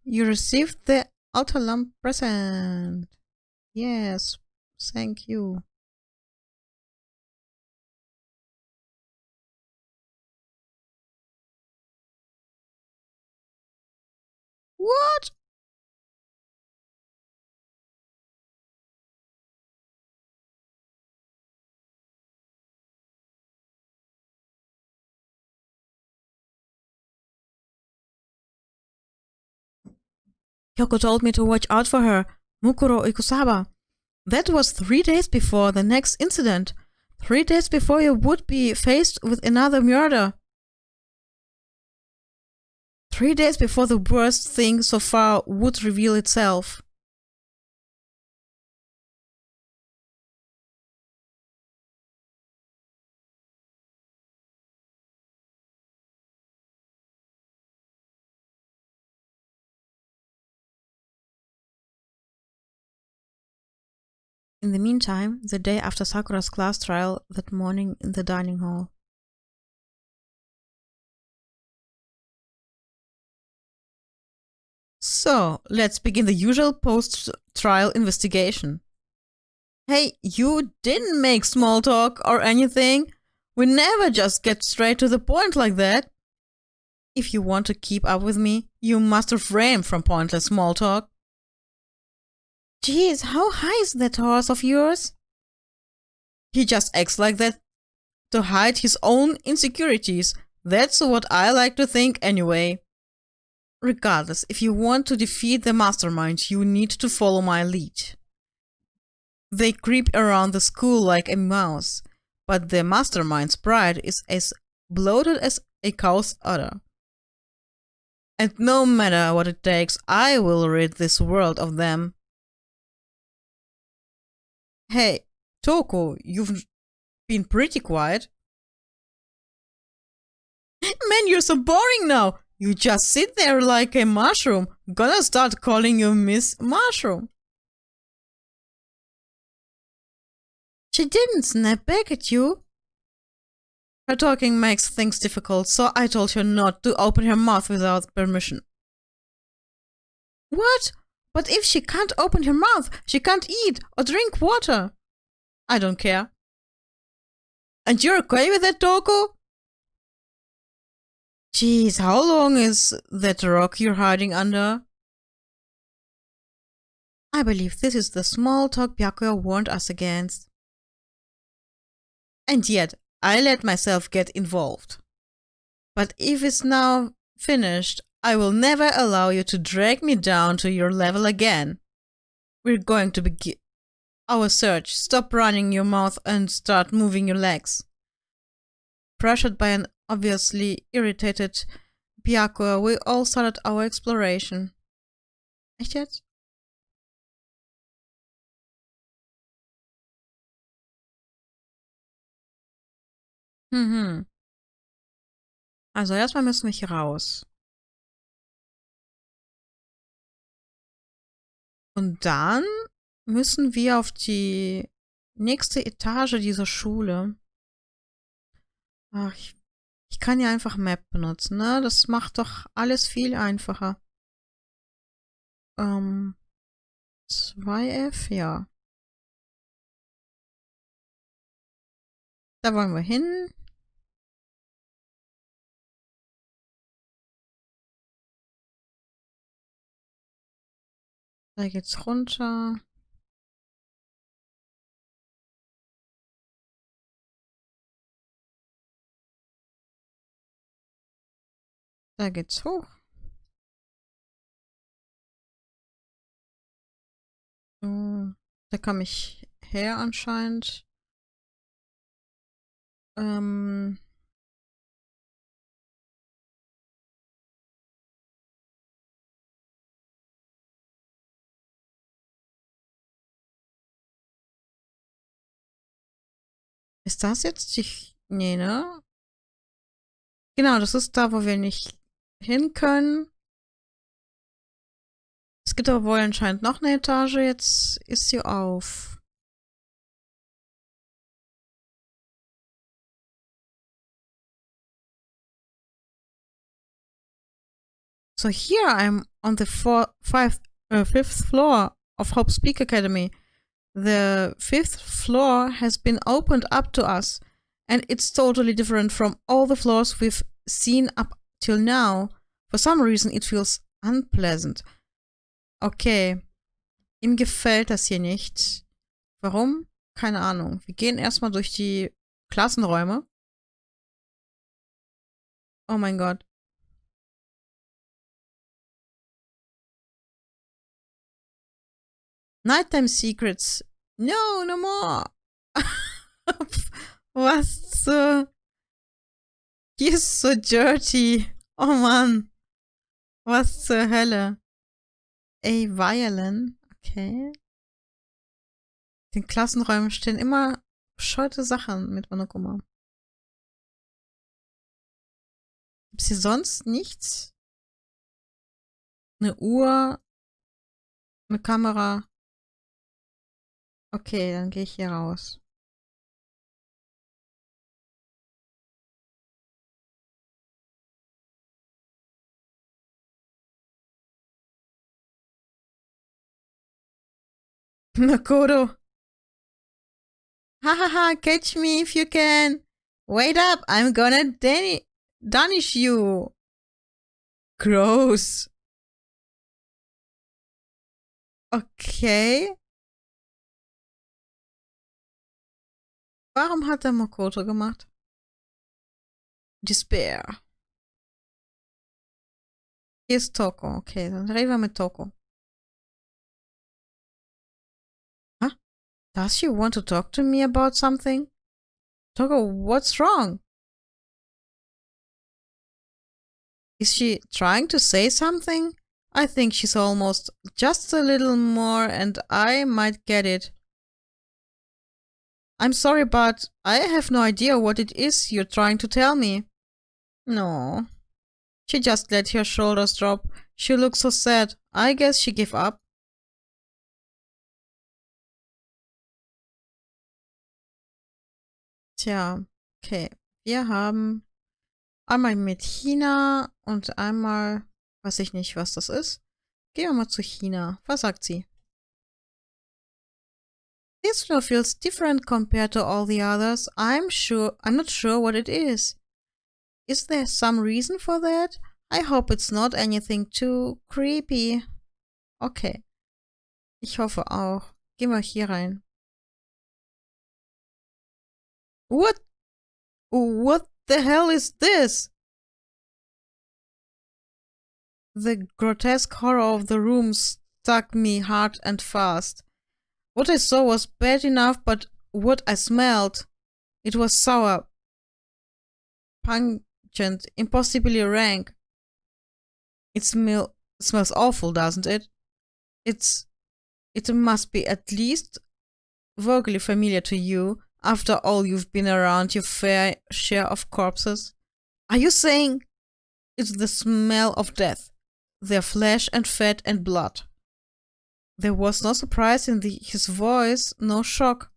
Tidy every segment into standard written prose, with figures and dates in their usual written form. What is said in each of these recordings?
You received the altar lamp present. Yes, thank you. What? Yoko told me to watch out for her, Mukuro Ikusaba. That was 3 days before the next incident. 3 days before you would be faced with another murder. 3 days before the worst thing so far would reveal itself. In the meantime, the day after Sakura's class trial, that morning in the dining hall. So, let's begin the usual post-trial investigation. Hey, you didn't make small talk or anything. We never just get straight to the point like that. If you want to keep up with me, you must refrain from pointless small talk. Jeez, how high is that horse of yours? He just acts like that to hide his own insecurities. That's what I like to think anyway. Regardless, if you want to defeat the mastermind, you need to follow my lead. They creep around the school like a mouse, but the mastermind's pride is as bloated as a cow's udder. And no matter what it takes, I will rid this world of them. Hey, Toko, you've been pretty quiet. Man, you're so boring now. You just sit there like a mushroom. Gonna start calling you Miss Mushroom. She didn't snap back at you. Her talking makes things difficult, so I told her not to open her mouth without permission. What? But if she can't open her mouth, she can't eat or drink water. I don't care. And you're okay with that, Toko? Jeez, how long is that rock you're hiding under? I believe this is the small talk Byakuya warned us against. And yet, I let myself get involved. But if it's now finished, I will never allow you to drag me down to your level again. We're going to begin our search. Stop running your mouth and start moving your legs. Pressured by an obviously irritated Byakuya, we all started our exploration. Echt jetzt? Also erstmal müssen wir hier raus. Und dann müssen wir auf die nächste Etage dieser Schule. Ach, ich kann ja einfach Map benutzen, ne? Das macht doch alles viel einfacher. 2F, ja. Da wollen wir hin. Da geht's runter. Da geht's hoch. Da komme ich her anscheinend. Ist das jetzt die... Nee, ne? Genau, das ist da, wo wir nicht hin können. Es gibt aber wohl anscheinend noch eine Etage. Jetzt ist sie auf. So here I'm on the fifth floor of Hope's Peak Academy. The fifth floor has been opened up to us, and it's totally different from all the floors we've seen up till now. For some reason it feels unpleasant. Okay. Ihm gefällt das hier nicht. Warum? Keine Ahnung. Wir gehen erstmal durch die Klassenräume. Oh mein Gott. Nighttime Secrets. No, no more. Was zur... He's so dirty. Oh Mann. Was zur Hölle. A Violin. Okay. In den Klassenräumen stehen immer bescheuerte Sachen mit Monokuma. Gibt's hier sonst nichts? Eine Uhr? Eine Kamera? Okay, dann gehe ich hier raus. Makoto. Hahaha, catch me if you can. Wait up, I'm gonna dunish you. Gross. Okay. Warum hat er Makoto gemacht? Despair. Hier ist Toko. Okay, dann reden wir mit Toko. Huh? Does she want to talk to me about something? Toko, what's wrong? Is she trying to say something? I think she's almost just a little more and I might get it. I'm sorry, but I have no idea what it is you're trying to tell me. No. She just let her shoulders drop. She looks so sad. I guess she gave up. Tja, okay. Wir haben einmal mit China und einmal, weiß ich nicht, was das ist. Gehen wir mal zu China. Was sagt sie? This floor feels different compared to all the others. I'm not sure what it is. Is there some reason for that? I hope it's not anything too creepy. Okay. Ich hoffe auch. Gehen wir hier rein. What the hell is this? The grotesque horror of the room struck me hard and fast. What I saw was bad enough, but what I smelled, it was sour, pungent, impossibly rank. It smells awful, doesn't it? It must be at least vaguely familiar to you. After all, you've been around your fair share of corpses. Are you saying it's the smell of death? Their flesh and fat and blood. There was no surprise in his voice, no shock.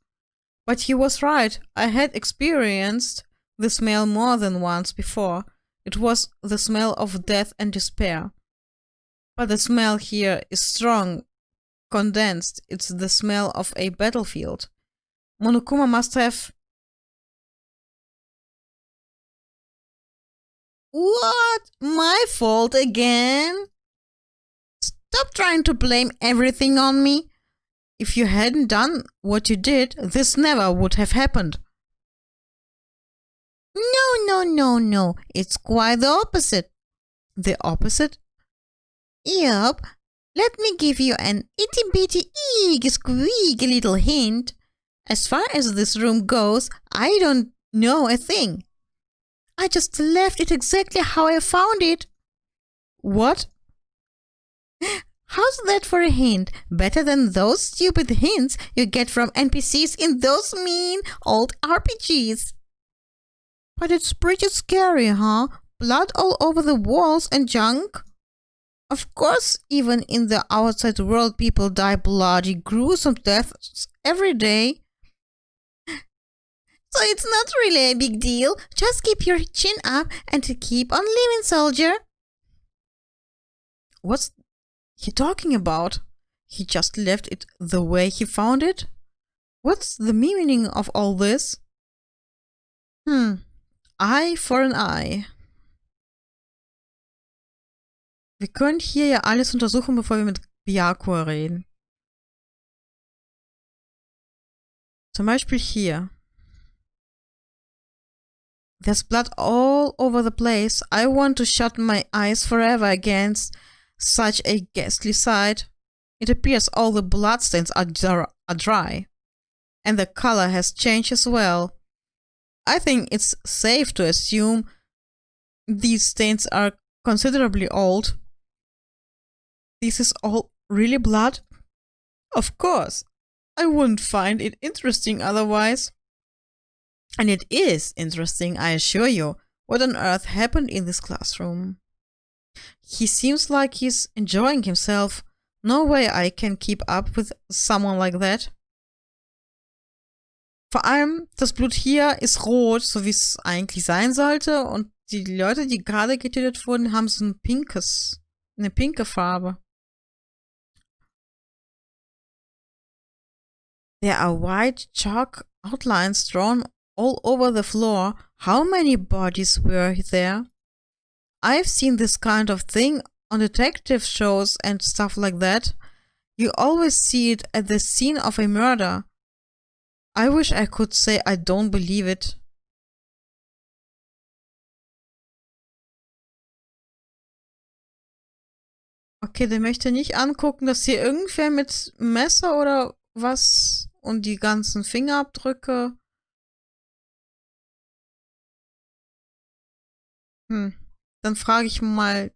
But he was right. I had experienced the smell more than once before. It was the smell of death and despair. But the smell here is strong, condensed. It's the smell of a battlefield. Monokuma must have... What? My fault again? Stop trying to blame everything on me. If you hadn't done what you did, this never would have happened. No. It's quite the opposite. The opposite? Yup. Let me give you an itty-bitty, squeaky little hint. As far as this room goes, I don't know a thing. I just left it exactly how I found it. What? How's that for a hint? Better than those stupid hints you get from NPCs in those mean old RPGs. But it's pretty scary, huh? Blood all over the walls and junk? Of course, even in the outside world, people die bloody, gruesome deaths every day. So it's not really a big deal. Just keep your chin up and keep on living, soldier. What's he talking about? He just left it the way he found it? What's the meaning of all this? Eye for an eye. Wir können hier ja alles untersuchen, bevor wir mit Byakuya reden. Zum Beispiel hier. There's blood all over the place. I want to shut my eyes forever against such a ghastly sight. It appears all the bloodstains are dry. And the color has changed as well. I think it's safe to assume these stains are considerably old. This is all really blood? Of course. I wouldn't find it interesting otherwise. And it is interesting, I assure you. What on earth happened in this classroom? He seems like he's enjoying himself. No way I can keep up with someone like that. Vor allem, das Blut hier ist rot, so wie es eigentlich sein sollte. Und die Leute, die gerade getötet wurden, haben so eine pinke Farbe. There are white chalk outlines drawn all over the floor. How many bodies were there? I've seen this kind of thing on detective shows and stuff like that. You always see it at the scene of a murder. I wish I could say I don't believe it. Okay, der möchte nicht angucken, dass hier irgendwer mit Messer oder was und die ganzen Fingerabdrücke. Dann frage ich mal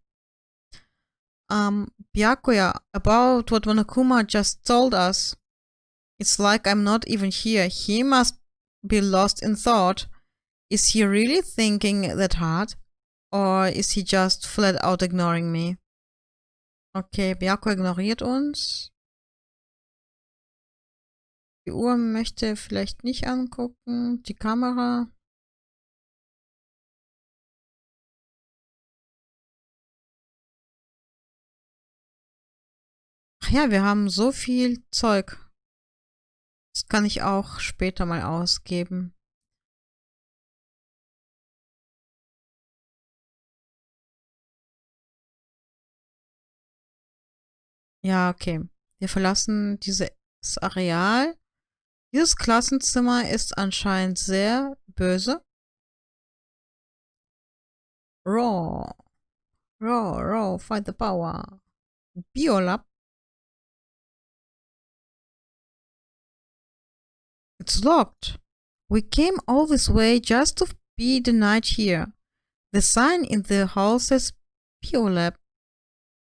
Byakuya about what Monokuma just told us. It's like I'm not even here. He must be lost in thought. Is he really thinking that hard? Or is he just flat out ignoring me? Okay, Byakuya ignoriert uns. Die Uhr möchte er vielleicht nicht angucken. Die Kamera. Ach ja, wir haben so viel Zeug. Das kann ich auch später mal ausgeben. Ja, okay. Wir verlassen dieses Areal. Dieses Klassenzimmer ist anscheinend sehr böse. Raw. Raw, fight the power. Biolab. It's locked. We came all this way just to be denied here. The sign in the hall says Biolab.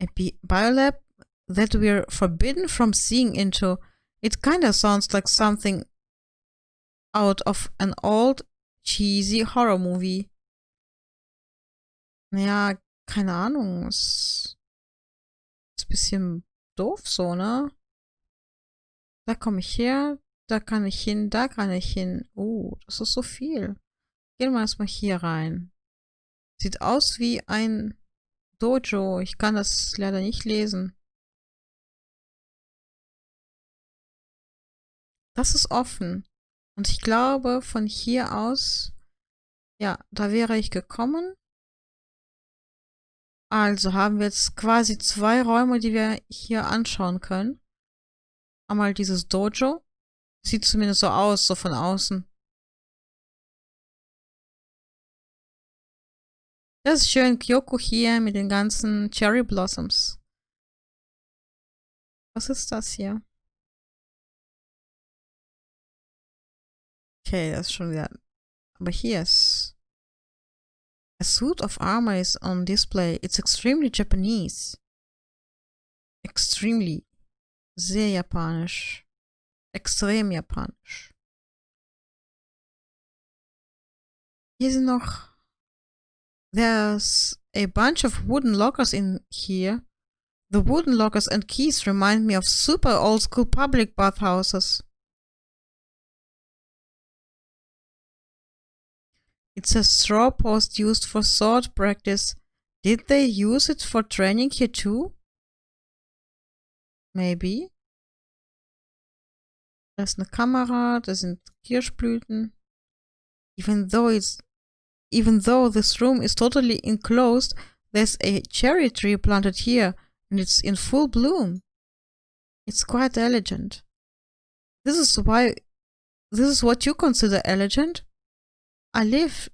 A biolab that we're forbidden from seeing into. It kinda sounds like something out of an old, cheesy horror movie. Naja, keine Ahnung. Ist ein bisschen doof so, ne? Da komme ich her, da kann ich hin, da kann ich hin. Oh, das ist so viel. Gehen wir erstmal hier rein. Sieht aus wie ein Dojo. Ich kann das leider nicht lesen. Das ist offen. Und ich glaube, von hier aus, ja, da wäre ich gekommen. Also haben wir jetzt quasi 2 Räume, die wir hier anschauen können. Einmal dieses Dojo. Sieht zumindest so aus, so von außen. Das ist schön, Kyoko hier mit den ganzen Cherry Blossoms. Was ist das hier? Okay, das ist schon wieder. Aber hier ist. A suit of armor is on display. It's extremely Japanese. Extremely. Sehr japanisch. Extrem japanisch. Hier sind noch. There's a bunch of wooden lockers in here. The wooden lockers and keys remind me of super old school public bathhouses. It's a straw post used for sword practice. Did they use it for training here too? Maybe. Da ist eine Kamera, da sind Kirschblüten. Even though this room is totally enclosed, there's a cherry tree planted here, and it's in full bloom. It's quite elegant. This is what you consider elegant? I lived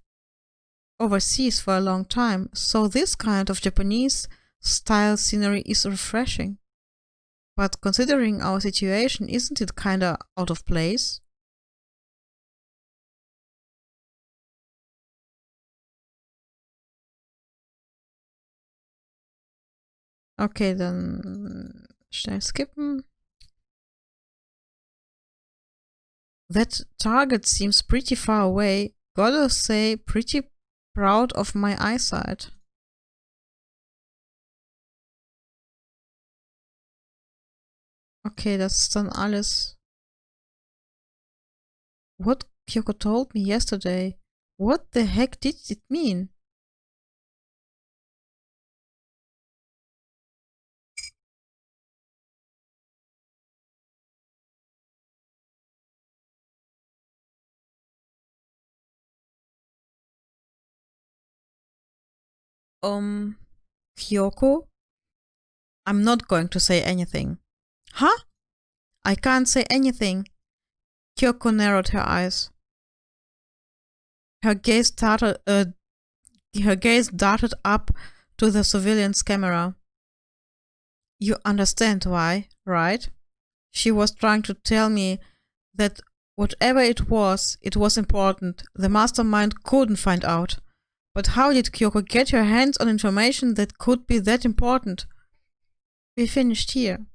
overseas for a long time, so this kind of Japanese style scenery is refreshing. But considering our situation, isn't it kinda out of place? Okay, dann schnell skippen. That target seems pretty far away. Gotta say, pretty proud of my eyesight. Okay, das ist dann alles. What Kyoko told me yesterday. What the heck did it mean? Kyoko? I'm not going to say anything. Huh? I can't say anything. Kyoko narrowed her eyes. Her gaze darted up to the surveillance camera. You understand why, right? She was trying to tell me that whatever it was important. The mastermind couldn't find out. But how did Kyoko get her hands on information that could be that important? We finished here.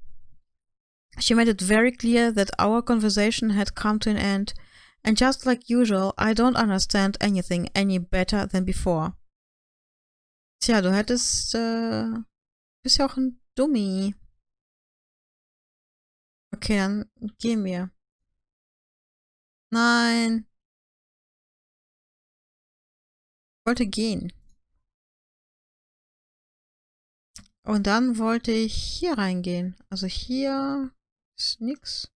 She made it very clear that our conversation had come to an end, and just like usual, I don't understand anything any better than before. Tja, du hättest, bist ja auch ein Dummi. Okay, dann gehen wir. Nein. Ich wollte gehen. Und dann wollte ich hier reingehen. Also hier ist nix.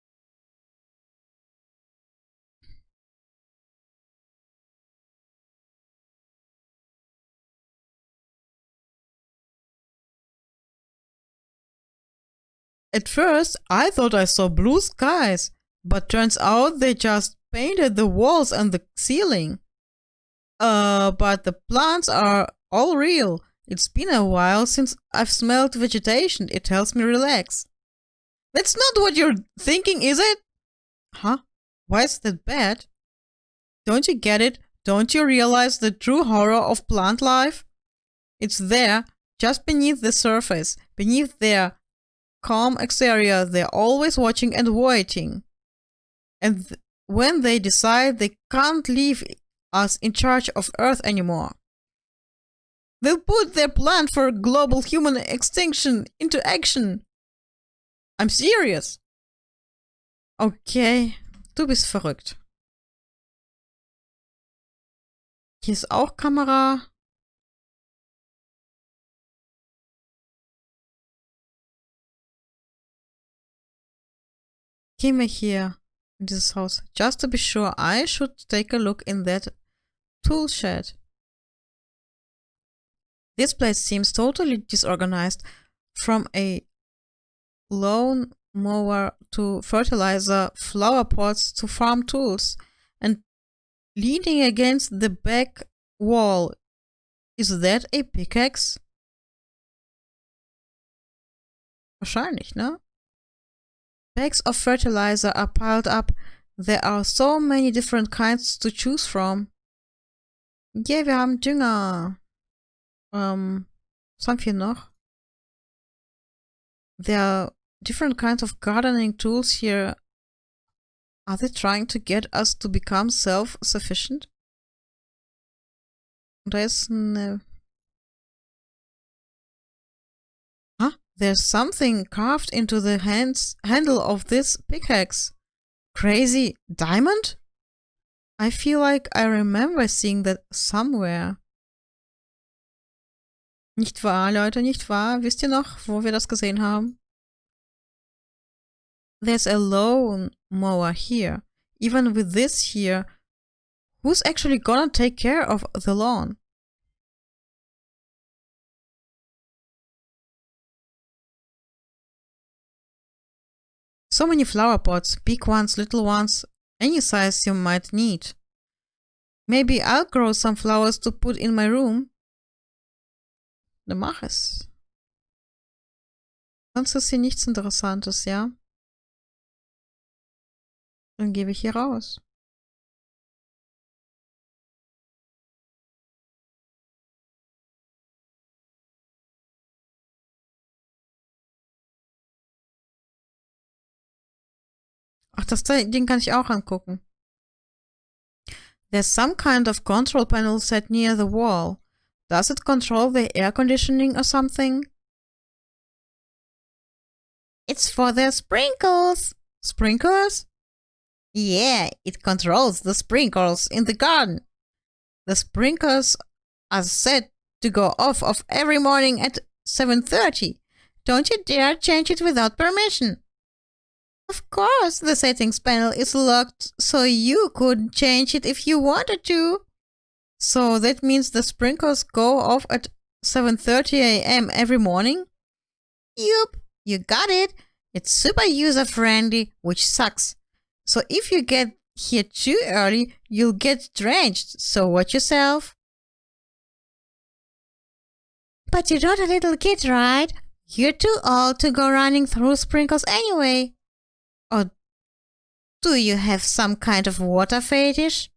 At first, I thought I saw blue skies, but turns out they just painted the walls and the ceiling. But the plants are all real. It's been a while since I've smelled vegetation. It helps me relax. That's not what you're thinking, is it? Huh? Why is that bad? Don't you get it? Don't you realize the true horror of plant life? It's there, just beneath the surface, beneath their calm exterior. They're always watching and waiting. And when they decide they can't leave us in charge of Earth anymore, they'll put their plan for global human extinction into action. I'm serious. Okay, du bist verrückt. Hier ist auch Kamera. Gehen wir hier in dieses Haus. Just to be sure, I should take a look in that tool shed. This place seems totally disorganized, from a lawn mower to fertilizer, flower pots to farm tools, and leaning against the back wall. Is that a pickaxe? Wahrscheinlich, ne? Bags of fertilizer are piled up. There are so many different kinds to choose from. Yeah, wir haben Dünger. Was haben wir noch? There are different kinds of gardening tools here. Are they trying to get us to become self-sufficient? Da ist eine... Huh? There's something carved into the handle of this pickaxe. Crazy diamond? I feel like I remember seeing that somewhere. Nicht wahr, Leute, nicht wahr? Wisst ihr noch, wo wir das gesehen haben? there's a lawn mower here. Even with this here, who's actually gonna take care of the lawn? So many flower pots, big ones, little ones, any size you might need. Maybe I'll grow some flowers to put in my room. Dann mach es. Sonst ist hier nichts Interessantes, ja? Dann gebe ich hier raus. Ach, das Ding kann ich auch angucken. There's some kind of control panel set near the wall. Does it control the air conditioning or something? It's for the sprinkles. Sprinklers? Yeah, it controls the sprinkles in the garden. The sprinklers are set to go off every morning at 7:30. Don't you dare change it without permission. Of course, the settings panel is locked, so you couldn't change it if you wanted to. So that means the sprinklers go off at 7:30 a.m. every morning? Yup, you got it. It's super user-friendly, which sucks. So if you get here too early, you'll get drenched, so watch yourself. But you're not a little kid, right? You're too old to go running through sprinkles anyway. Or do you have some kind of water fetish?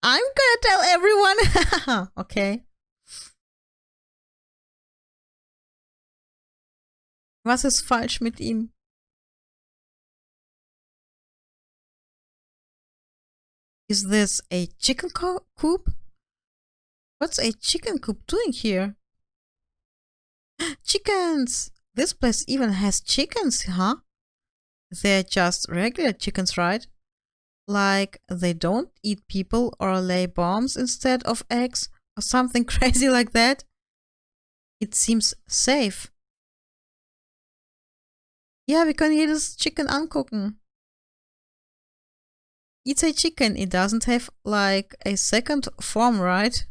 I'm gonna tell everyone. Okay. Was ist falsch mit ihm? Is this a chicken coop? What's a chicken coop doing here? Chickens! This place even has chickens, huh? They're just regular chickens, right? Like they don't eat people or lay bombs instead of eggs or something crazy like that? It seems safe. Ja, wir können jedes Chicken angucken. It's a chicken. It doesn't have like a second form, right?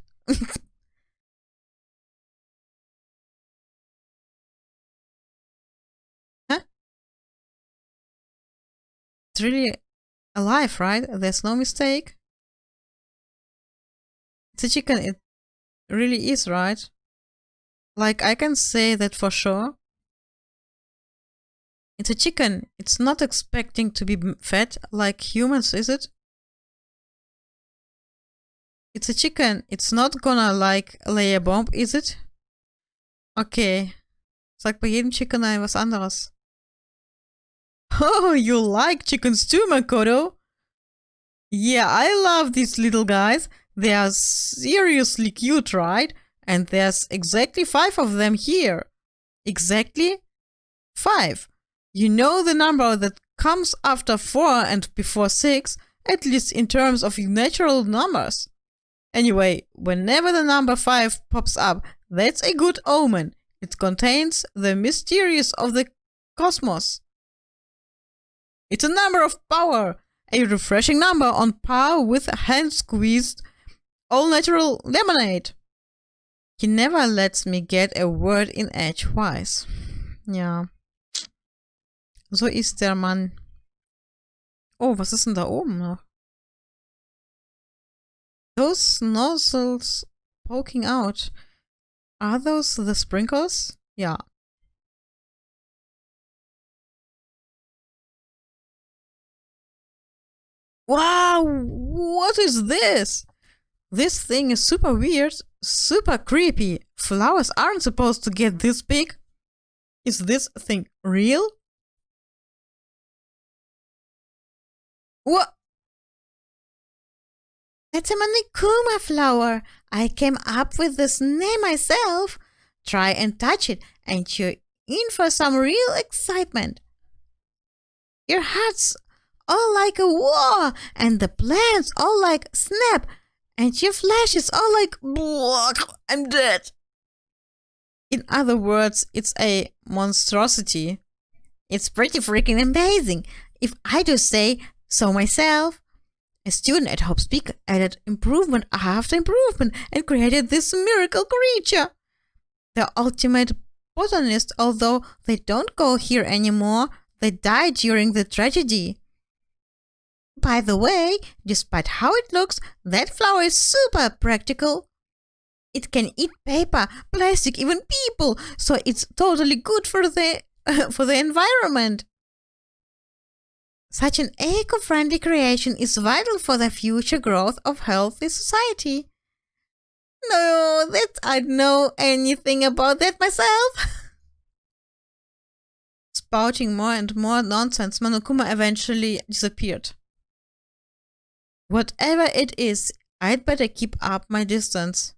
Huh? It's really alive, right? There's no mistake. It's a chicken. It really is, right? Like I can say that for sure. It's a chicken. It's not expecting to be fed like humans, is it? It's a chicken. It's not gonna like lay a bomb, is it? Okay. Sag bei jedem Chicken was anderes. Oh, you like chickens too, Makoto? Yeah, I love these little guys. They are seriously cute, right? And there's exactly 5 of them here. Exactly 5. You know the number that comes after 4 and before 6, at least in terms of natural numbers. Anyway, whenever the number 5 pops up, that's a good omen. It contains the mysteries of the cosmos. It's a number of power, a refreshing number on par with hand-squeezed all-natural lemonade. He never lets me get a word in edgewise. Ja. So ist der Mann. Oh, was ist denn da oben noch? Those nozzles poking out. Are those the sprinkles? Ja. Wow, what is this? This thing is super weird, super creepy. Flowers aren't supposed to get this big. Is this thing real? What? That's a Manikuma flower. I came up with this name myself. Try and touch it, and you're in for some real excitement. Your heart's all like a war, and the plants all like snap, and your flesh is all like I'm dead. In other words, it's a monstrosity. It's pretty freaking amazing, if I do say so myself. A student at Hope Speak added improvement after improvement and created this miracle creature. The ultimate botanist, although they don't go here anymore, they died during the tragedy. By the way, despite how it looks, that flower is super practical. It can eat paper, plastic, even people, so it's totally good for the environment. Such an eco-friendly creation is vital for the future growth of healthy society. No, I don't know anything about that myself. Spouting more and more nonsense, Monokuma eventually disappeared. Whatever it is, I'd better keep up my distance.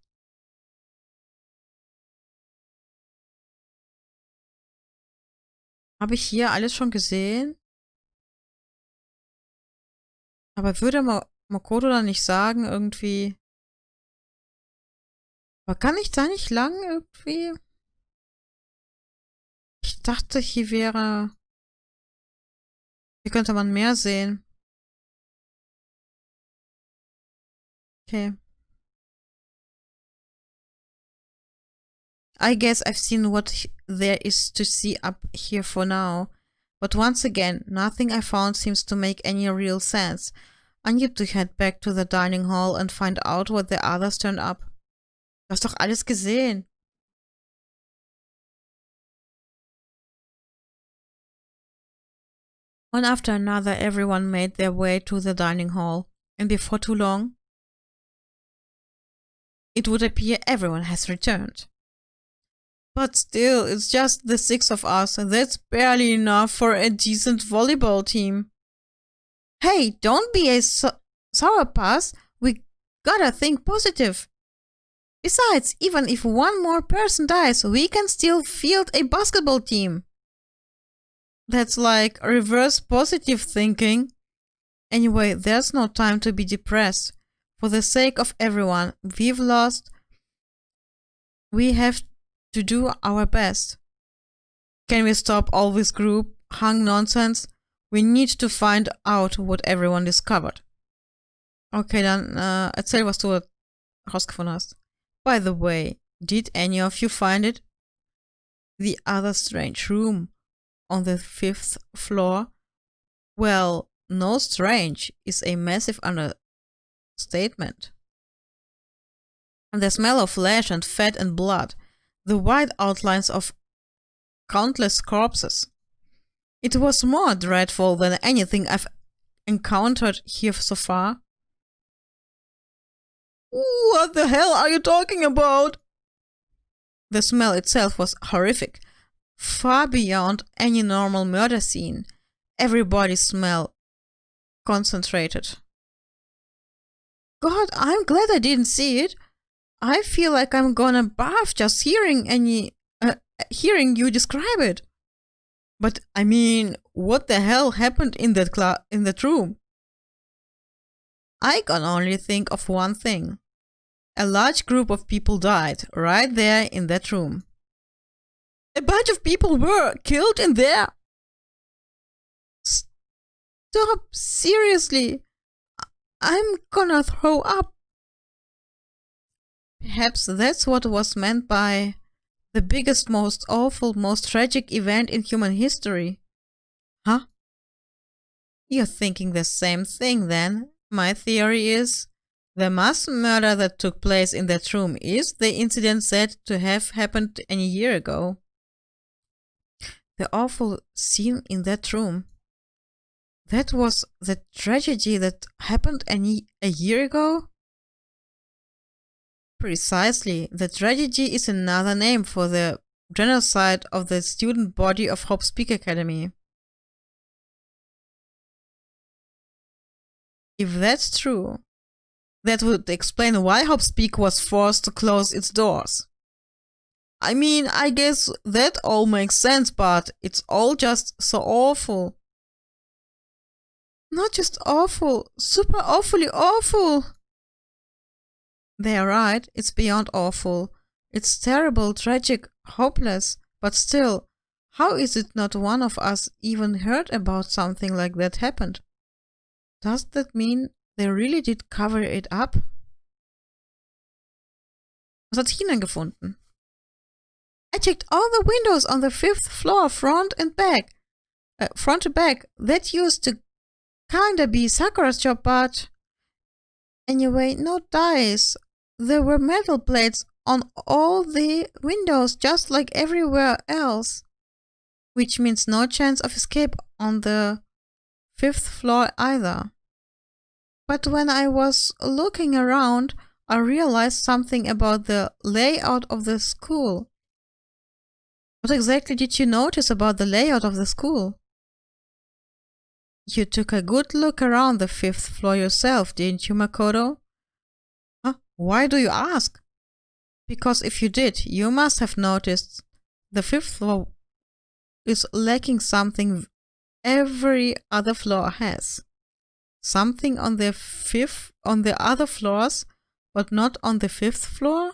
Habe ich hier alles schon gesehen? Aber würde Makoto dann nicht sagen, irgendwie... Aber kann ich da nicht lang irgendwie? Ich dachte, hier wäre... Hier könnte man mehr sehen. Okay. I guess I've seen what there is to see up here for now. But once again, nothing I found seems to make any real sense. I need to head back to the dining hall and find out what the others turned up. Du hast doch alles gesehen. One after another, everyone made their way to the dining hall, and before too long, it would appear everyone has returned. But still, it's just the 6 of us, and that's barely enough for a decent volleyball team. Hey, don't be a sourpuss. We gotta think positive. Besides, even if one more person dies, we can still field a basketball team. That's like reverse positive thinking. Anyway, there's no time to be depressed. For the sake of everyone we've lost, we have to do our best. Can we stop all this group hung nonsense? We need to find out what everyone discovered. Okay, dann erzähl, was du rausgefunden hast. By the way, did any of you find it? The other strange room on the 5th floor? Well, no, strange is a massive understatement. And the smell of flesh and fat and blood, the white outlines of countless corpses. It was more dreadful than anything I've encountered here so far. What the hell are you talking about? The smell itself was horrific, far beyond any normal murder scene. Everybody's smell concentrated. God, I'm glad I didn't see it. I feel like I'm gonna barf just hearing you describe it. But I mean, what the hell happened in that room? I can only think of one thing. A large group of people died right there in that room. A bunch of people were killed in there. Stop, seriously. I'm gonna throw up. Perhaps that's what was meant by the biggest, most awful, most tragic event in human history. Huh? You're thinking the same thing then. My theory is the mass murder that took place in that room is the incident said to have happened a year ago. The awful scene in that room. That was the tragedy that happened a year ago? Precisely. The tragedy is another name for the genocide of the student body of Hope Speak Academy. If that's true, that would explain why Hope Speak was forced to close its doors. I mean, I guess that all makes sense, but it's all just so awful. Not just awful, super awfully awful. They're right, it's beyond awful. It's terrible, tragic, hopeless, but still, How is it not one of us even heard about something like that happened? Does that mean they really did cover it up? Was hat China gefunden? I checked all the windows on the 5th floor, front and back. Front to back. That used to kinda be Sakura's job, but... Anyway, no dice. There were metal plates on all the windows, just like everywhere else. Which means no chance of escape on the 5th floor either. But when I was looking around, I realized something about the layout of the school. What exactly did you notice about the layout of the school? You took a good look around the 5th floor yourself, didn't you, Makoto? Huh? Why do you ask? Because if you did, you must have noticed the 5th floor is lacking something every other floor has. Something on the other floors, but not on the 5th floor?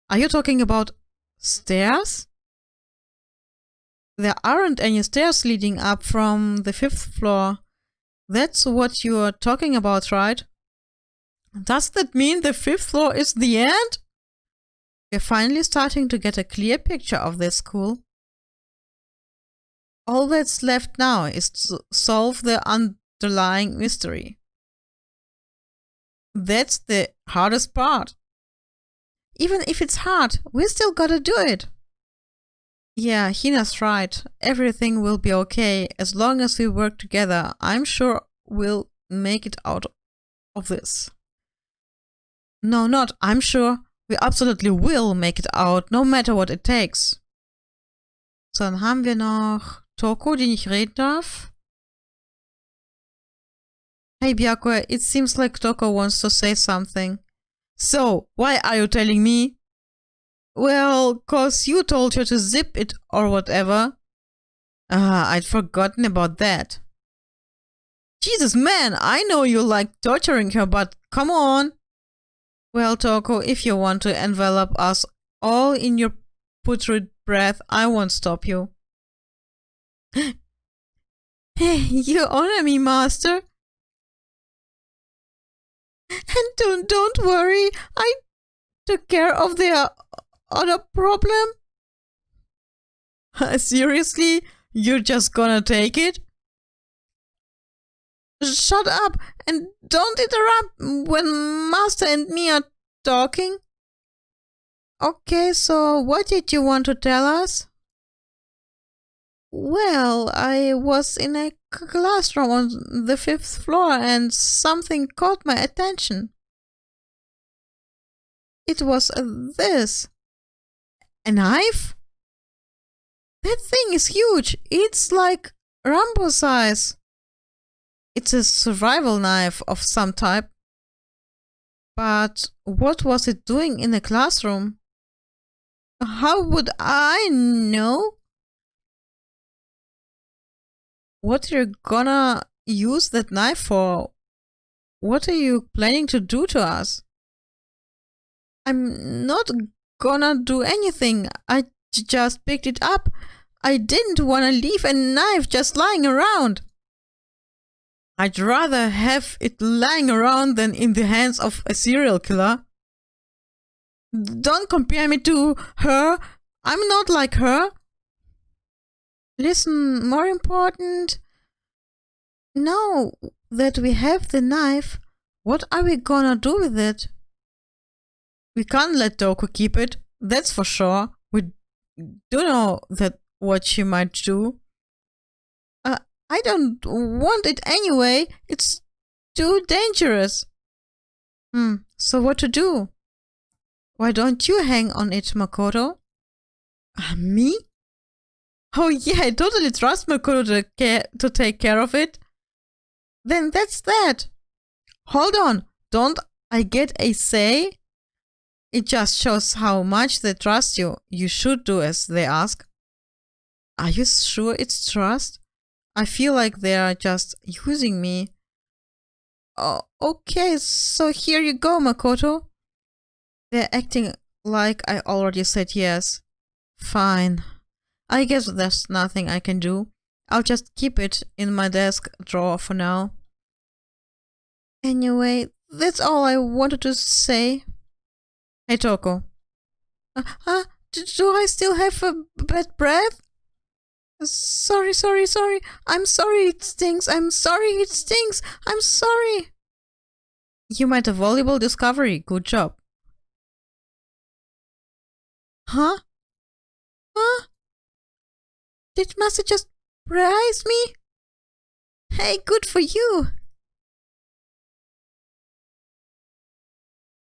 Are you talking about stairs? There aren't any stairs leading up from the 5th floor. That's what you're talking about, right? Does that mean the 5th floor is the end? We're finally starting to get a clear picture of this school. All that's left now is to solve the underlying mystery. That's the hardest part. Even if it's hard, we still gotta do it. Yeah, Hina's right. Everything will be okay as long as we work together. I'm sure we'll make it out of this. No, not I'm sure. We absolutely will make it out, no matter what it takes. So, dann haben wir noch Toko, die nicht reden darf. Hey Byakuya, it seems like Toko wants to say something. So, why are you telling me? Well, 'cause you told her to zip it or whatever. Ah, I'd forgotten about that. Jesus, man, I know you like torturing her, but come on. Well, Toko, if you want to envelop us all in your putrid breath, I won't stop you. Hey, you honor me, master. And don't worry, I took care of the other problem. Seriously? You're just gonna take it? Shut up and don't interrupt when Master and me are talking. Okay, so what did you want to tell us? Well, I was in a classroom on the 5th floor and something caught my attention. It was this. A knife? That thing is huge. It's like Rambo size. It's a survival knife of some type. But what was it doing in a classroom? How would I know? What are you gonna use that knife for? What are you planning to do to us? I'm not gonna do anything. I just picked it up. I didn't want to leave a knife just lying around. I'd rather have it lying around than in the hands of a serial killer. Don't compare me to her. I'm not like her. Listen, more important. Now that we have the knife, what are we gonna do with it? We can't let Toko keep it, that's for sure. We do know that what she might do. I don't want it anyway. It's too dangerous. So what to do? Why don't you hang on it, Makoto? Me? Oh yeah, I totally trust Makoto to take care of it. Then that's that. Hold on, don't I get a say? It just shows how much they trust you. You should do as they ask. Are you sure it's trust? I feel like they are just using me. Oh, okay, so here you go, Makoto. They're acting like I already said yes. Fine. I guess there's nothing I can do. I'll just keep it in my desk drawer for now. Anyway, that's all I wanted to say. Hey, Toko. Do I still have a bad breath? Sorry. I'm sorry it stinks. I'm sorry. You made a valuable discovery. Good job. Huh? Did Master just praise me? Hey, good for you.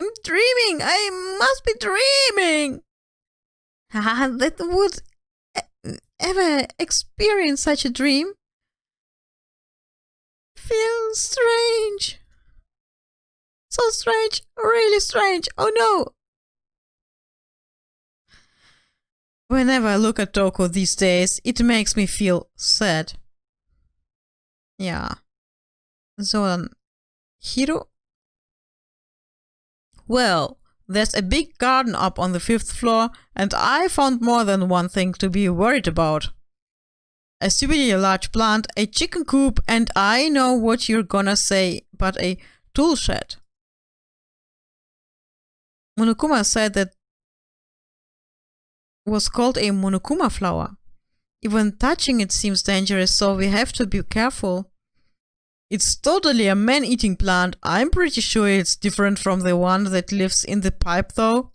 I'm dreaming. I must be dreaming. That would ever experience such a dream? Feels strange. So strange. Really strange. Oh no. Whenever I look at Toko these days, it makes me feel sad. Ja. So dann. Hiro? Well, there's a big garden up on the 5th floor, and I found more than one thing to be worried about. A stupidly large plant, a chicken coop, and I know what you're gonna say, but a tool shed. Monokuma said that was called a Monokuma flower. Even touching it seems dangerous, so we have to be careful. It's totally a man-eating plant. I'm pretty sure it's different from the one that lives in the pipe though.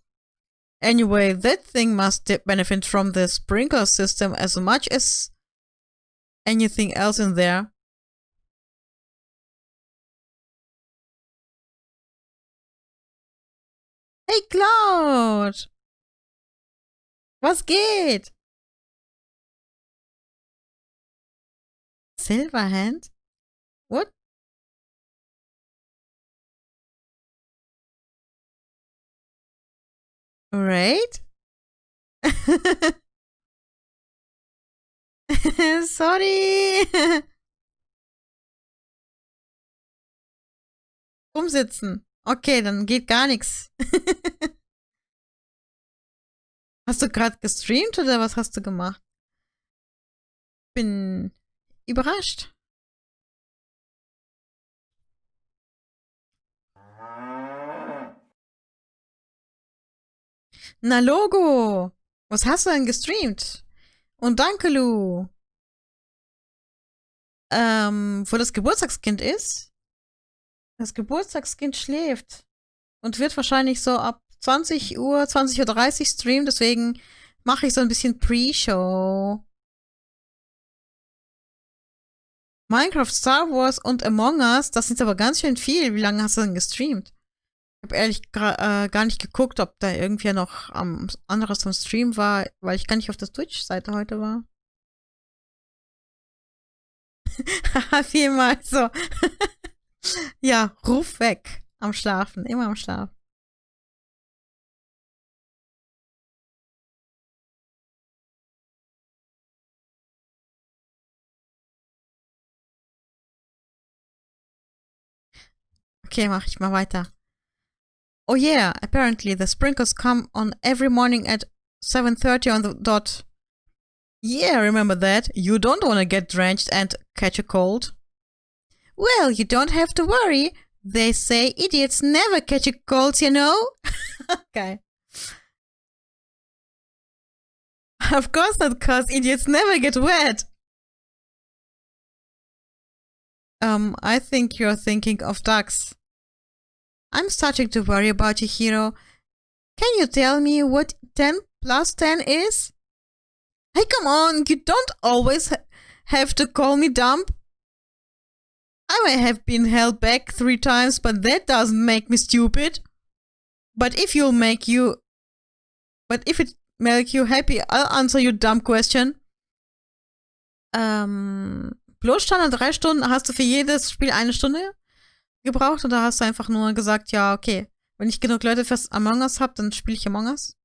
Anyway, that thing must benefit from the sprinkler system as much as anything else in there. Hey Cloud! Was geht? Silverhand? What? Right? Sorry. Rumsitzen. Okay, dann geht gar nichts. Hast du gerade gestreamt oder was hast du gemacht? Bin überrascht. Na Logo, was hast du denn gestreamt? Und danke, Lu. Wo das Geburtstagskind ist? Das Geburtstagskind schläft und wird wahrscheinlich so ab 20 Uhr, 20:30 Uhr streamen, deswegen mache ich so ein bisschen Pre-Show. Minecraft, Star Wars und Among Us, das sind aber ganz schön viel. Wie lange hast du denn gestreamt? Ich habe ehrlich gar nicht geguckt, ob da irgendwer noch anderes am Stream war, weil ich gar nicht auf der Twitch-Seite heute war. Haha, viermal so. Ja, ruf weg. Am Schlafen, immer am Schlafen. Okay, mach ich mal weiter. Oh yeah, apparently the sprinkles come on every morning at 7:30 on the dot. Yeah, remember that. You don't want to get drenched and catch a cold. Well, you don't have to worry. They say idiots never catch a cold, you know? Okay. Of course not, cause idiots never get wet. I think you're thinking of ducks. I'm starting to worry about you, Hiro. Can you tell me what 10 plus 10 is? Hey, come on, you don't always have to call me dumb. I may have been held back 3 times, but that doesn't make me stupid. But if it make you happy, I'll answer your dumb question. Bloß Standard 3 Stunden, hast du für jedes Spiel 1 Stunde gebraucht oder hast du einfach nur gesagt, ja, okay, wenn ich genug Leute fürs Among Us habe, dann spiele ich Among Us?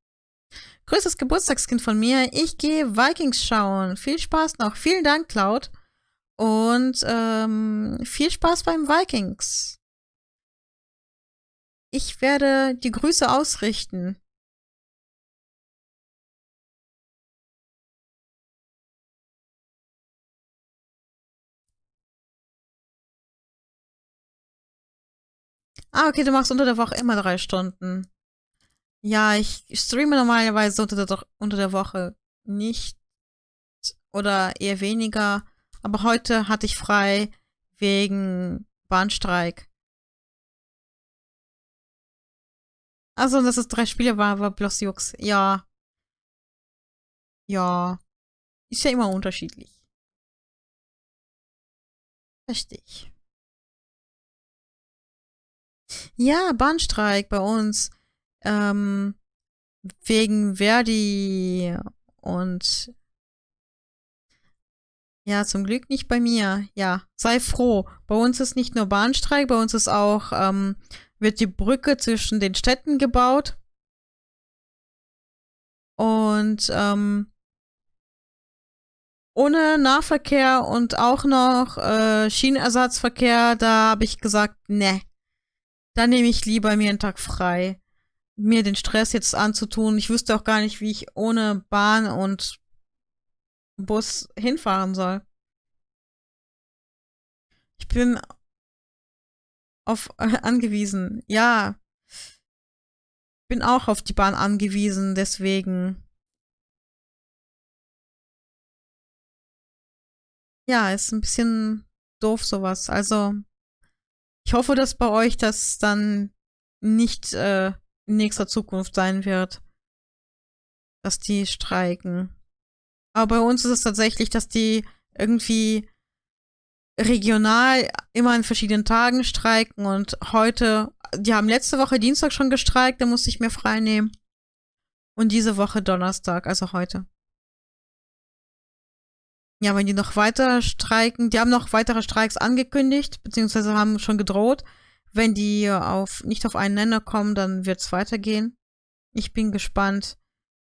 Größtes Geburtstagskind von mir, ich gehe Vikings schauen. Viel Spaß noch. Vielen Dank, Cloud. Und viel Spaß beim Vikings. Ich werde die Grüße ausrichten. Ah, okay, du machst unter der Woche immer 3 Stunden. Ja, ich streame normalerweise unter der Woche nicht oder eher weniger. Aber heute hatte ich frei wegen Bahnstreik. Also, dass es 3 Spiele war bloß Jux. Ja. Ja. Ist ja immer unterschiedlich. Richtig. Ja, Bahnstreik bei uns. Wegen Verdi und ja, zum Glück nicht bei mir. Ja, sei froh. Bei uns ist nicht nur Bahnstreik, bei uns ist auch, wird die Brücke zwischen den Städten gebaut. Und ohne Nahverkehr und auch noch Schienenersatzverkehr, da habe ich gesagt, ne, da nehme ich lieber mir einen Tag frei. Mir den Stress jetzt anzutun. Ich wüsste auch gar nicht, wie ich ohne Bahn und Bus hinfahren soll. Ich bin auf angewiesen. Ja. Bin auch auf die Bahn angewiesen, deswegen. Ja, ist ein bisschen doof sowas. Also, ich hoffe, dass bei euch das dann nicht in nächster Zukunft sein wird, dass die streiken. Aber bei uns ist es tatsächlich, dass die irgendwie regional immer an verschiedenen Tagen streiken und heute, die haben letzte Woche Dienstag schon gestreikt, da musste ich mir frei nehmen. Und diese Woche Donnerstag, also heute. Ja, wenn die noch weiter streiken, die haben noch weitere Streiks angekündigt, beziehungsweise haben schon gedroht. Wenn die nicht auf einen Nenner kommen, dann wird's weitergehen. Ich bin gespannt.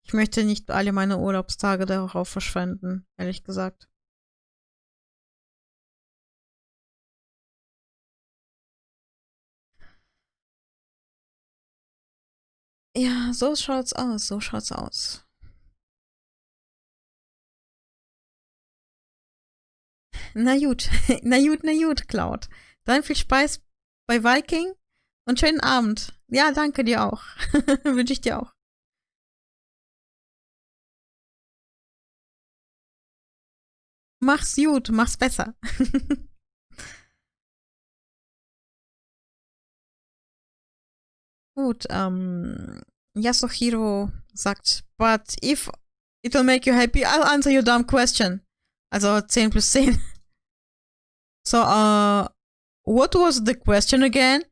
Ich möchte nicht alle meine Urlaubstage darauf verschwenden, ehrlich gesagt. Ja, so schaut's aus, so schaut's aus. Na gut, na gut, Cloud. Dann viel Spaß bei Viking und schönen Abend. Ja, danke dir auch. Wünsche ich dir auch. Mach's gut, mach's besser. Gut, Yasuhiro sagt, but if it will make you happy, I'll answer your dumb question. Also 10 plus 10. So, what was the question again?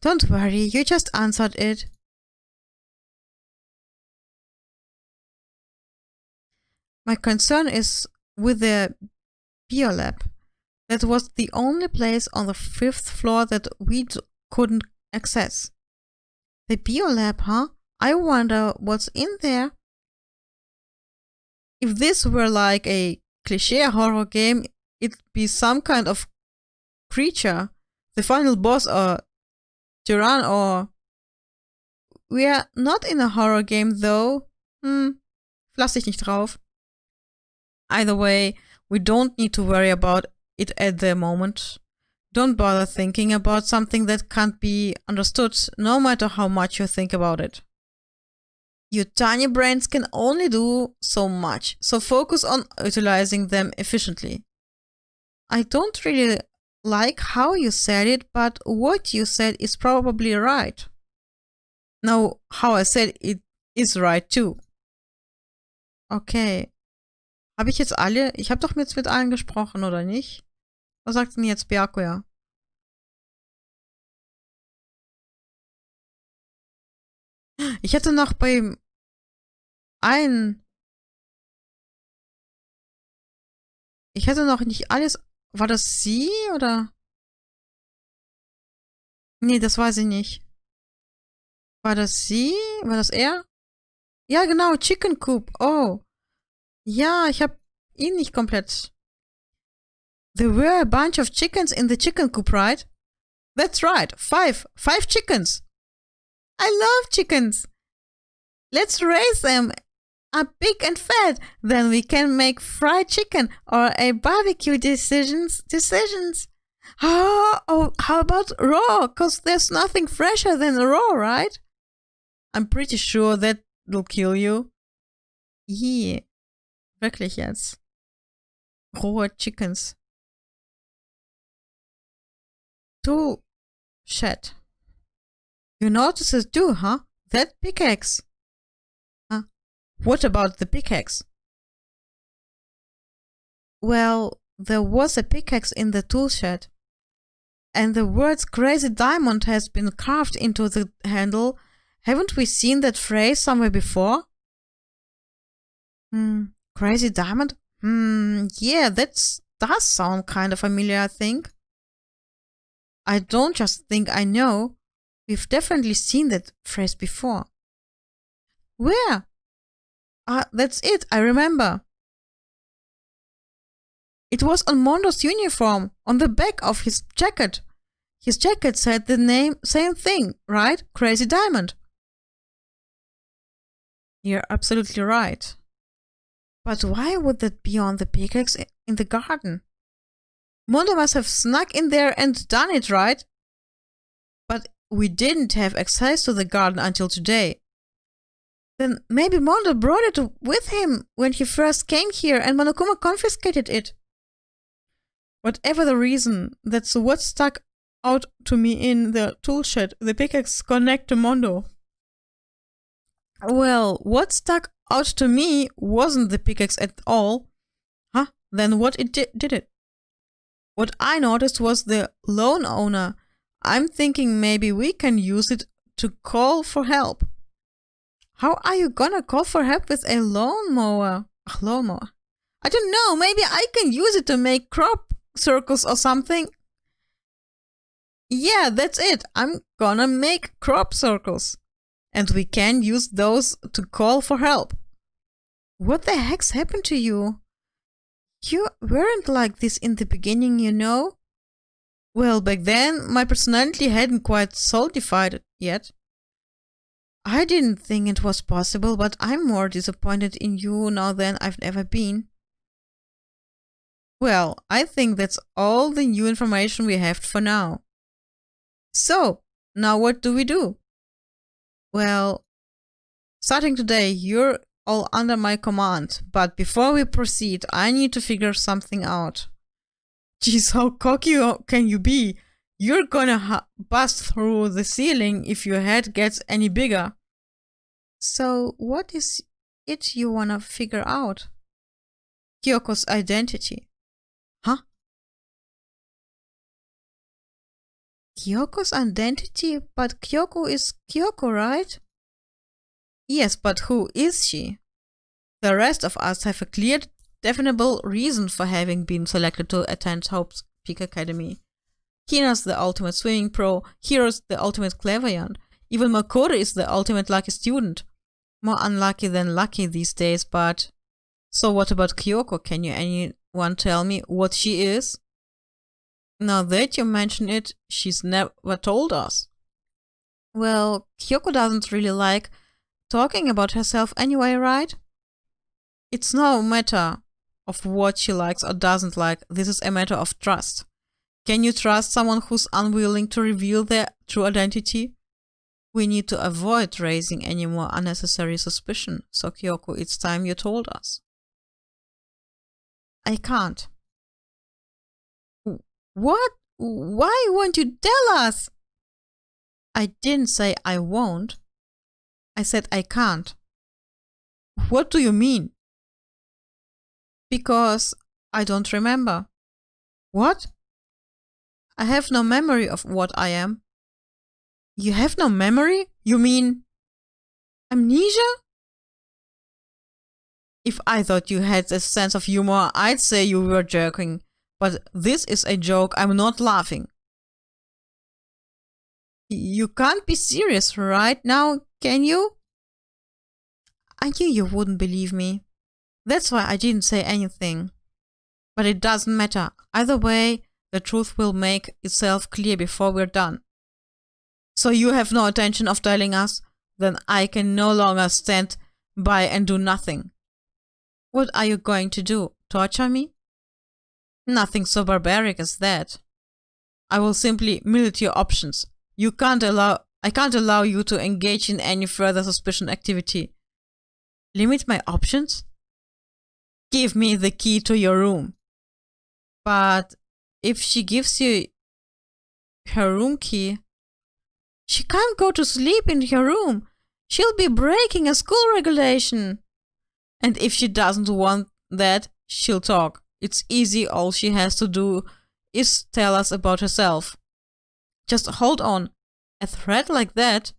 Don't worry, you just answered it. My concern is with the biolab. That was the only place on the 5th floor that we couldn't access. The biolab, huh? I wonder what's in there. If this were like a cliché horror game, it'd be some kind of creature. The final boss or Tyrann or... We're not in a horror game though. Lass dich nicht drauf. Either way, we don't need to worry about it at the moment. Don't bother thinking about something that can't be understood, no matter how much you think about it. Your tiny brains can only do so much, so focus on utilizing them efficiently. I don't really like how you said it, but what you said is probably right. No, how I said it is right too. Okay. Habe ich jetzt alle? Ich habe doch jetzt mit allen gesprochen, oder nicht? Was sagt denn jetzt Byakuya? Ich hätte noch bei einen. Ich hätte noch nicht alles. War das sie oder? Nee, das war sie nicht. War das sie? War das er? Ja, genau, Chicken Coop. Oh. Ja, ich hab ihn nicht komplett. There were a bunch of chickens in the chicken coop, right? That's right, 5 chickens. I love chickens. Let's raise them up big and fat. Then we can make fried chicken or a barbecue decisions. Oh, how about raw? 'Cause there's nothing fresher than raw, right? I'm pretty sure that'll kill you. Yeah, wirklich jetzt. Rohe Chickens. Tool shed. You notice it too, huh? That pickaxe. Huh? What about the pickaxe? Well, there was a pickaxe in the tool shed. And the words crazy diamond has been carved into the handle. Haven't we seen that phrase somewhere before? Crazy diamond? Yeah, that does sound kind of familiar, I think. I don't just think I know. We've definitely seen that phrase before. Where? That's it, I remember. It was on Mondo's uniform, on the back of his jacket. His jacket said the same thing, right? Crazy Diamond. You're absolutely right. But why would that be on the pickaxe in the garden? Mondo must have snuck in there and done it, right? But we didn't have access to the garden until today. Then maybe Mondo brought it with him when he first came here and Monokuma confiscated it. Whatever the reason, that's what stuck out to me in the tool shed. The pickaxe connect to Mondo. Well, what stuck out to me wasn't the pickaxe at all. Huh? Then what did it? What I noticed was the loan owner. I'm thinking maybe we can use it to call for help. How are you gonna call for help with a lawnmower? Lawnmower. I don't know, maybe I can use it to make crop circles or something. Yeah, that's it. I'm gonna make crop circles. And we can use those to call for help. What the heck's happened to you? You weren't like this in the beginning, you know? Well, back then, my personality hadn't quite solidified yet. I didn't think it was possible, but I'm more disappointed in you now than I've ever been. Well, I think that's all the new information we have for now. So, now what do we do? Well, starting today, you're all under my command, but before we proceed, I need to figure something out. Jeez, how cocky can you be? You're gonna bust through the ceiling if your head gets any bigger. So, what is it you wanna figure out? Kyoko's identity. Huh? Kyoko's identity? But Kyoko is Kyoko, right? Yes, but who is she? The rest of us have a clear, definable reason for having been selected to attend Hope's Peak Academy. Hina's the ultimate swimming pro, Hiro's the ultimate clairvoyant, even Makoto is the ultimate lucky student. More unlucky than lucky these days, but... So what about Kyoko? Can anyone tell me what she is? Now that you mention it, she's never told us. Well, Kyoko doesn't really like talking about herself anyway, right? It's no matter of what she likes or doesn't like, this is a matter of trust. Can you trust someone who's unwilling to reveal their true identity? We need to avoid raising any more unnecessary suspicion, so Kyoko, it's time you told us. I can't. What? Why won't you tell us? I didn't say I won't. I said I can't. What do you mean? Because I don't remember. What? I have no memory of what I am. You have no memory? You mean amnesia? If I thought you had a sense of humor, I'd say you were joking. But this is a joke, I'm not laughing. You can't be serious right now, can you? I knew you wouldn't believe me. That's why I didn't say anything. But it doesn't matter. Either way, the truth will make itself clear before we're done. So you have no intention of telling us? Then I can no longer stand by and do nothing. What are you going to do? Torture me? Nothing so barbaric as that. I will simply mute your options. I can't allow you to engage in any further suspicion activity. Limit my options? Give me the key to your room. But if she gives you her room key, she can't go to sleep in her room. She'll be breaking a school regulation. And if she doesn't want that, she'll talk. It's easy, all she has to do is tell us about herself. Just hold on. A threat like that?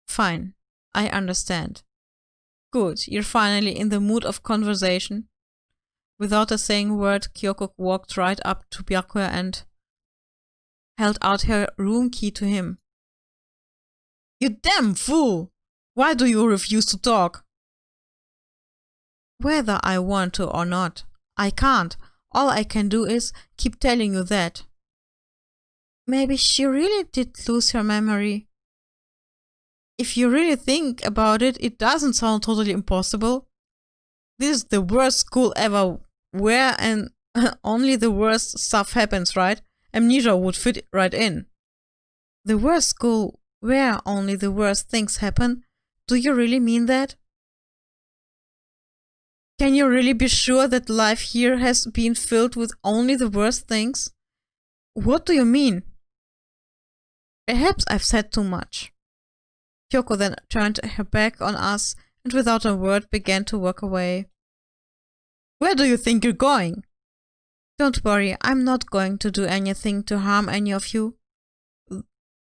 Fine, I understand. Good, you're finally in the mood of conversation. Without saying a word, Kyoko walked right up to Byakuya and held out her room key to him. You damn fool! Why do you refuse to talk? Whether I want to or not, I can't. All I can do is keep telling you that. Maybe she really did lose her memory. If you really think about it, it doesn't sound totally impossible. This is the worst school ever, where and only the worst stuff happens, right? Amnesia would fit right in. The worst school where only the worst things happen? Do you really mean that? Can you really be sure that life here has been filled with only the worst things? What do you mean? Perhaps I've said too much. Kyoko then turned her back on us and without a word began to walk away. Where do you think you're going? Don't worry, I'm not going to do anything to harm any of you.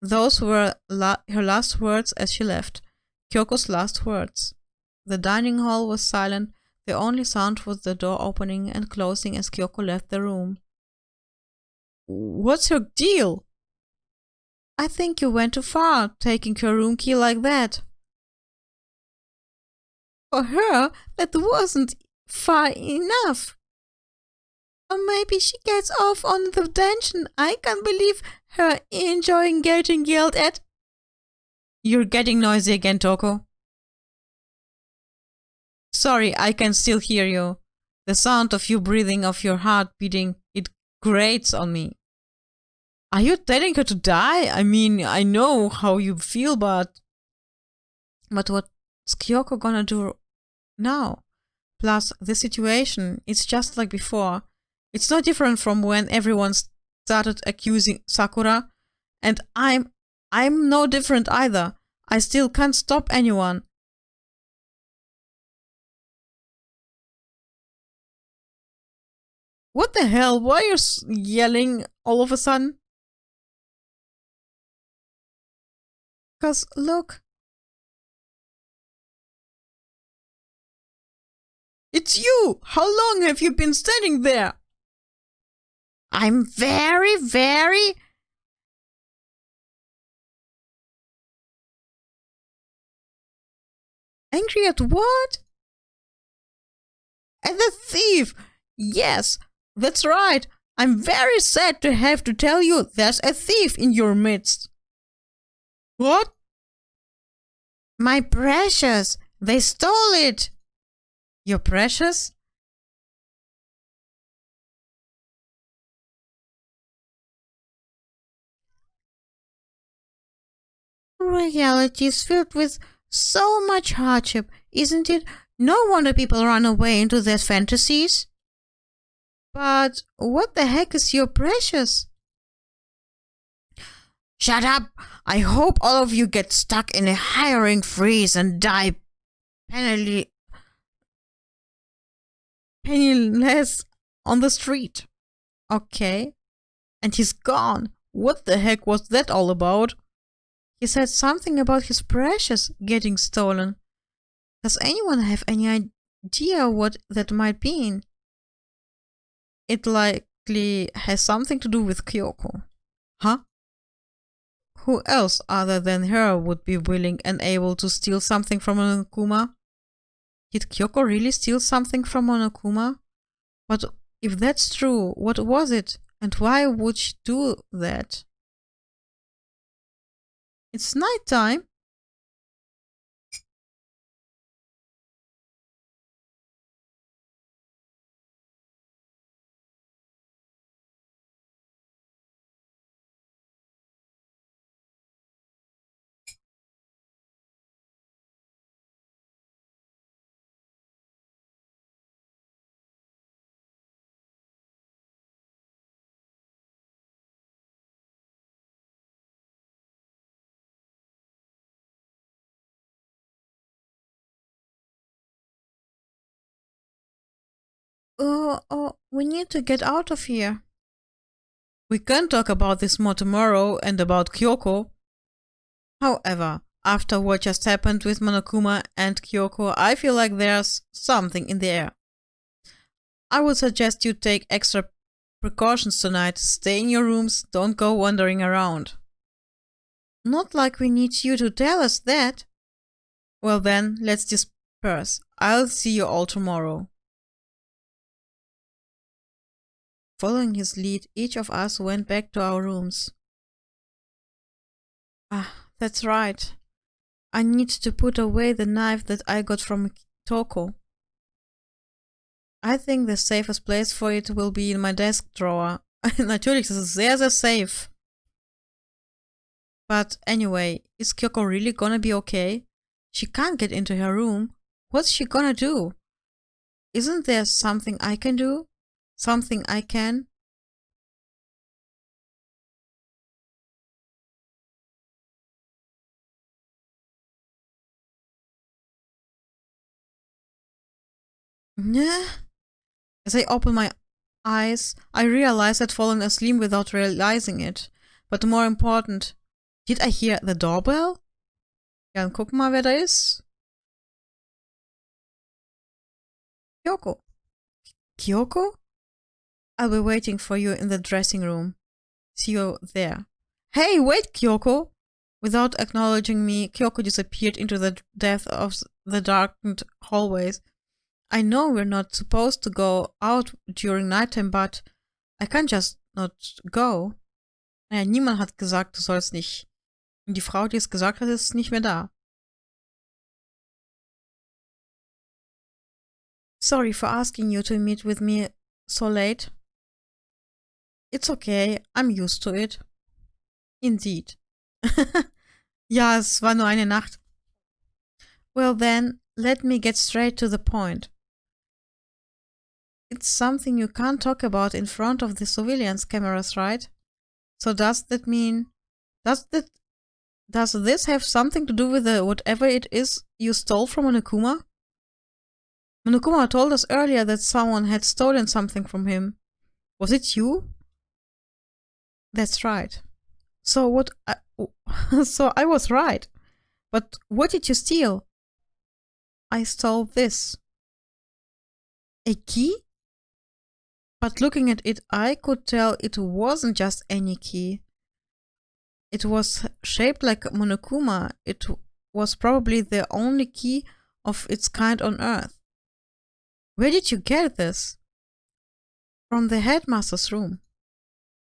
Those were her last words as she left. Kyoko's last words. The dining hall was silent. The only sound was the door opening and closing as Kyoko left the room. What's your deal? I think you went too far, taking her room key like that. For her, that wasn't far enough. Or maybe she gets off on the tension. I can't believe her enjoying getting yelled at. You're getting noisy again, Toko. Sorry, I can still hear you. The sound of you breathing, of your heart beating, it grates on me. Are you telling her to die? I mean, I know how you feel, but... But what's Kyoko gonna do now? Plus, the situation, it's just like before. It's not different from when everyone started accusing Sakura. And I'm no different either. I still can't stop anyone. What the hell? Why are you yelling all of a sudden? 'Cause look. It's you! How long have you been standing there? I'm very, very... Angry at what? At the thief! Yes, that's right. I'm very sad to have to tell you there's a thief in your midst. What? My precious! They stole it! Your precious? Reality is filled with so much hardship, isn't it? No wonder people run away into their fantasies. But what the heck is your precious? Shut up! I hope all of you get stuck in a hiring freeze and die penniless on the street. Okay. And he's gone. What the heck was that all about? He said something about his precious getting stolen. Does anyone have any idea what that might mean? It likely has something to do with Kyoko. Huh? Who else other than her would be willing and able to steal something from Monokuma? Did Kyoko really steal something from Monokuma? But if that's true, what was it? And why would she do that? It's night time. We need to get out of here. We can talk about this more tomorrow and about Kyoko. However, after what just happened with Monokuma and Kyoko, I feel like there's something in the air. I would suggest you take extra precautions tonight. Stay in your rooms, don't go wandering around. Not like we need you to tell us that. Well then, let's disperse. I'll see you all tomorrow. Following his lead, each of us went back to our rooms. That's right. I need to put away the knife that I got from Toko. I think the safest place for it will be in my desk drawer. Natürlich, das ist sehr, sehr safe. But anyway, is Kyoko really gonna be okay? She can't get into her room. What's she gonna do? Isn't there something I can do? Something I can? As I open my eyes, I realize I'd fallen asleep without realizing it. But more important, did I hear the doorbell? Ja, dann gucken wir mal, wer da ist. Kyoko. Kyoko? I'll be waiting for you in the dressing room. See you there. Hey, wait, Kyoko! Without acknowledging me, Kyoko disappeared into the depth of the darkened hallways. I know we're not supposed to go out during nighttime, but I can't just not go. Naja, niemand hat gesagt, du sollst nicht. Und die Frau, die es gesagt hat, ist nicht mehr da. Sorry for asking you to meet with me so late. It's okay, I'm used to it. Indeed. Ja, es war nur eine Nacht. Well then, let me get straight to the point. It's something you can't talk about in front of the surveillance cameras, right? So does that mean... Does this have something to do with whatever it is you stole from Monokuma? Monokuma told us earlier that someone had stolen something from him. Was it you? That's right. So I was right. But what did you steal? I stole this. A key? But looking at it, I could tell it wasn't just any key. It was shaped like Monokuma. It was probably the only key of its kind on Earth. Where did you get this? From the headmaster's room.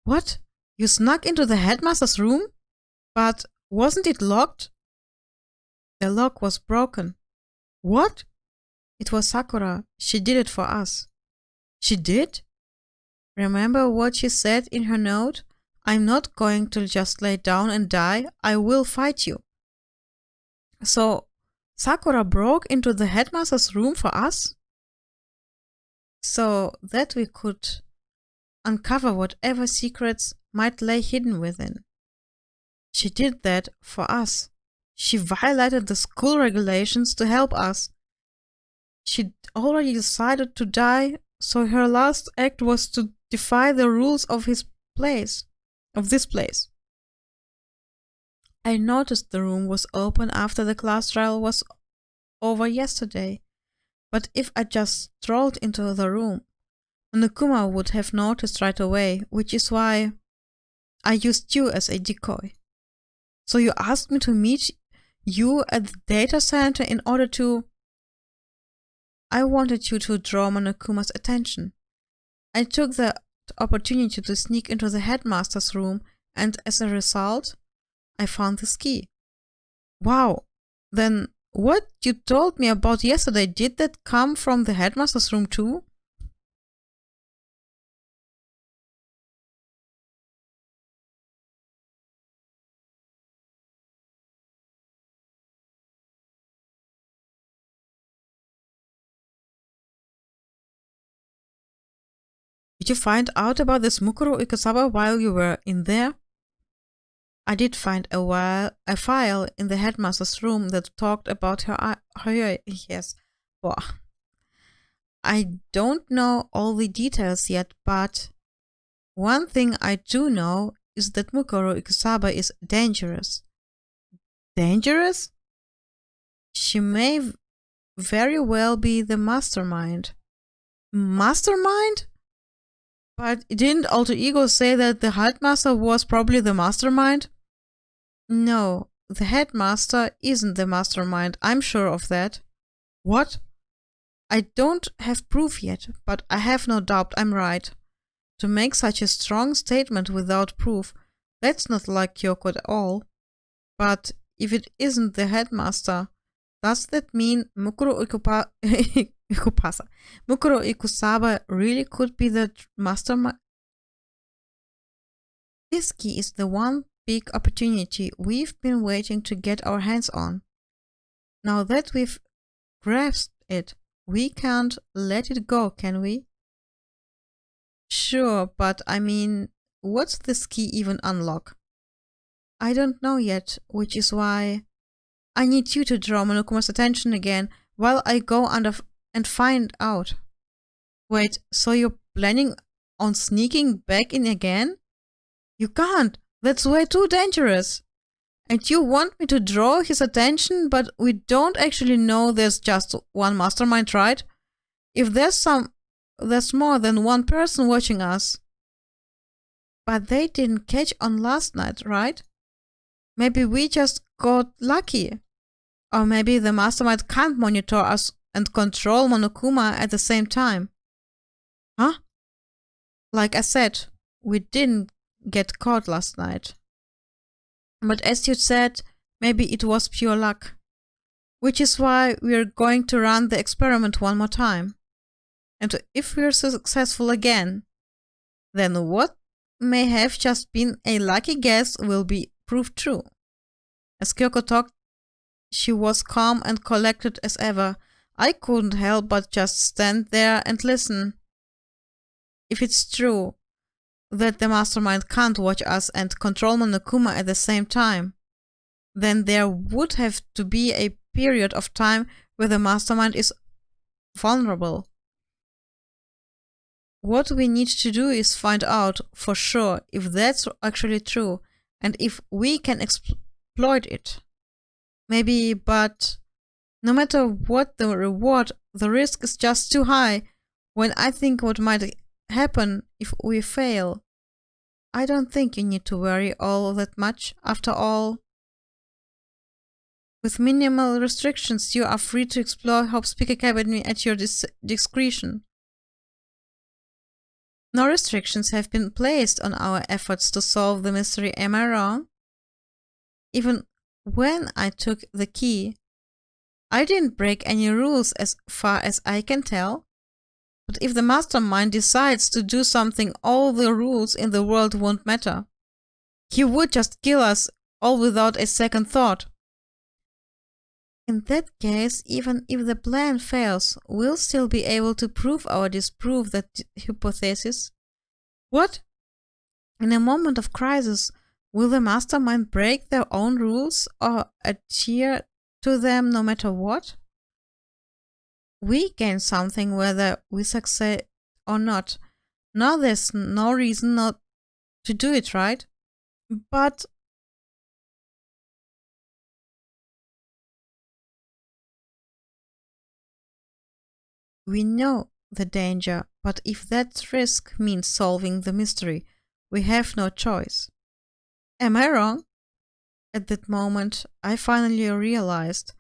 What? You snuck into the headmaster's room? But wasn't it locked? The lock was broken. What? It was Sakura. She did it for us. She did? Remember what she said in her note? I'm not going to just lay down and die. I will fight you. So, Sakura broke into the headmaster's room for us? So that we could uncover whatever secrets might lay hidden within. She did that for us. She violated the school regulations to help us. She'd already decided to die, so her last act was to defy the rules of this place. I noticed the room was open after the class trial was over yesterday, but if I just strolled into the room, Monokuma would have noticed right away, which is why I used you as a decoy. So you asked me to meet you at the data center in order to... I wanted you to draw Monokuma's attention. I took the opportunity to sneak into the headmaster's room, and as a result, I found this key. Wow, then what you told me about yesterday, did that come from the headmaster's room too? Did you find out about this Mukuro Ikasawa while you were in there? I did find a file in the headmaster's room that talked about her yes. Boah. I don't know all the details yet, but one thing I do know is that Mukuro Ikusaba is dangerous. Dangerous? She may very well be the mastermind. Mastermind? But didn't Alter Ego say that the headmaster was probably the mastermind? No, the headmaster isn't the mastermind, I'm sure of that. What? I don't have proof yet, but I have no doubt I'm right. To make such a strong statement without proof, that's not like Kyoko at all. But if it isn't the headmaster, does that mean Mukuro Ikusaba really could be the mastermind? This key is the one big opportunity we've been waiting to get our hands on. Now that we've grasped it, we can't let it go, can we? Sure, but I mean, what's this key even unlock? I don't know yet, which is why I need you to draw Monokuma's attention again while I go under and find out. Wait, so you're planning on sneaking back in again? You can't! That's way too dangerous! And you want me to draw his attention, but we don't actually know there's just one mastermind, right? If there's more than one person watching us. But they didn't catch on last night, right? Maybe we just got lucky. Or maybe the mastermind can't monitor us and control Monokuma at the same time. Huh? Like I said, we didn't get caught last night. But as you said, maybe it was pure luck. Which is why we're going to run the experiment one more time. And if we're successful again, then what may have just been a lucky guess will be proved true. As Kyoko talked, she was calm and collected as ever. I couldn't help but just stand there and listen. If it's true that the mastermind can't watch us and control Monokuma at the same time, then there would have to be a period of time where the mastermind is vulnerable. What we need to do is find out for sure if that's actually true and if we can exploit it. Maybe, but no matter what the reward, the risk is just too high when I think what might happen if we fail. I don't think you need to worry all that much. After all, with minimal restrictions, you are free to explore Hope's Peak Academy at your discretion. No restrictions have been placed on our efforts to solve the mystery, am I wrong? Even when I took the key, I didn't break any rules as far as I can tell. But if the mastermind decides to do something, all the rules in the world won't matter. He would just kill us all without a second thought. In that case, even if the plan fails, we'll still be able to prove or disprove that hypothesis. What? In a moment of crisis, will the mastermind break their own rules or adhere to them no matter what? We gain something whether we succeed or not. Now there's no reason not to do it, right? But we know the danger, but if that risk means solving the mystery, we have no choice. Am I wrong? At that moment, I finally realized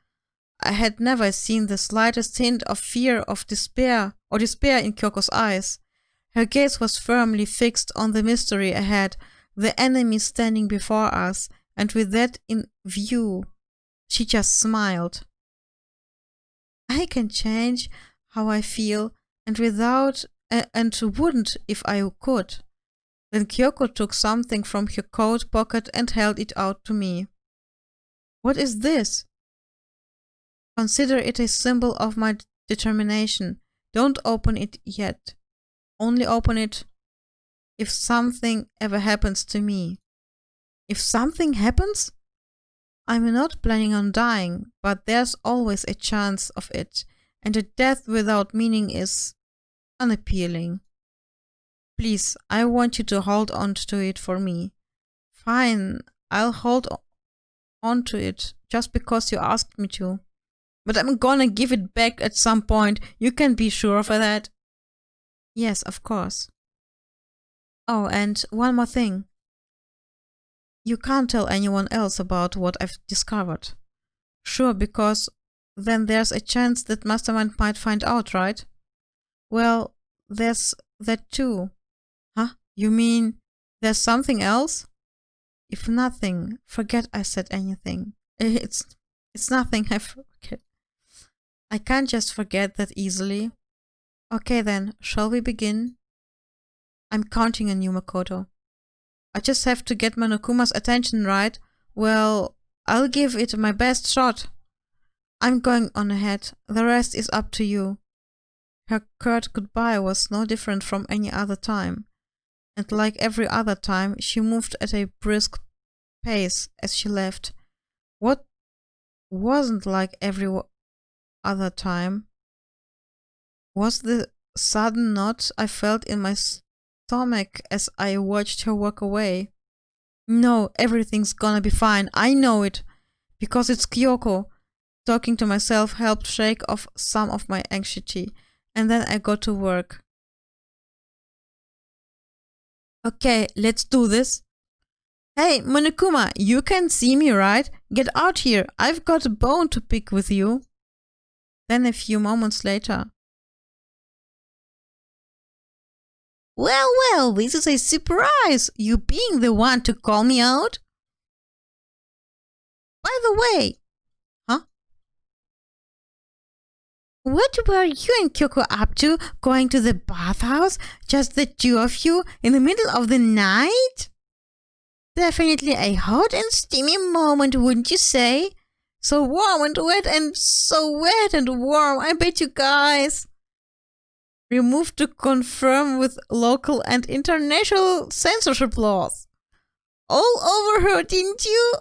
I had never seen the slightest hint of fear or despair in Kyoko's eyes. Her gaze was firmly fixed on the mystery ahead, the enemy standing before us, and with that in view, she just smiled. I can change how I feel, and wouldn't if I could. Then Kyoko took something from her coat pocket and held it out to me. What is this? Consider it a symbol of my determination. Don't open it yet. Only open it if something ever happens to me. If something happens? I'm not planning on dying, but there's always a chance of it, and a death without meaning is unappealing. Please, I want you to hold on to it for me. Fine, I'll hold on to it just because you asked me to. But I'm gonna give it back at some point. You can be sure of that. Yes, of course. Oh, and one more thing. You can't tell anyone else about what I've discovered. Sure, because then there's a chance that Mastermind might find out, right? Well, there's that too. Huh? You mean there's something else? If nothing, forget I said anything. It's nothing, I forget. I can't just forget that easily. Okay then, shall we begin? I'm counting on you, Makoto. I just have to get Monokuma's attention, right? Well, I'll give it my best shot. I'm going on ahead. The rest is up to you. Her curt goodbye was no different from any other time. And like every other time, she moved at a brisk pace as she left. What wasn't like every other time was the sudden knot I felt in my stomach as I watched her walk away. No, everything's gonna be fine. I know it. Because it's Kyoko. Talking to myself helped shake off some of my anxiety. And then I got to work. Okay, let's do this. Hey, Monokuma, you can see me, right? Get out here. I've got a bone to pick with you. Then a few moments later. Well, well, this is a surprise. You being the one to call me out? By the way, huh? What were you and Kyoko up to, going to the bathhouse? Just the two of you in the middle of the night? Definitely a hot and steamy moment, wouldn't you say? So warm and wet and so wet and warm, I bet you guys. Removed to confirm with local and international censorship laws. All over her, didn't you?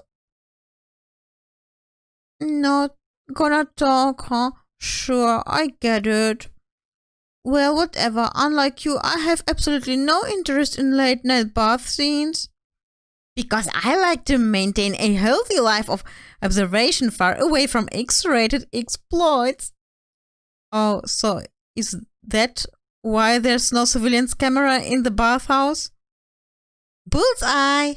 Not gonna talk, huh? Sure, I get it. Well, whatever. Unlike you, I have absolutely no interest in late-night bath scenes. Because I like to maintain a healthy life of observation far away from X-rated exploits. Oh, so is that why there's no surveillance camera in the bathhouse? Bullseye!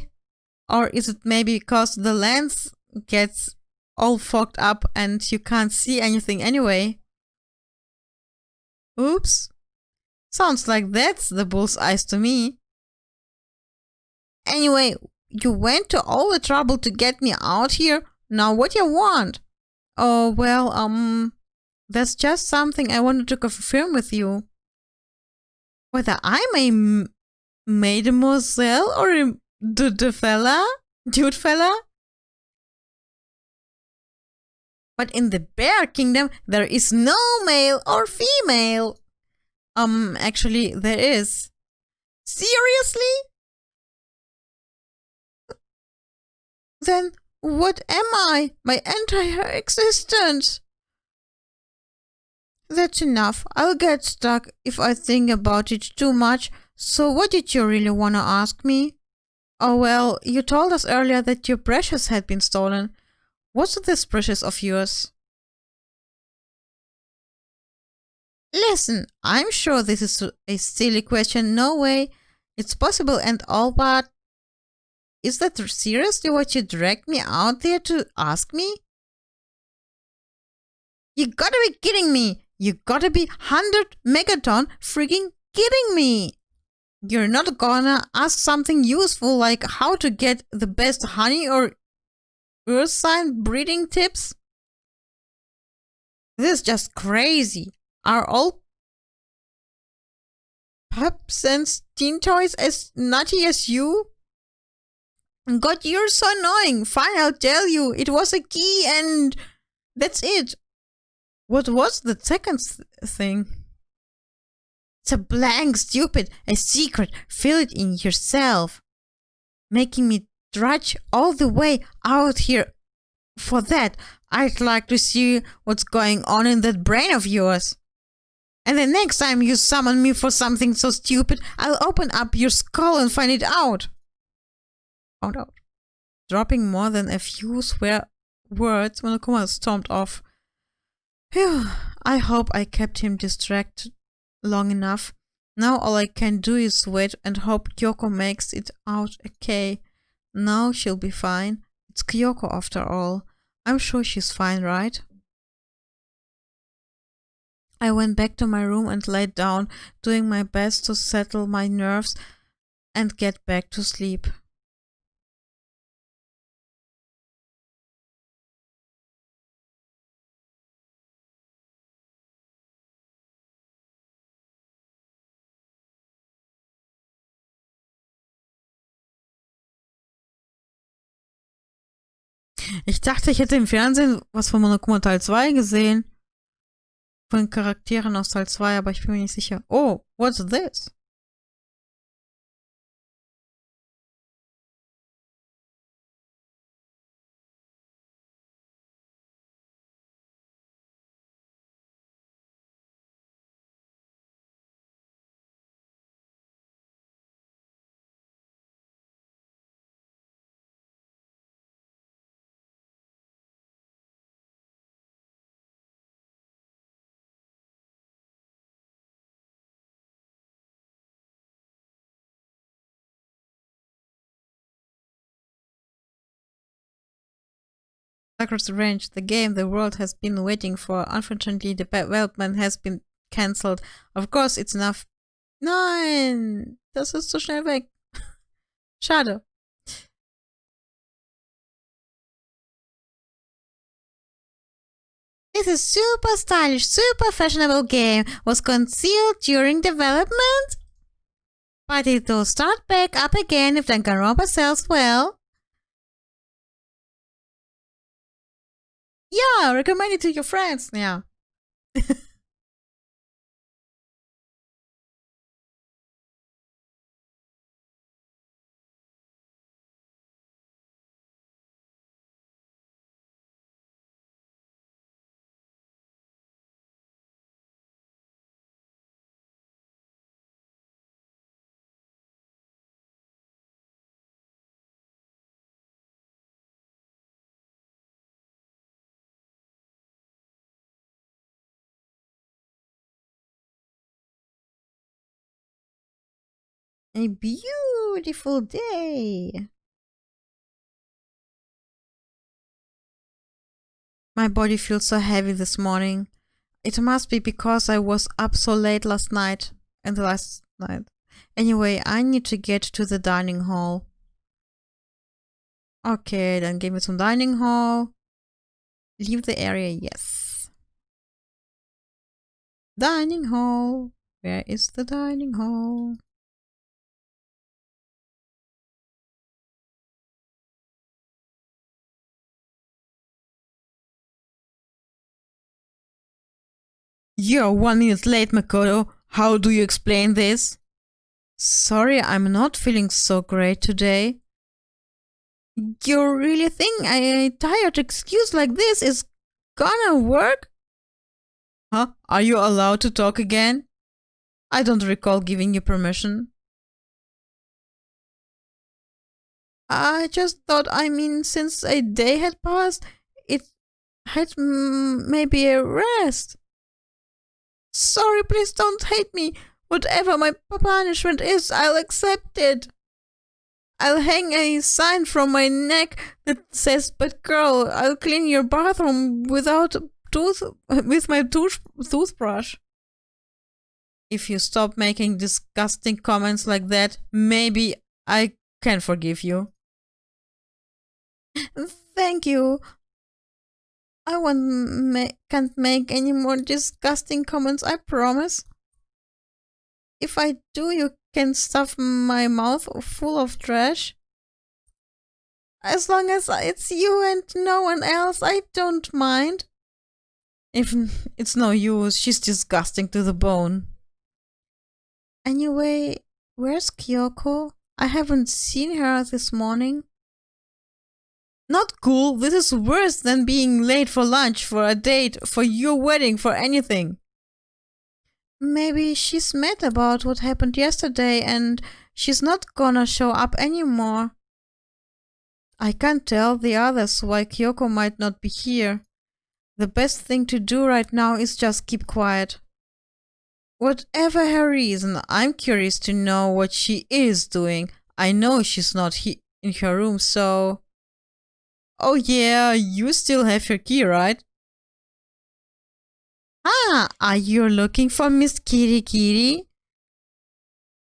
Or is it maybe because the lens gets all fogged up and you can't see anything anyway? Oops. Sounds like that's the bullseyes to me. Anyway, you went to all the trouble to get me out here. Now what you want? Oh, well, that's just something I wanted to confirm with you. Whether I'm a mademoiselle or a dude fella? But in the Bear Kingdom, there is no male or female. Actually, there is. Seriously? Then what am I? My entire existence? That's enough. I'll get stuck if I think about it too much. So what did you really want to ask me? Oh well, you told us earlier that your precious had been stolen. What's this precious of yours? Listen, I'm sure this is a silly question. No way. It's possible and all, but is that seriously what you dragged me out there to ask me? You gotta be kidding me! You gotta be 100 megaton freaking kidding me! You're not gonna ask something useful like how to get the best honey or earth sign breeding tips? This is just crazy. Are all pups and teen toys as nutty as you? God, you're so annoying. Fine, I'll tell you. It was a key and that's it. What was the second thing? It's a blank, stupid, a secret. Feel it in yourself. Making me trudge all the way out here for that. I'd like to see what's going on in that brain of yours. And the next time you summon me for something so stupid, I'll open up your skull and find it out. Found out. Dropping more than a few swear words, Monokuma stormed off. Phew, I hope I kept him distracted long enough. Now all I can do is wait and hope Kyoko makes it out okay. Now she'll be fine. It's Kyoko after all. I'm sure she's fine, right? I went back to my room and laid down, doing my best to settle my nerves and get back to sleep. Ich dachte, ich hätte im Fernsehen was von Monokuma Teil 2 gesehen. Von Charakteren aus Teil 2, aber ich bin mir nicht sicher. Oh, what's this? Across the range, the game the world has been waiting for. Unfortunately, the development has been cancelled. Of course, it's enough. Nein, das ist zu schnell weg. Schade. This is super stylish, super fashionable game was concealed during development, but it will start back up again if Danganronpa sells well. Yeah, recommend it to your friends. Yeah. A beautiful day. My body feels so heavy this morning. It must be because I was up so late last night. Anyway, I need to get to the dining hall. Okay, dann gehen wir zum Dining Hall. Leave the area, yes. Dining hall. Where is the dining hall? You're 1 minute late, Makoto. How do you explain this? Sorry, I'm not feeling so great today. You really think a tired excuse like this is gonna work? Huh? Are you allowed to talk again? I don't recall giving you permission. I just thought, since a day had passed, it had maybe a rest. Sorry, please don't hate me. Whatever my punishment is, I'll accept it. I'll hang a sign from my neck that says, "But girl, I'll clean your bathroom with my toothbrush." If you stop making disgusting comments like that, maybe I can forgive you. Thank you. I can't make any more disgusting comments, I promise. If I do, you can stuff my mouth full of trash. As long as it's you and no one else, I don't mind. If it's no use, she's disgusting to the bone. Anyway, where's Kyoko? I haven't seen her this morning. Not cool. This is worse than being late for lunch, for a date, for your wedding, for anything. Maybe she's mad about what happened yesterday and she's not gonna show up anymore. I can't tell the others why Kyoko might not be here. The best thing to do right now is just keep quiet. Whatever her reason, I'm curious to know what she is doing. I know she's not in her room, so... Oh yeah, you still have your key, right? Ah, are you looking for Miss Kitty Kitty?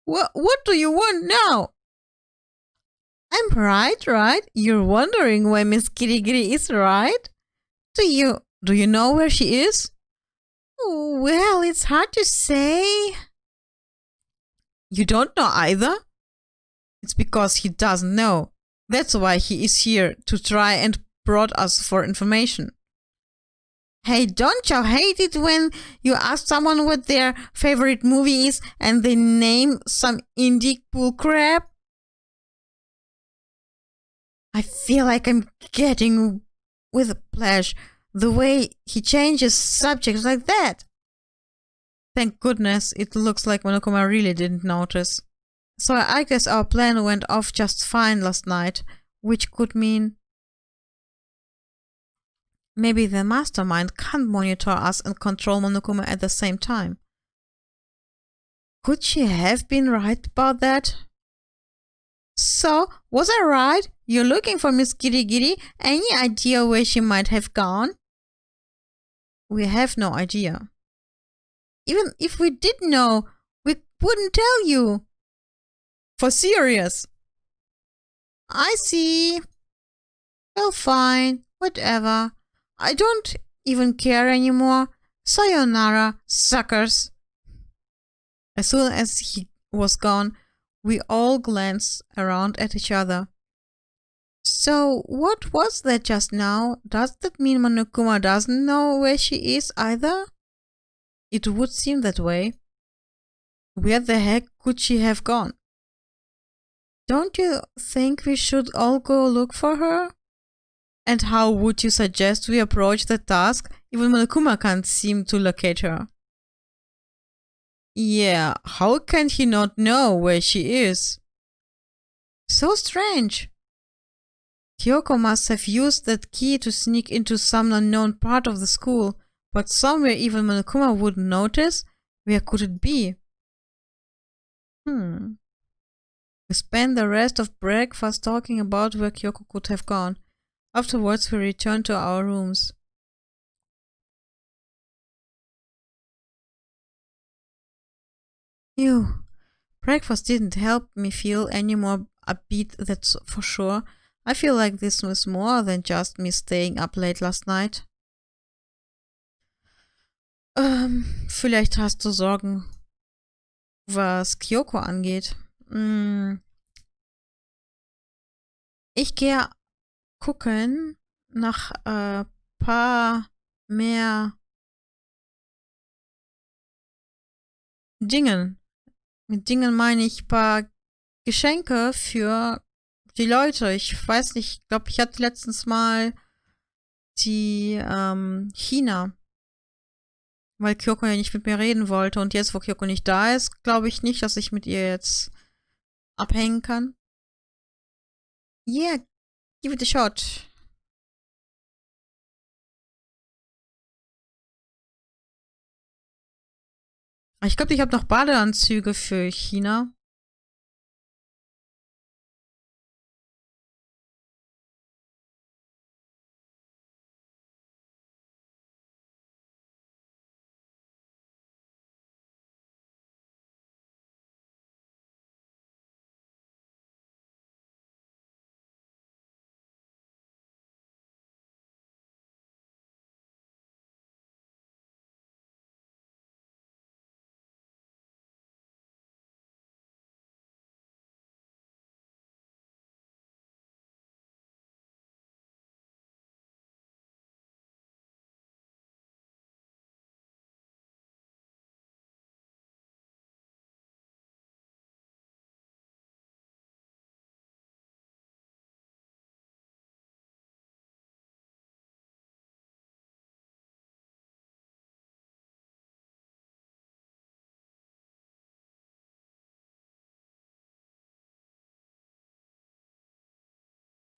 What do you want now? I'm right? You're wondering where Miss Kitty Kitty is, right? Do you know where she is? Oh, well, it's hard to say. You don't know either? It's because he doesn't know. That's why he is here, to try and prod us for information. Hey, don't you hate it when you ask someone what their favorite movie is and they name some indie bull crap? I feel like I'm getting with a pleasure the way he changes subjects like that. Thank goodness, it looks like Monokuma really didn't notice. So I guess our plan went off just fine last night, which could mean maybe the mastermind can't monitor us and control Monokuma at the same time. Could she have been right about that? So, was I right? You're looking for Miss Giri Giri? Any idea where she might have gone? We have no idea. Even if we did know, we wouldn't tell you. For serious. I see. Well, fine. Whatever. I don't even care anymore. Sayonara, suckers. As soon as he was gone, we all glanced around at each other. So, what was that just now? Does that mean Monokuma doesn't know where she is either? It would seem that way. Where the heck could she have gone? Don't you think we should all go look for her? And how would you suggest we approach the task? Even Monokuma can't seem to locate her. Yeah, how can he not know where she is? So strange. Kyoko must have used that key to sneak into some unknown part of the school, but somewhere even Monokuma wouldn't notice. Where could it be? We spent the rest of breakfast talking about where Kyoko could have gone. Afterwards, we returned to our rooms. Phew. Breakfast didn't help me feel any more upbeat, that's for sure. I feel like this was more than just me staying up late last night. Vielleicht hast du Sorgen, was Kyoko angeht. Ich gehe gucken nach paar mehr Dingen. Mit Dingen meine ich paar Geschenke für die Leute. Ich weiß nicht, ich glaube, ich hatte letztens mal die China, weil Kyoko ja nicht mit mir reden wollte. Und jetzt, wo Kyoko nicht da ist, glaube ich nicht, dass ich mit ihr jetzt abhängen kann. Yeah, give it a shot. Ich glaube, ich habe noch Badeanzüge für China.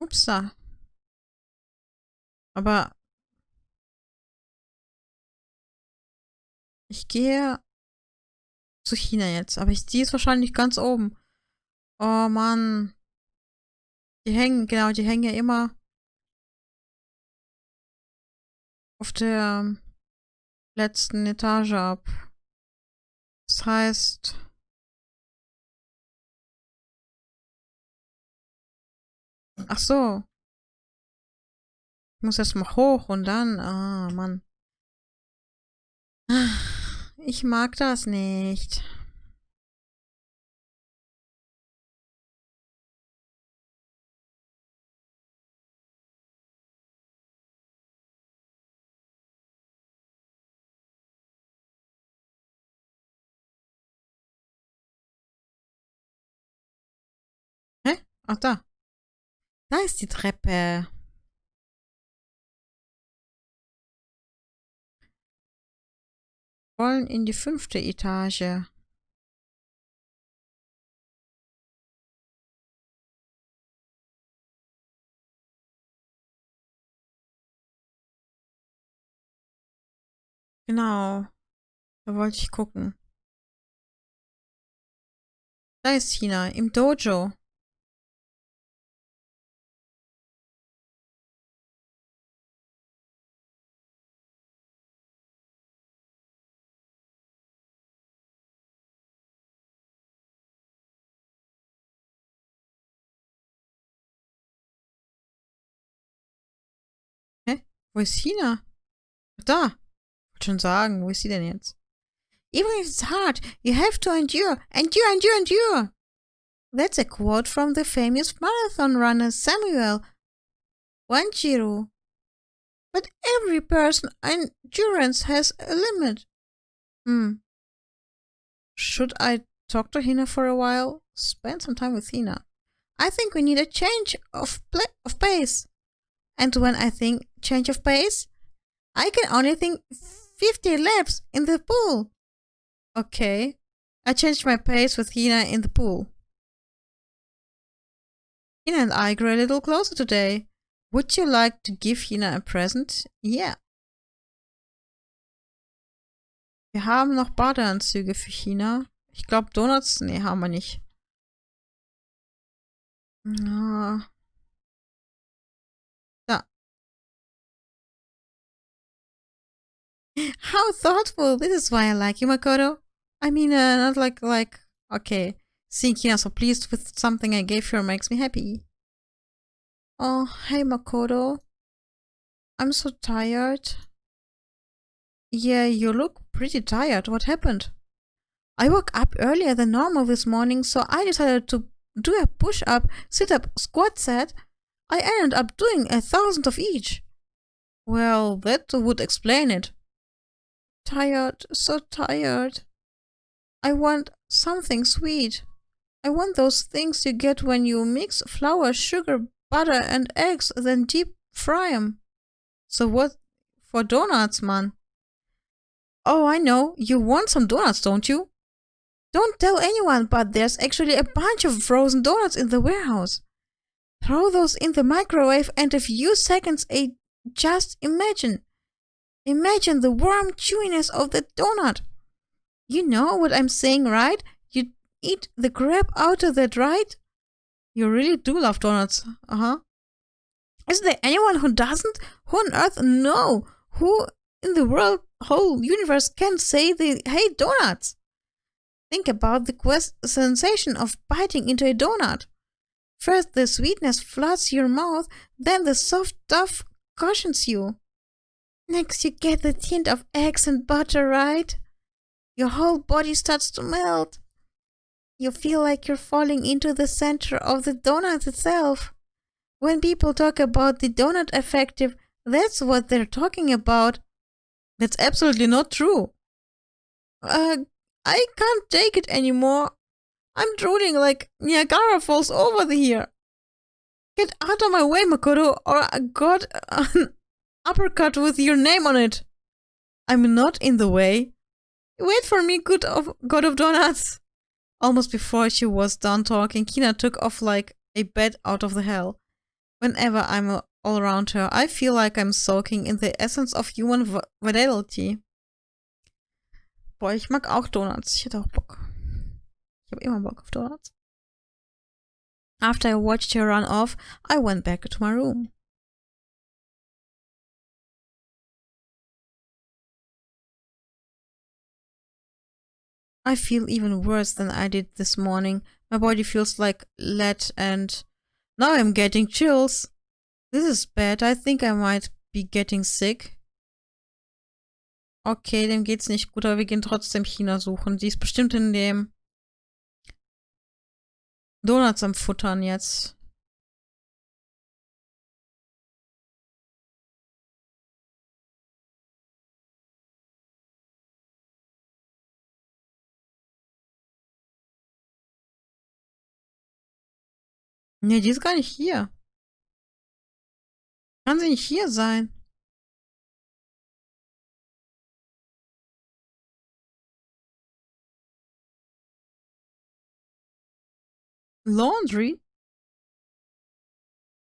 Upsa. Aber ich gehe zu China jetzt. Aber die ist wahrscheinlich ganz oben. Oh Mann. Die hängen ja immer auf der letzten Etage ab. Das heißt... Ach so. Ich muss erst mal hoch und dann... Ah, Mann. Ich mag das nicht. Hä? Ach, da. Da ist die Treppe. Wir wollen in die 5. Etage. Genau. Da wollte ich gucken. Da ist China, im Dojo. Hä? Wo ist China? Da. Ich wollte schon sagen, wo ist sie denn jetzt? Even if it's hard, you have to endure. Endure, endure, endure. That's a quote from the famous marathon runner Samuel Wanjiru. But every person's endurance has a limit. Should I talk to Hina for a while? Spend some time with Hina. I think we need a change of pace. And when I think change of pace, I can only think 50 laps in the pool. Okay. I changed my pace with Hina in the pool. Hina and I grew a little closer today. Would you like to give Hina a present? Yeah. Wir haben noch Badeanzüge für China. Ich glaube Donuts, nee, haben wir nicht. Da. How thoughtful. This is why I like you, Makoto. I mean, not like, okay. Seeing Hina so pleased with something I gave her makes me happy. Oh, hey, Makoto. I'm so tired. Yeah, you look pretty tired. What happened? I woke up earlier than normal this morning, so I decided to do a push-up, sit-up, squat set. I ended up doing 1,000 of each. Well, that would explain it. Tired, so tired. I want something sweet. I want those things you get when you mix flour, sugar, butter, and eggs, then deep fry 'em. So what for donuts, man? Oh, I know. You want some donuts, don't you? Don't tell anyone, but there's actually a bunch of frozen donuts in the warehouse. Throw those in the microwave and a few seconds, just imagine. Imagine the warm chewiness of the donut. You know what I'm saying, right? You eat the crap out of that, right? You really do love donuts. Is there anyone who doesn't? Who on earth? No. Who in the world, whole universe can say they hate donuts? Think about the sensation of biting into a donut. First the sweetness floods your mouth, then the soft stuff cushions you. Next you get the tint of eggs and butter, right? Your whole body starts to melt. You feel like you're falling into the center of the donut itself. When people talk about the donut effect, that's what they're talking about. That's absolutely not true. I can't take it anymore. I'm drooling like Niagara Falls over here. Get out of my way, Makoto, or I got an uppercut with your name on it. I'm not in the way. Wait for me, God of Donuts. Almost before she was done talking, Kina took off like a bat out of the hell. Whenever I'm all around her, I feel like I'm soaking in the essence of human vitality. Boah, ich mag auch Donuts. Ich hätte auch Bock. Ich habe immer Bock auf Donuts. After I watched her run off, I went back to my room. I feel even worse than I did this morning. My body feels like lead and now I'm getting chills. This is bad. I think I might be getting sick. Okay, dem geht's nicht gut, aber wir gehen trotzdem China suchen. Die ist bestimmt in dem Donuts am Futtern jetzt. Nee, die ist gar nicht hier. Kann sie nicht hier sein? Laundry?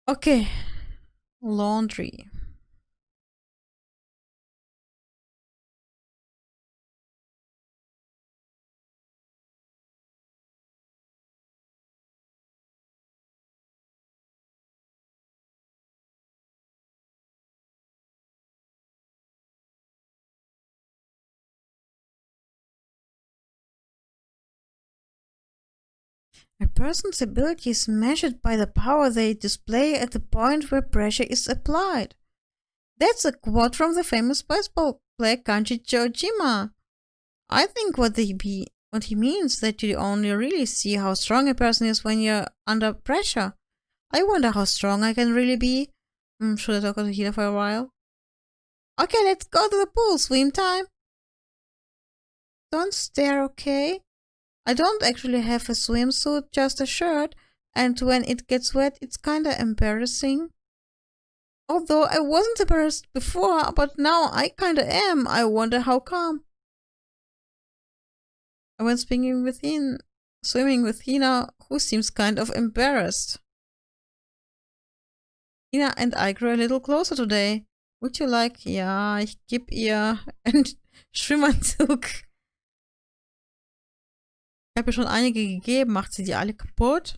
Okay. Laundry. A person's ability is measured by the power they display at the point where pressure is applied. That's a quote from the famous baseball player Kanji Chojima. I think what he means that you only really see how strong a person is when you're under pressure. I wonder how strong I can really be. Should I talk to Hina for a while? Okay, let's go to the pool. Swim time. Don't stare, okay? I don't actually have a swimsuit, just a shirt, and when it gets wet, it's kinda embarrassing. Although I wasn't embarrassed before, but now I kinda am. I wonder how come. I went swimming with Hina, who seems kind of embarrassed. Hina and I grew a little closer today. Would you like? Ja, ich geb ihr einen Schwimmanzug. Ich habe ihr schon einige gegeben. Macht sie die alle kaputt?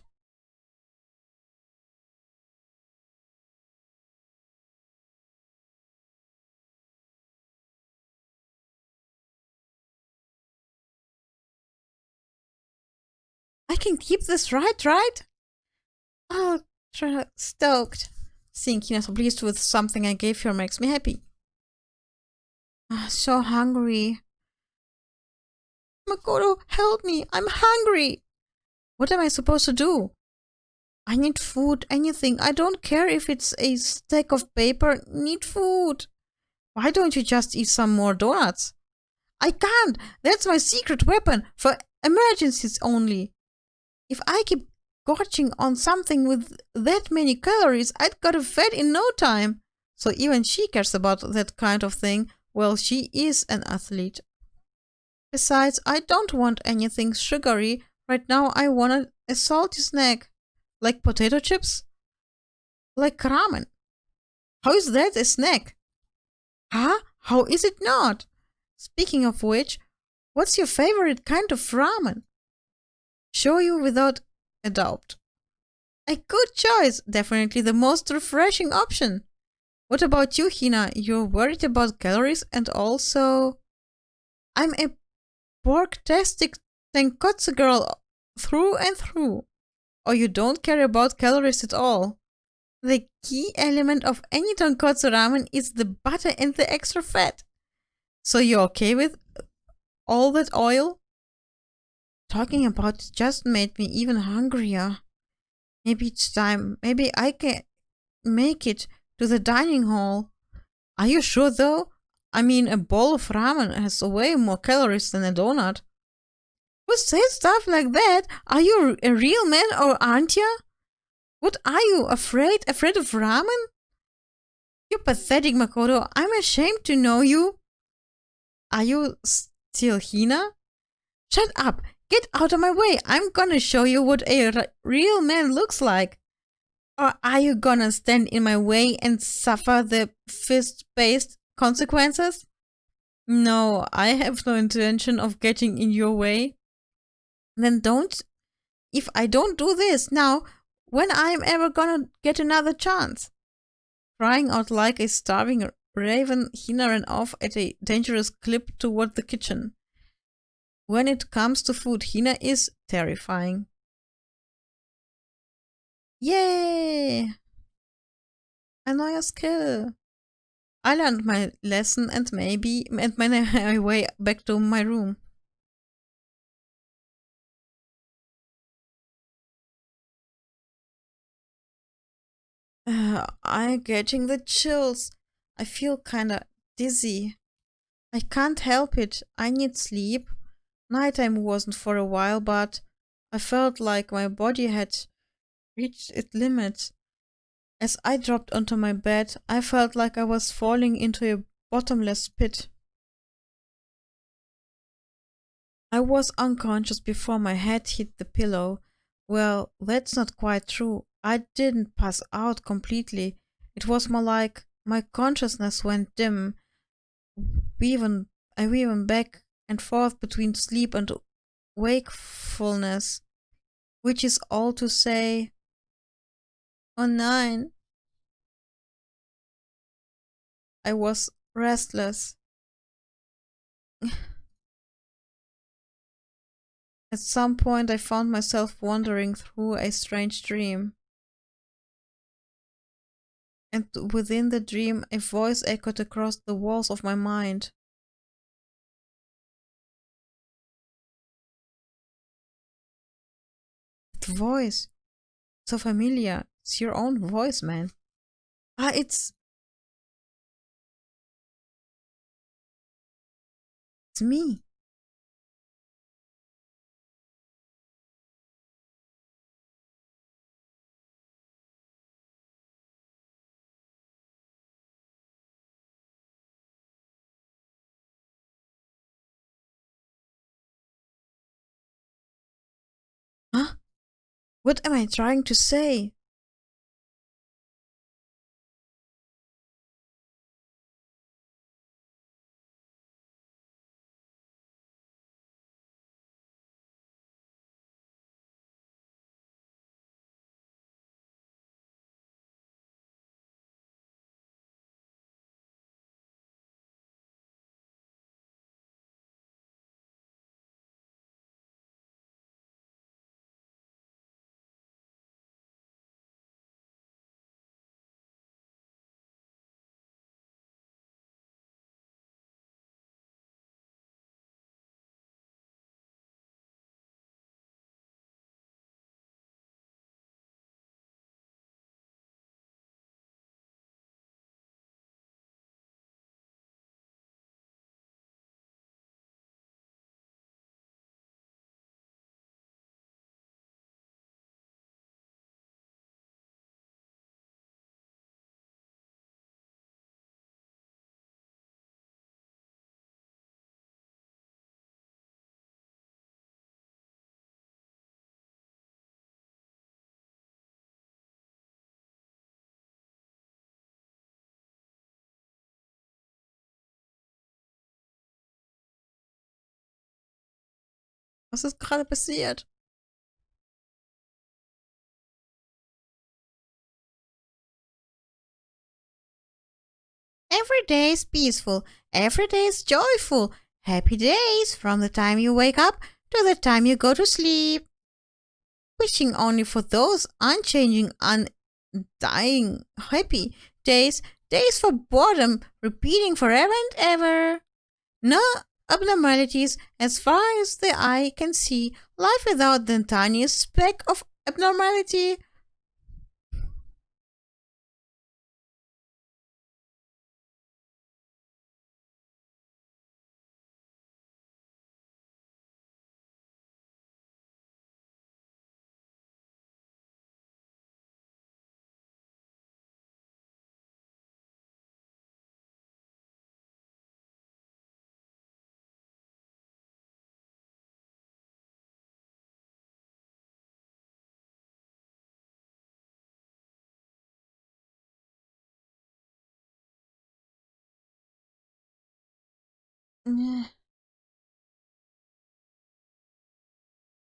I can keep this right? Oh, stoked. Seeing Hina so pleased with something I gave her makes me happy. So hungry. Makoto, help me! I'm hungry! What am I supposed to do? I need food, anything. I don't care if it's a stack of paper. Need food. Why don't you just eat some more donuts? I can't! That's my secret weapon for emergencies only. If I keep gorging on something with that many calories, I'd got fat in no time. So even she cares about that kind of thing. Well, she is an athlete. Besides, I don't want anything sugary. Right now I want a salty snack. Like potato chips? Like ramen. How is that a snack? Huh? How is it not? Speaking of which, what's your favorite kind of ramen? Shoyu without a doubt. A good choice. Definitely the most refreshing option. What about you, Hina? You're worried about calories and also... I'm a pork-tastic tonkotsu girl through and through. Or you don't care about calories at all. The key element of any tonkotsu ramen is the butter and the extra fat. So you're okay with all that oil? Talking about it just made me even hungrier. Maybe it's time. Maybe I can make it to the dining hall. Are you sure though? I mean, a bowl of ramen has way more calories than a donut. Who says stuff like that? Are you a real man or aren't you? What are you, afraid of ramen? You're pathetic, Makoto. I'm ashamed to know you. Are you still Hina? Shut up. Get out of my way. I'm gonna show you what a real man looks like. Or are you gonna stand in my way and suffer the fist-based consequences? No, I have no intention of getting in your way. Then don't. If I don't do this now, when I'm ever gonna get another chance? Crying out like a starving raven, Hina ran off at a dangerous clip toward the kitchen. When it comes to food, Hina is terrifying. Yay! I know your skill. I learned my lesson and made my way back to my room. I'm getting the chills. I feel kinda dizzy. I can't help it. I need sleep. Nighttime wasn't for a while, but I felt like my body had reached its limit. As I dropped onto my bed, I felt like I was falling into a bottomless pit. I was unconscious before my head hit the pillow. Well, that's not quite true. I didn't pass out completely. It was more like my consciousness went dim. I weaving back and forth between sleep and wakefulness, which is all to say, oh nine, I was restless. At some point, I found myself wandering through a strange dream. And within the dream, a voice echoed across the walls of my mind. That voice, so familiar. It's your own voice, man. It's me. Huh? What am I trying to say? Was ist gerade passiert? Every day is peaceful. Every day is joyful. Happy days from the time you wake up to the time you go to sleep. Wishing only for those unchanging, undying, happy days, days for boredom, repeating forever and ever. No abnormalities as far as the eye can see, life without the tiniest speck of abnormality.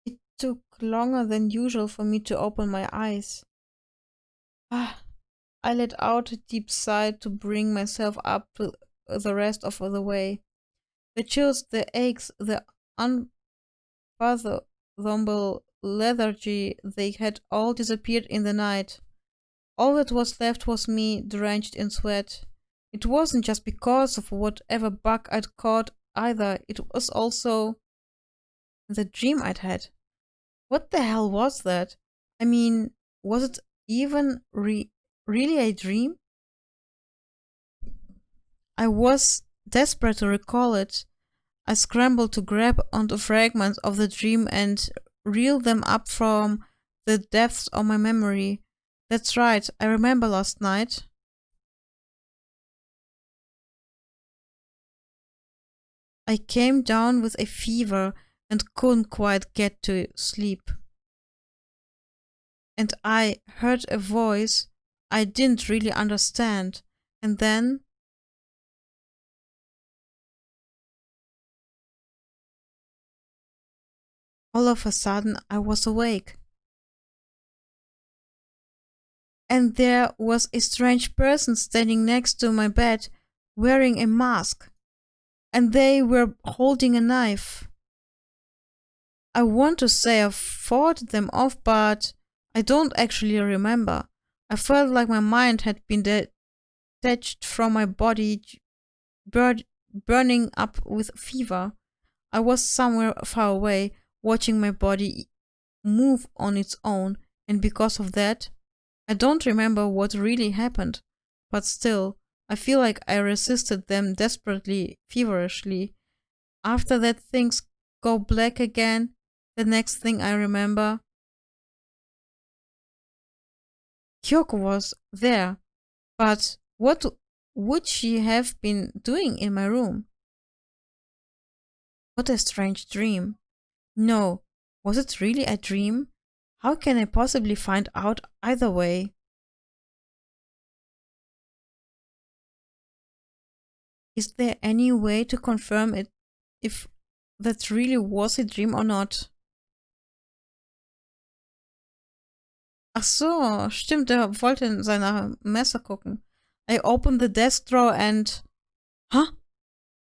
It took longer than usual for me to open my eyes. I let out a deep sigh to bring myself up to the rest of the way. The chills, the aches, the unfathomable lethargy, they had all disappeared in the night. All that was left was me, drenched in sweat. It wasn't just because of whatever bug I'd caught either, it was also the dream I'd had. What the hell was that? I mean, was it even really a dream? I was desperate to recall it. I scrambled to grab onto fragments of the dream and reel them up from the depths of my memory. That's right, I remember last night. I came down with a fever and couldn't quite get to sleep. And I heard a voice I didn't really understand, and then all of a sudden I was awake. And there was a strange person standing next to my bed, wearing a mask. And they were holding a knife. I want to say I fought them off, but I don't actually remember. I felt like my mind had been detached from my body, burning up with fever. I was somewhere far away, watching my body move on its own, and because of that, I don't remember what really happened. But still, I feel like I resisted them desperately, feverishly. After that, things go black again. The next thing I remember, Kyoko was there, but what would she have been doing in my room? What a strange dream. No, was it really a dream? How can I possibly find out either way? Is there any way to confirm it if that really was a dream or not? Ach so, stimmt, er wollte in seiner Messer gucken. I opened the desk drawer and... Huh?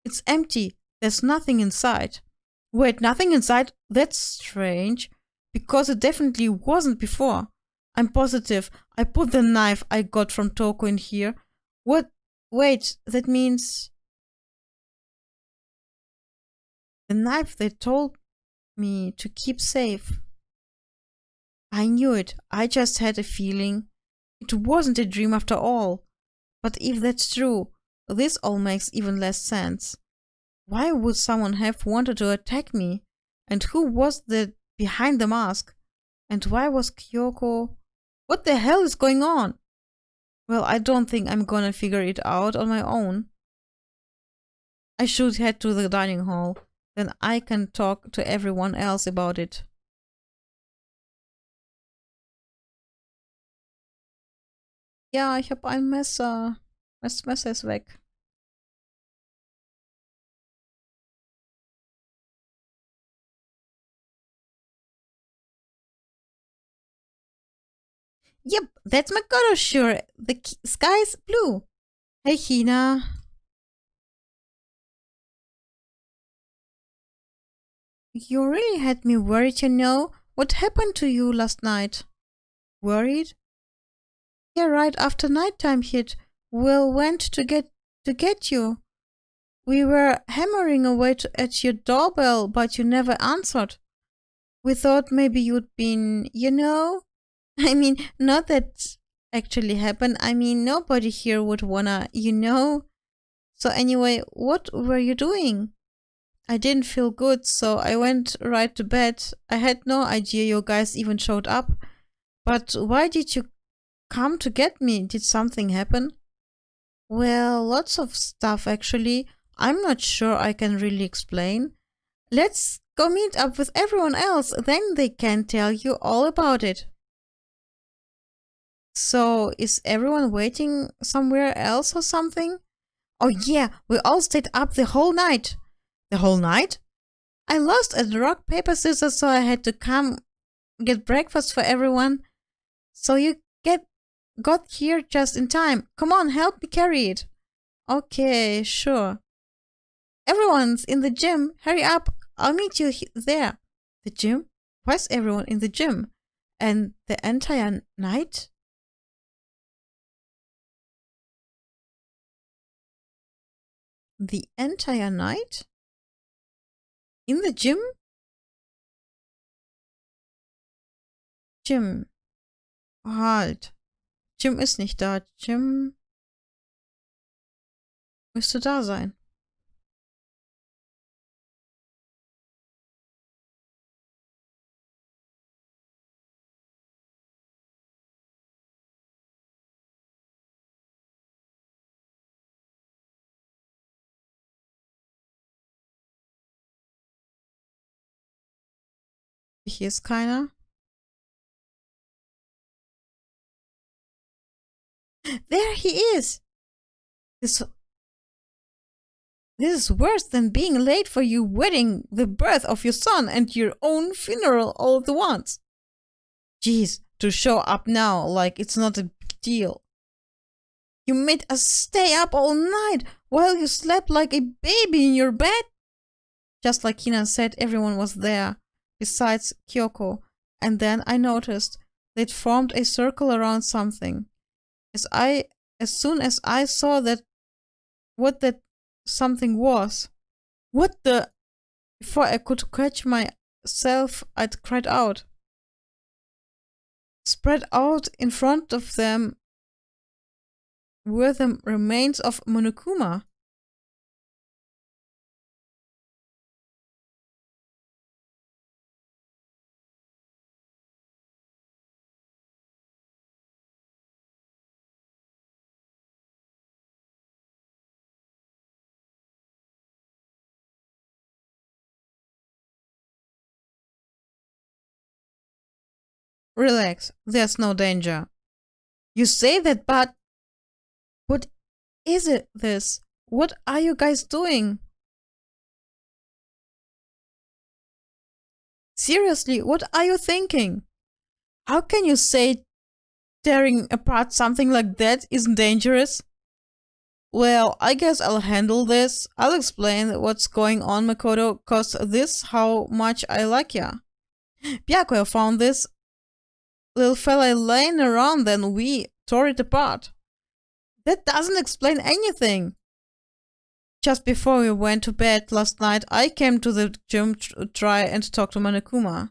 It's empty. There's nothing inside. Wait, nothing inside? That's strange. Because it definitely wasn't before. I'm positive. I put the knife I got from Toko in here. What? Wait, that means... The knife they told me to keep safe. I knew it. I just had a feeling. It wasn't a dream after all. But if that's true, this all makes even less sense. Why would someone have wanted to attack me? And who was behind the mask? And why was Kyoko... What the hell is going on? Well, I don't think I'm gonna figure it out on my own. I should head to the dining hall. Then I can talk to everyone else about it. Ja, ich habe ein Messer. Das Messer ist weg. Yep, that's my color sure. The sky's blue. Hey, Hina. You really had me worried, you know. What happened to you last night? Worried? Yeah, right after nighttime hit, Will went to get you. We were hammering away at your doorbell, but you never answered. We thought maybe you'd been, you know? I mean, not that actually happened. I mean, nobody here would wanna, you know? So anyway, what were you doing? I didn't feel good, so I went right to bed. I had no idea you guys even showed up. But why did you come to get me? Did something happen? Well, lots of stuff actually. I'm not sure I can really explain. Let's go meet up with everyone else, then they can tell you all about it. So, is everyone waiting somewhere else or something? Oh yeah, we all stayed up the whole night. The whole night? I lost at rock, paper, scissors, so I had to come get breakfast for everyone. So you got here just in time. Come on, help me carry it. Okay, sure. Everyone's in the gym. Hurry up. I'll meet you there. The gym? Why's everyone in the gym? And the entire night? The entire night? In the gym? Gym. Halt. Jim ist nicht da. Jim müsste da sein. Hier ist keiner. There he is! This is worse than being late for your wedding, the birth of your son, and your own funeral all at once. Jeez, to show up now like it's not a big deal. You made us stay up all night while you slept like a baby in your bed? Just like Hina said, everyone was there, besides Kyoko, and then I noticed they'd formed a circle around something. As soon as I saw what that something was, what the... Before I could catch myself, I'd cried out. Spread out in front of them were the remains of Monokuma. Relax, there's no danger. You say that, but... What is it, this? What are you guys doing? Seriously, what are you thinking? How can you say tearing apart something like that isn't dangerous? Well, I guess I'll handle this. I'll explain what's going on, Makoto, cause this how much I like ya. Byakuya found this little fella laying around, then we tore it apart. That doesn't explain anything. Just before we went to bed last night, I came to the gym to try and talk to Monokuma.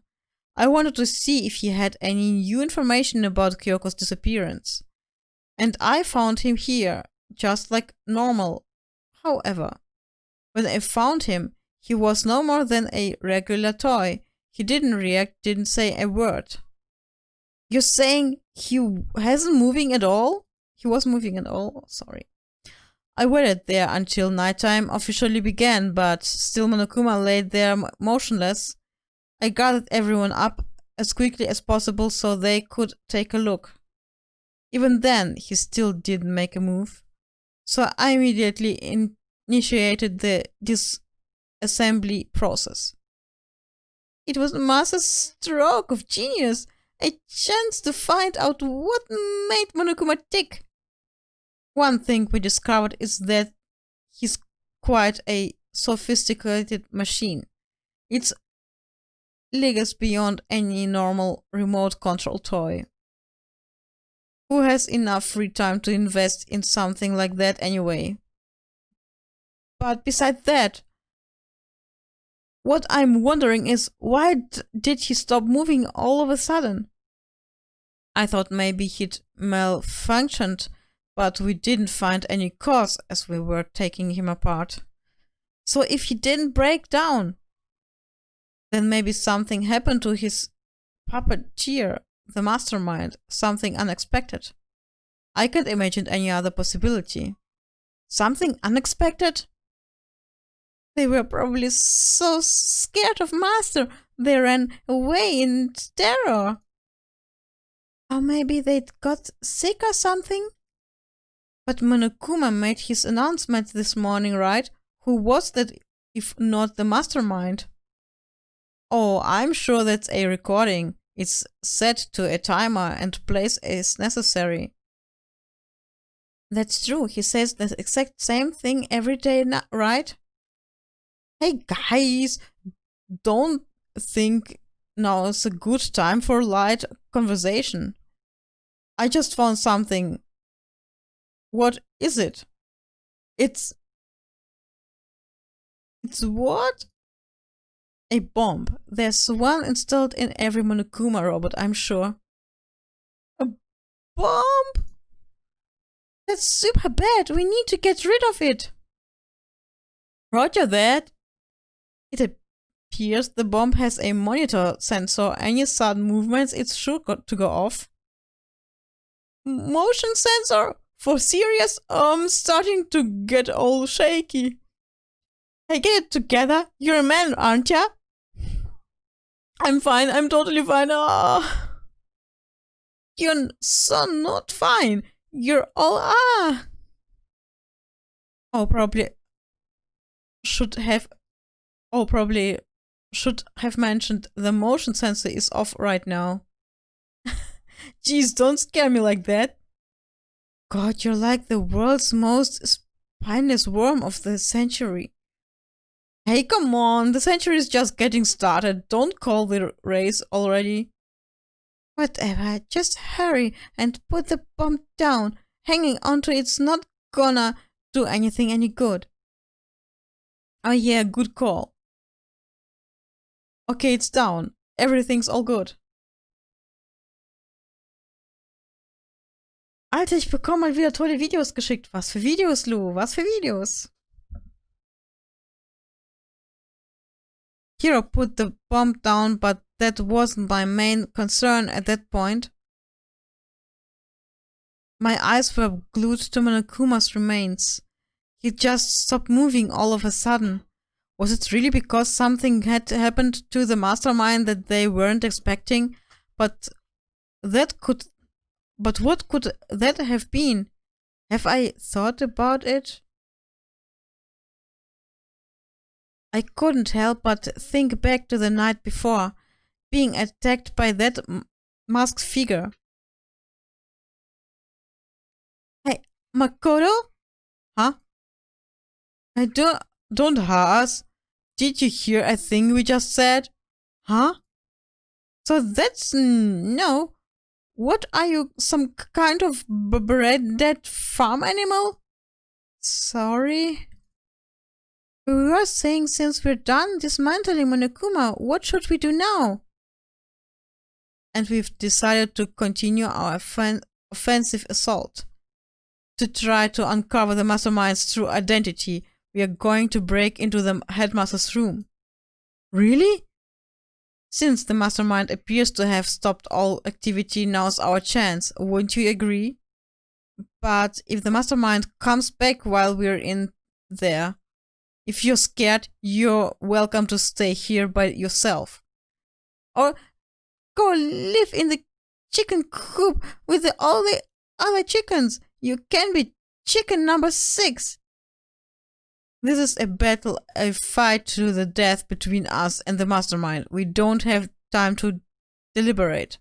I wanted to see if he had any new information about Kyoko's disappearance. And I found him here, just like normal. However, when I found him, he was no more than a regular toy. He didn't react, didn't say a word. You're saying he wasn't moving at all? He was moving at all? Sorry. I waited there until nighttime officially began, but still Monokuma lay there motionless. I gathered everyone up as quickly as possible so they could take a look. Even then, he still didn't make a move. So I immediately initiated the disassembly process. It was a master stroke of genius. A chance to find out what made Monokuma tick. One thing we discovered is that he's quite a sophisticated machine. It's leagues beyond any normal remote control toy. Who has enough free time to invest in something like that anyway? But besides that, what I'm wondering is why did he stop moving all of a sudden? I thought maybe he'd malfunctioned, but we didn't find any cause as we were taking him apart. So if he didn't break down, then maybe something happened to his puppeteer, the mastermind, something unexpected. I can't imagine any other possibility. Something unexpected? They were probably so scared of Master, they ran away in terror. Or maybe they'd got sick or something? But Monokuma made his announcement this morning, right? Who was that if not the mastermind? Oh, I'm sure that's a recording. It's set to a timer and plays as necessary. That's true. He says the exact same thing every day, right? Hey guys, don't think now is a good time for light conversation. I just found something. What is it? It's what? A bomb. There's one installed in every Monokuma robot, I'm sure. A bomb? That's super bad. We need to get rid of it. Roger that. It appears the bomb has a monitor sensor. Any sudden movements, it's sure to go off. Motion sensor? For serious? Starting to get all shaky. Hey, get it together. You're a man, aren't ya? I'm fine. I'm totally fine. You're so not fine. You're all Oh, probably should have mentioned the motion sensor is off right now. Jeez, don't scare me like that. God, you're like the world's most spineless worm of the century. Hey, come on, the century is just getting started. Don't call the race already. Whatever, just hurry and put the bomb down. Hanging onto it's not gonna do anything any good. Oh yeah, good call. Okay, it's down. Everything's all good. Alter, ich bekomme mal wieder tolle Videos geschickt. Was für Videos, Lou? Was für Videos? Hero put the bomb down, but that wasn't my main concern at that point. My eyes were glued to Monokuma's remains. He just stopped moving all of a sudden. Was it really because something had happened to the mastermind that they weren't expecting? But what could that have been? Have I thought about it? I couldn't help but think back to the night before, being attacked by that masked figure. Hey, Makoto? Huh? I don't us. Did you hear a thing we just said? Huh? So that's no. What are you, some kind of bred dead farm animal? Sorry. We were saying since we're done dismantling Monokuma, what should we do now? And we've decided to continue our offensive assault. To try to uncover the mastermind's true identity, we are going to break into the headmaster's room. Really? Since the mastermind appears to have stopped all activity, now's our chance, wouldn't you agree? But if the mastermind comes back while we're in there, if you're scared, you're welcome to stay here by yourself. Or go live in the chicken coop with all the other chickens. You can be chicken number 6. This is a battle, a fight to the death between us and the mastermind. We don't have time to deliberate.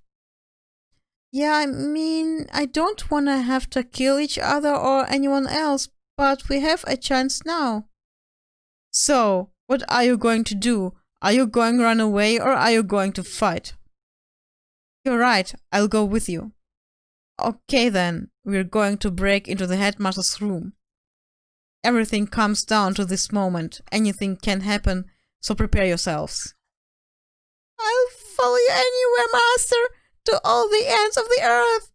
Yeah, I mean, I don't want to have to kill each other or anyone else, but we have a chance now. So, what are you going to do? Are you going to run away or are you going to fight? You're right, I'll go with you. Okay then, we're going to break into the headmaster's room. Everything comes down to this moment. Anything can happen, so prepare yourselves. I'll follow you anywhere, master, to all the ends of the earth.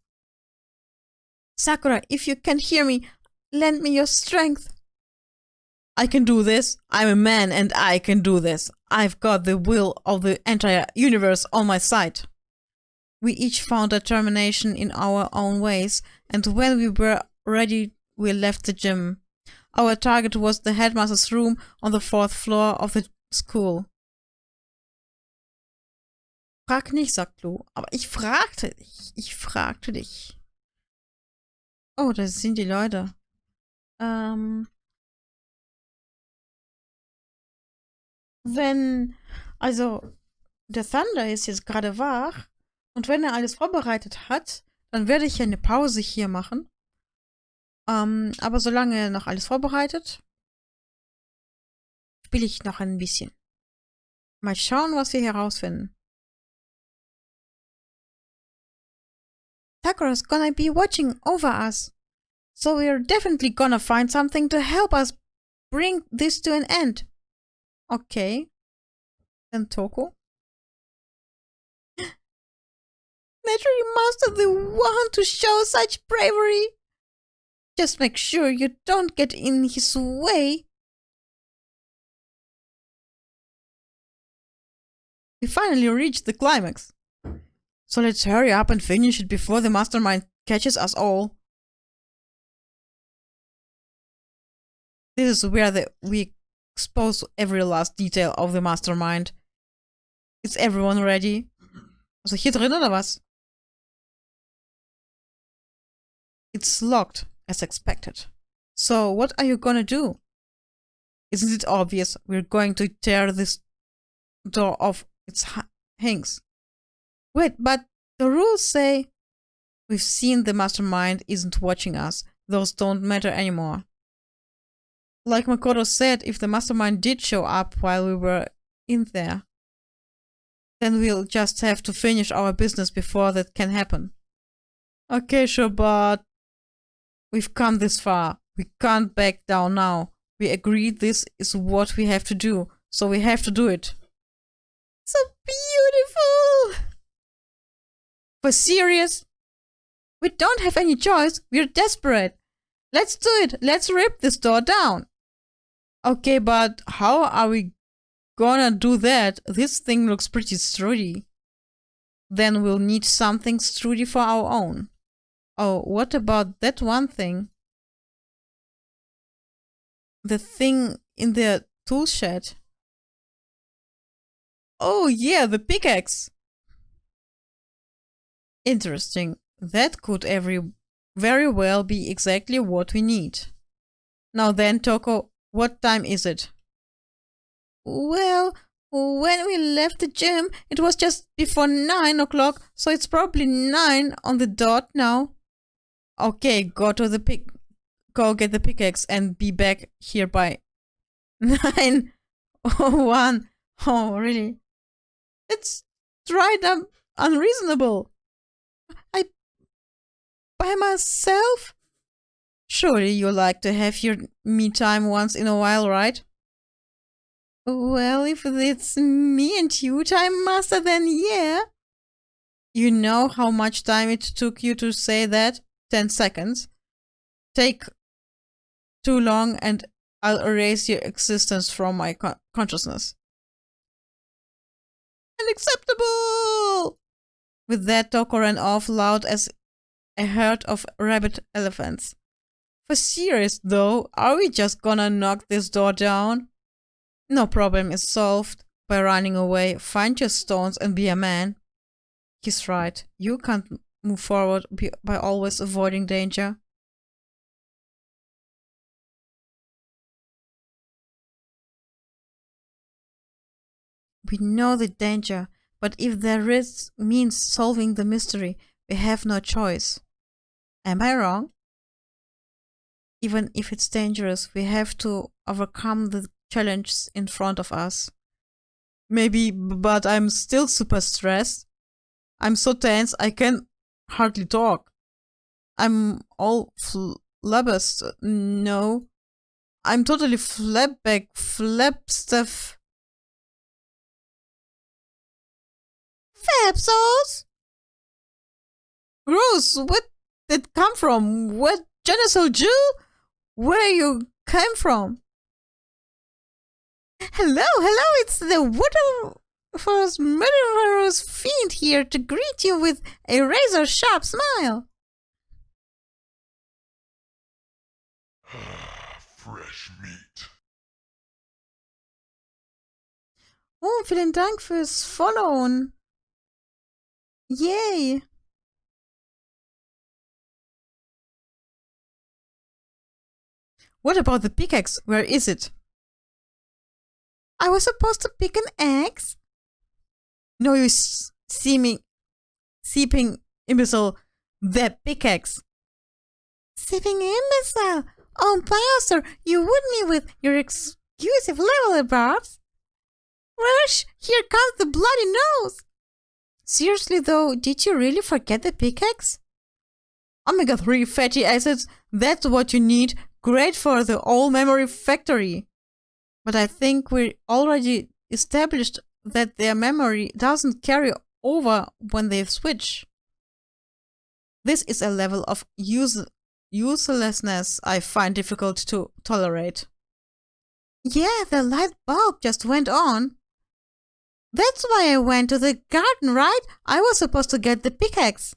Sakura, if you can hear me, lend me your strength. I can do this. I'm a man and I can do this. I've got the will of the entire universe on my side. We each found determination in our own ways, and when we were ready, we left the gym. Our target was the headmaster's room on the 4th floor of the school. Frag nicht, sagt Lou. Aber ich fragte dich. Oh, das sind die Leute. Also, der Thunder ist jetzt gerade wach und wenn er alles vorbereitet hat, dann werde ich ja eine Pause hier machen. Aber solange er noch alles vorbereitet, spiele ich noch ein bisschen. Mal schauen, was wir herausfinden. Sakura's gonna be watching over us, so we're definitely gonna find something to help us bring this to an end. Okay. And Toko? Naturally, Master, the one to show such bravery. Just make sure you don't get in his way. We finally reached the climax. So let's hurry up and finish it before the mastermind catches us all. This is where we expose every last detail of the mastermind. Is everyone ready? Also hier drin oder was? It's locked, as expected. So what are you gonna do? Isn't it obvious we're going to tear this door off its hinges? Wait, but the rules say we've seen the mastermind isn't watching us. Those don't matter anymore. Like Makoto said, if the mastermind did show up while we were in there, then we'll just have to finish our business before that can happen. Okay, sure, but we've come this far. We can't back down now. We agreed this is what we have to do, so we have to do it. So beautiful! For serious? We don't have any choice. We're desperate. Let's do it. Let's rip this door down. Okay, but how are we gonna do that? This thing looks pretty sturdy. Then we'll need something sturdy for our own. Oh, what about that one thing? The thing in the tool shed. Oh yeah, the pickaxe. Interesting. That could very well be exactly what we need. Now then, Toko, what time is it? Well, when we left the gym, it was just before 9 o'clock, so it's probably 9 on the dot now. Okay, go get the pickaxe and be back here by 9:01. Oh, really? It's right up unreasonable. By myself? Surely you like to have your me time once in a while, right? Well, if it's me and you time, Master, then yeah. You know how much time it took you to say that? 10 seconds. Take too long and I'll erase your existence from my consciousness. Unacceptable! With that, Toko ran off loud as a herd of rabbit elephants. For serious though, are we just gonna knock this door down? No problem is solved by running away. Find your stones and be a man. He's right. You can't move forward by always avoiding danger. We know the danger, but if the risk means solving the mystery, we have no choice. Am I wrong? Even if it's dangerous, we have to overcome the challenges in front of us. Maybe, but I'm still super stressed. I'm so tense I can hardly talk. I'm all flabbergasted. No. I'm totally flabstuff. Fabsos? Gross, what did it come from? What genocide Jew? Where you came from? Hello, it's the waterfall's murderous fiend here to greet you with a razor-sharp smile. Fresh meat. Oh, vielen Dank fürs Followen. Yay. What about the pickaxe? Where is it? I was supposed to pick an axe? No, you seeping imbecile. The pickaxe. Seeping imbecile? Oh, Master, you wound me with your exclusive level barbs. Rush, here comes the bloody nose. Seriously though, did you really forget the pickaxe? Omega-3 fatty acids, that's what you need. Great for the all memory factory. But I think we already established that their memory doesn't carry over when they switch. This is a level of uselessness I find difficult to tolerate. Yeah, the light bulb just went on. That's why I went to the garden, right? I was supposed to get the pickaxe.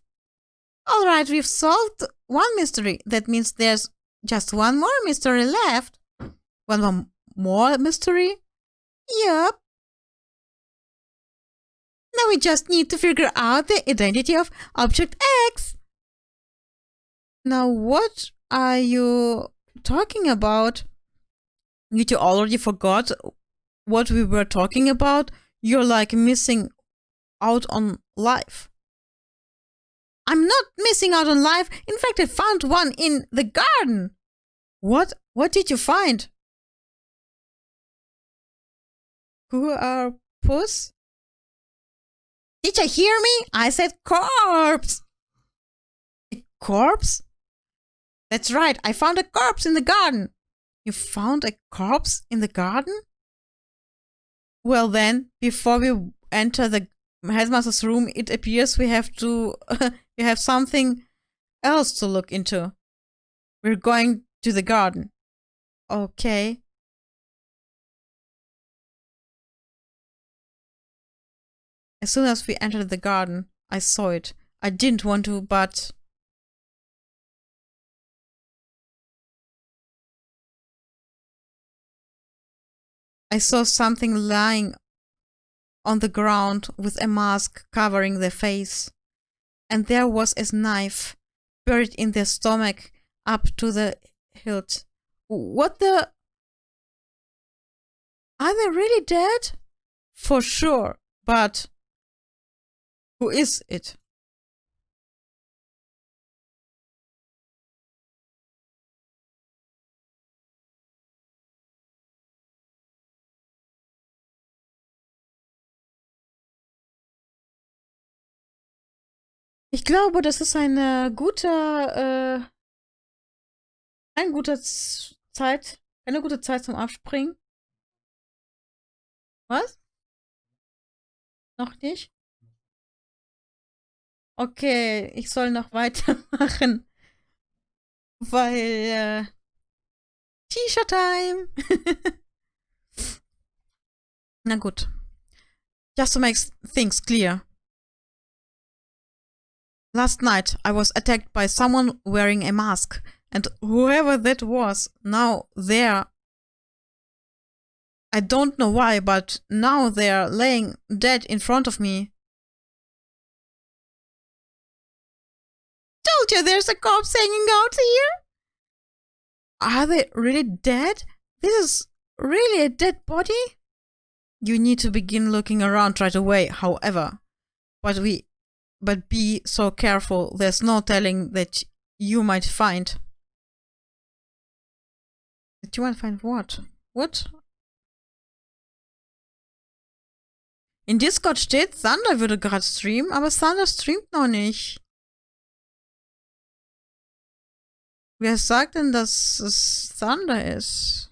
Alright, we've solved one mystery. That means there's just one more mystery left. One more mystery? Yup. Now we just need to figure out the identity of Object X. Now what are you talking about? You already forgot what we were talking about? You're like missing out on life. I'm not missing out on life. In fact, I found one in the garden. What? What did you find? Who are puss? Did you hear me? I said corpse. A corpse? That's right. I found a corpse in the garden. You found a corpse in the garden? Well then, before we enter the headmaster's room, it appears we have to we have something else to look into. We're going to the garden. Okay. As soon as we entered the garden, I saw it. I didn't want to, but I saw something lying on the ground with a mask covering the face. And there was a knife buried in their stomach up to the hilt. What the? Are they really dead? For sure, but who is it? Ich glaube, das ist eine gute Zeit zum Abspringen. Was? Noch nicht? Okay, ich soll noch weitermachen, weil T-Shirt-Time. Na gut. Just to make things clear. Last night, I was attacked by someone wearing a mask, and whoever that was, now they're... I don't know why, but now they're laying dead in front of me. Told you there's a corpse hanging out here! Are they really dead? This is really a dead body? You need to begin looking around right away, however. But be so careful, there's no telling that you might find. That you might find what? What? In Discord steht, Thunder würde gerade streamen, aber Thunder streamt noch nicht. Wer sagt denn, dass es Thunder ist?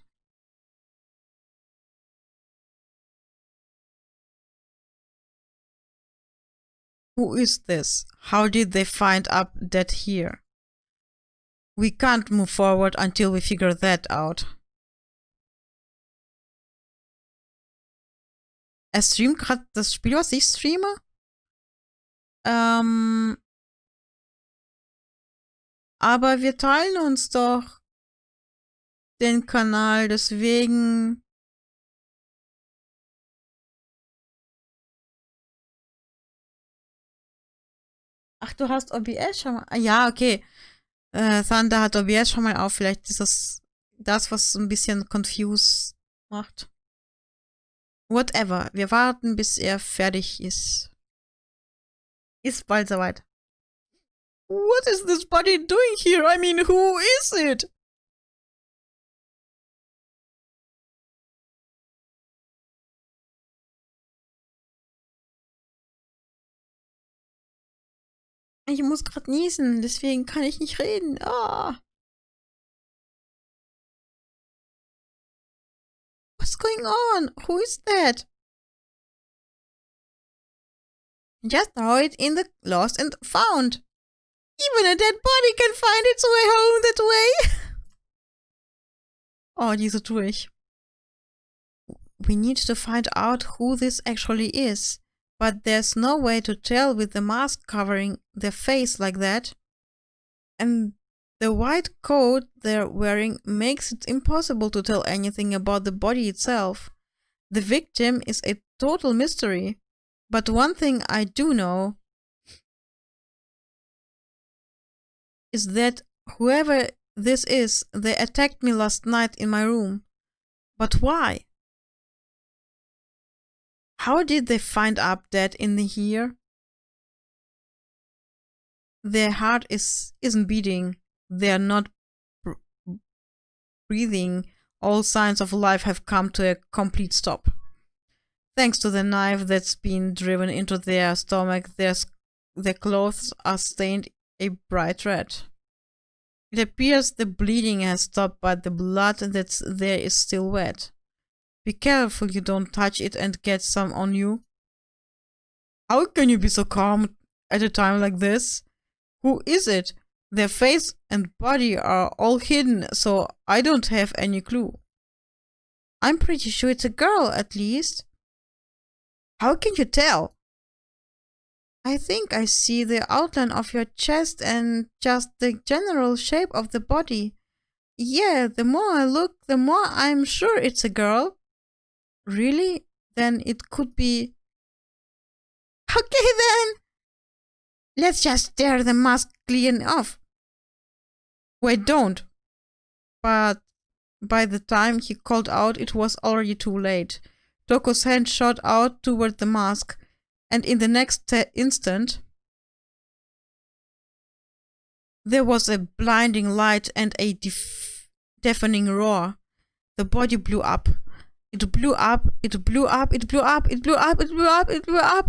Who is this? How did they find up dead here? We can't move forward until we figure that out. Er streamt gerade das Spiel, was ich streame? Aber wir teilen uns doch den Kanal, deswegen... Ach, du hast OBS schon mal... Ja, okay. Thunder hat OBS schon mal auf. Vielleicht ist das, was ein bisschen confused macht. Whatever. Wir warten, bis er fertig ist. Ist bald soweit. What is this body doing here? I mean, who is it? Ich muss gerade niesen, deswegen kann ich nicht reden. Ah. What's going on? Who is that? Just throw it in the lost and found. Even a dead body can find its way home that way. Oh, diese twich. We need to find out who this actually is, but there's no way to tell with the mask covering their face like that. And the white coat they're wearing makes it impossible to tell anything about the body itself. The victim is a total mystery. But one thing I do know is that whoever this is, they attacked me last night in my room. But why? How did they find up dead in here? Their heart isn't beating. They're not breathing. All signs of life have come to a complete stop. Thanks to the knife that's been driven into their stomach, their clothes are stained a bright red. It appears the bleeding has stopped, but the blood that's there is still wet. Be careful you don't touch it and get some on you. How can you be so calm at a time like this? Who is it? Their face and body are all hidden, so I don't have any clue. I'm pretty sure it's a girl, at least. How can you tell? I think I see the outline of your chest and just the general shape of the body. Yeah, the more I look, the more I'm sure it's a girl. Really? Then it could be... Okay then! Let's just tear the mask clean off. Wait, don't. But by the time he called out, it was already too late. Toko's hand shot out toward the mask, and in the next instant, there was a blinding light and a deafening roar. The body blew up. It blew up, it blew up, it blew up, it blew up, it blew up, it blew up.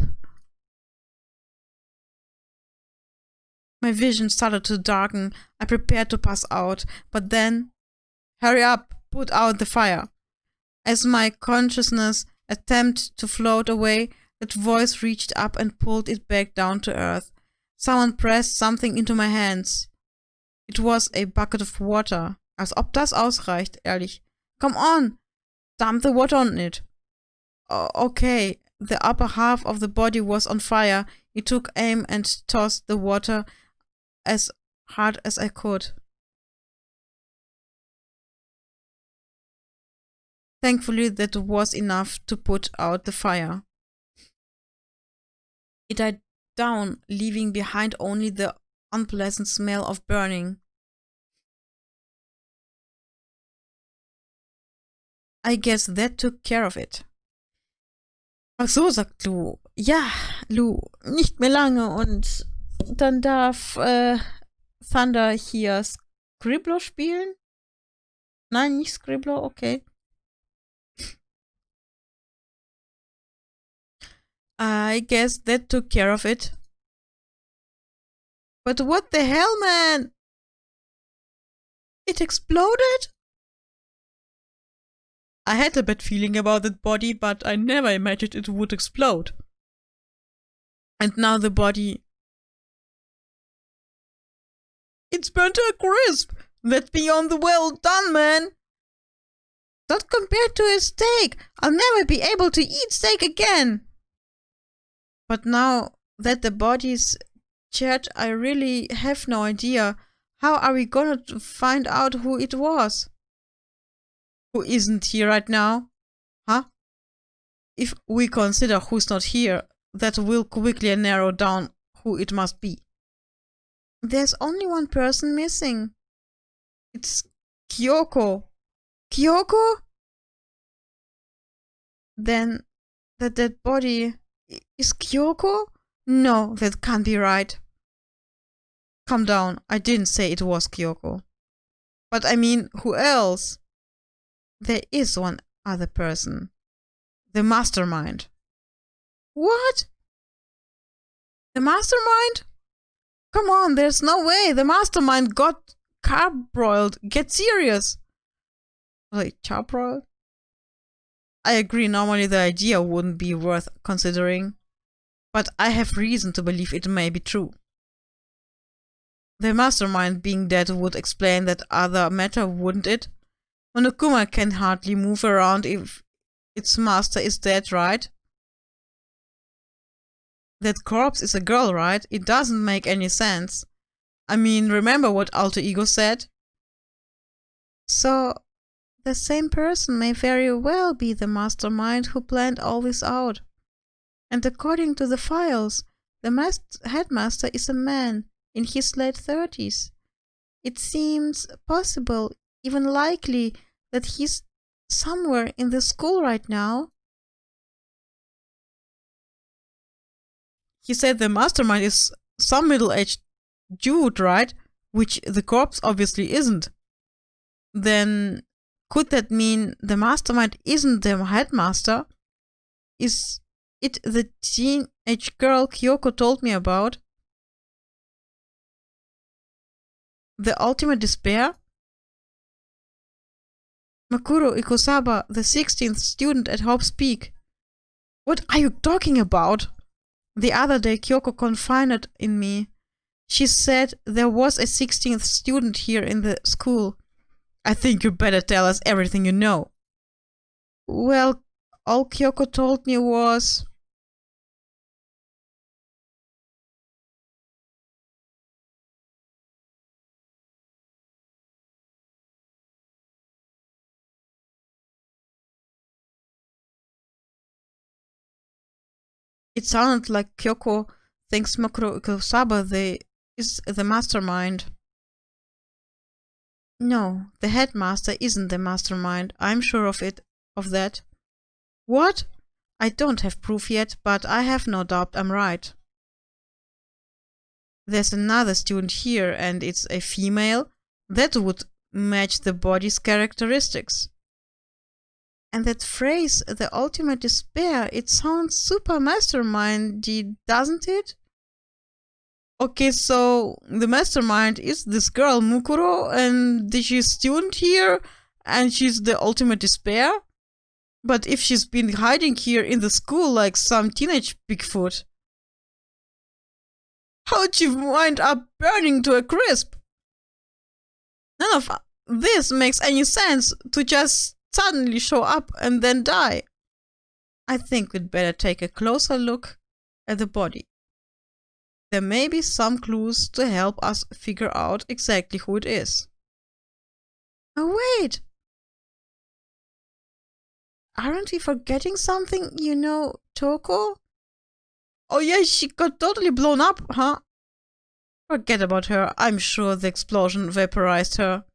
My vision started to darken. I prepared to pass out, but then, hurry up, put out the fire. As my consciousness attempted to float away, that voice reached up and pulled it back down to earth. Someone pressed something into my hands. It was a bucket of water. Als ob das ausreicht, ehrlich. Come on! Dump the water on it. Okay, the upper half of the body was on fire. It took aim and tossed the water as hard as I could. Thankfully, that was enough to put out the fire. It died down, leaving behind only the unpleasant smell of burning. I guess that took care of it. Ach so, sagt Lou. Ja, Lou, nicht mehr lange und dann darf Thunder hier Scribbler spielen? Nein, nicht Scribbler, okay. I guess that took care of it. But what the hell, man? It exploded? I had a bad feeling about that body, but I never imagined it would explode. And now the body... It's burnt to a crisp! That's beyond the well done, man! Not compared to a steak! I'll never be able to eat steak again! But now that the body's charred, I really have no idea. How are we gonna find out who it was? Who isn't here right now? Huh? If we consider who's not here, that will quickly narrow down who it must be. There's only one person missing. It's Kyoko. Kyoko? Then The dead body is Kyoko? No, that can't be right. Calm down, I didn't say it was Kyoko. But I mean, who else? There is one other person. The mastermind. What? The mastermind? Come on, there's no way. The mastermind got charbroiled. Get serious. Wait, charbroiled? I agree, normally the idea wouldn't be worth considering. But I have reason to believe it may be true. The mastermind being dead would explain that other matter, wouldn't it? Monokuma can hardly move around if its master is dead, right? That corpse is a girl, right? It doesn't make any sense. I mean, remember what Alter Ego said? So, the same person may very well be the mastermind who planned all this out. And according to the files, the headmaster is a man in his late 30s. It seems possible, even likely, that he's somewhere in the school right now. He said the mastermind is some middle-aged dude, right? Which the corpse obviously isn't. Then, could that mean the mastermind isn't the headmaster? Is it the teenage girl Kyoko told me about? The ultimate despair? Makuro Ikosaba, the 16th student at Hope's Peak. What are you talking about? The other day Kyoko confided in me. She said there was a 16th student here in the school. I think you better tell us everything you know. Well, all Kyoko told me was... It sounded like Kyoko thinks Makuro Ikosaba is the mastermind. No, the headmaster isn't the mastermind. I'm sure of that. What? I don't have proof yet, but I have no doubt I'm right. There's another student here, and it's a female. That would match the body's characteristics. And that phrase, the ultimate despair, it sounds super mastermindy, doesn't it? Okay, so the mastermind is this girl, Mukuro, and she's a student here, and she's the ultimate despair? But if she's been hiding here in the school like some teenage Bigfoot, how'd she wind up burning to a crisp? None of this makes any sense to just suddenly show up and then die. I think we'd better take a closer look at the body. There may be some clues to help us figure out exactly who it is. Oh, wait! Aren't we forgetting something, you know, Toko? Oh yeah, she got totally blown up, huh? Forget about her. I'm sure the explosion vaporized her.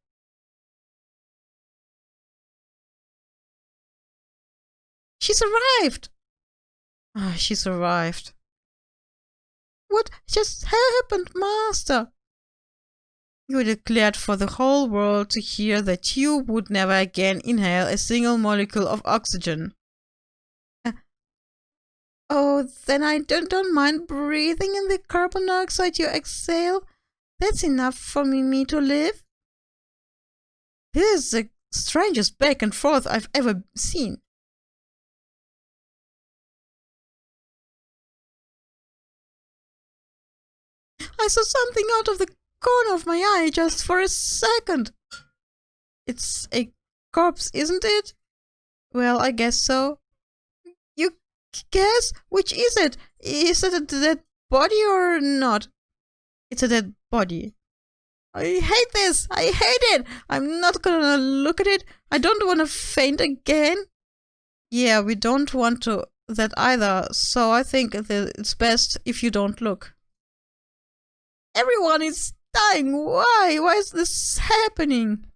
She survived! She survived. What just happened, Master? You declared for the whole world to hear that you would never again inhale a single molecule of oxygen. Oh, then I don't mind breathing in the carbon dioxide you exhale. That's enough for me to live. This is the strangest back and forth I've ever seen. I saw something out of the corner of my eye just for a second. It's a corpse, isn't it? Well, I guess so. You guess? Which is it? Is it a dead body or not? It's a dead body. I hate this! I hate it! I'm not gonna look at it. I don't want to faint again. Yeah, we don't want to that either, so I think that it's best if you don't look. Everyone is dying. Why? Why is this happening?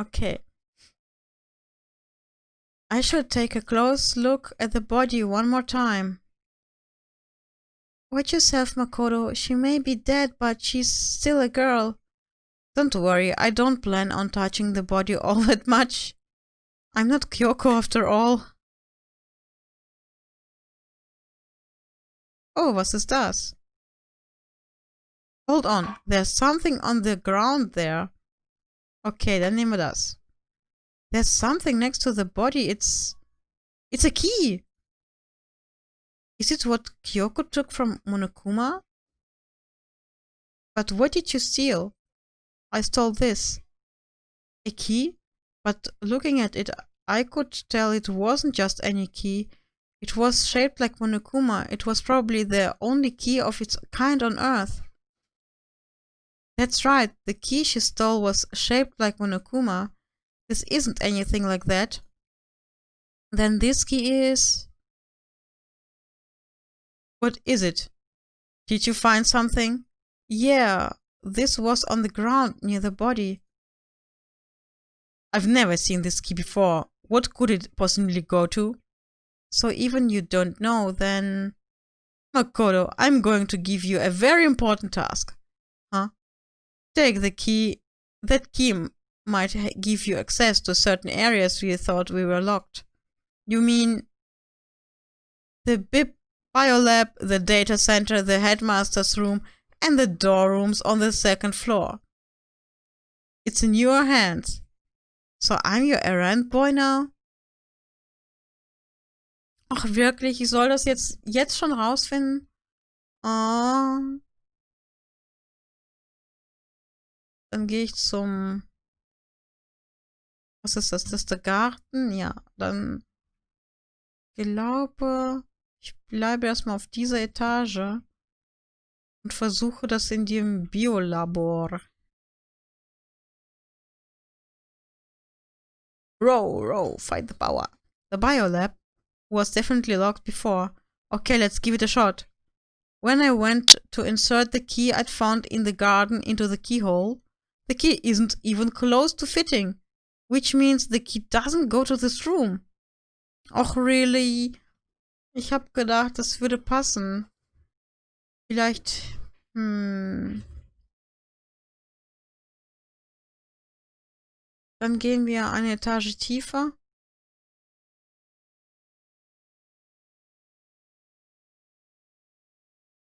Okay. I should take a close look at the body one more time. Watch yourself, Makoto. She may be dead, but she's still a girl. Don't worry, I don't plan on touching the body all that much. I'm not Kyoko after all. Oh, was ist das? Hold on, there's something on the ground there. Okay, dann nehmen wir das. There's something next to the body. It's a key. Is it what Kyoko took from Monokuma? But what did you steal? I stole this. A key? But looking at it, I could tell it wasn't just any key. It was shaped like Monokuma. It was probably the only key of its kind on Earth. That's right, the key she stole was shaped like Monokuma. This isn't anything like that. Then this key is... What is it? Did you find something? Yeah, this was on the ground near the body. I've never seen this key before. What could it possibly go to? So even you don't know, then... Makoto, I'm going to give you a very important task. Huh? Take the key. That key might give you access to certain areas we thought we were locked. You mean... the biolab, the data center, the headmaster's room, and the door rooms on the second floor. It's in your hands. So I'm your errand boy now? Ach wirklich, ich soll das jetzt schon rausfinden? Oh. Dann gehe ich zum... Was ist das? Das ist der Garten? Ja, dann... Ich glaube... Ich bleibe erstmal auf dieser Etage und versuche das in dem Biolabor. Row, fight the power. The biolab was definitely locked before. Okay, let's give it a shot. When I went to insert the key I'd found in the garden into the keyhole, the key isn't even close to fitting, which means the key doesn't go to this room. Och, really? Ich hab gedacht, das würde passen. Vielleicht, Dann gehen wir eine Etage tiefer.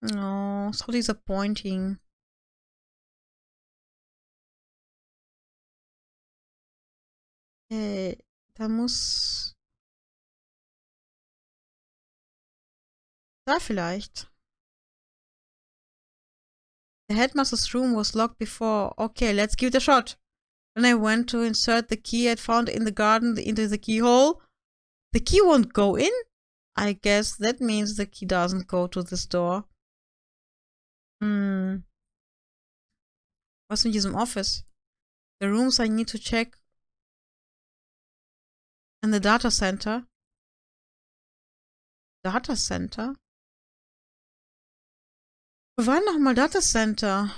Oh, so disappointing. Da muss... Da vielleicht. The headmaster's room was locked before. Okay, let's give it a shot. When I went to insert the key I'd found in the garden into the keyhole, the key won't go in? I guess that means the key doesn't go to this door. Was in diesem Office? The rooms I need to check. And the data center. Data center? Wo war nochmal Data Center?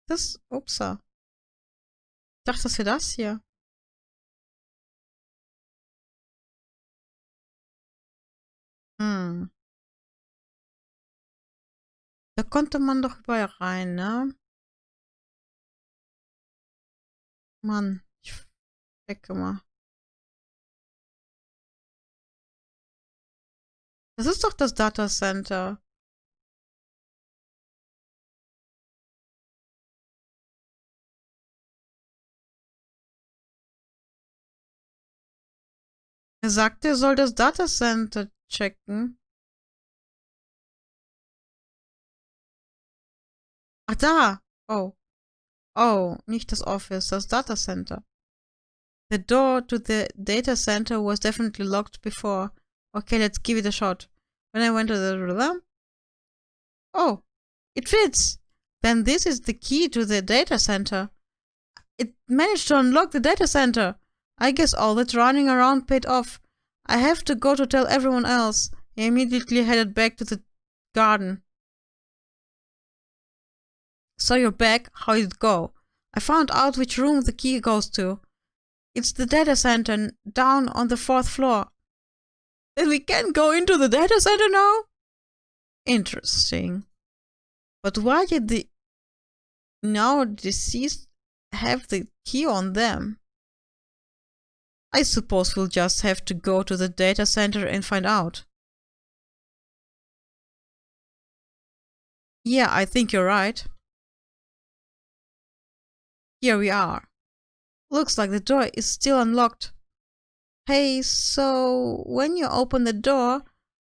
Das, upsa. Ich dachte, das wäre das hier. Da konnte man doch überall rein, ne? Mann, ich checke mal. Das ist doch das Data Center. Er sagt, er soll das Data Center checken. Ach, da. Oh. Oh, nicht das Office, das Data Center. The door to the data center was definitely locked before. Okay, let's give it a shot. When I went to the... Oh, it fits. Then this is the key to the data center. It managed to unlock the data center. I guess all that running around paid off. I have to go to tell everyone else. He immediately headed back to the garden. So you're back? How did it go? I found out which room the key goes to. It's the data center down on the 4th floor. Then we can go into the data center now? Interesting. But why did the now deceased have the key on them? I suppose we'll just have to go to the data center and find out. Yeah, I think you're right. Here we are. Looks like the door is still unlocked. Hey, so when you open the door,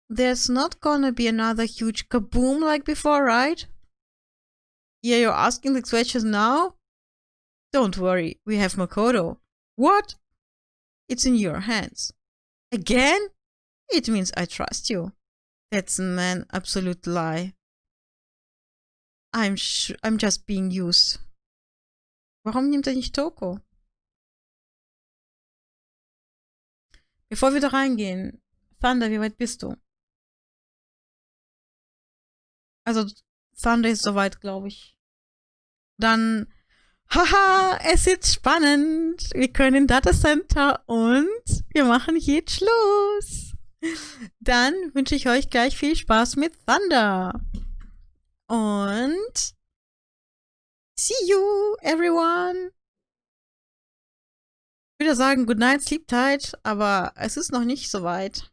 there's not gonna be another huge kaboom like before, right? Yeah, you're asking the questions now? Don't worry, we have Makoto. What? It's in your hands. Again? It means I trust you. That's an absolute lie. I'm just being used. Warum nimmt nicht Toko? Bevor wir da reingehen, Thunder, wie weit bist du? Also, Thunder ist soweit, glaube ich. Dann, haha, es ist spannend. Wir können in Data Center und wir machen jetzt Schluss. Dann wünsche ich euch gleich viel Spaß mit Thunder. Und see you, everyone. Ich würde sagen, good night, sleep tight, aber es ist noch nicht so weit.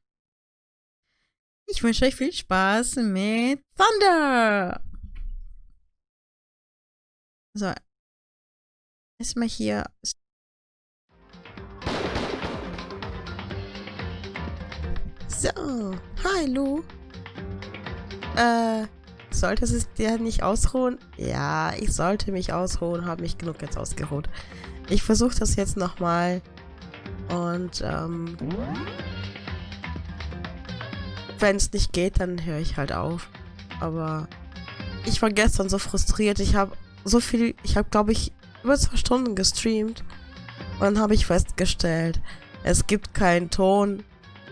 Ich wünsche euch viel Spaß mit Thunder. So. Erstmal hier. So. Hallo. Solltest es dir nicht ausruhen? Ja, ich sollte mich ausruhen, habe mich genug jetzt ausgeruht. Ich versuche das jetzt nochmal. Und, wenn es nicht geht, dann höre ich halt auf. Aber ich war gestern so frustriert. Ich habe glaube ich, über 2 Stunden gestreamt. Und dann habe ich festgestellt, es gibt keinen Ton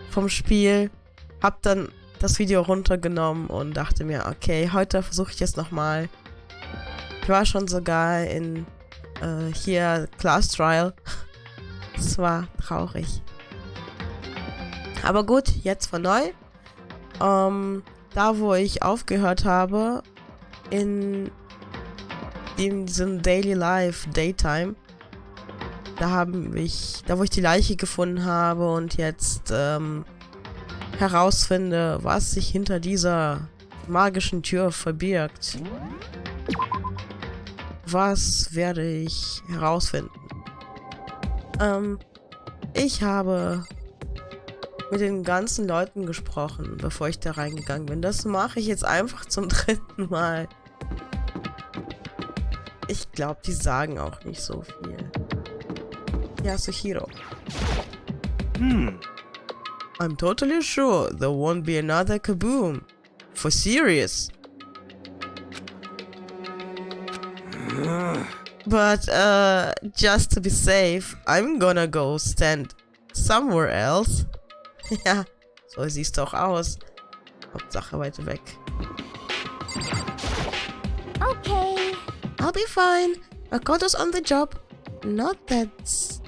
vom Spiel. Hab dann das Video runtergenommen und dachte mir, okay, heute versuche ich es nochmal. Ich war schon sogar in hier Class Trial. Es war traurig. Aber gut, jetzt von neu. Da wo ich aufgehört habe, in diesem Daily Life Daytime, da wo ich die Leiche gefunden habe und jetzt herausfinde, was sich hinter dieser magischen Tür verbirgt. Was werde ich herausfinden? Ich habe mit den ganzen Leuten gesprochen, bevor ich da reingegangen bin. Das mache ich jetzt einfach zum 3. Mal. Ich glaube, die sagen auch nicht so viel. Yasuhiro. I'm totally sure there won't be another kaboom. For serious. But, just to be safe, I'm gonna go stand somewhere else. Ja, so siehst du auch aus. Hauptsache weiter weg. Okay. I'll be fine. Makoto's on the job. Not that's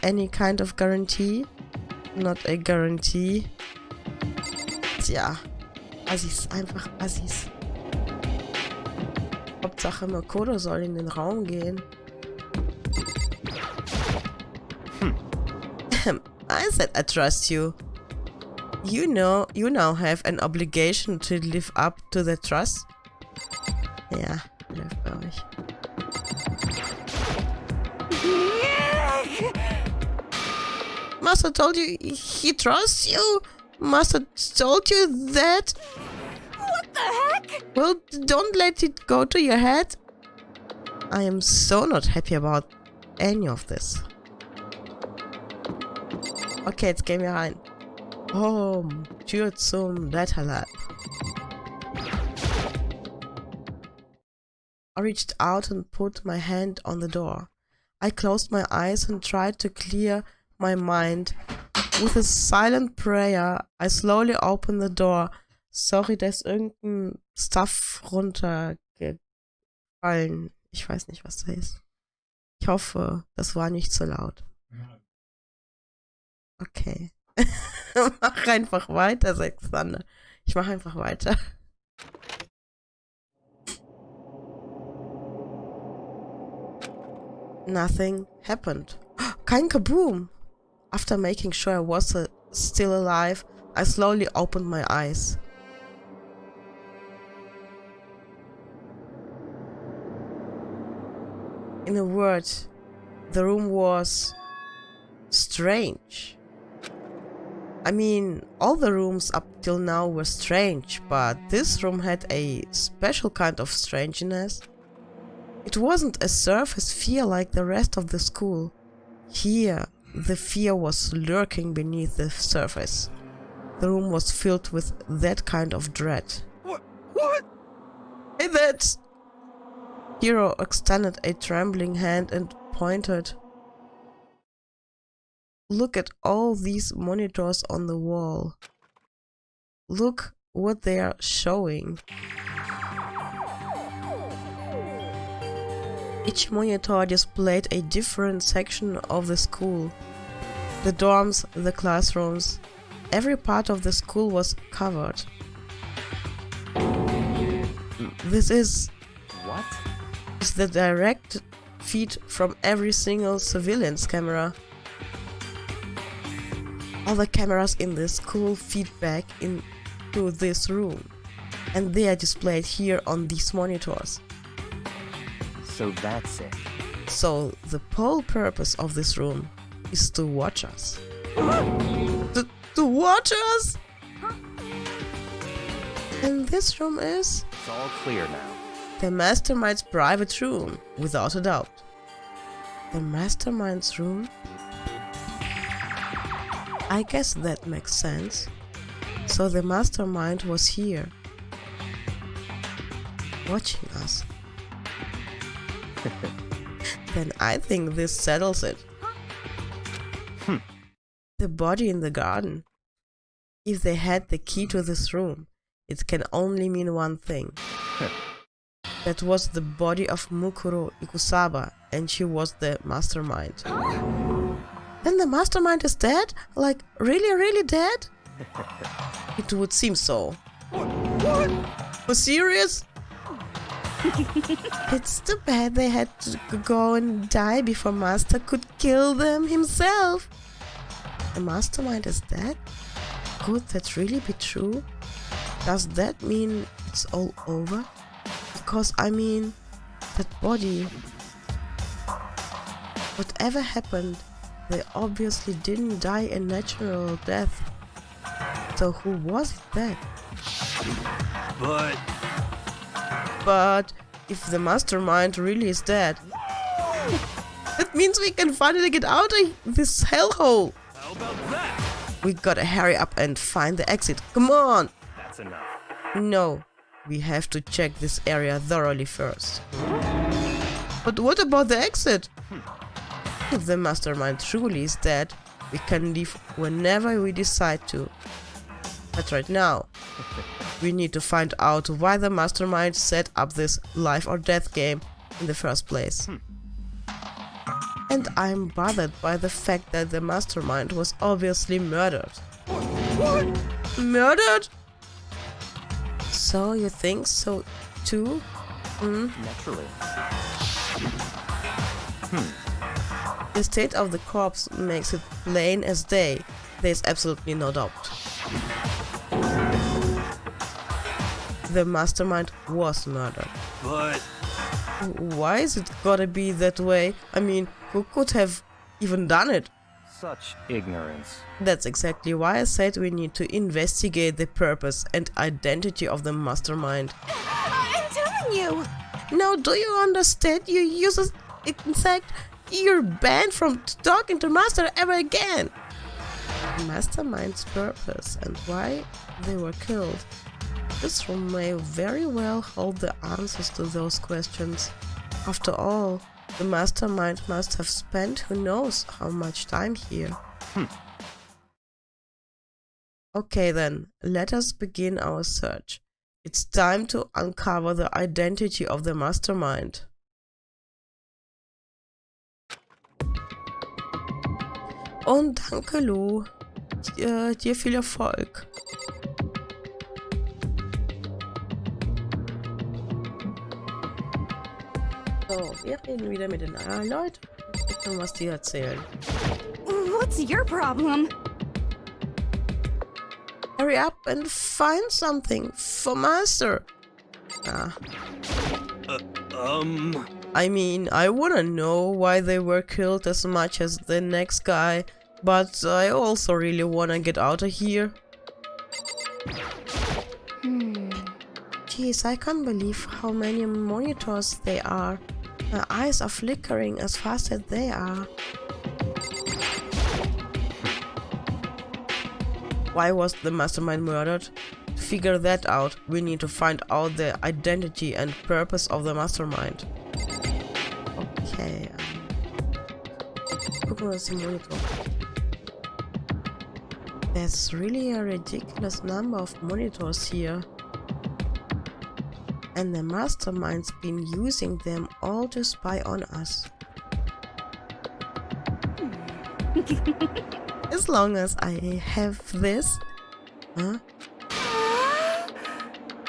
any kind of guarantee. Not a guarantee. Tja. Assis, einfach Assis. Hauptsache Makoto soll in den Raum gehen. I said I trust you. You know, you now have an obligation to live up to the trust. Ja, läuft bei euch. Master told you he trusts you? Master told you that? What the heck? Well, don't let it go to your head. I am so not happy about any of this. Okay, jetzt gehen wir rein. Tür zum Data Lab. I reached out and put my hand on the door. I closed my eyes and tried to clear my mind. With a silent prayer, I slowly opened the door. Sorry, da ist irgendein Stuff runtergefallen. Ich weiß nicht, was da ist. Ich hoffe, das war nicht so laut. Okay. Mach einfach weiter, sagt Thunder. Ich mach einfach weiter. Nothing happened. Kein Kaboom! After making sure I was still alive, I slowly opened my eyes. In a word, the room was strange. I mean, all the rooms up till now were strange, but this room had a special kind of strangeness. It wasn't a surface fear like the rest of the school. Here, the fear was lurking beneath the surface. The room was filled with that kind of dread. What? Hey, that's... Hero extended a trembling hand and pointed. Look at all these monitors on the wall. Look what they are showing. Each monitor displayed a different section of the school. The dorms, the classrooms, every part of the school was covered. This is... What? Is the direct feed from every single surveillance camera. All the cameras in the school feed back into this room, and they are displayed here on these monitors. So that's it. So the whole purpose of this room is to watch us. To watch us? And this room is... It's all clear now. The Mastermind's private room, without a doubt. The Mastermind's room? I guess that makes sense. So the Mastermind was here, watching us. Then I think this settles it. The body in the garden. If they had the key to this room, it can only mean one thing. That was the body of Mukuro Ikusaba, and she was the Mastermind. Then the Mastermind is dead? Like, really, really dead? It would seem so. What? For serious? It's too bad they had to go and die before Master could kill them himself. The Mastermind is dead? Could that really be true? Does that mean it's all over? Because, I mean, that body... Whatever happened, they obviously didn't die a natural death. So who was it then? But if the Mastermind really is dead, that means we can finally get out of this hellhole. How about that? We gotta hurry up and find the exit. Come on! That's enough. No, we have to check this area thoroughly first. But what about the exit? If the Mastermind truly is dead, we can leave whenever we decide to. But right now, we need to find out why the Mastermind set up this life or death game in the first place. And I'm bothered by the fact that the Mastermind was obviously murdered. What? Murdered? So you think so too? Naturally. The state of the corpse makes it plain as day. There's absolutely no doubt. The Mastermind was murdered. But... Why is it gotta be that way? I mean, who could have even done it? Such ignorance. That's exactly why I said we need to investigate the purpose and identity of the Mastermind. I'm telling you! Now, do you understand? You useless insect? You're banned from talking to Master ever again! Mastermind's purpose and why they were killed. This room may very well hold the answers to those questions. After all, The mastermind must have spent who knows how much time here. Okay then, let us begin our search. It's time to uncover the identity of the mastermind. Und danke, Lu. Dir viel Erfolg. So, wir reden wieder mit den Leuten. Gucken, was die erzählen. What's your problem? Hurry up and find something for Master. I mean, I wanna know why they were killed as much as the next guy, but I also really wanna get out of here. Jeez, I can't believe how many monitors there are. My eyes are flickering as fast as they are. Why was the mastermind murdered? To figure that out, we need to find out the identity and purpose of the mastermind. Okay. Gucken wir uns den Monitor. There's really a ridiculous number of monitors here. And the mastermind's been using them all to spy on us. As long as I have this. Huh?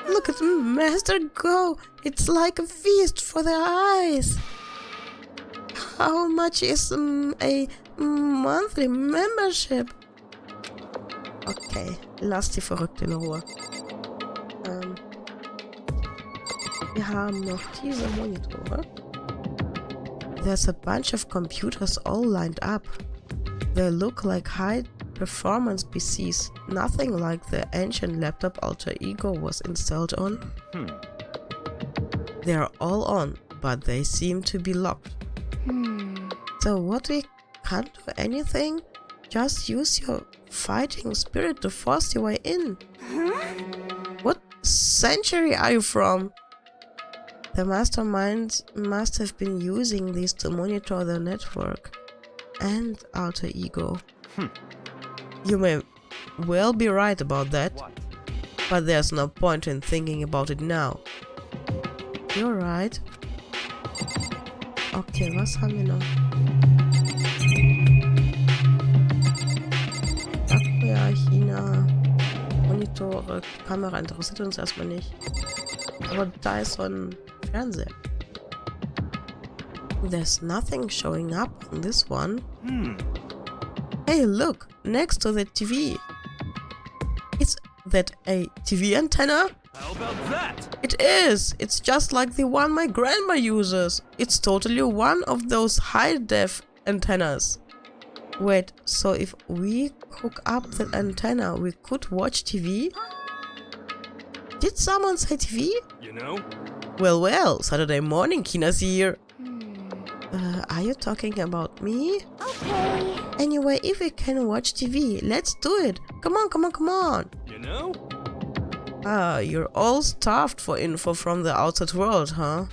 Look at Master go! It's like a feast for their eyes. How much is a monthly membership? Okay, lass die Verrückte in Ruhe. Wir haben noch diese Monitore. There's a bunch of computers all lined up. They look like high-performance PCs, nothing like the ancient laptop Alter Ego was installed on. They're all on, but they seem to be locked. So what, we can't do anything? Just use your fighting spirit to force your way in. What century are you from? The mastermind must have been using these to monitor the network and Alter Ego. You may well be right about that, but there's no point in thinking about it now. You're right. Okay, was haben wir noch? Ja, China, Monitore, Kamera interessiert uns erstmal nicht. Aber da ist so ein Fernseher. There's nothing showing up on this one. Hey, look, next to the TV. Is that a TV antenna? How about that? It is! It's just like the one my grandma uses. It's totally one of those high-def antennas. Wait, so if we hook up the antenna, we could watch TV? Did someone say TV? You know? Well, Saturday morning, Kina's here. Are you talking about me? Okay. Anyway, if we can watch TV, let's do it. Come on. You know? You're all starved for info from the outside world, huh?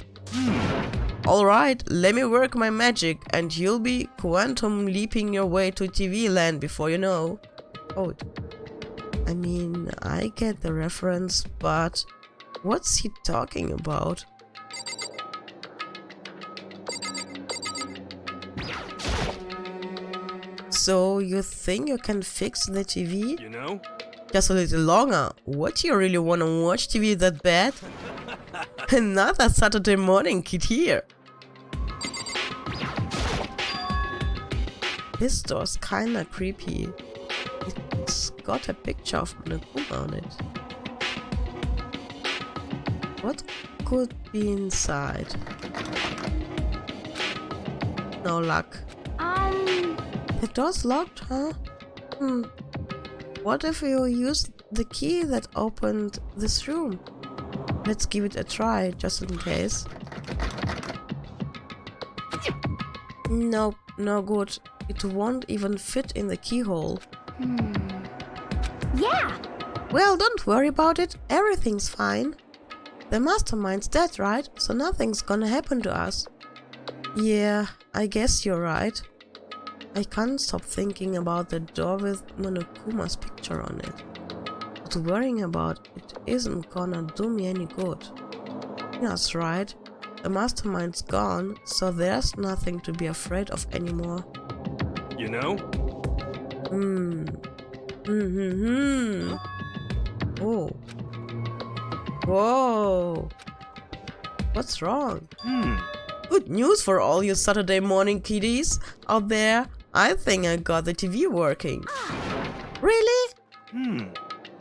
Alright, let me work my magic and you'll be quantum leaping your way to TV land before you know. Oh, I mean, I get the reference, but what's he talking about? So, you think you can fix the TV? You know? Just a little longer. What, do you really wanna watch TV that bad? Another Saturday morning kid here. This door's kinda creepy. It's got a picture of Monokuma on it. What could be inside? No luck. The door's locked, huh? What if you used the key that opened this room? Let's give it a try, just in case. Nope, no good. It won't even fit in the keyhole. Yeah. Well, don't worry about it. Everything's fine. The mastermind's dead, right? So nothing's gonna happen to us. Yeah, I guess you're right. I can't stop thinking about the door with Monokuma's picture on it. But worrying about it isn't gonna do me any good. That's right. The mastermind's gone, so there's nothing to be afraid of anymore. You know? Oh. Whoa. What's wrong? Good news for all you Saturday morning kiddies out there. I think I got the TV working. Really?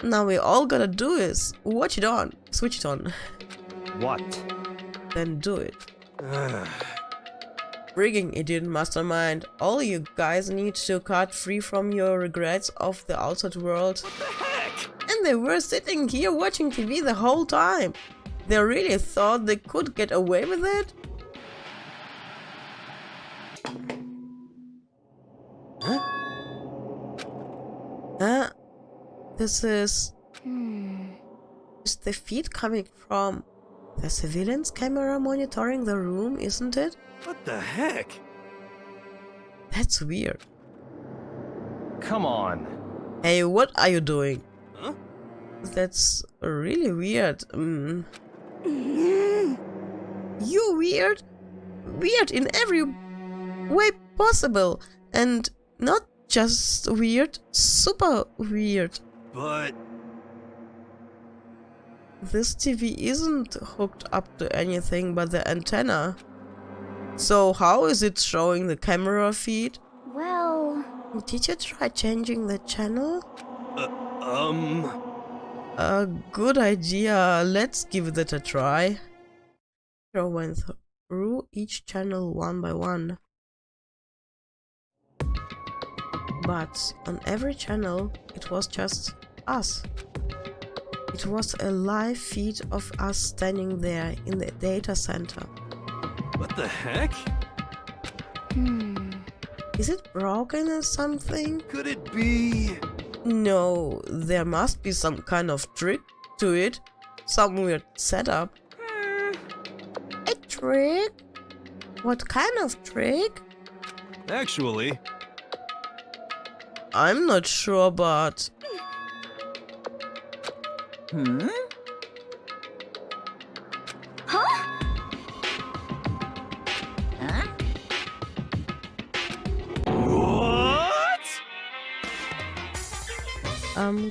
Now we all gotta do is watch it on. Switch it on. What? Then do it. Frigging idiot mastermind. All you guys need to cut free from your regrets of the outside world. What the heck? And they were sitting here watching TV the whole time. They really thought they could get away with it? Huh? This is... Is the feed coming from the surveillance camera monitoring the room, isn't it? What the heck? That's weird. Come on. Hey, what are you doing? Huh? That's really weird. You weird? Weird in every way possible. And not just weird, super weird. But... This TV isn't hooked up to anything but the antenna. So how is it showing the camera feed? Well... Did you try changing the channel? A good idea. Let's give that a try. I went through each channel one by one. But on every channel, it was just us. It was a live feed of us standing there in the data center. What the heck? Is it broken or something? Could it be... No, there must be some kind of trick to it. Some weird setup. A trick? What kind of trick? Actually... I'm not sure, but... What?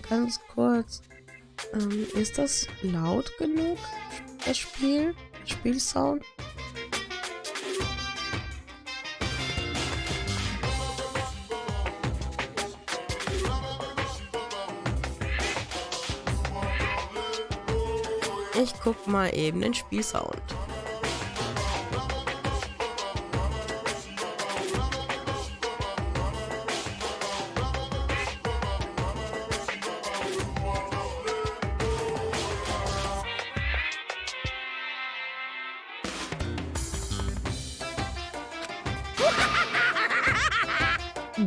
Ganz kurz. Ist das laut genug, das Spiel? Spielsound? Ich guck mal eben den Spielsound.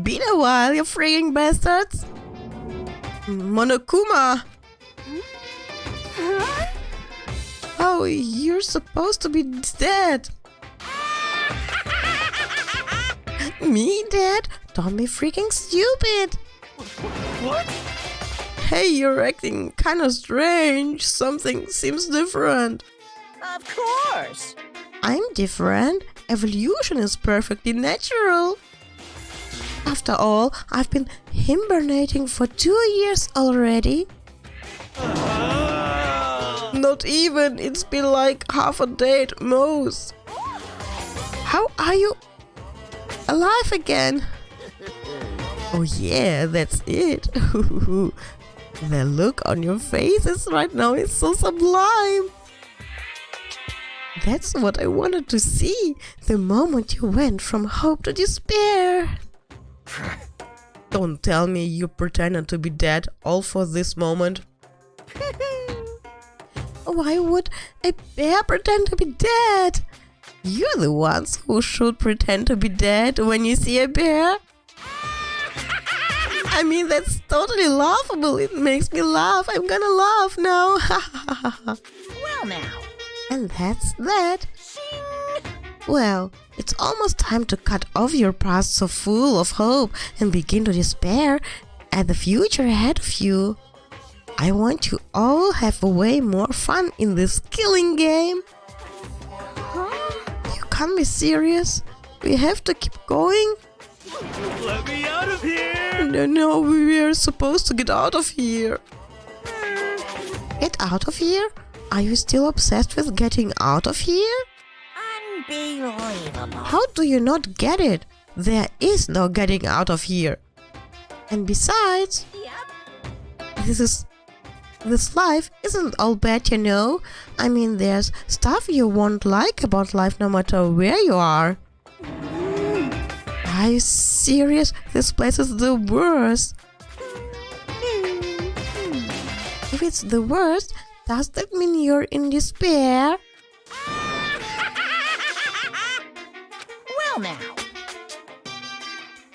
Been a while, you freaking bastards! Monokuma! Oh, you're supposed to be dead! Me dead? Don't be freaking stupid! What? Hey, you're acting kinda strange. Something seems different. Of course. I'm different. Evolution is perfectly natural. After all, I've been hibernating for 2 years already. Not even. It's been like half a day at most. How are you alive again? Oh yeah, that's it. The look on your faces right now is so sublime. That's what I wanted to see. The moment you went from hope to despair. Don't tell me you pretended to be dead all for this moment. Why would a bear pretend to be dead? You're the ones who should pretend to be dead when you see a bear. I mean, that's totally laughable. It makes me laugh. I'm gonna laugh now. Well now. And that's that. Well, it's almost time to cut off your past so full of hope and begin to despair at the future ahead of you. I want you all have way more fun in this killing game. You can't be serious. We have to keep going. Let me out of here! No, we are supposed to get out of here. Get out of here? Are you still obsessed with getting out of here? Unbelievable. How do you not get it? There is no getting out of here. And besides, this life isn't all bad, you know. I mean, there's stuff you won't like about life no matter where you are. Are you serious? This place is the worst. If it's the worst, does that mean you're in despair? Well now.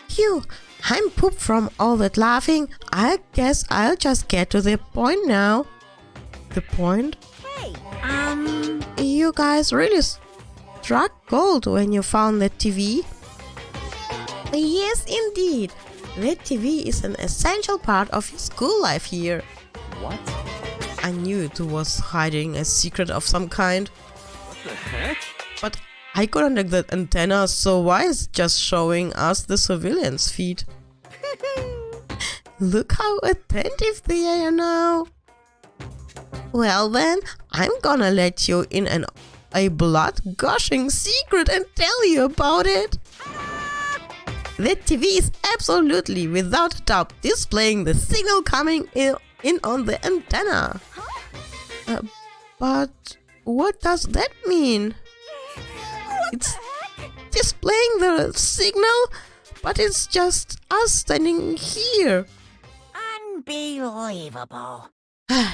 Phew, I'm pooped from all that laughing. I guess I'll just get to the point now. The point? Hey, You guys really struck gold when you found that TV. Yes, indeed. That TV is an essential part of your school life here. What? I knew it was hiding a secret of some kind. What the heck? But I couldn't take that antenna, so why is it just showing us the surveillance feed? Look how attentive they are now. Well then, I'm gonna let you in on a blood-gushing secret and tell you about it. That TV is absolutely, without a doubt, displaying the signal coming in on the antenna. But what does that mean? It's displaying the signal, but it's just us standing here. unbelievable.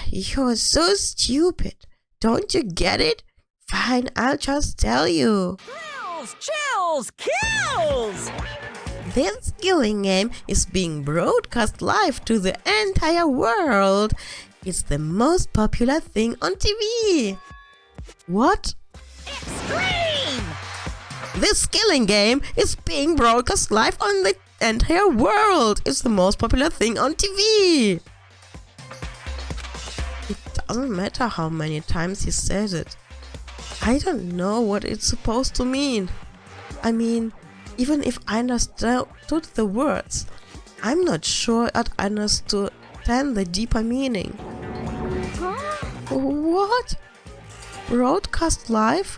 You're so stupid. Don't you get it? Fine, I'll just tell you. Thrills, chills, kills! This killing game is being broadcast live to the entire world. It's the most popular thing on TV. What? Extreme! This killing game is being broadcast live on the entire world. It's the most popular thing on TV. It doesn't matter how many times he says it. I don't know what it's supposed to mean. I mean, even if I understood the words, I'm not sure I'd understand the deeper meaning. What? Broadcast live?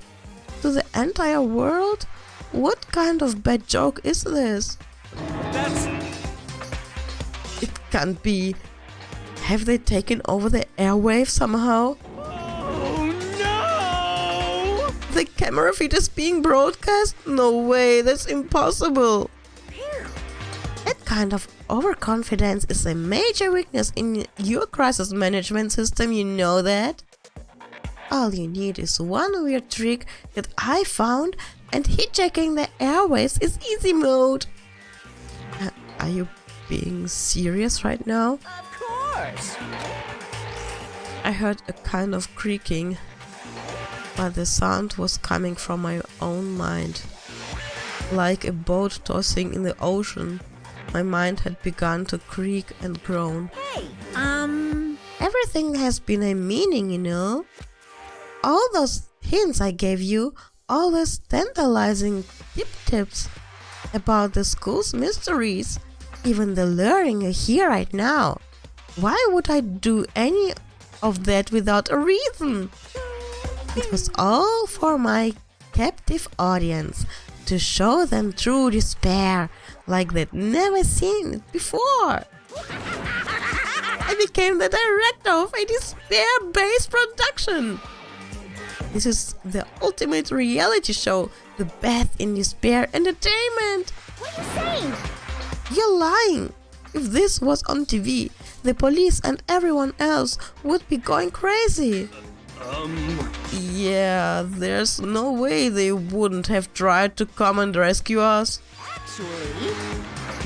To the entire world? What kind of bad joke is this? That's... It can't be. Have they taken over the airwaves somehow? Oh no! The camera feed is being broadcast? No way, that's impossible. That kind of overconfidence is a major weakness in your crisis management system, you know that? All you need is one weird trick that I found, and hijacking the airwaves is easy mode. Are you being serious right now? Of course. I heard a kind of creaking, but the sound was coming from my own mind. Like a boat tossing in the ocean, my mind had begun to creak and groan. Hey, Everything has been a meaning, you know. All those hints I gave you, all those tantalizing tips about the school's mysteries, even the luring you hear right now. Why would I do any of that without a reason? It was all for my captive audience, to show them true despair, like they'd never seen it before. I became the director of a despair-based production. This is the ultimate reality show, the best in despair entertainment. what are you saying? You're lying. If this was on TV, the police and everyone else would be going crazy. Yeah, there's no way they wouldn't have tried to come and rescue us. Actually,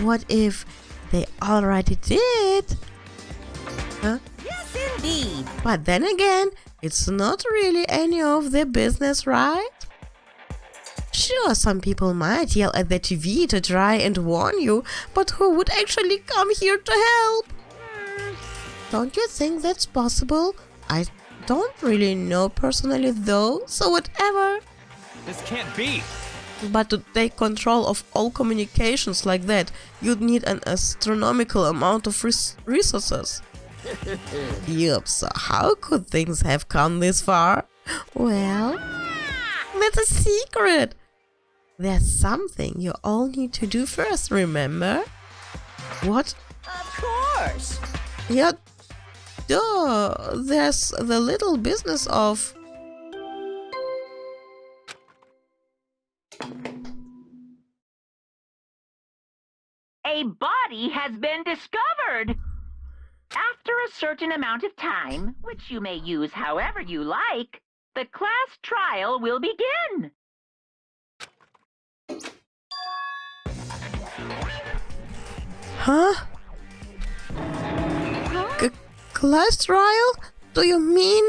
What if they already did? Huh? yes indeed. But then again, it's not really any of their business, right? Sure, some people might yell at the TV to try and warn you, but who would actually come here to help? Don't you think that's possible? I don't really know personally though, so whatever. This can't be. But to take control of all communications like that, you'd need an astronomical amount of resources. Yup, so how could things have come this far? Well, that's a secret. There's something you all need to do first, remember? What? Of course. Yeah, duh. There's the little business of... A body has been discovered. After a certain amount of time, which you may use however you like, the class trial will begin. Huh? Class trial? Do you mean?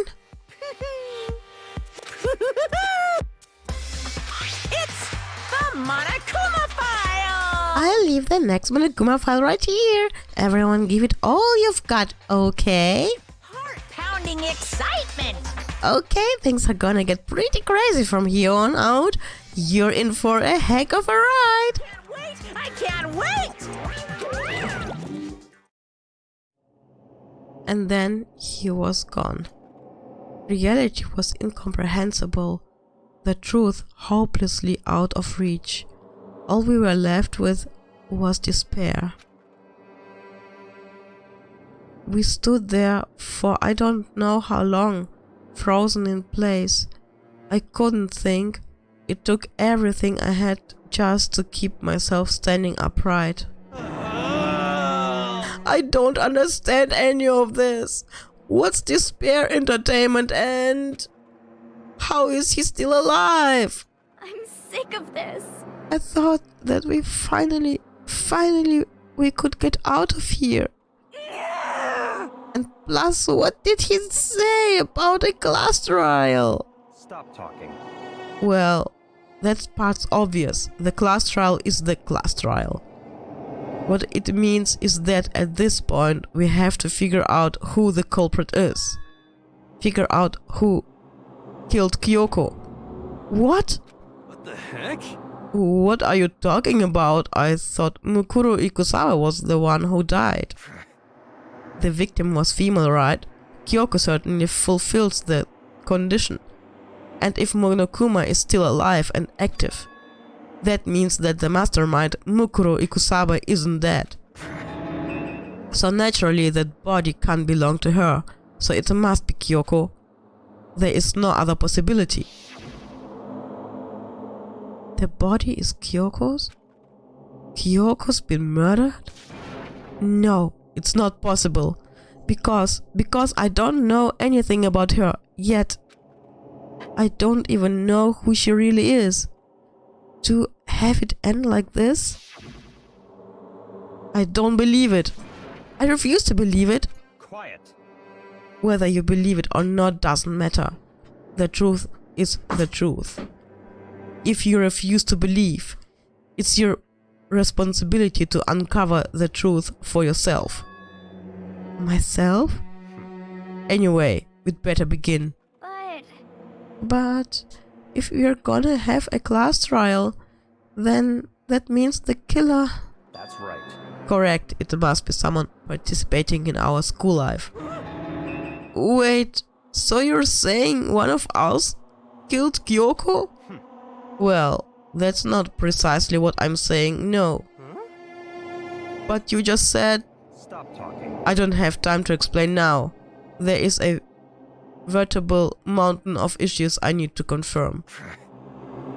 It's the Monokuma file! I'll leave the next Monokuma file right here. Everyone give it all you've got, okay? Heart-pounding excitement! Okay, things are gonna get pretty crazy from here on out. You're in for a heck of a ride. Wait! I can't wait! And then he was gone. Reality was incomprehensible. The truth hopelessly out of reach. All we were left with was despair. We stood there for I don't know how long, frozen in place. I couldn't think. It took everything I had just to keep myself standing upright. I don't understand any of this. What's despair entertainment and how is he still alive? I'm sick of this. I thought that we finally we could get out of here. And plus, what did he say about a class trial? Stop talking. Well, that part's obvious. The class trial is the class trial. What it means is that at this point we have to figure out who the culprit is. Figure out who killed Kyoko. What? What the heck? What are you talking about? I thought Mukuro Ikusawa was the one who died. The victim was female, right? Kyoko certainly fulfills the condition. And if Monokuma is still alive and active, that means that the mastermind Mukuro Ikusawa isn't dead. So naturally that body can't belong to her, so it must be Kyoko. There is no other possibility. The body is Kyoko's? Kyoko's been murdered? No, it's not possible. Because I don't know anything about her, yet I don't even know who she really is. To have it end like this? I don't believe it. I refuse to believe it. Quiet. Whether you believe it or not doesn't matter. The truth is the truth. If you refuse to believe, it's your responsibility to uncover the truth for yourself. Myself? Anyway, we'd better begin. But if we're gonna have a class trial, then that means the killer... That's right. Correct, it must be someone participating in our school life. Wait, so you're saying one of us killed Kyoko? Well, that's not precisely what I'm saying, no. But you just said... Stop talking. I don't have time to explain now. There is a veritable mountain of issues I need to confirm.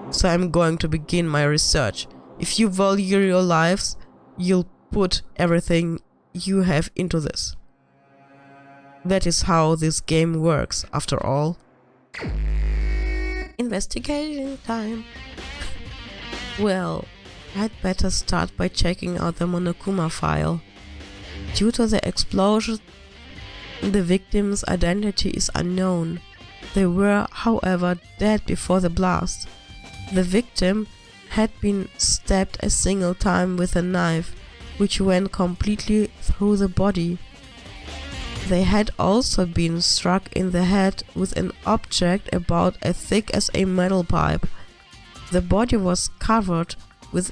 So I'm going to begin my research. If you value your lives, you'll put everything you have into this. That is how this game works, after all. Investigation time. Well, I'd better start by checking out the Monokuma file. Due to the explosion, the victim's identity is unknown. They were, however, dead before the blast. The victim had been stabbed a single time with a knife, which went completely through the body. They had also been struck in the head with an object about as thick as a metal pipe. The body was covered with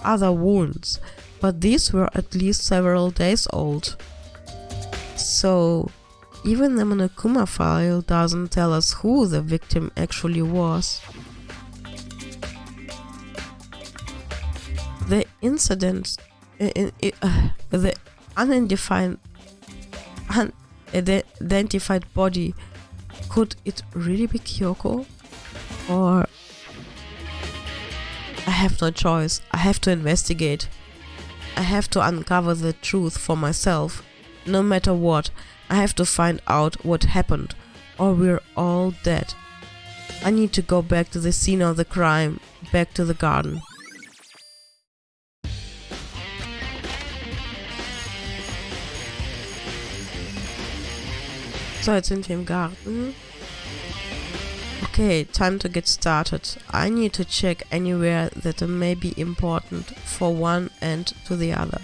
other wounds, but these were at least several days old. So, even the Monokuma file doesn't tell us who the victim actually was. The incident, the unidentified body, could it really be Kyoko? Or I have no choice. I have to investigate. I have to uncover the truth for myself. No matter what, I have to find out what happened, or we're all dead. I need to go back to the scene of the crime, back to the garden. So, jetzt sind wir im Garten. Okay, time to get started. I need to check anywhere that may be important for one end to the other.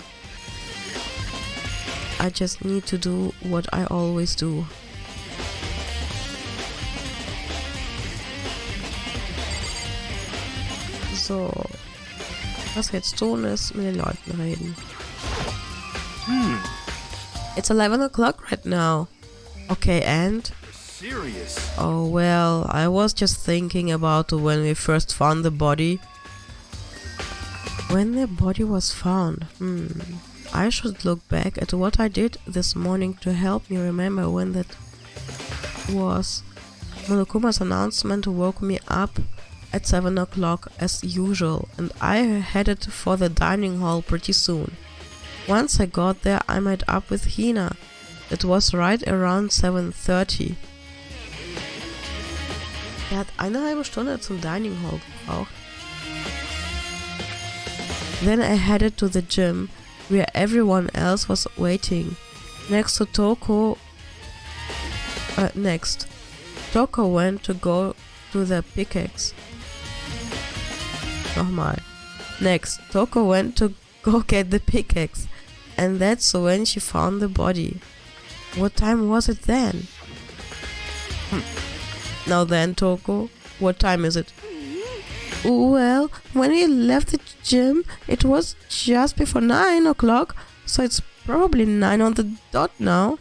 I just need to do what I always do. So, was wir jetzt tun ist, mit den Leuten reden. It's 11 o'clock right now. Okay, and? Serious. Oh well, I was just thinking about when we first found the body. When the body was found, I should look back at what I did this morning to help me remember when that was. Monokuma's announcement woke me up at 7 o'clock as usual, and I headed for the dining hall pretty soon. Once I got there, I met up with Hina. It was right around 7:30. Er hat eine halbe Stunde zum Dining Hall gebraucht. Then I headed to the gym, where everyone else was waiting. Next, Toko went to go to the pickaxe. Nochmal. Next, Toko went to go get the pickaxe, and that's when she found the body. What time was it then? Now then, Toko, what time is it? Well, when we left the gym, it was just before 9 o'clock, so it's probably 9 on the dot now.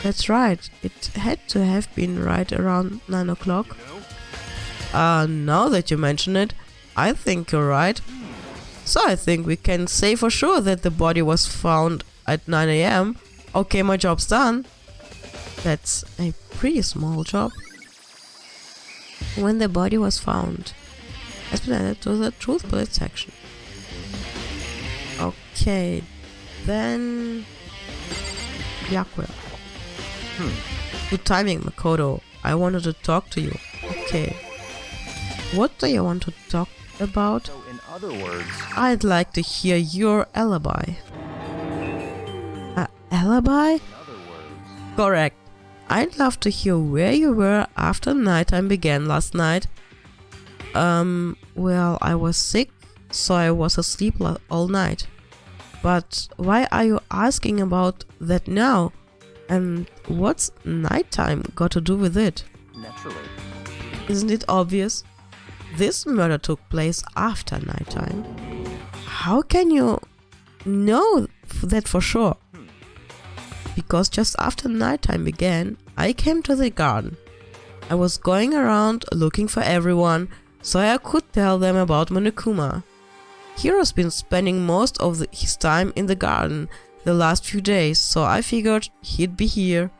That's right, it had to have been right around 9 o'clock. Now that you mention it, I think you're right. So I think we can say for sure that the body was found at 9 AM. Okay, my job's done. That's a pretty small job. When the body was found, has been added to the truth bullet section. Okay, then Byakuya. Good timing, Makoto. I wanted to talk to you. Okay. What do you want to talk about? So, in other words, I'd like to hear your alibi. Alibi? in other words, Correct. I'd love to hear where you were after nighttime began last night. Well, I was sick, so I was asleep all night. But why are you asking about that now? And what's nighttime got to do with it? naturally. Isn't it obvious? This murder took place after nighttime. How can you know that for sure? Because just after nighttime began, I came to the garden. I was going around looking for everyone, so I could tell them about Monokuma. Hiro's been spending most of his time in the garden the last few days, so I figured he'd be here.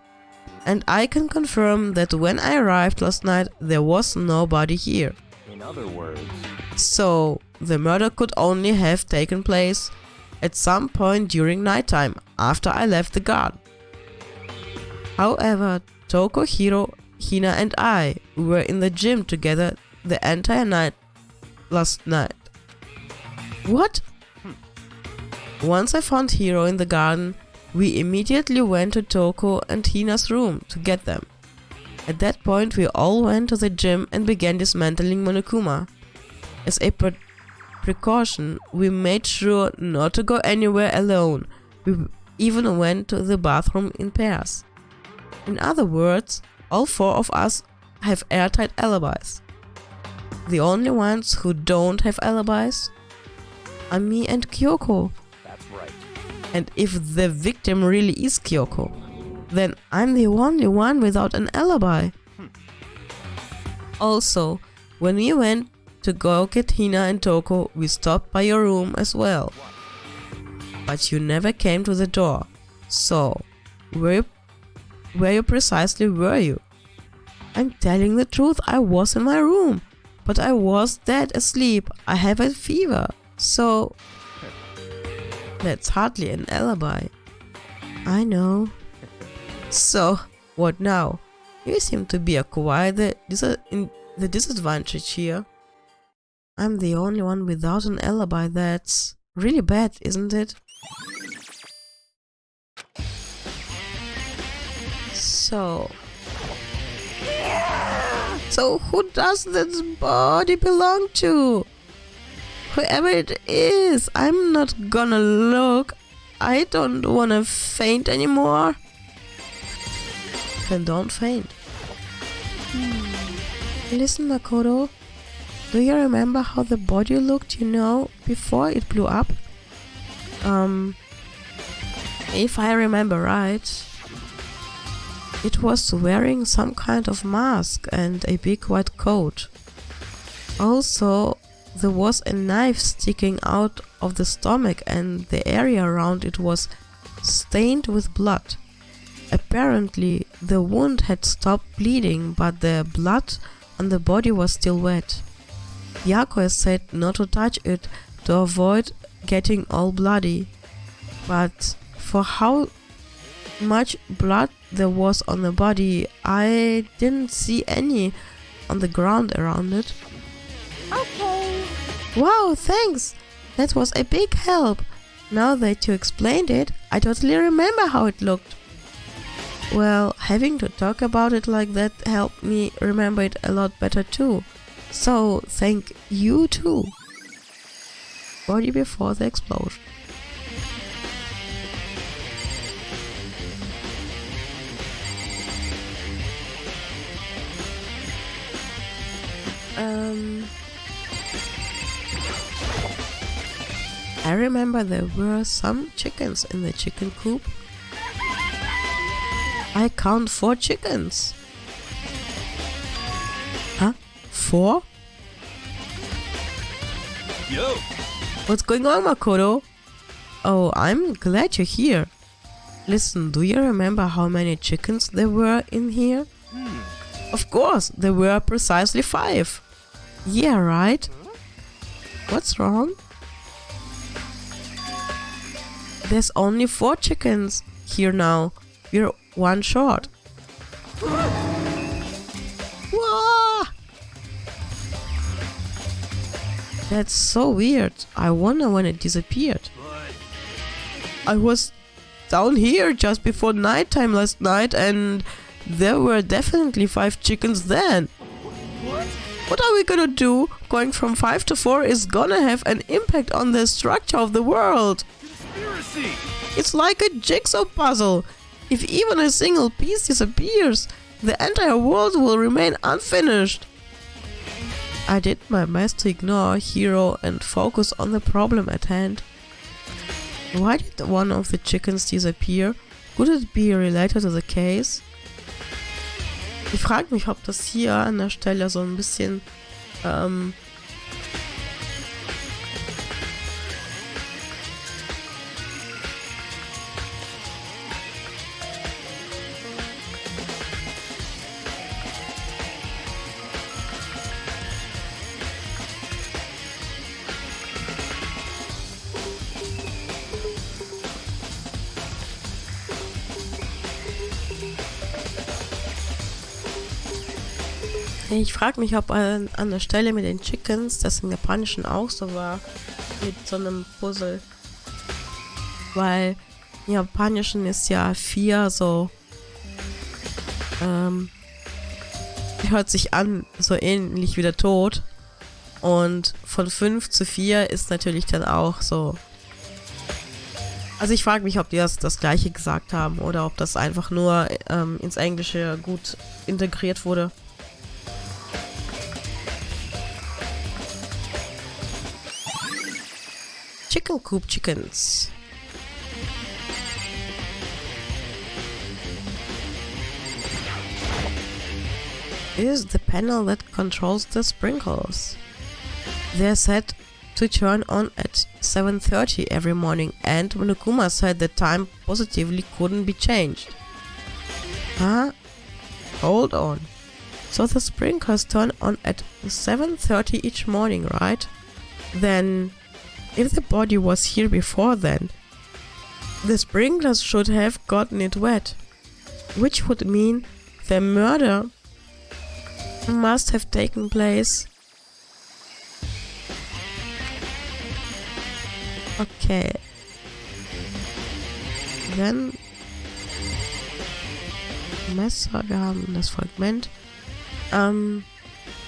And I can confirm that when I arrived last night, there was nobody here. In other words, So, the murder could only have taken place at some point during nighttime, after I left the garden. However, Toko, Hiro, Hina and I were in the gym together the entire night last night. What? Once I found Hiro in the garden, we immediately went to Toko and Hina's room to get them. At that point, we all went to the gym and began dismantling Monokuma. As a precaution, we made sure not to go anywhere alone. We even went to the bathroom in pairs. In other words, all 4 of us have airtight alibis. The only ones who don't have alibis are me and Kyoko. That's right. And if the victim really is Kyoko, then I'm the only one without an alibi. Also, when we went to go get Hina and Toko, we stopped by your room as well. But you never came to the door. So, where you precisely were you? I'm telling the truth, I was in my room. But I was dead asleep. I have a fever. So, that's hardly an alibi. I know. So, what now? You seem to be acquired in the disadvantage here. I'm the only one without an alibi. That's really bad, isn't it? So who does this body belong to? Whoever it is, I'm not gonna look. I don't wanna faint anymore. Then don't faint. Listen, Makoto. Do you remember how the body looked, before it blew up? If I remember right, it was wearing some kind of mask and a big white coat. Also, there was a knife sticking out of the stomach and the area around it was stained with blood. Apparently, the wound had stopped bleeding, but the blood on the body was still wet. Yako has said not to touch it to avoid getting all bloody. But for how much blood there was on the body, I didn't see any on the ground around it. Okay. Wow, thanks! That was a big help. Now that you explained it, I totally remember how it looked. Well, having to talk about it like that helped me remember it a lot better too. So, thank you too. Body before the explosion. I remember there were some chickens in the chicken coop. I count 4 chickens. Huh? 4? Yo! What's going on, Makoto? Oh, I'm glad you're here. Listen, do you remember how many chickens there were in here? Of course, there were precisely 5. Yeah, right? What's wrong? There's only 4 chickens here now. We're 1 short. Whoa! That's so weird. I wonder when it disappeared. I was down here just before nighttime last night and there were definitely 5 chickens then. What are we gonna do? Going from 5 to 4 is gonna have an impact on the structure of the world. Conspiracy! It's like a jigsaw puzzle. If even a single piece disappears, the entire world will remain unfinished. I did my best to ignore Hiro and focus on the problem at hand. Why did one of the chickens disappear? Could it be related to the case? Ich frage mich, ob das hier an der Stelle so ein bisschen ich frage mich, ob an der Stelle mit den Chickens das im Japanischen auch so war, mit so einem Puzzle. Weil im Japanischen ist ja 4 so hört sich an, so ähnlich wie der Tod. Und von 5 zu 4 ist natürlich dann auch so. Also ich frage mich, ob die das gleiche gesagt haben oder ob das einfach nur ins Englische gut integriert wurde. Chicken Coop Chickens. Is the panel that controls the sprinkles. They're set to turn on at 7:30 every morning, and Monokuma said the time positively couldn't be changed. Huh? Hold on. So the sprinklers turn on at 7:30 each morning, right? Then, if the body was here before then, the sprinklers should have gotten it wet, which would mean the murder must have taken place. Okay. Wenn Messer, wir haben das Fragment.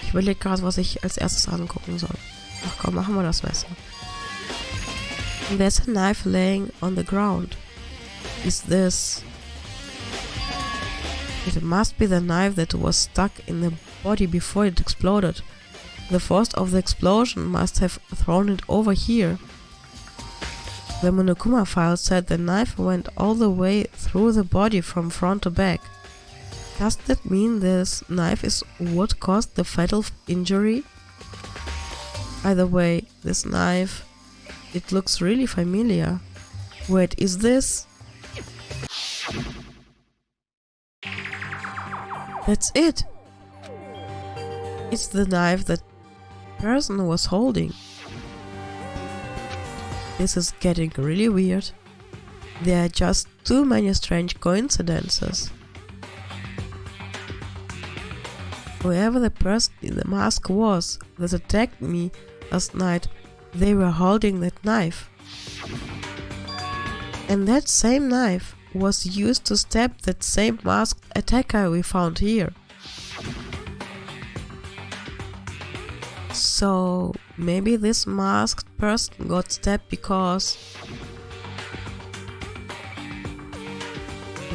Ich überlege gerade, was ich als erstes angucken soll. Ach komm, machen wir das Messer. There's a knife laying on the ground. Is this... It must be the knife that was stuck in the body before it exploded. The force of the explosion must have thrown it over here. The Monokuma file said the knife went all the way through the body from front to back. Does that mean this knife is what caused the fatal injury? Either way, this knife, it looks really familiar. Wait, is this? That's it! It's the knife that person was holding. This is getting really weird. There are just too many strange coincidences. Whoever the person in the mask was that attacked me last night, they were holding that knife. And that same knife was used to stab that same masked attacker we found here. So maybe this masked person got stabbed because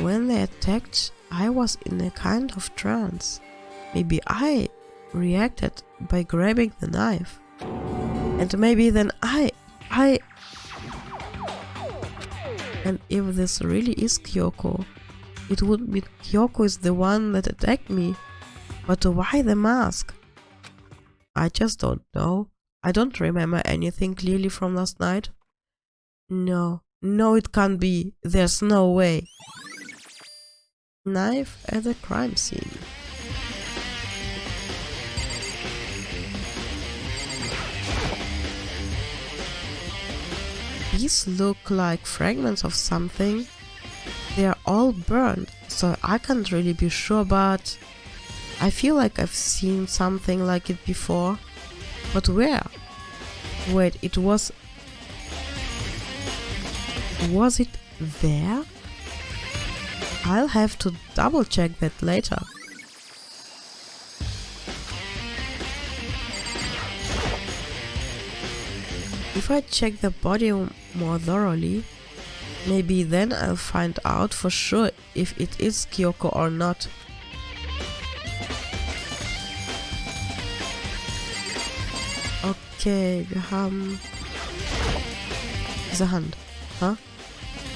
when they attacked, I was in a kind of trance. Maybe I reacted by grabbing the knife. And maybe then I... And if this really is Kyoko, it would mean Kyoko is the one that attacked me. But why the mask? I just don't know. I don't remember anything clearly from last night. No, it can't be. There's no way. Knife at the crime scene. These look like fragments of something. They are all burned, so I can't really be sure, but I feel like I've seen something like it before. But where? Wait, it was... Was it there? I'll have to double check that later. If I check the body more thoroughly, maybe then I'll find out for sure if it is Kyoko or not. Okay, wir haben diese Hand. Huh?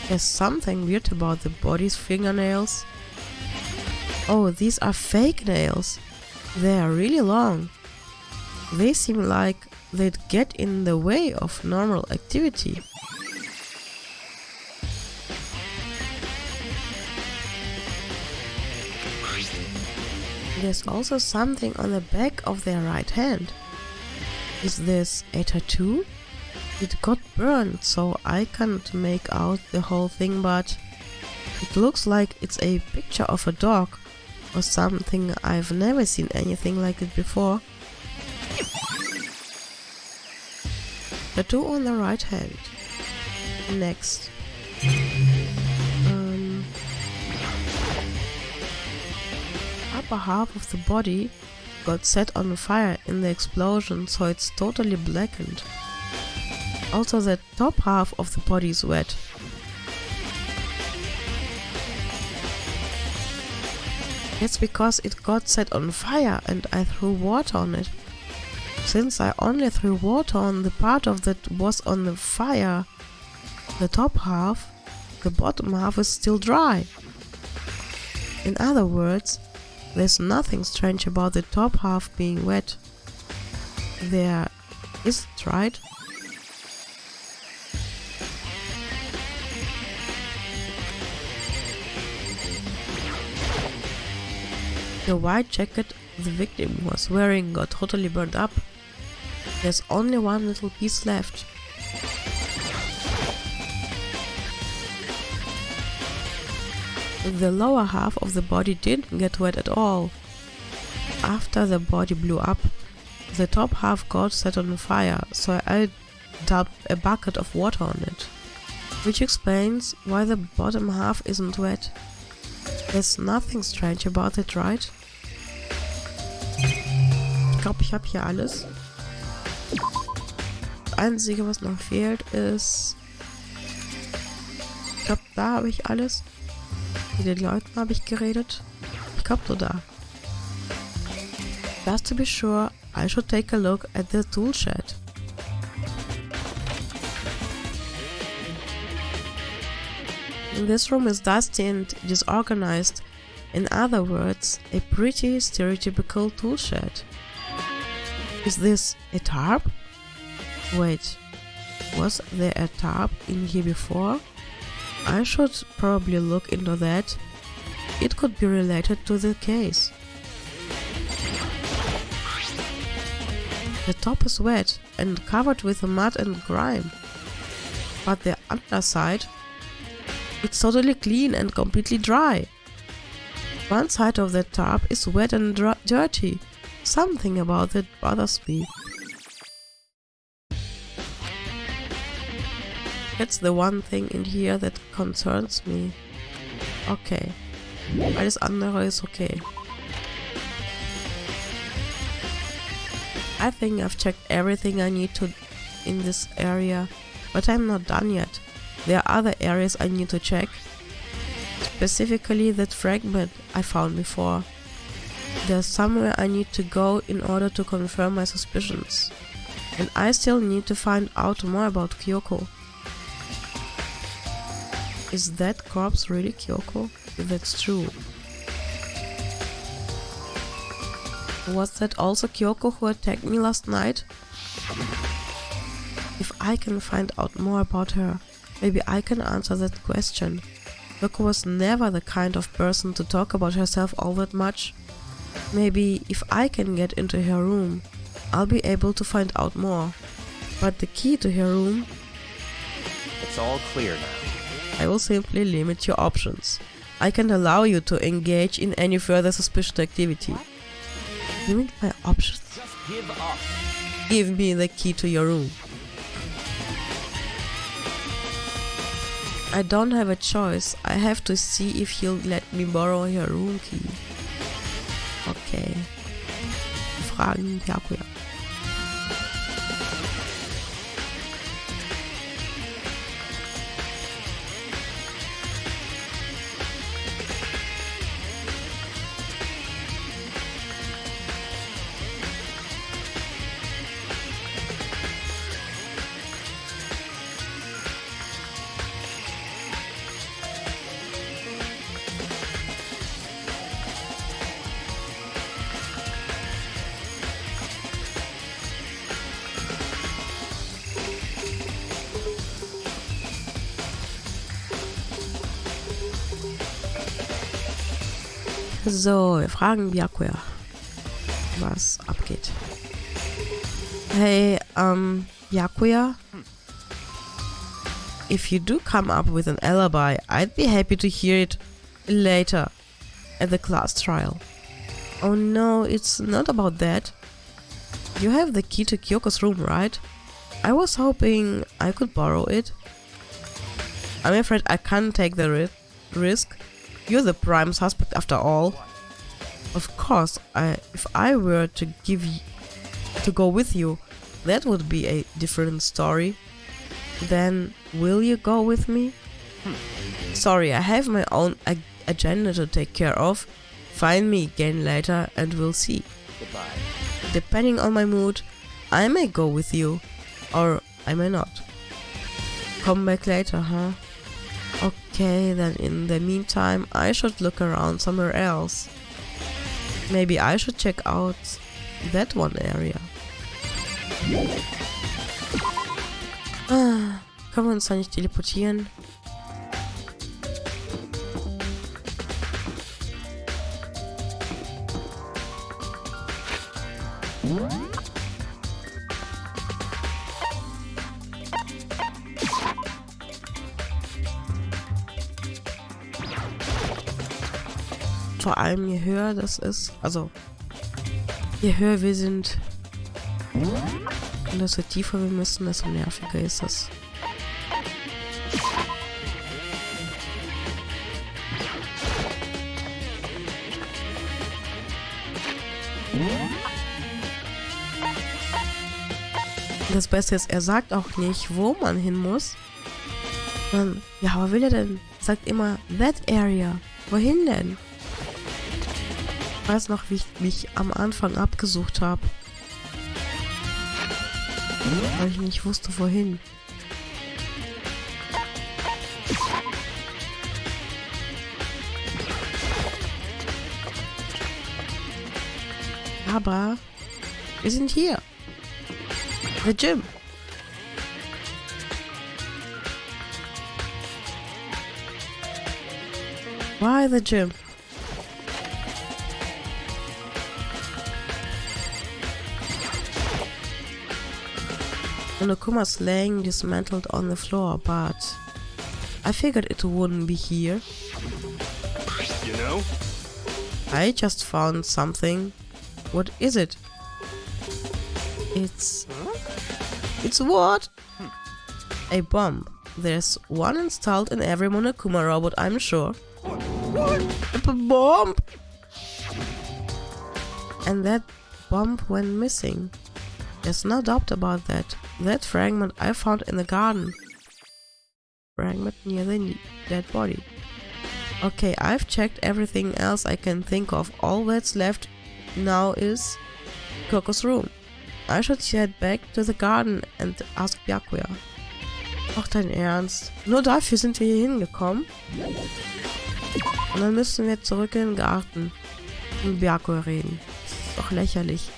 There's something weird about the body's fingernails. Oh, these are fake nails. They are really long. They seem like they'd get in the way of normal activity. There's also something on the back of their right hand. Is this a tattoo? It got burned, so I can't make out the whole thing, but it looks like it's a picture of a dog or something. I've never seen anything like it before. Tattoo on the right hand. Next. Up upper half of the body got set on fire in the explosion, so it's totally blackened. Also, the top half of the body is wet. That's because it got set on fire and I threw water on it. Since I only threw water on the part of that was on the fire, the top half, the bottom half is still dry. In other words, there's nothing strange about the top half being wet. There isn't, right? The white jacket the victim was wearing got totally burned up. There's only one little piece left. The lower half of the body didn't get wet at all. After the body blew up, the top half got set on fire, so I dumped a bucket of water on it. Which explains why the bottom half isn't wet. There's nothing strange about it, right? Ich glaube, ich habe hier alles. Das Einzige, was noch fehlt, ist... Ich glaube, da habe ich alles. Mit den Leuten habe ich geredet. Ich glaube, nur da. Just to be sure, I should take a look at the tool shed. This room is dusty and disorganized. In other words, a pretty stereotypical tool shed. Is this a tarp? Wait, was there a tarp in here before? I should probably look into that. It could be related to the case. The top is wet and covered with mud and grime, but the underside, it's totally clean and completely dry. One side of the tarp is wet and dirty. Something about it bothers me. That's the one thing in here that concerns me. Okay. Alles andere ist okay. I think I've checked everything I need to in this area, but I'm not done yet. There are other areas I need to check. Specifically that fragment I found before. There's somewhere I need to go in order to confirm my suspicions. And I still need to find out more about Kyoko. Is that corpse really Kyoko? If that's true. Was that also Kyoko who attacked me last night? If I can find out more about her, maybe I can answer that question. Kyoko was never the kind of person to talk about herself all that much. Maybe if I can get into her room, I'll be able to find out more. But the key to her room... It's all clear now. I will simply limit your options. I can't allow you to engage in any further suspicious activity. Limit my options? Just give up. Give me the key to your room. I don't have a choice. I have to see if he'll let me borrow her room key. Okay. Fragen Byakuya. So, wir fragen Byakuya, was abgeht. Hey, Byakuya? If you do come up with an alibi, I'd be happy to hear it later at the class trial. Oh no, it's not about that. You have the key to Kyoko's room, right? I was hoping I could borrow it. I'm afraid I can't take the risk. You're the prime suspect after all. Of course, if I were to go with you, that would be a different story. Then, will you go with me? Sorry, I have my own agenda to take care of. Find me again later and we'll see. Goodbye. Depending on my mood, I may go with you, or I may not. Come back later, huh? Okay, then in the meantime, I should look around somewhere else. Maybe I should check out that one area. Können wir uns da nicht teleportieren? Vor allem je höher das ist, also je höher wir sind und desto tiefer wir müssen, desto nerviger ist das. Das Beste ist, er sagt auch nicht, wo man hin muss. Ja, aber will er denn? Sagt immer, that area. Wohin denn? Ich weiß noch, wie ich mich am Anfang abgesucht habe. Weil ich nicht wusste, wohin. Aber wir sind hier. The gym. Why the gym? Monokuma's laying dismantled on the floor, but I figured it wouldn't be here. You know? I just found something. What is it? It's what? A bomb. There's one installed in every Monokuma robot, I'm sure. What? A bomb? And that bomb went missing. There's no doubt about that. That fragment I found in the garden. Fragment near the dead body. Okay, I've checked everything else I can think of. All that's left now is Coco's room. I should head back to the garden and ask Byakuya. Ach, dein Ernst? Nur dafür sind wir hier hingekommen? Und dann müssen wir zurück in den Garten und mit Byakuya reden. Das ist doch lächerlich.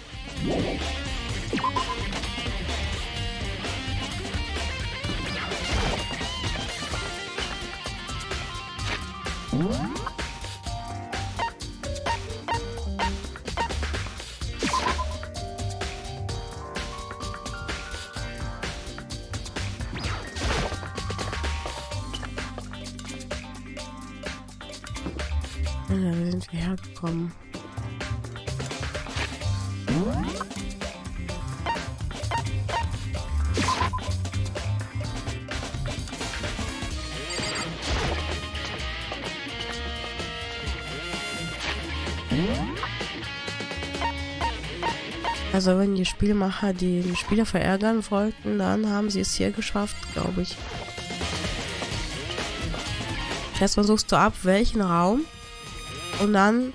Ja, wie sind wir hergekommen? Also wenn die Spielmacher den Spieler verärgern wollten, dann haben sie es hier geschafft, glaube ich. Erstmal suchst du ab, welchen Raum, und dann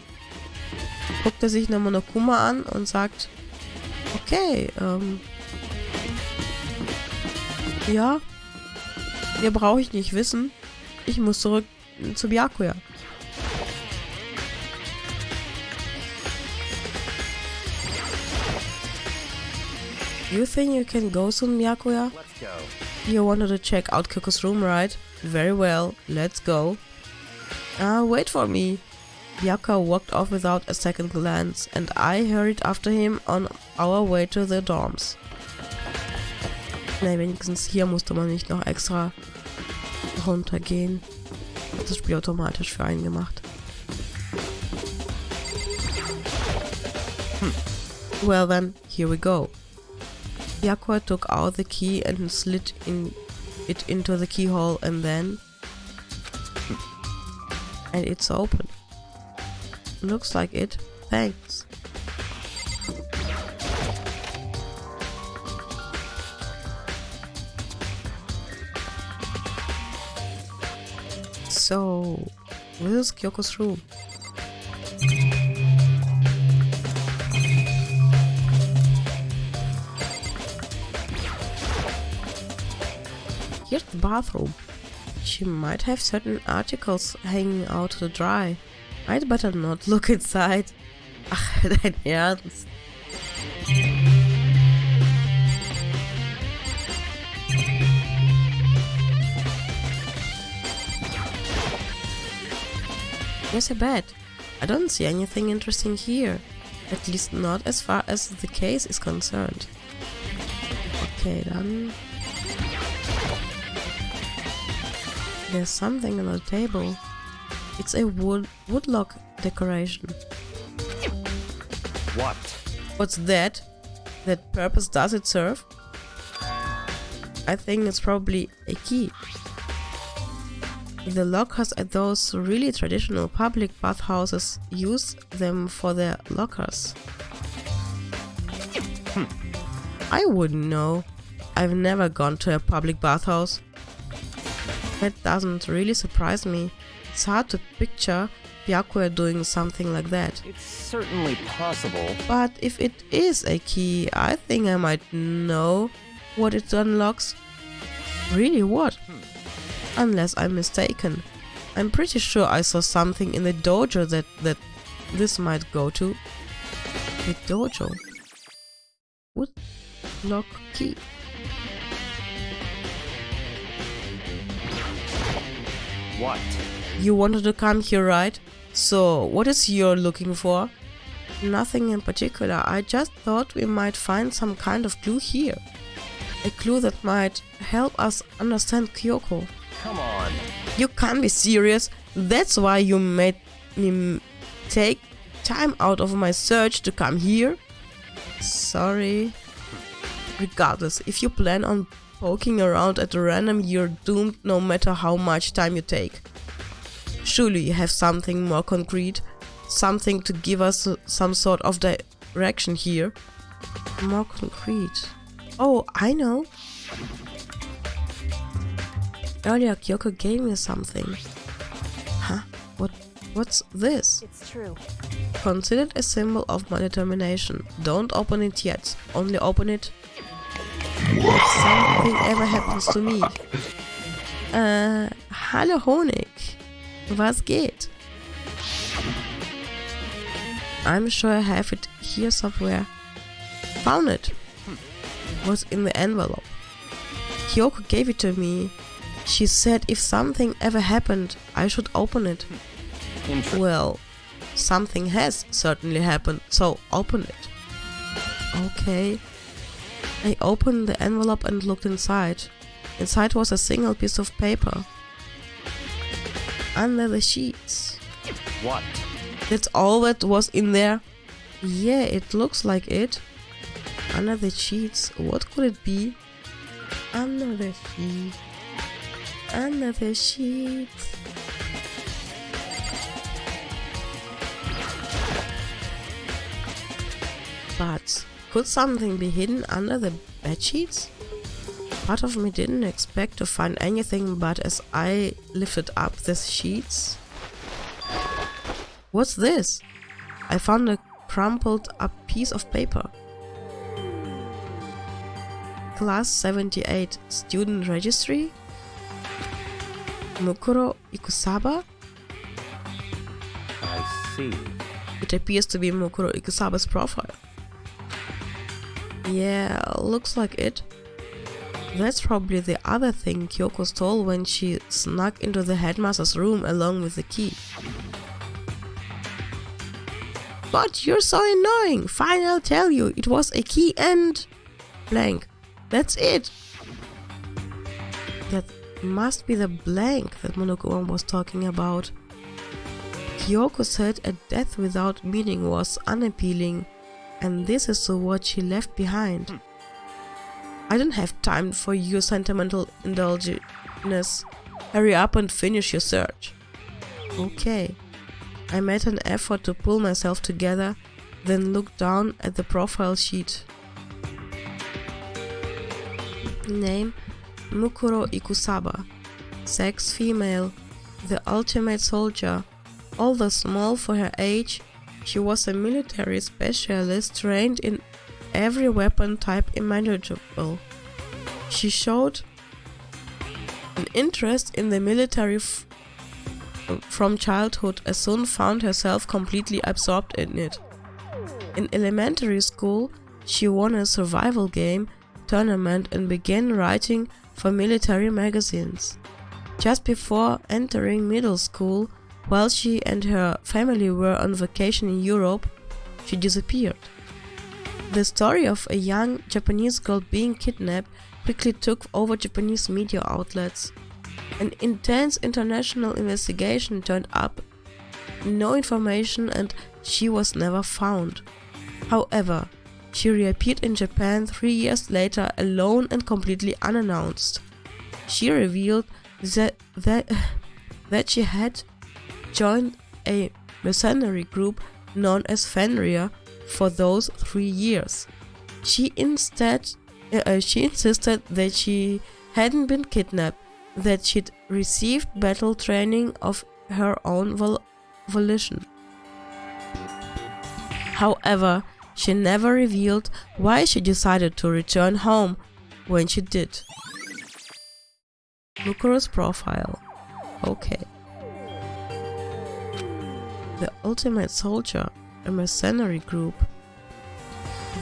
guckt er sich eine Monokuma an und sagt, okay, ja, mehr brauche ich nicht wissen, ich muss zurück zu Byakuya. You think you can go soon, Byakuya? Let's go. You wanted to check out Coco's room, right? Very well, let's go. Wait for me. Byakuya walked off without a second glance, and I hurried after him on our way to the dorms. Ne, wenigstens hier musste man nicht noch extra runtergehen. Hat das Spiel automatisch für einen gemacht. Well then, here we go. Byakuya took out the key and slid it into the keyhole, and then... and it's open. Looks like it. thanks. So, this is Kyoko's room. Here's the bathroom. She might have certain articles hanging out to dry. I'd better not look inside. Ach, dein Ernst. Here's a bed. I don't see anything interesting here. At least not as far as the case is concerned. Okay, then. There's something on the table. It's a woodlock decoration. What? What's that? That purpose does it serve? I think it's probably a key. The lockers at those really traditional public bathhouses use them for their lockers. I wouldn't know. I've never gone to a public bathhouse. That doesn't really surprise me. It's hard to picture Byakuya doing something like that. It's certainly possible. But if it is a key, I think I might know what it unlocks. Really, what? Unless I'm mistaken. I'm pretty sure I saw something in the dojo that this might go to. The dojo. Woodlock key. What? You wanted to come here, right? So, what is you're looking for? Nothing in particular. I just thought we might find some kind of clue here. A clue that might help us understand Kyoko. Come on. You can't be serious. That's why you made me take time out of my search to come here? Sorry. Regardless, if you plan on poking around at random, you're doomed no matter how much time you take. Surely you have something more concrete, something to give us some sort of direction here. More concrete. Oh, I know. Earlier Kyoko gave me something. Huh? What's this? It's true. Considered a symbol of my determination. Don't open it yet. Only open it if something ever happens to me. Hallo Honig. Was geht? I'm sure I have it here somewhere. Found it. Was in the envelope. Kyoko gave it to me. She said if something ever happened, I should open it. Well, something has certainly happened, so open it. Okay. I opened the envelope and looked inside. Inside was a single piece of paper. Under the sheets. What? That's all that was in there? Yeah, it looks like it. Under the sheets. What could it be? Under the sheets. Under the sheets. But could something be hidden under the bed sheets? Part of me didn't expect to find anything, but as I lifted up the sheets... What's this? I found a crumpled up piece of paper. Class 78 Student Registry? Mukuro Ikusaba? I see. It appears to be Mukuro Ikusaba's profile. Yeah, looks like it. That's probably the other thing Kyoko stole when she snuck into the headmaster's room along with the key. But you're so annoying! Fine, I'll tell you. It was a key and... blank. That's it! That must be the blank that Monokuma was talking about. Kyoko said a death without meaning was unappealing, and this is what she left behind. I don't have time for your sentimental indulgence. Hurry up and finish your search. Okay. I made an effort to pull myself together, then looked down at the profile sheet. Name: Mukuro Ikusaba. Sex: female. The ultimate soldier. Although small for her age, she was a military specialist trained in every weapon type imaginable. She showed an interest in the military from childhood and soon found herself completely absorbed in it. In elementary school, she won a survival game tournament and began writing for military magazines. Just before entering middle school, while she and her family were on vacation in Europe, she disappeared. The story of a young Japanese girl being kidnapped quickly took over Japanese media outlets. An intense international investigation turned up no information and she was never found. However, she reappeared in Japan 3 years later alone and completely unannounced. She revealed that she had joined a mercenary group known as Fenrir for those 3 years. She insisted that she hadn't been kidnapped, that she'd received battle training of her own volition. However, she never revealed why she decided to return home when she did. Mukuro's profile. Okay. The ultimate soldier, a mercenary group.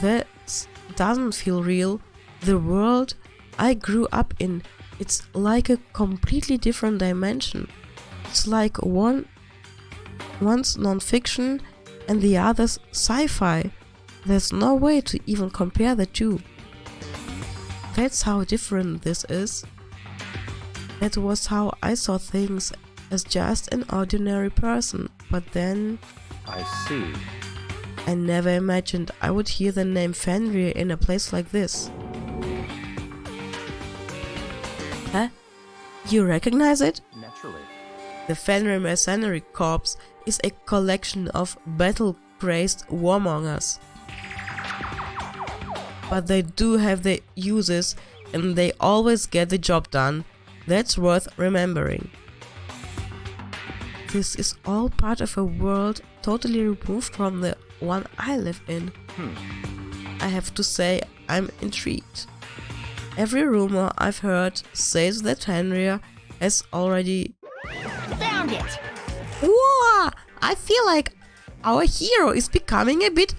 That doesn't feel real. The world I grew up in, it's like a completely different dimension. It's like one's non-fiction and the other's sci-fi. There's no way to even compare the two. That's how different this is. That was how I saw things, as just an ordinary person, but then I see. I never imagined I would hear the name Fenrir in a place like this. Huh? You recognize it? Naturally. The Fenrir Mercenary Corps is a collection of battle-crazed warmongers. But they do have their uses and they always get the job done. That's worth remembering. This is all part of a world totally removed from the one I live in. I have to say, I'm intrigued. Every rumor I've heard says that Fenrir has already... Found it! Whoa! I feel like our hero is becoming a bit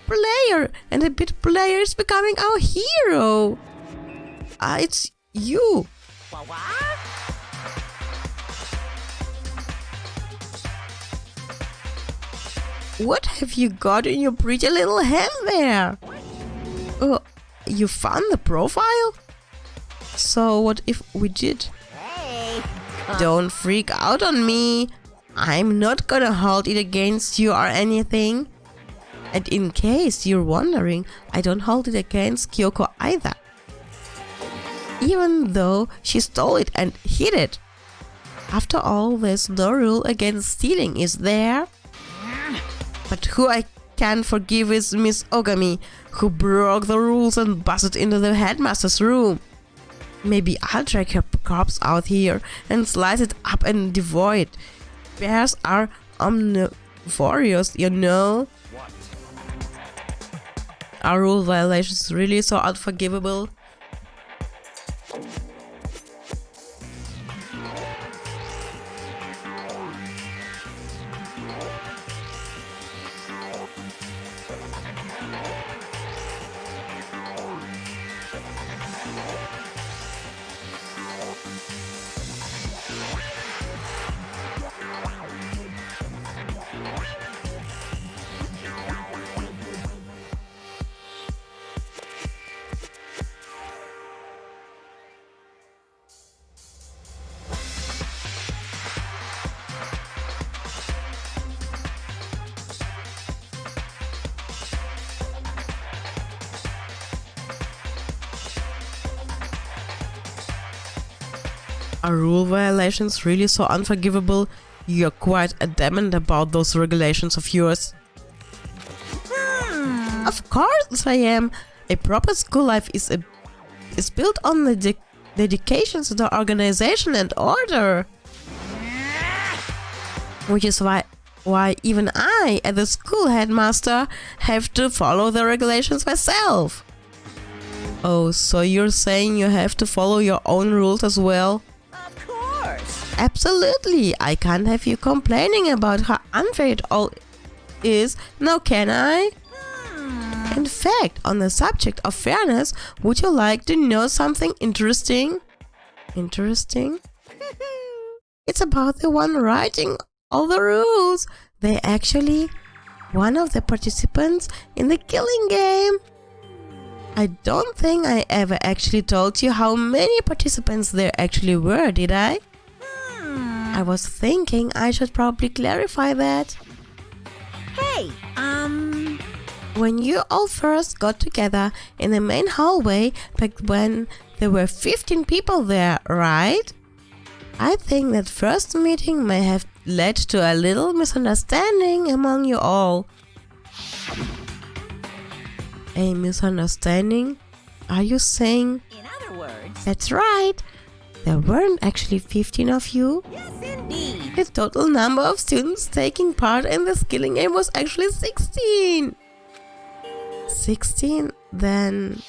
player, and a bit player is becoming our hero. It's you. What have you got in your pretty little hand there? Oh, you found the profile? So what if we did? Hey! Don't freak out on me. I'm not gonna hold it against you or anything. And in case you're wondering, I don't hold it against Kyoko either. Even though she stole it and hid it. After all, there's no rule against stealing, is there? But who I can forgive is Miss Ogami, who broke the rules and busted into the headmaster's room. Maybe I'll drag her corpse out here and slice it up and devour it. Bears are omnivorous, you know. What? Are rule violations really so unforgivable? Are rule violations really so unforgivable? You're quite adamant about those regulations of yours. Of course I am. A proper school life is built on the dedication to the organization and order. Which is why even I, as the school headmaster, have to follow the regulations myself. Oh, so you're saying you have to follow your own rules as well? Of course. Absolutely. I can't have you complaining about how unfair it all is, now can I? In fact, on the subject of fairness, would you like to know something interesting? Interesting? It's about the one writing all the rules. They actually one of the participants in the killing game. I don't think I ever actually told you how many participants there actually were, did I? I was thinking I should probably clarify that. Hey, When you all first got together in the main hallway back when there were 15 people there, right? I think that first meeting may have led to a little misunderstanding among you all. A misunderstanding? Are you saying? in other words, That's right. There weren't actually 15 of you. yes indeed. The total number of students taking part in this killing game was actually 16. 16? Then...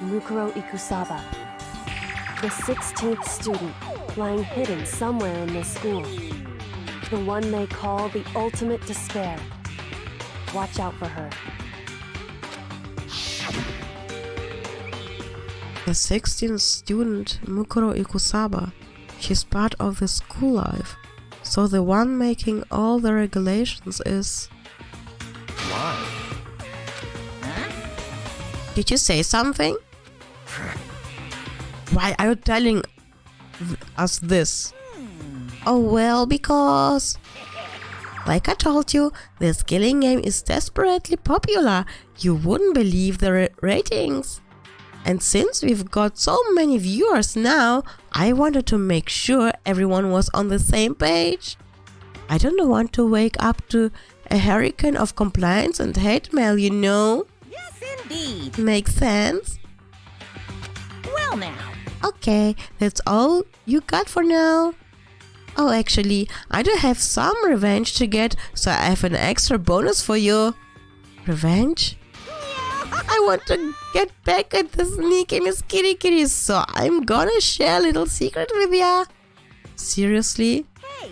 Mukuro Ikusaba, the 16th student, lying hidden somewhere in this school. The one they call the ultimate despair. Watch out for her. The 16th student, Mukuro Ikusaba, she's part of the school life. So the one making all the regulations is... Why? Did you say something? Why are you telling us this? Oh well, because... Like I told you, this killing game is desperately popular. You wouldn't believe the ratings. And since we've got so many viewers now, I wanted to make sure everyone was on the same page. I don't want to wake up to a hurricane of complaints and hate mail, you know? Yes indeed. Makes sense? Well now. Okay, that's all you got for now. Oh, actually, I do have some revenge to get, so I have an extra bonus for you. Revenge? I want to get back at the sneaky Miss Kitty Kitty, so I'm gonna share a little secret with ya. Seriously? Hey,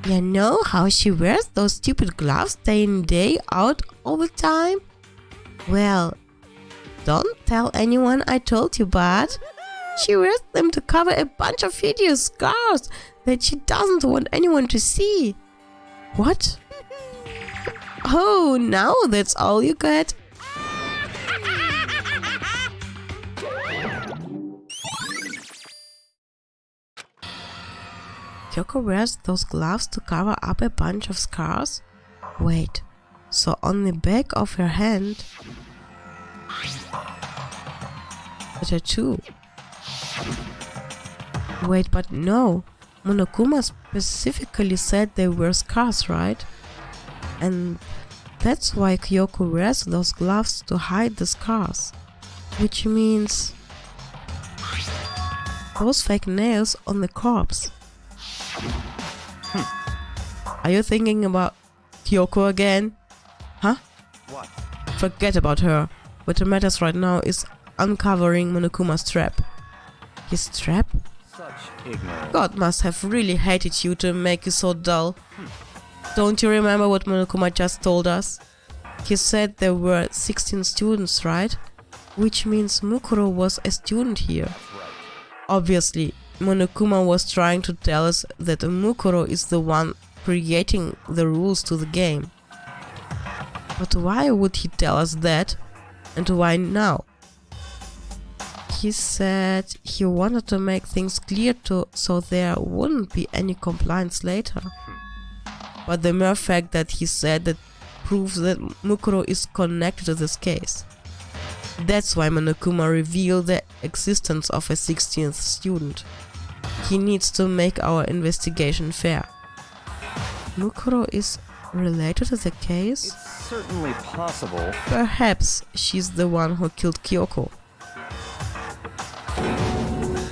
You know how she wears those stupid gloves day in day out all the time? Well, don't tell anyone I told you, but she wears them to cover a bunch of hideous scars that she doesn't want anyone to see. What? Oh, now that's all you got? Kyoko wears those gloves to cover up a bunch of scars? Wait, so on the back of her hand... a tattoo. Wait, but no. Monokuma specifically said they were scars, right? And that's why Kyoko wears those gloves to hide the scars. Which means... those fake nails on the corpse. Are you thinking about Kyoko again? Huh? What? Forget about her. What matters right now is uncovering Monokuma's trap. His trap? Such ignorance. God must have really hated you to make you so dull. Don't you remember what Monokuma just told us? He said there were 16 students, right? Which means Mukuro was a student here. Obviously, Monokuma was trying to tell us that Mukuro is the one creating the rules to the game. But why would he tell us that? And why now? He said he wanted to make things clear so there wouldn't be any complaints later. But the mere fact that he said that proves that Mukuro is connected to this case. That's why Monokuma revealed the existence of a 16th student. He needs to make our investigation fair. Mukuro is related to the case? It's certainly possible. Perhaps she's the one who killed Kyoko.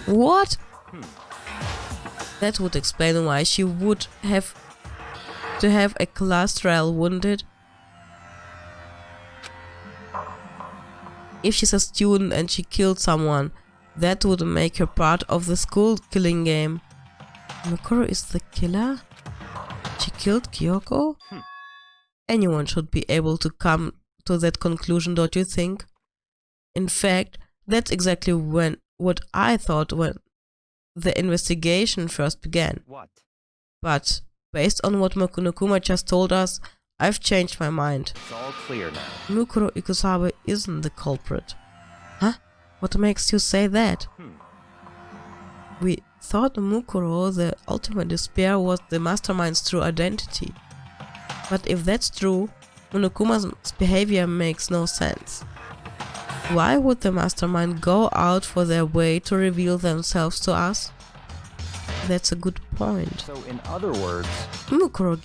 What? That would explain why she would have to have a class trial, wouldn't it? If she's a student and she killed someone, that would make her part of the school killing game. Mukuro is the killer? She killed Kyoko? Anyone should be able to come to that conclusion, don't you think? In fact, that's exactly what I thought when the investigation first began. What? But, based on what Monokuma just told us, I've changed my mind. It's all clear now. Mukuro Ikusabe isn't the culprit. Huh? What makes you say that? We thought Mukuro, the ultimate despair, was the mastermind's true identity. But if that's true, Monokuma's behavior makes no sense. Why would the mastermind go out for their way to reveal themselves to us? That's a good point. So in other words, Mukuro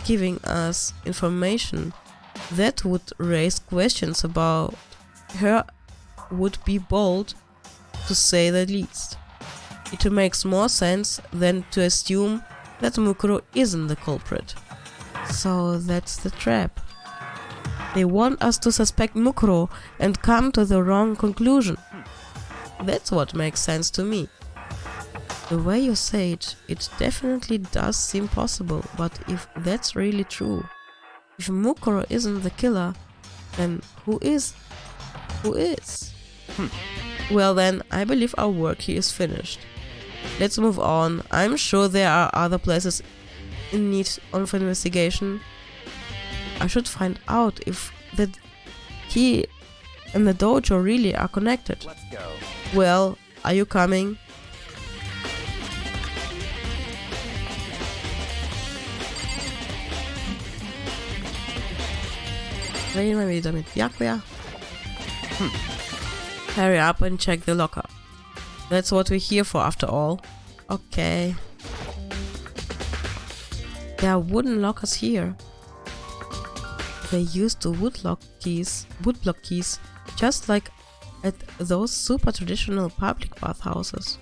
giving us information that would raise questions about her would be bold, to say the least. It makes more sense than to assume that Mukuro isn't the culprit. So that's the trap. They want us to suspect Mukuro and come to the wrong conclusion. That's what makes sense to me. The way you say it, it definitely does seem possible, but if that's really true, if Mukuro isn't the killer, then who is? Who is? Well then, I believe our work here is finished. Let's move on. I'm sure there are other places in need of investigation. I should find out if the key and the dojo really are connected. let's go. Well, are you coming? Reden wir wieder mit Byakuya. Hurry up and check the locker. That's what we're here for after all. Okay. There are wooden lockers here. They use the woodblock keys, just like at those super traditional public bathhouses.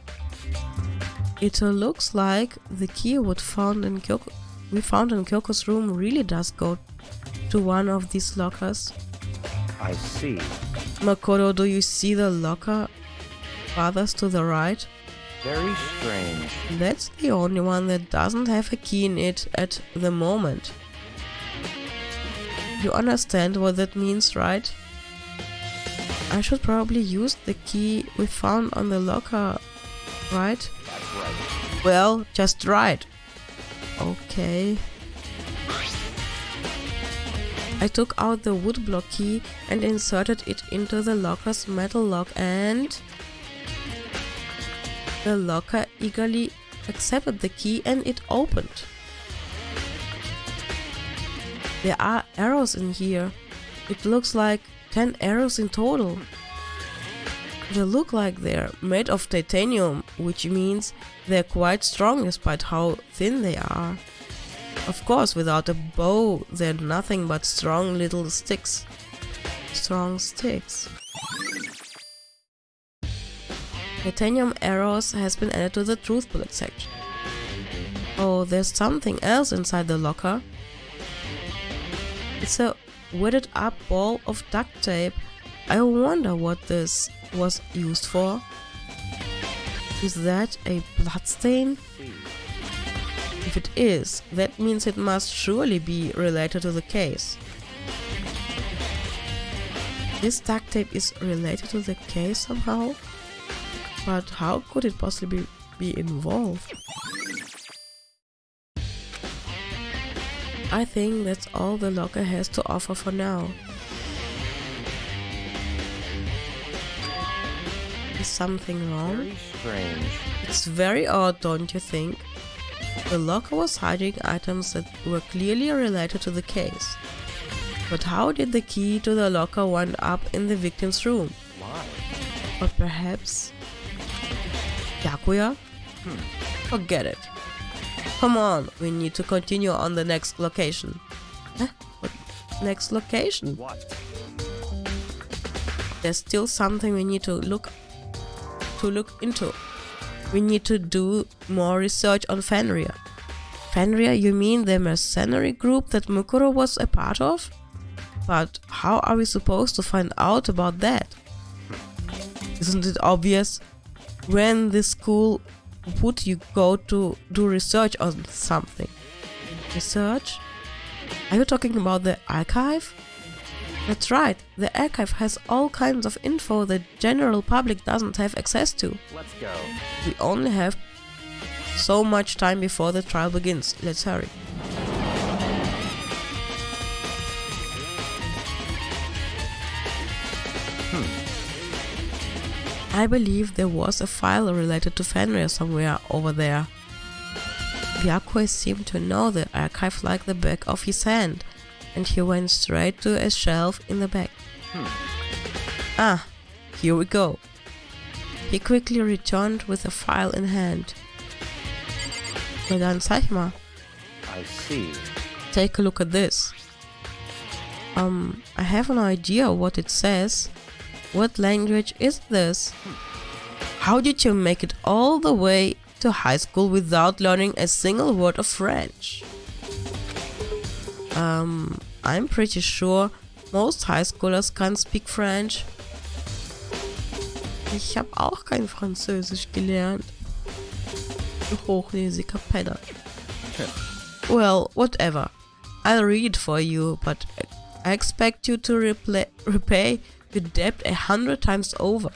It looks like the key we found in Kyoko's room really does go to one of these lockers. I see. Makoto, do you see the locker farthest to the right? Very strange. That's the only one that doesn't have a key in it at the moment. You understand what that means, right? I should probably use the key we found on the locker, right? That's right. Well, just right. Okay. I took out the woodblock key and inserted it into the locker's metal lock, and the locker eagerly accepted the key and it opened. There are arrows in here. It looks like 10 arrows in total. They look like they're made of titanium, which means they're quite strong despite how thin they are. Of course, without a bow, they're nothing but strong little sticks. Strong sticks. Titanium arrows has been added to the truth bullet section. Oh, there's something else inside the locker. It's a wetted up ball of duct tape. I wonder what this was used for. Is that a bloodstain? If it is, that means it must surely be related to the case. This duct tape is related to the case somehow? But how could it possibly be involved? I think that's all the locker has to offer for now. Is something wrong? Very strange. It's very odd, don't you think? The locker was hiding items that were clearly related to the case. But how did the key to the locker wind up in the victim's room? Why? Or perhaps Byakuya? Forget it. Come on, we need to continue on the next location. What? Next location. What? There's still something we need to look into. We need to do more research on Fenrir. Fenrir, you mean the mercenary group that Mukuro was a part of? But how are we supposed to find out about that? Isn't it obvious? Where in this school would you go to do research on something? Research? Are you talking about the archive? That's right, the archive has all kinds of info the general public doesn't have access to. Let's go. We only have so much time before the trial begins. Let's hurry. I believe there was a file related to Fenrir somewhere over there. Byakuya seemed to know the archive like the back of his hand, and he went straight to a shelf in the back. Ah, here we go. He quickly returned with a file in hand. Na dann zeig mal. I see. Take a look at this. I have no idea what it says. What language is this? How did you make it all the way to high school without learning a single word of French? I'm pretty sure most high schoolers can't speak French. Ich habe auch kein Französisch gelernt. Du hochnäsiger Penner. Well, whatever. I'll read it for you, but I expect you to repay your debt 100 times over.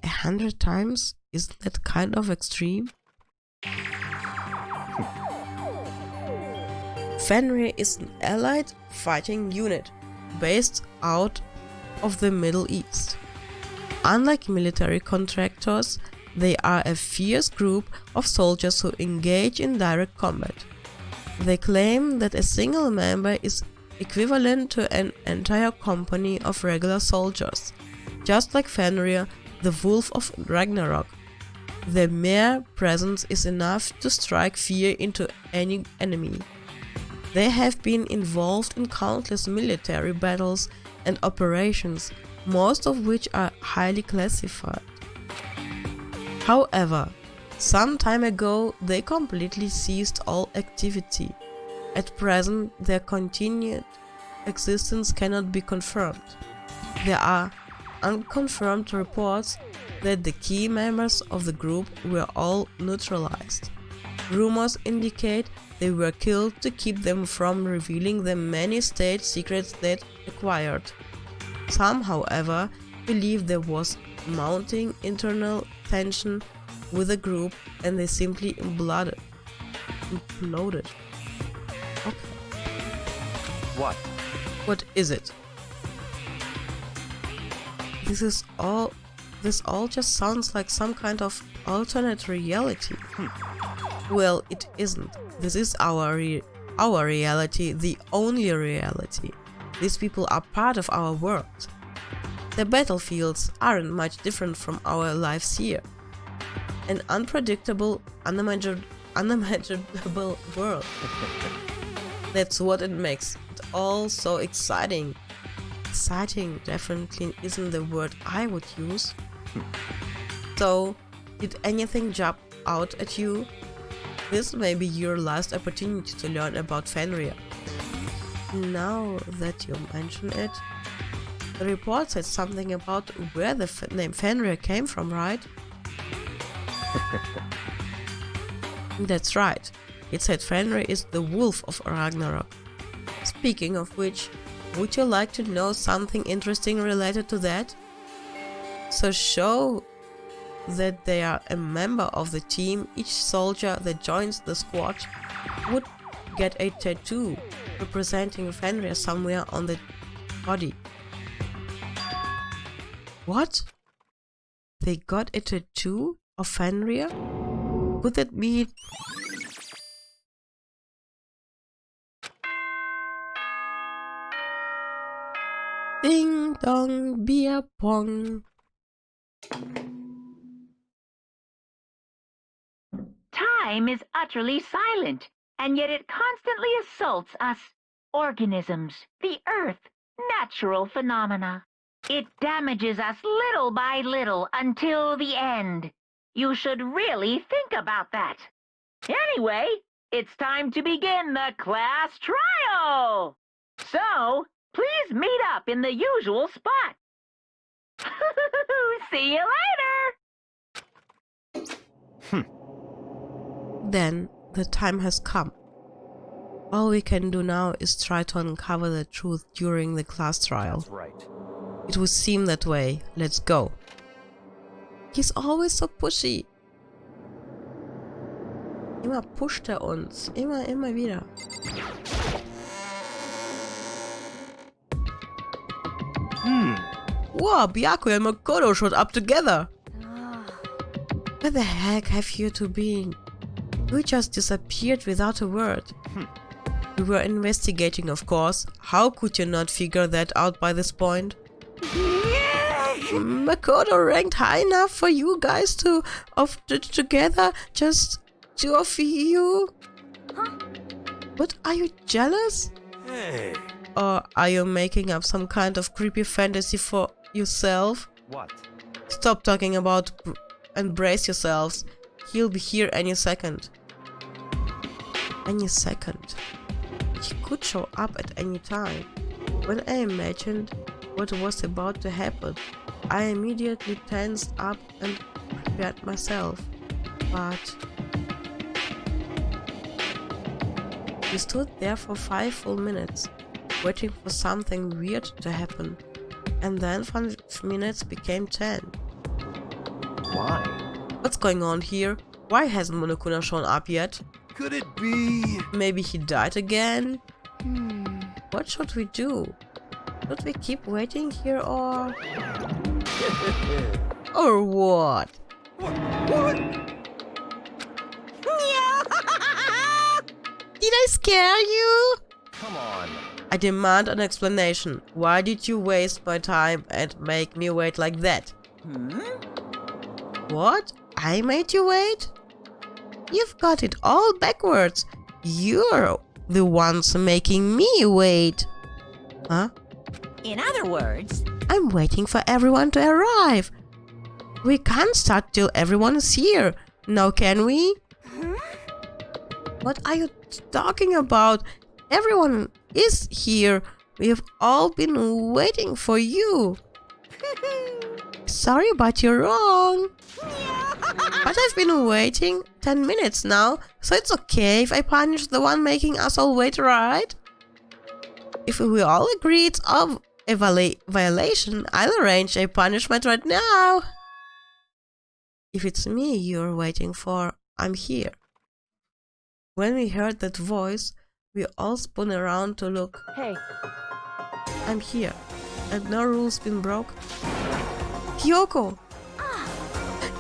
100 times? Isn't that kind of extreme? Fenrir is an allied fighting unit based out of the Middle East. Unlike military contractors, they are a fierce group of soldiers who engage in direct combat. They claim that a single member is equivalent to an entire company of regular soldiers. Just like Fenrir, the Wolf of Ragnarok, their mere presence is enough to strike fear into any enemy. They have been involved in countless military battles and operations, most of which are highly classified. However, some time ago they completely ceased all activity. At present, their continued existence cannot be confirmed. There are unconfirmed reports that the key members of the group were all neutralized. Rumors indicate they were killed to keep them from revealing the many state secrets they acquired. Some, however, believe there was mounting internal tension with the group and they simply imploded. Okay. What? What is it? This all just sounds like some kind of alternate reality. Well, it isn't. This is our reality, the only reality. These people are part of our world. The battlefields aren't much different from our lives here. An unpredictable, unimaginable world. That's what it makes it all so exciting. Exciting definitely isn't the word I would use. So, did anything jump out at you? This may be your last opportunity to learn about Fenrir. Now that you mention it, the report said something about where the name Fenrir came from, right? That's right. It said Fenrir is the wolf of Ragnarok. Speaking of which, would you like to know something interesting related to that? So show that they are a member of the team, each soldier that joins the squad would get a tattoo representing Fenrir somewhere on the body. What? They got a tattoo of Fenrir? Would that be... Ding dong, beer pong. Time is utterly silent, and yet it constantly assaults us. organisms, the earth, natural phenomena. It damages us little by little until the end. You should really think about that. Anyway, it's time to begin the class trial. So, please meet up in the usual spot. See you later! Then the time has come. All we can do now is try to uncover the truth during the class trial. That's right. It would seem that way. Let's go. He's always so pushy. Immer pusht er uns. Immer wieder. Wow, Byakuya and Makoto showed up together. Where the heck have you two been? We just disappeared without a word. We were investigating, of course. How could you not figure that out by this point? Makoto ranked high enough for you guys to together, just two of you? But are you jealous? Hey. Or are you making up some kind of creepy fantasy for yourself? What? Stop talking about and brace yourselves. He'll be here any second. Any second. He could show up at any time. When I imagined what was about to happen, I immediately tensed up and prepared myself. But we stood there for 5 full minutes, waiting for something weird to happen. And then 5 minutes became 10. Why? What's going on here? Why hasn't Monokuna shown up yet? Could it be? Maybe he died again? What should we do? Should we keep waiting here or... or what? What? Did I scare you? Come on. I demand an explanation. Why did you waste my time and make me wait like that? What? I made you wait? You've got it all backwards. You're the ones making me wait. Huh? In other words, I'm waiting for everyone to arrive. We can't start till everyone is here. Now can we? What are you talking about? Everyone is here. We have all been waiting for you. Sorry, but you're wrong. But I've been waiting 10 minutes now, so it's okay if I punish the one making us all wait, right? If we all agree it's a violation, I'll arrange a punishment right now. If it's me you're waiting for, I'm here. When we heard that voice, we all spun around to look. Hey, I'm here, and no rules been broke. Kyoko!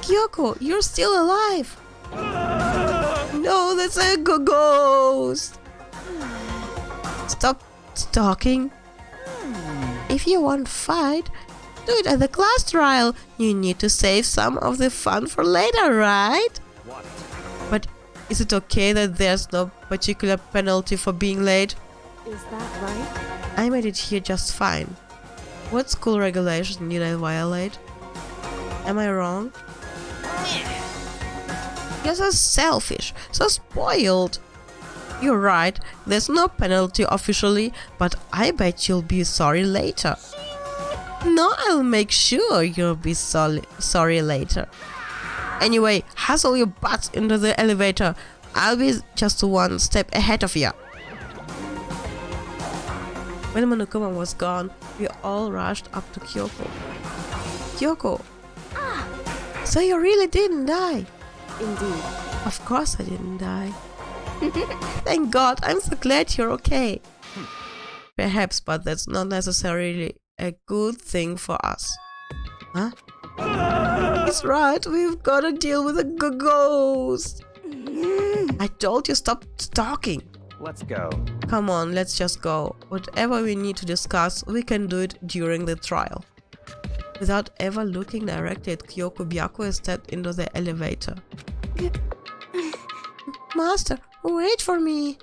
Kyoko, you're still alive! No, that's a ghost! Stop talking. If you want fight, do it at the class trial. You need to save some of the fun for later, right? What? But is it okay that there's no particular penalty for being late? is that right? I made it here just fine. What school regulation did I violate? Am I wrong? You're so selfish, so spoiled. You're right, there's no penalty officially, but I bet you'll be sorry later. No, I'll make sure you'll be sorry later. Anyway, hustle your butts into the elevator. I'll be just one step ahead of you. When Monokuma was gone, we all rushed up to Kyoko. Kyoko! So you really didn't die? Indeed. Of course I didn't die. Thank God, I'm so glad you're okay. Perhaps, but that's not necessarily a good thing for us. Huh? He's right, we've got to deal with a ghost. I told you stop talking. Let's go. Come on, let's just go. Whatever we need to discuss, we can do it during the trial. Without ever looking directly at Kyoko, Byakuya stepped into the elevator. Master, wait for me.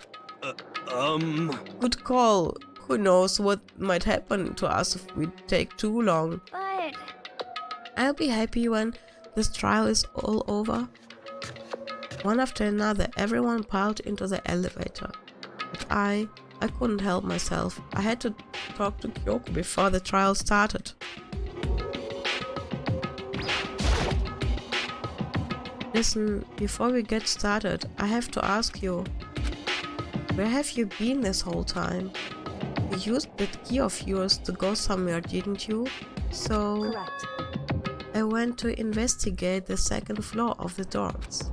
Good call. Who knows what might happen to us if we take too long. But I'll be happy when this trial is all over. One after another, everyone piled into the elevator. But I couldn't help myself. I had to talk to Kyoko before the trial started. Listen, before we get started, I have to ask you, where have you been this whole time? You used that key of yours to go somewhere, didn't you? So, Correct. I went to investigate the second floor of the dorms.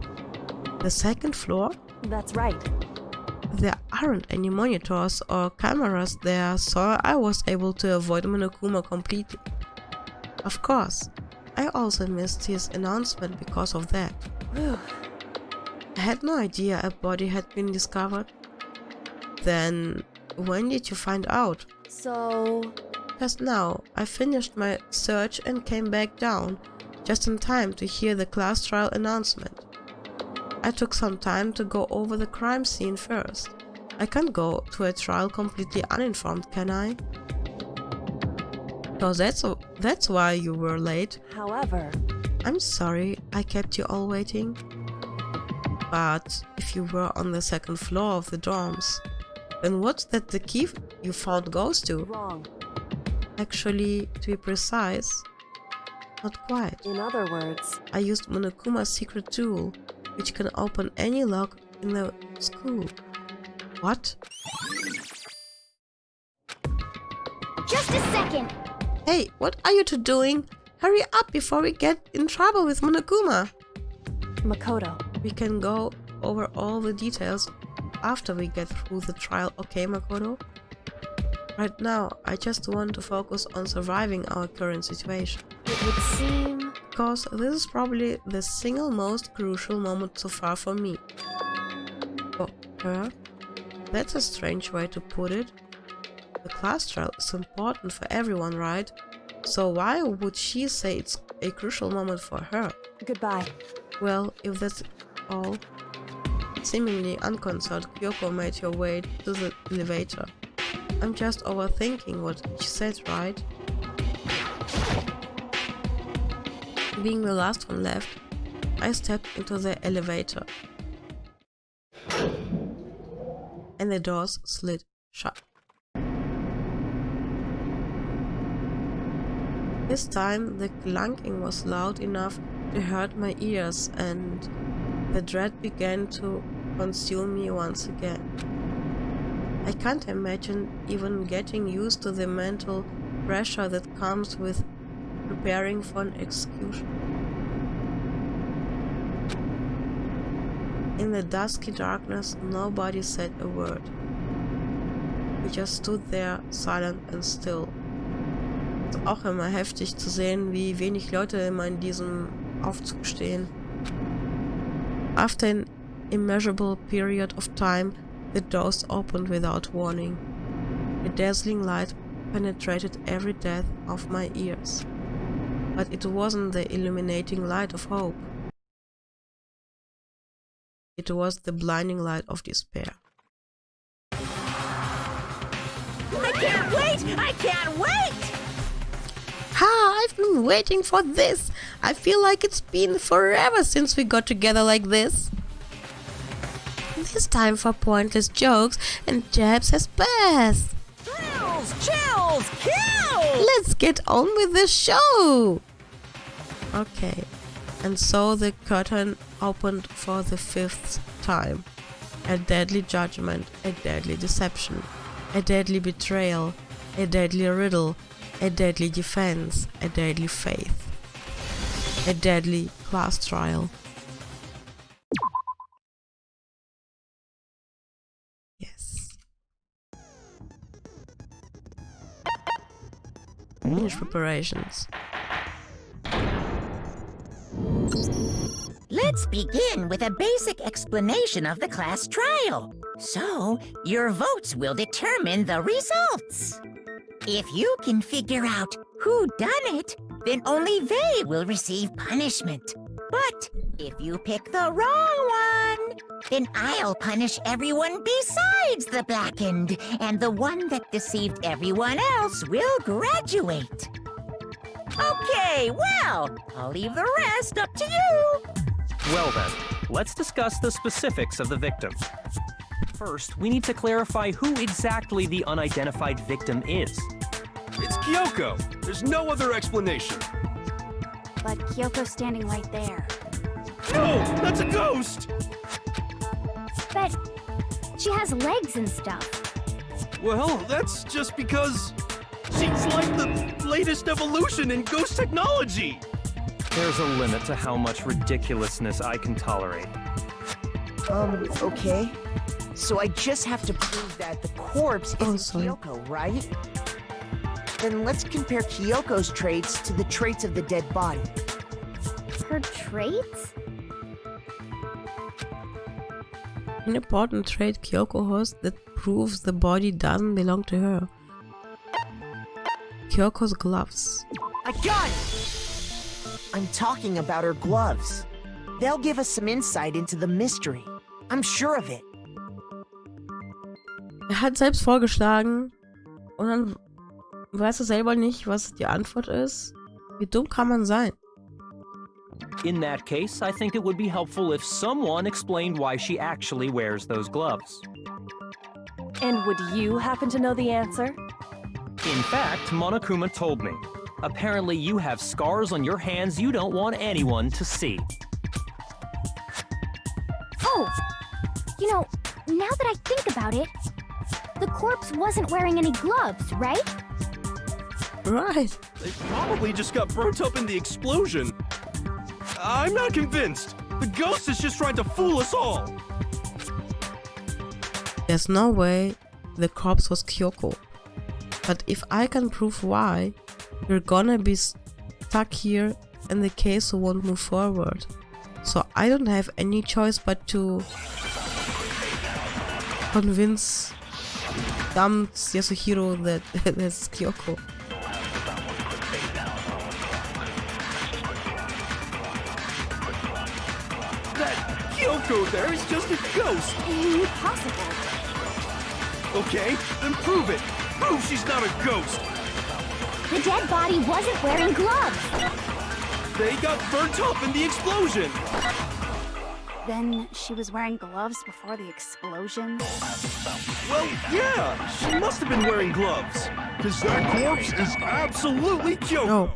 The second floor? That's right. There aren't any monitors or cameras there, so I was able to avoid Monokuma completely. Of course, I also missed his announcement because of that. I had no idea a body had been discovered. Then, when did you find out? So, Just now, I finished my search and came back down, just in time to hear the class trial announcement. I took some time to go over the crime scene first. I can't go to a trial completely uninformed, can I? So that's why you were late. however, I'm sorry I kept you all waiting. But if you were on the second floor of the dorms, then what's that the key you found goes to? wrong. Actually, to be precise, not quite. In other words, I used Monokuma's secret tool, which can open any lock in the school. What? just a second. Hey, what are you two doing? Hurry up before we get in trouble with Monokuma. Makoto, We can go over all the details after we get through the trial, okay, Makoto? Right now, I just want to focus on surviving our current situation. it would seem... Because this is probably the single most crucial moment so far for me. For her? That's a strange way to put it. The class trial is important for everyone, right? So why would she say it's a crucial moment for her? Goodbye. Well, if that's all. Seemingly unconcerned, Kyoko made her way to the elevator. I'm just overthinking what she said, right? Being the last one left, I stepped into the elevator. And the doors slid shut. This time the clunking was loud enough to hurt my ears, and the dread began to consume me once again. I can't imagine even getting used to the mental pressure that comes with preparing for an execution. In the dusky darkness, nobody said a word. We just stood there, silent and still. Es ist auch immer heftig zu sehen, wie wenig Leute immer in diesem Aufzug stehen. After an immeasurable period of time, the doors opened without warning. A dazzling light penetrated every depth of my ears. But it wasn't the illuminating light of hope. It was the blinding light of despair. I can't wait! I can't wait! Ha! I've been waiting for this! I feel like it's been forever since we got together like this. This time for pointless jokes and jabs has passed. Chills! Chills! Kills! Let's get on with the show! Okay, and so the curtain opened for the 5th time. A deadly judgment, a deadly deception, a deadly betrayal, a deadly riddle, a deadly defense, a deadly faith, a deadly class trial. Yes. Finish preparations. Let's begin with a basic explanation of the class trial. So, your votes will determine the results. If you can figure out who done it, then only they will receive punishment. But if you pick the wrong one, Then I'll punish everyone besides the blackened, and the one that deceived everyone else will graduate. Okay, well, I'll leave the rest up to you. Well then, let's discuss the specifics of the victim. First, we need to clarify who exactly the unidentified victim is. It's Kyoko. There's no other explanation. But Kyoko's standing right there. No, that's a ghost! But she has legs and stuff. Well, that's just because she's like the latest evolution in ghost technology. There's a limit to how much ridiculousness I can tolerate. Okay. So I just have to prove that the corpse isn't Kyoko, right? Then let's compare Kyoko's traits to the traits of the dead body. Her traits? An important trait Kyoko has that proves the body doesn't belong to her. Kyoko's gloves. I got it! I'm talking about her gloves. They'll give us some insight into the mystery. I'm sure of it. Hat selbst vorgeschlagen und dann weiß er selber nicht, was die Antwort ist. Wie dumm kann man sein? In that case, I think it would be helpful if someone explained why she actually wears those gloves. And would you happen to know the answer? In fact, Monokuma told me. Apparently you have scars on your hands you don't want anyone to see. Oh! You know, now that I think about it, the corpse wasn't wearing any gloves, right? Right. They probably just got burnt up in the explosion. I'm not convinced. The ghost is just trying to fool us all. There's no way the corpse was Kyoko. But if I can prove why, we're gonna be stuck here and the case won't move forward. So I don't have any choice but to convince dumb Yasuhiro that that's Kyoko. That Kyoko there is just a ghost. Impossible. Okay, then prove it. Prove she's not a ghost. The dead body wasn't wearing gloves. They got burnt up in the explosion. Then she was wearing gloves before the explosion? Well, yeah, she must have been wearing gloves. Because that corpse is absolutely Kyoko. No.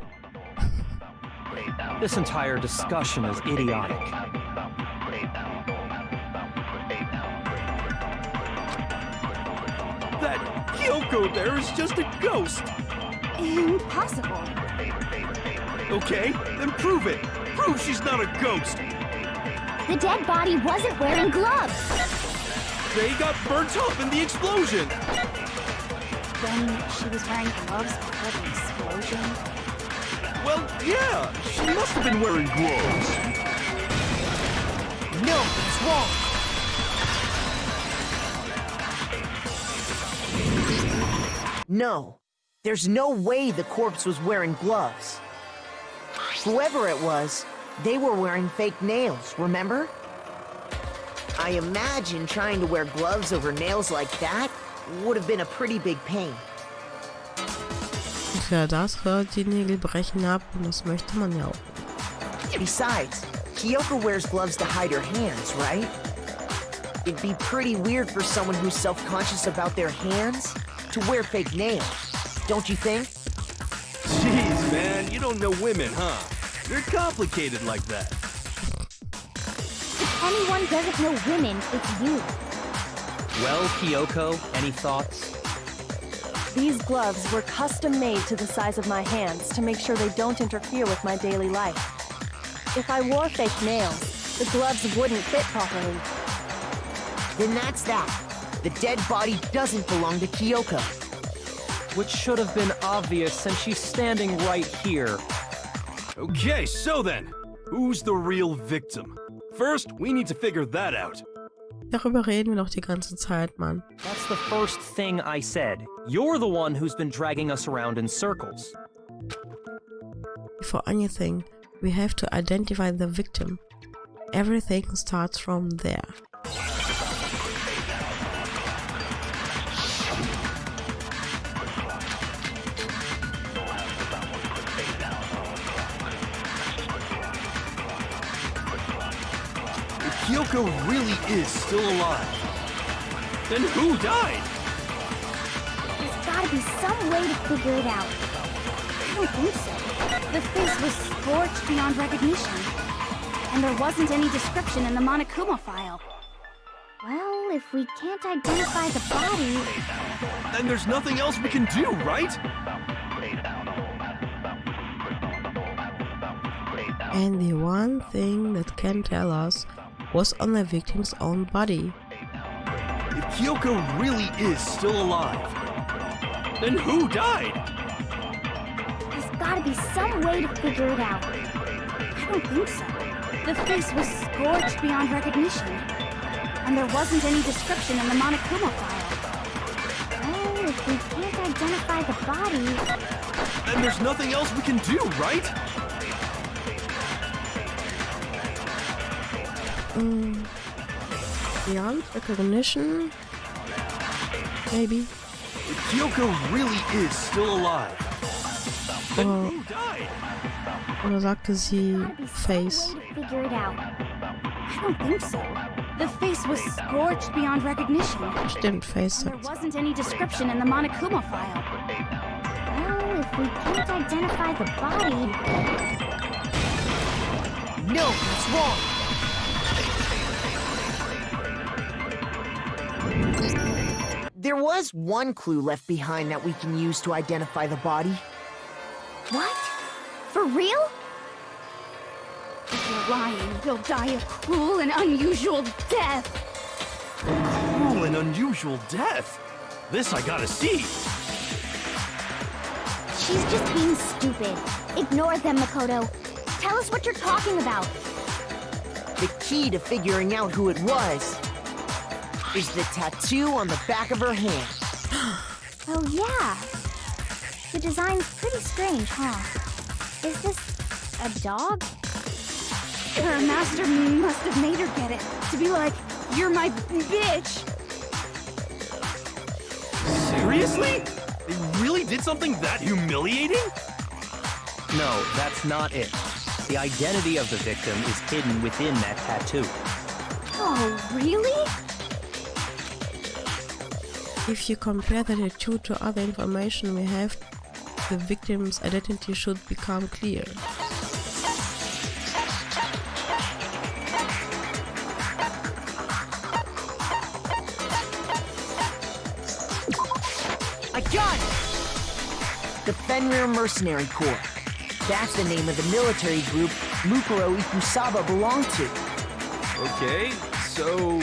This entire discussion is idiotic. That Kyoko there is just a ghost. Impossible. Okay, then prove it. Prove she's not a ghost. The dead body wasn't wearing gloves. They got burnt up in the explosion. Then she was wearing gloves before the explosion? Well, yeah, she must have been wearing gloves. No, it's wrong. No, there's no way the corpse was wearing gloves. Whoever it was, they were wearing fake nails, remember? I imagine trying to wear gloves over nails like that would have been a pretty big pain. Für das hört die Nägel brechen ab und das möchte man ja auch. Besides, Kyoko wears gloves to hide her hands, right? It'd be pretty weird for someone who's self-conscious about their hands to wear fake nails, don't you think? Jeez, man, you don't know women, huh? They're complicated like that. If anyone doesn't know women, it's you. Well, Kyoko, any thoughts? These gloves were custom made to the size of my hands to make sure they don't interfere with my daily life. If I wore fake nails, the gloves wouldn't fit properly. Then that's that. The dead body doesn't belong to Kyoko. Which should have been obvious since she's standing right here. Okay, so then, who's the real victim? First, we need to figure that out. Darüber reden wir doch die ganze Zeit, Mann. That's the first thing I said. You're the one who's been dragging us around in circles. Before anything, we have to identify the victim. Everything starts from there. Kyoko really is still alive, then who died? There's gotta be some way to figure it out. I don't think so. The face was scorched beyond recognition. And there wasn't any description in the Monokuma file. Well, if we can't identify the body... Then there's nothing else we can do, right? And the one thing that can tell us was on the victim's own body. If Kyoko really is still alive, then who died? There's gotta be some way to figure it out. I don't think so. The face was scorched beyond recognition. And there wasn't any description in the Monokuma file. Well, if we can't identify the body... Then there's nothing else we can do, right? Beyond recognition? Maybe. If Kyoko really is still alive, then who died? Oder sagte sie Face? Figure it out. I don't think so. The face was scorched beyond recognition. Stimmt, Face. There wasn't any description in the Monokuma file. Well, if we can't identify the body... No, that's wrong. There was one clue left behind that we can use to identify the body. What? For real? If you're lying, you'll die a cruel and unusual death. Cruel and unusual death? This I gotta see. She's just being stupid. Ignore them, Makoto. Tell us what you're talking about. The key to figuring out who it was is the tattoo on the back of her hand. Oh, yeah. The design's pretty strange, huh? Is this a dog? Her master must have made her get it. To be like, you're my bitch. Seriously? They really did something that humiliating? No, that's not it. The identity of the victim is hidden within that tattoo. Oh, really? If you compare the tattoo to other information we have, the victim's identity should become clear. I got it! The Fenrir Mercenary Corps. That's the name of the military group Mukuro Ikusaba belonged to. Okay, so...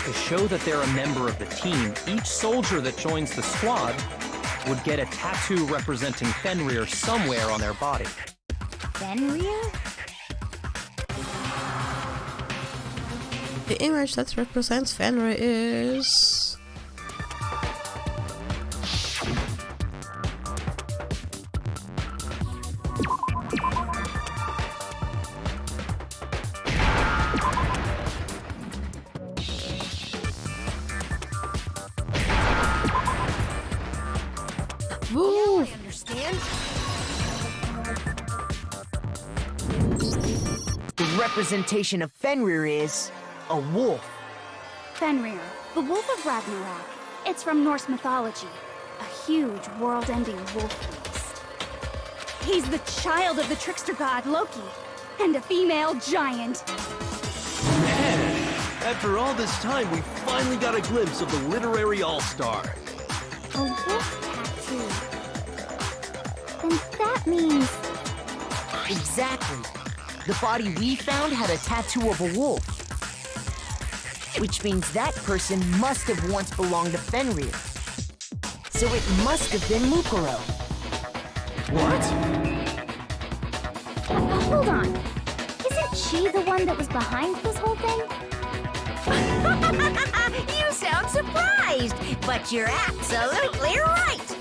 To show that they're a member of the team, each soldier that joins the squad would get a tattoo representing Fenrir somewhere on their body. Fenrir? The image that represents Fenrir is... Woo! I understand. The representation of Fenrir is a wolf. Fenrir, the wolf of Ragnarok. It's from Norse mythology. A huge, world-ending wolf beast. He's the child of the trickster god Loki, and a female giant. Man, after all this time, we finally got a glimpse of the literary all-star. A wolf tattoo. Then that means... Exactly. The body we found had a tattoo of a wolf. Which means that person must have once belonged to Fenrir. So it must have been Mukuro. What? Hold on. Isn't she the one that was behind this whole thing? You sound surprised, but you're absolutely right.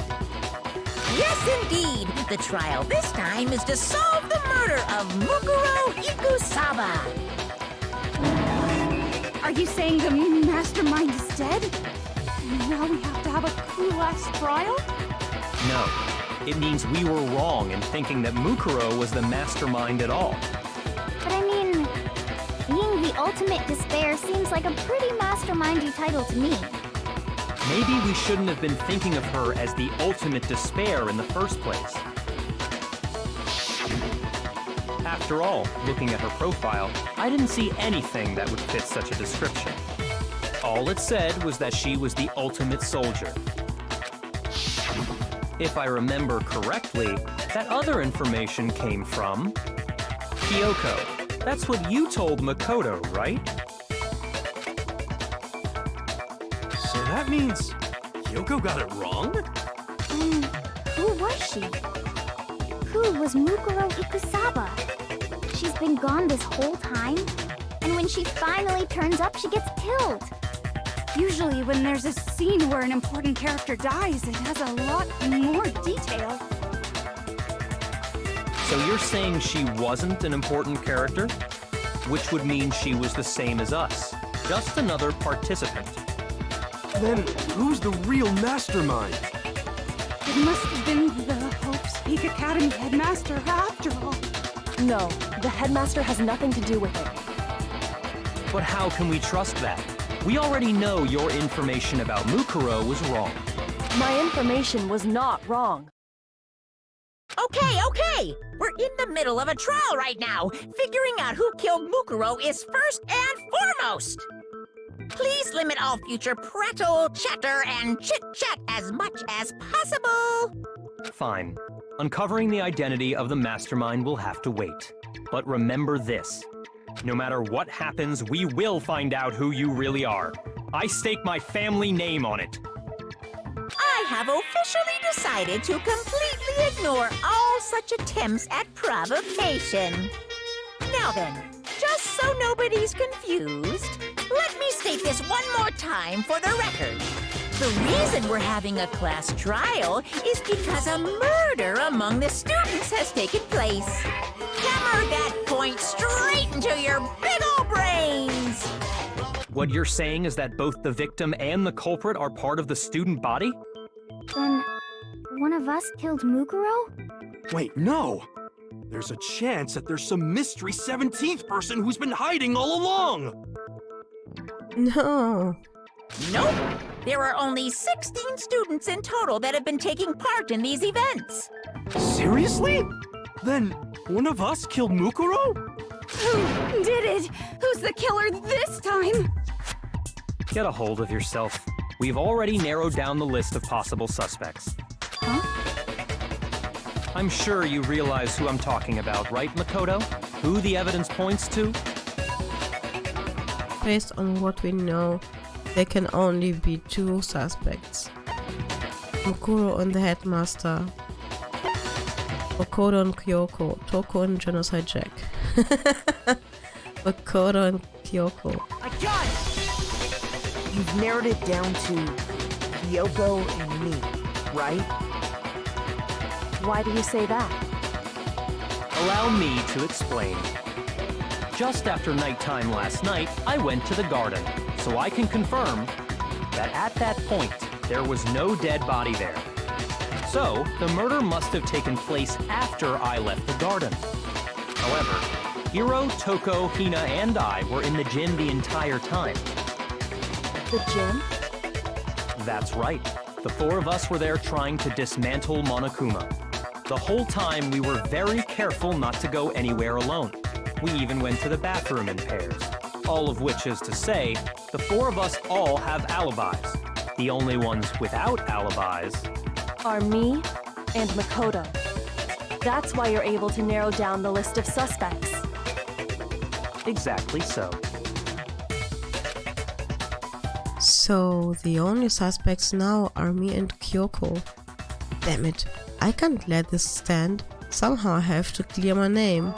Yes, indeed. The trial this time is to solve the murder of Mukuro Ikusaba. Are you saying the mastermind is dead? Now we have to have a clue-less trial? No, it means we were wrong in thinking that Mukuro was the mastermind at all. But I mean, being the ultimate Ultimate Despair seems like a pretty mastermindy title to me. Maybe we shouldn't have been thinking of her as the ultimate despair in the first place. After all, looking at her profile, I didn't see anything that would fit such a description. All it said was that she was the ultimate soldier. If I remember correctly, that other information came from Kyoko. That's what you told Makoto, right? So that means Kyoko got it wrong? Who was she? Who was Mukuro Ikusaba? She's been gone this whole time, and when she finally turns up, she gets killed. Usually when there's a scene where an important character dies, it has a lot more detail. So you're saying she wasn't an important character? Which would mean she was the same as us. Just another participant. Then who's the real mastermind? It must have been the Hope's Peak Academy headmaster after all. No, the headmaster has nothing to do with it. But how can we trust that? We already know your information about Mukuro was wrong. My information was not wrong. Okay. We're in the middle of a trial right now. Figuring out who killed Mukuro is first and foremost. Please limit all future prattle, chatter, and chit-chat as much as possible. Fine. Uncovering the identity of the mastermind will have to wait. But remember this. No matter what happens, we will find out who you really are. I stake my family name on it. I have officially decided to completely ignore all such attempts at provocation. Now then, just so nobody's confused, let me state this one more time for the record. The reason we're having a class trial is because a murder among the students has taken place. Hammer that point straight into your big ol' brains! What you're saying is that both the victim and the culprit are part of the student body? Then, one of us killed Mukuro? Wait, no! There's a chance that there's some mystery 17th person who's been hiding all along! No. Nope! There are only 16 students in total that have been taking part in these events. Seriously? Then one of us killed Mukuro? Who did it? Who's the killer this time? Get a hold of yourself. We've already narrowed down the list of possible suspects. Huh? I'm sure you realize who I'm talking about, right, Makoto? Who the evidence points to? Based on what we know, there can only be two suspects. Mukuro and the headmaster. Makoto and Kyoko. Toko and Genocide Jack. Makoto and Kyoko. I got it! You've narrowed it down to Kyoko and me, right? Why do you say that? Allow me to explain. Just after nighttime last night, I went to the garden, so I can confirm that at that point, there was no dead body there. So, the murder must have taken place after I left the garden. However, Hiro, Toko, Hina, and I were in the gym the entire time. The gym? That's right. The four of us were there trying to dismantle Monokuma. The whole time, we were very careful not to go anywhere alone. We even went to the bathroom in pairs. All of which is to say, the four of us all have alibis. The only ones without alibis Are me and Makoto. That's why you're able to narrow down the list of suspects. Exactly so. So the only suspects now are me and Kyoko. Damn it, I can't let this stand. Somehow I have to clear my name.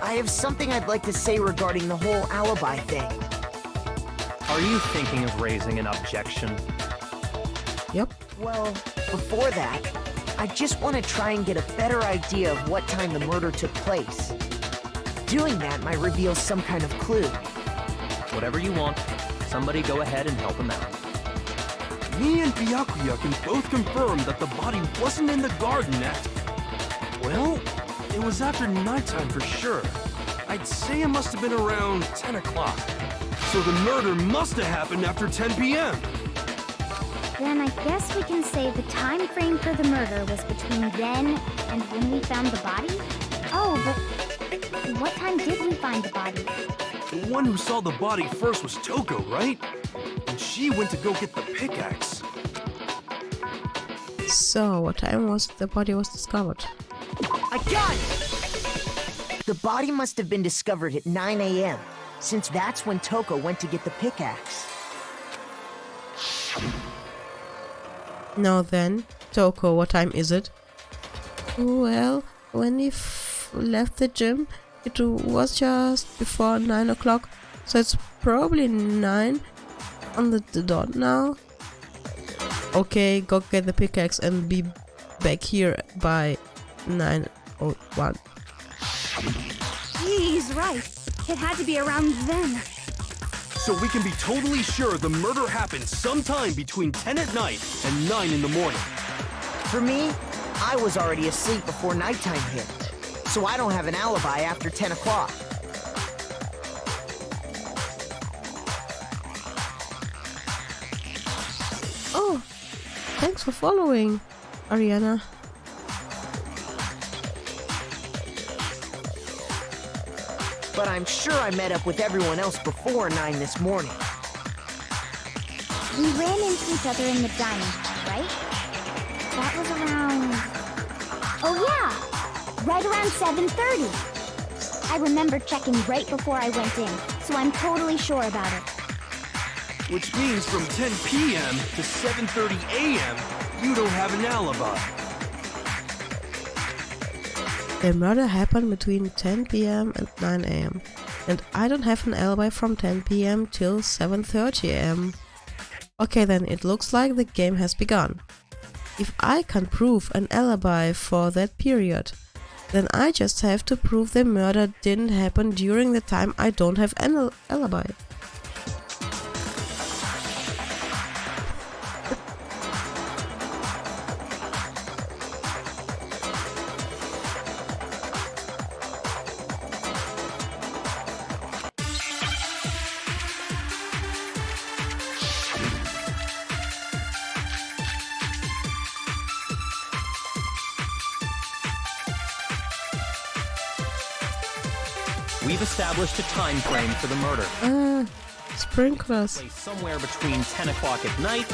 I have something I'd like to say regarding the whole alibi thing. Are you thinking of raising an objection? Yep. Well, before that, I just want to try and get a better idea of what time the murder took place. Doing that might reveal some kind of clue. Whatever you want. Somebody go ahead and help him out. Me and Byakuya can both confirm that the body wasn't in the garden at... Well, it was after nighttime for sure. I'd say it must have been around 10 o'clock. So the murder must have happened after 10 p.m. Then I guess we can say the time frame for the murder was between then and when we found the body? Oh, but what time did we find the body? The one who saw the body first was Toko, right? And she went to go get the pickaxe. So, what time was the body was discovered? I got it! The body must have been discovered at 9 a.m., since that's when Toko went to get the pickaxe. Now then, Toko, what time is it? Well, when he left the gym, it was just before 9 o'clock, so it's probably 9 on the dot now. Okay, go get the pickaxe and be back here by 9:01. He's right. It had to be around then. So we can be totally sure the murder happened sometime between 10 at night and 9 in the morning. For me, I was already asleep before nighttime hit, so I don't have an alibi after 10 o'clock. Oh, thanks for following, Ariana. But I'm sure I met up with everyone else before 9 this morning. We ran into each other in the dining hall, right? That was around... Oh yeah! Right around 7:30. I remember checking right before I went in, so I'm totally sure about it. Which means from 10 p.m. to 7:30 a.m., you don't have an alibi. The murder happened between 10 p.m. and 9 a.m. and I don't have an alibi from 10 p.m. till 7:30 a.m. Okay then, it looks like the game has begun. If I can prove an alibi for that period, then I just have to prove the murder didn't happen during the time I don't have an alibi. We've established a time frame for the murder. Sprinklers. Somewhere between 10 o'clock at night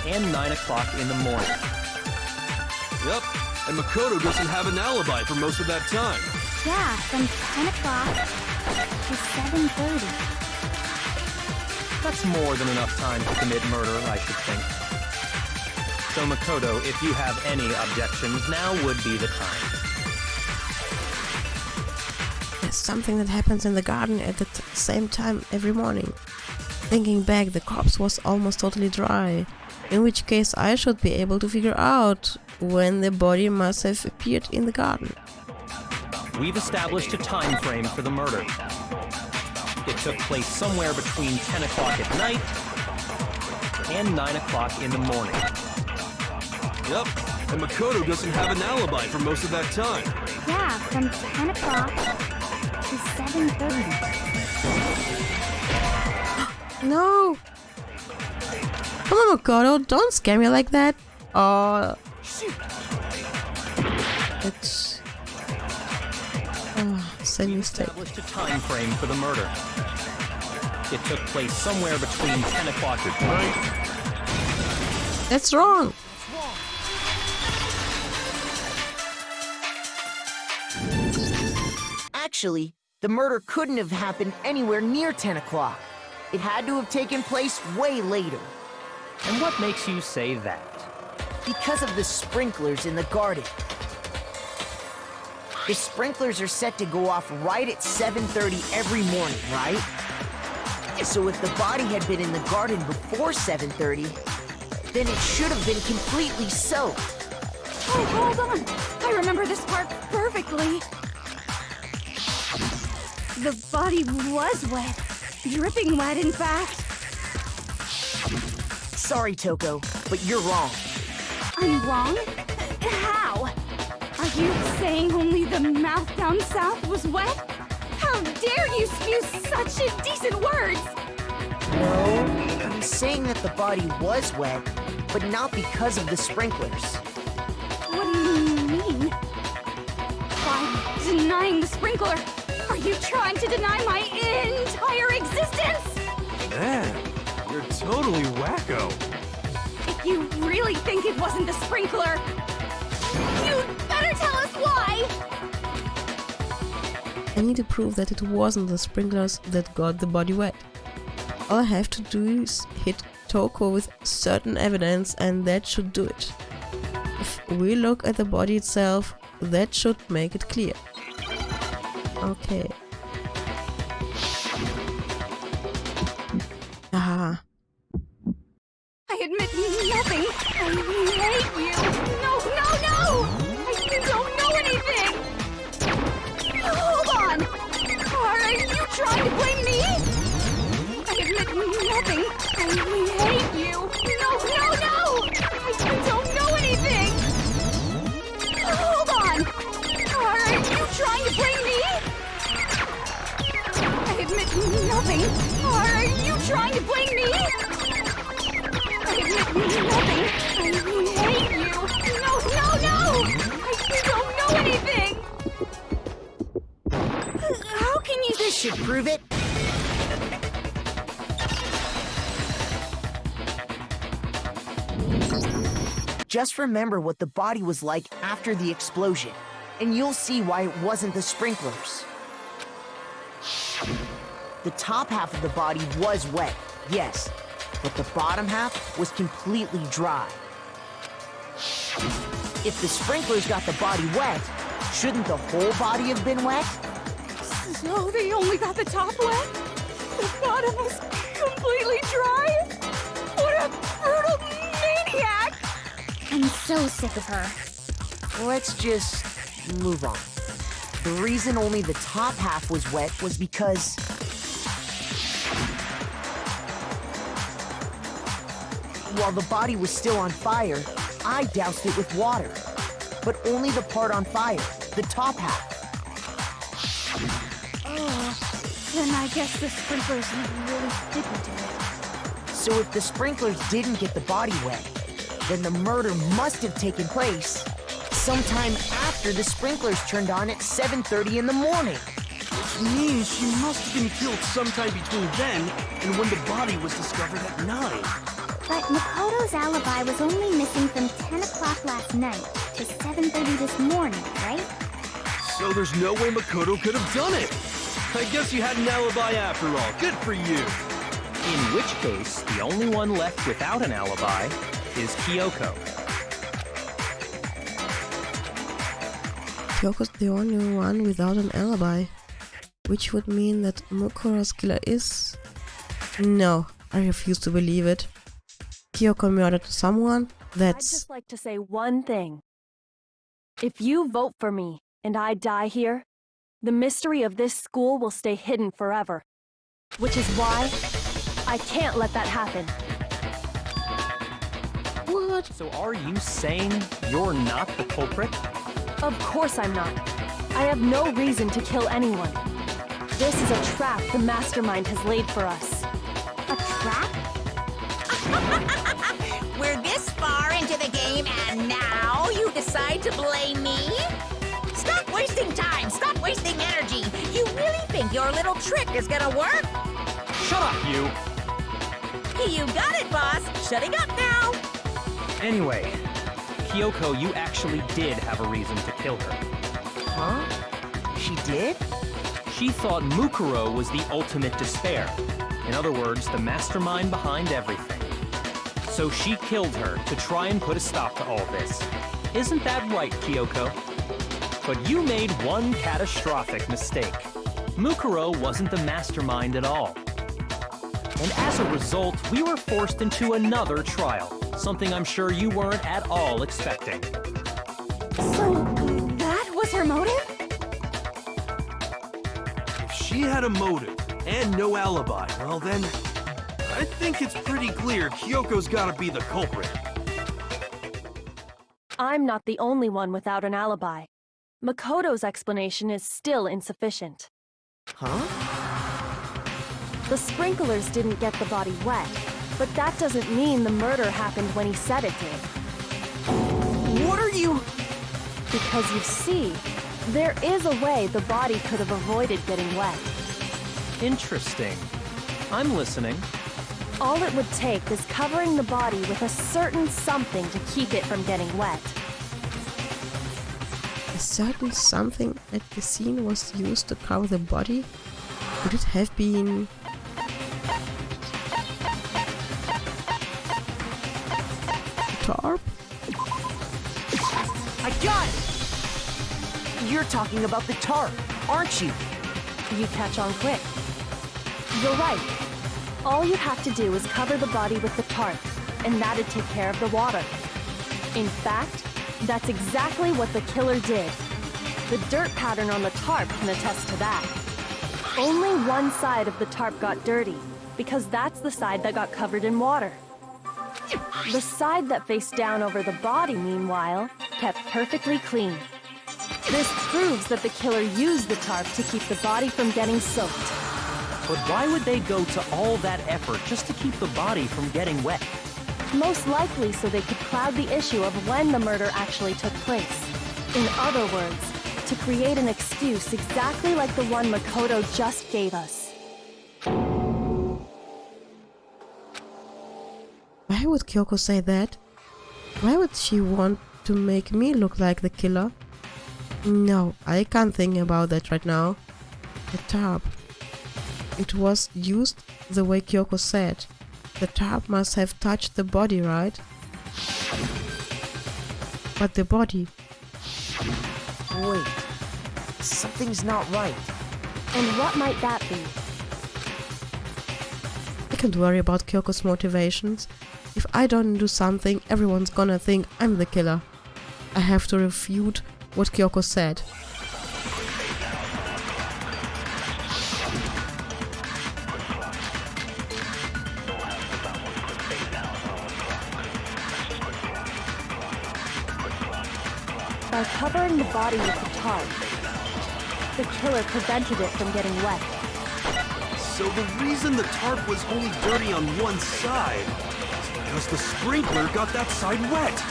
and 9 o'clock in the morning. Yep, and Makoto doesn't have an alibi for most of that time. Yeah, from 10 o'clock to 7:30. That's more than enough time to commit murder, I should think. So Makoto, if you have any objections, now would be the time. There's something that happens in the garden at the same time every morning. Thinking back, the corpse was almost totally dry, in which case I should be able to figure out when the body must have appeared in the garden. We've established a time frame for the murder. It took place somewhere between 10 o'clock at night and 9 o'clock in the morning. Yep, and Makoto doesn't have an alibi for most of that time. Yeah, from 10 o'clock to 7:30. No! Come on, Makoto, don't scare me like that. Oh, it's... same mistake. Established a time frame for the murder. It took place somewhere between 10 o'clock at night. That's wrong! Actually, the murder couldn't have happened anywhere near 10 o'clock. It had to have taken place way later. And what makes you say that? Because of the sprinklers in the garden. The sprinklers are set to go off right at 7:30 every morning, right? So if the body had been in the garden before 7:30, then it should have been completely soaked. Oh, hold on! I remember this part perfectly. The body was wet. Dripping wet, in fact. Sorry, Toko, but you're wrong. I'm wrong? How? Are you saying only the mouth down south was wet? How dare you spew such indecent words! No, I'm saying that the body was wet, but not because of the sprinklers. What do you mean? By denying the sprinkler, are you trying to deny my entire existence? Man, you're totally wacko. If you really think it wasn't the sprinkler, you'd better tell us why! I need to prove that it wasn't the sprinklers that got the body wet. All I have to do is hit Toko with certain evidence and that should do it. If we look at the body itself, that should make it clear. Okay. Aha. I admit nothing. I hate you. No, no, no! You don't know anything! Hold on! Are you trying to blame me? I admit nothing. I hate you. No, no, no! You don't know anything! Hold on! Are you trying to blame me? I admit nothing. Are you trying to blame me? I admit nothing. I hate you. No, no, no! You don't know anything! How can you... This should prove it. Just remember what the body was like after the explosion, and you'll see why it wasn't the sprinklers. The top half of the body was wet, yes, but the bottom half was completely dry. If the sprinklers got the body wet, shouldn't the whole body have been wet? So they only got the top wet? The bottom was completely dry? What a brutal maniac! I'm so sick of her. Let's just move on. The reason only the top half was wet was because... while the body was still on fire, I doused it with water. But only the part on fire, the top half. Oh, then I guess the sprinklers really didn't do it. So if the sprinklers didn't get the body wet, then the murder must have taken place sometime after the sprinklers turned on at 7:30 in the morning. Which means she must have been killed sometime between then and when the body was discovered at 9. But Makoto's alibi was only missing from 10 o'clock last night to 7:30 this morning, right? So there's no way Makoto could have done it. I guess you had an alibi after all. Good for you. In which case, the only one left without an alibi is Kyoko. Kyoko's the only one without an alibi, which would mean that Mukuro's killer is... No, I refuse to believe it. Kyoko murdered someone? I'd just like to say one thing. If you vote for me and I die here, the mystery of this school will stay hidden forever. Which is why I can't let that happen. What? So are you saying you're not the culprit? Of course I'm not. I have no reason to kill anyone. This is a trap the mastermind has laid for us. A trap? We're this far into the game and now you decide to blame me? Stop wasting time! Stop wasting energy! You really think your little trick is gonna work? Shut up, you! You got it, boss! Shutting up now! Anyway, Kyoko, you actually did have a reason to kill her. Huh? She did? She thought Mukuro was the ultimate despair. In other words, the mastermind behind everything. So she killed her to try and put a stop to all this. Isn't that right, Kyoko? But you made one catastrophic mistake. Mukuro wasn't the mastermind at all. And as a result, we were forced into another trial, something I'm sure you weren't at all expecting. So, that was her motive? If she had a motive and no alibi, well then, I think it's pretty clear Kyoko's gotta be the culprit. I'm not the only one without an alibi. Makoto's explanation is still insufficient. Huh? The sprinklers didn't get the body wet, but that doesn't mean the murder happened when he said it did. What are you... Because you see, there is a way the body could have avoided getting wet. Interesting. I'm listening. All it would take is covering the body with a certain something to keep it from getting wet. A certain something at the scene was used to cover the body? Would it have been... tarp? I got it! You're talking about the tarp, aren't you? You catch on quick. You're right. All you'd have to do is cover the body with the tarp, and that'd take care of the water. In fact, that's exactly what the killer did. The dirt pattern on the tarp can attest to that. Only one side of the tarp got dirty, because that's the side that got covered in water. The side that faced down over the body, meanwhile, kept perfectly clean. This proves that the killer used the tarp to keep the body from getting soaked. But why would they go to all that effort just to keep the body from getting wet? Most likely so they could cloud the issue of when the murder actually took place. In other words, to create an excuse exactly like the one Makoto just gave us. Why would Kyoko say that? Why would she want to make me look like the killer? No, I can't think about that right now. The tarp. It was used the way Kyoko said. The tarp must have touched the body, right? But the body... Wait, something's not right. And what might that be? I can't worry about Kyoko's motivations. If I don't do something, everyone's gonna think I'm the killer. I have to refute what Kyoko said. By covering the body with the tarp, the killer prevented it from getting wet. So the reason the tarp was only dirty on one side is because the sprinkler got that side wet.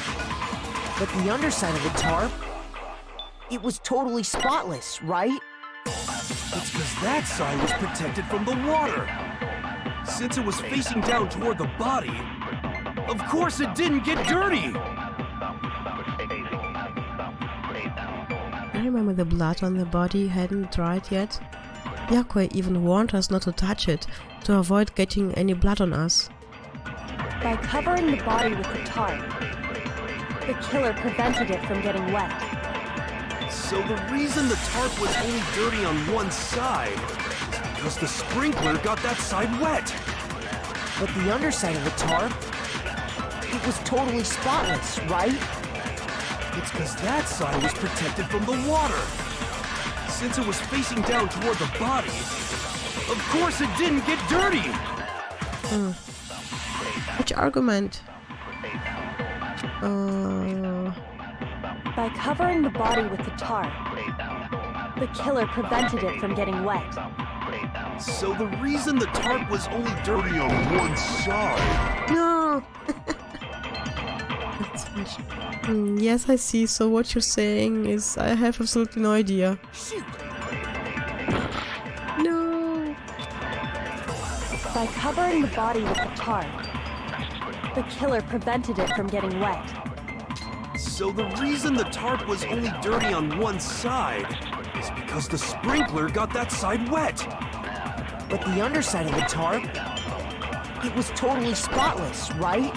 But the underside of the tarp, it was totally spotless, right? It's because that side was protected from the water. Since it was facing down toward the body, of course it didn't get dirty. I remember the blood on the body hadn't dried yet. Yakue even warned us not to touch it, to avoid getting any blood on us. By covering the body with the tarp, the killer prevented it from getting wet. So the reason the tarp was only dirty on one side is because the sprinkler got that side wet. But the underside of the tarp, it was totally spotless, right? It's because that side was protected from the water. Since it was facing down toward the body, of course it didn't get dirty. Which argument? By covering the body with the tarp, the killer prevented it from getting wet. So the reason the tarp was only dirty on one side... No! That's much. Yes, I see. So what you're saying is I have absolutely no idea. Shoot! No! By covering the body with the tarp, the killer prevented it from getting wet. So the reason the tarp was only dirty on one side is because the sprinkler got that side wet. But the underside of the tarp, it was totally spotless, right?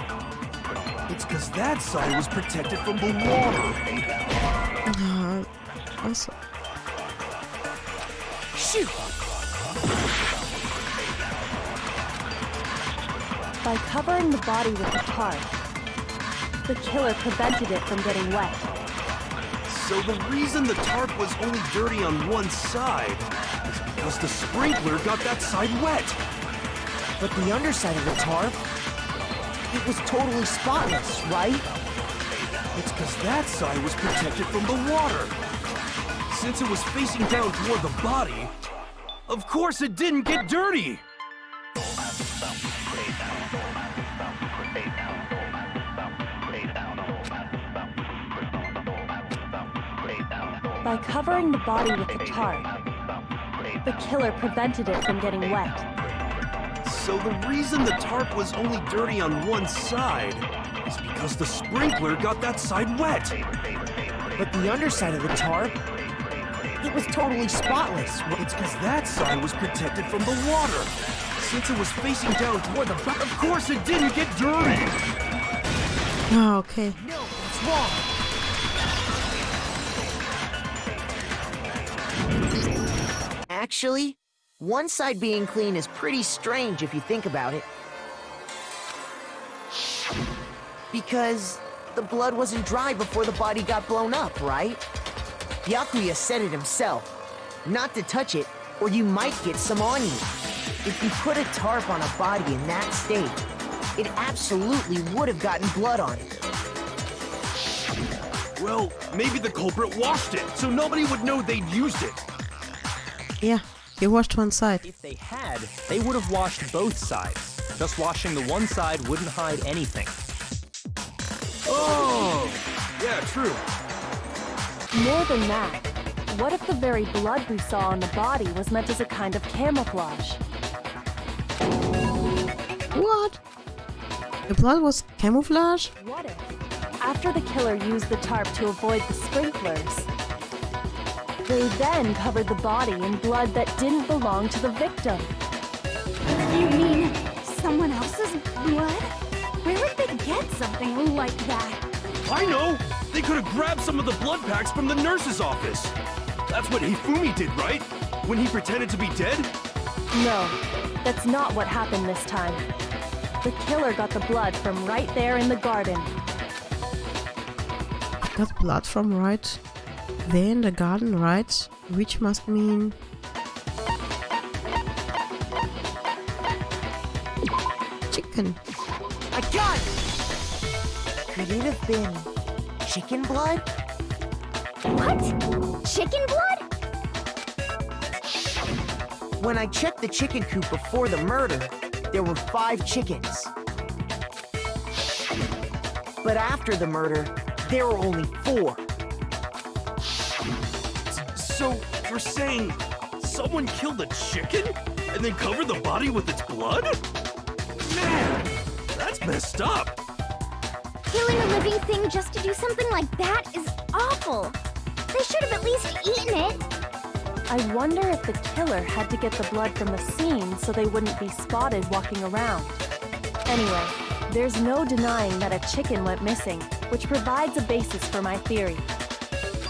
It's because that side was protected from the water. Also. Shoot! By covering the body with the tarp, the killer prevented it from getting wet. So the reason the tarp was only dirty on one side is because the sprinkler got that side wet. But the underside of the tarp, it was totally spotless, right? It's because that side was protected from the water. Since it was facing down toward the body, Of course it didn't get dirty! By covering the body with the tarp, the killer prevented it from getting wet. So the reason the tarp was only dirty on one side is because the sprinkler got that side wet. But the underside of the tarp, it was totally spotless. It's because that side was protected from the water. Since it was facing down toward the back, of course it didn't get dirty! Oh, okay. No, it's wrong. Actually, one side being clean is pretty strange if you think about it. Because the blood wasn't dry before the body got blown up, right? Byakuya said it himself. Not to touch it, or you might get some on you. If you put a tarp on a body in that state, it absolutely would have gotten blood on it. Well, maybe the culprit washed it, so nobody would know they'd used it. Yeah, he washed one side. If they had, they would have washed both sides. Just washing the one side wouldn't hide anything. Oh! Yeah, true. More than that, what if the very blood we saw on the body was meant as a kind of camouflage? What? The blood was camouflage? What if, after the killer used the tarp to avoid the sprinklers, they then covered the body in blood that didn't belong to the victim? You mean someone else's blood? Where would they get something like that? I know! They could have grabbed some of the blood packs from the nurse's office. That's what Hifumi did, right? When he pretended to be dead? No, that's not what happened this time. The killer got the blood from right there in the garden. Got blood from right there in the garden, right? Which must mean... chicken. I got it! Could it have been chicken blood? What? Chicken blood? When I checked the chicken coop before the murder, there were 5 chickens. But after the murder, there were only 4. So, you're saying someone killed a chicken and then covered the body with its blood? Man, that's messed up. Killing a living thing just to do something like that is awful. They should have at least eaten it. I wonder if the killer had to get the blood from the scene so they wouldn't be spotted walking around. Anyway, there's no denying that a chicken went missing, which provides a basis for my theory.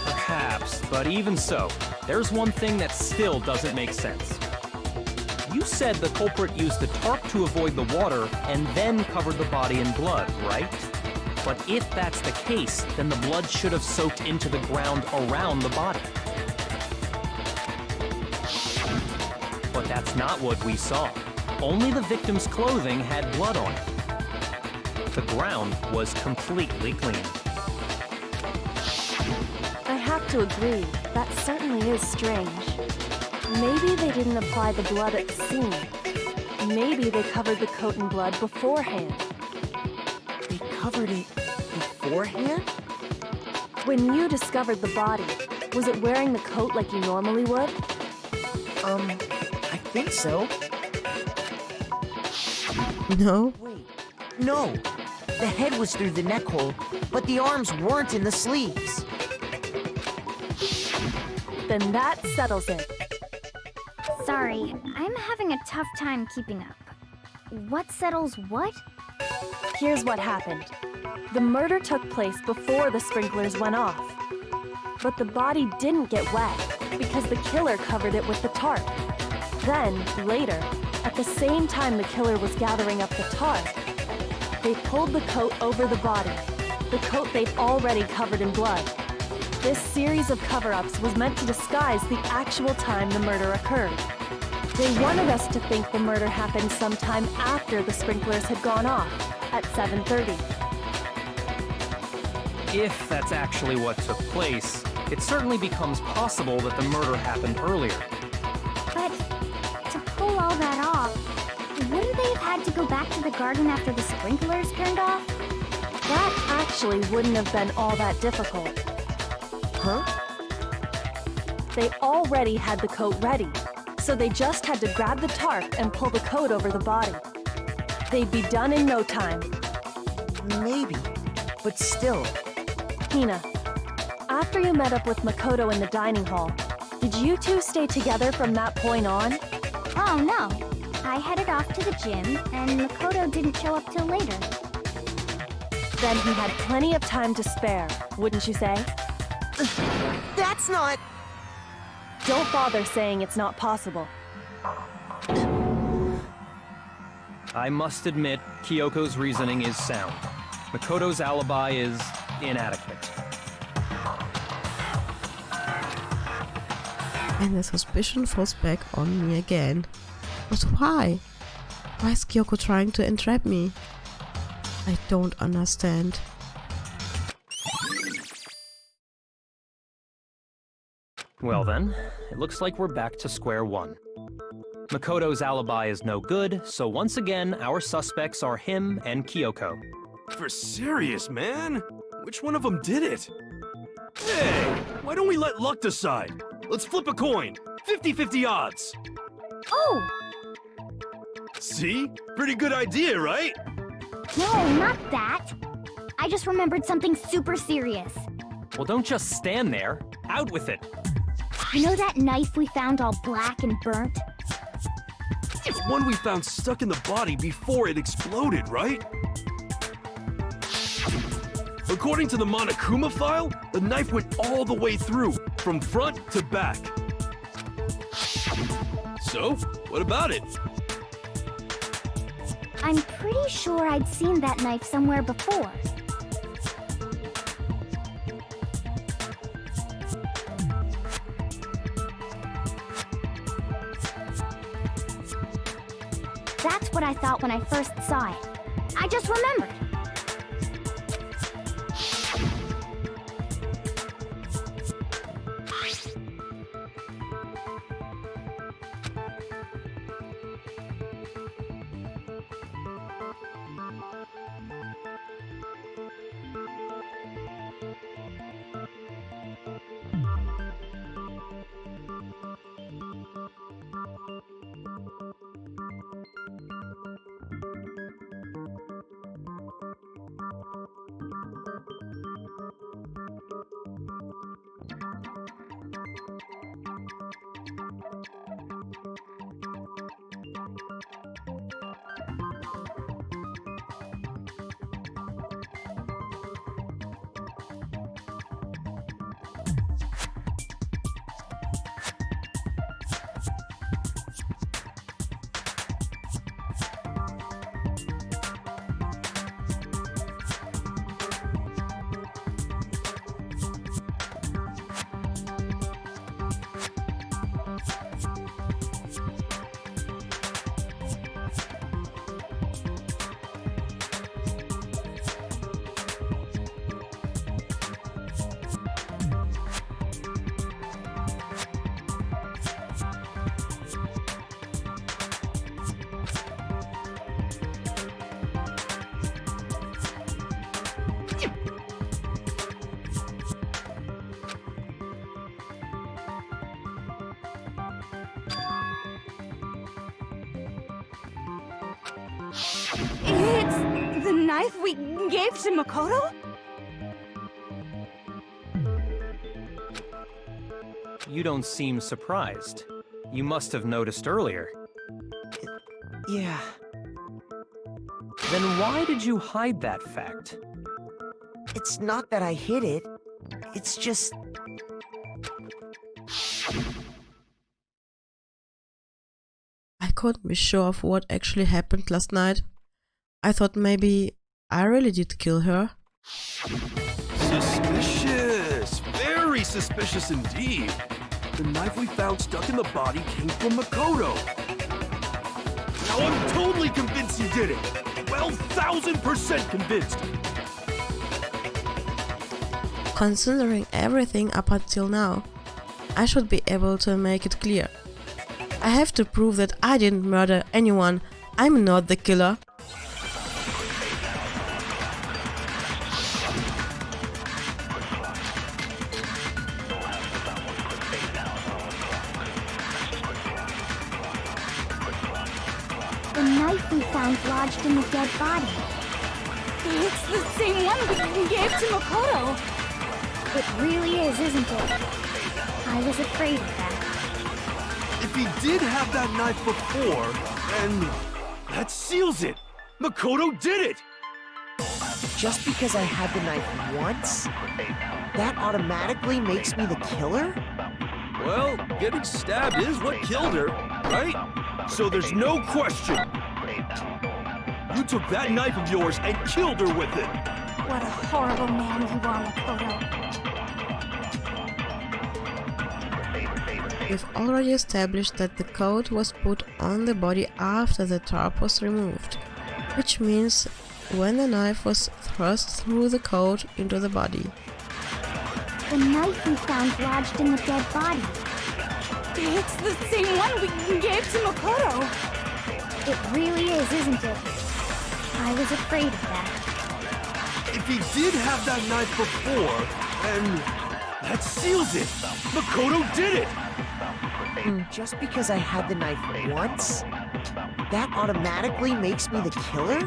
Perhaps, but even so, there's one thing that still doesn't make sense. You said the culprit used the tarp to avoid the water and then covered the body in blood, right? But if that's the case, then the blood should have soaked into the ground around the body. But that's not what we saw. Only the victim's clothing had blood on it. The ground was completely clean. I have to agree, that certainly is strange. Maybe they didn't apply the blood at the scene. Maybe they covered the coat in blood beforehand. They covered it beforehand? When you discovered the body, was it wearing the coat like you normally would? I think so. No? Wait, no. The head was through the neck hole, but the arms weren't in the sleeves. Then that settles it. Sorry, I'm having a tough time keeping up. What settles what? Here's what happened. The murder took place before the sprinklers went off. But the body didn't get wet because the killer covered it with the tarp. Then, later, at the same time the killer was gathering up the tarp, they pulled the coat over the body, the coat they'd already covered in blood. This series of cover-ups was meant to disguise the actual time the murder occurred. They wanted us to think the murder happened sometime after the sprinklers had gone off, at 7:30. If that's actually what took place, it certainly becomes possible that the murder happened earlier. But all that off, wouldn't they have had to go back to the garden after the sprinklers turned off? That actually wouldn't have been all that difficult. Huh? They already had the coat ready, so they just had to grab the tarp and pull the coat over the body. They'd be done in no time. Maybe, but still. Hina, after you met up with Makoto in the dining hall, did you two stay together from that point on? Oh no. I headed off to the gym, and Makoto didn't show up till later. Then he had plenty of time to spare, wouldn't you say? That's not... Don't bother saying it's not possible. I must admit, Kyoko's reasoning is sound. Makoto's alibi is inadequate. And the suspicion falls back on me again. But why? Why is Kyoko trying to entrap me? I don't understand. Well then, it looks like we're back to square one. Makoto's alibi is no good, so once again, our suspects are him and Kyoko. For serious, man? Which one of them did it? Hey, why don't we let luck decide? Let's flip a coin. 50-50 odds. Oh! See? Pretty good idea, right? No, not that. I just remembered something super serious. Well, don't just stand there. Out with it. You know that knife we found all black and burnt? It's one we found stuck in the body before it exploded, right? According to the Monokuma file, the knife went all the way through, from front to back. So, what about it? I'm pretty sure I'd seen that knife somewhere before. That's what I thought when I first saw it. I just remembered. It's the knife we gave to Makoto? You don't seem surprised. You must have noticed earlier. Yeah. Then why did you hide that fact? It's not that I hid it. It's just... I couldn't be sure of what actually happened last night. I thought maybe I really did kill her. Suspicious! Very suspicious indeed. The knife we found stuck in the body came from Makoto. Now I'm totally convinced he did it. 12,000% convinced. Considering everything up until now, I should be able to make it clear. I have to prove that I didn't murder anyone. I'm not the killer. The knife we found lodged in the dead body. It's the same one we gave to Makoto. It really is, isn't it? I was afraid of that. If he did have that knife before, then that seals it. Makoto did it. Just because I had the knife once, that automatically makes me the killer? Well, getting stabbed is what killed her, right? So there's no question. You took that knife of yours and killed her with it. What a horrible man you are, Makoto. We've already established that the coat was put on the body after the tarp was removed, which means when the knife was thrust through the coat into the body. The knife we found lodged in the dead body. It's the same one we gave to Makoto. It really is, isn't it? I was afraid of that. If he did have that knife before, then that seals it. Makoto did it. Just because I had the knife once, that automatically makes me the killer?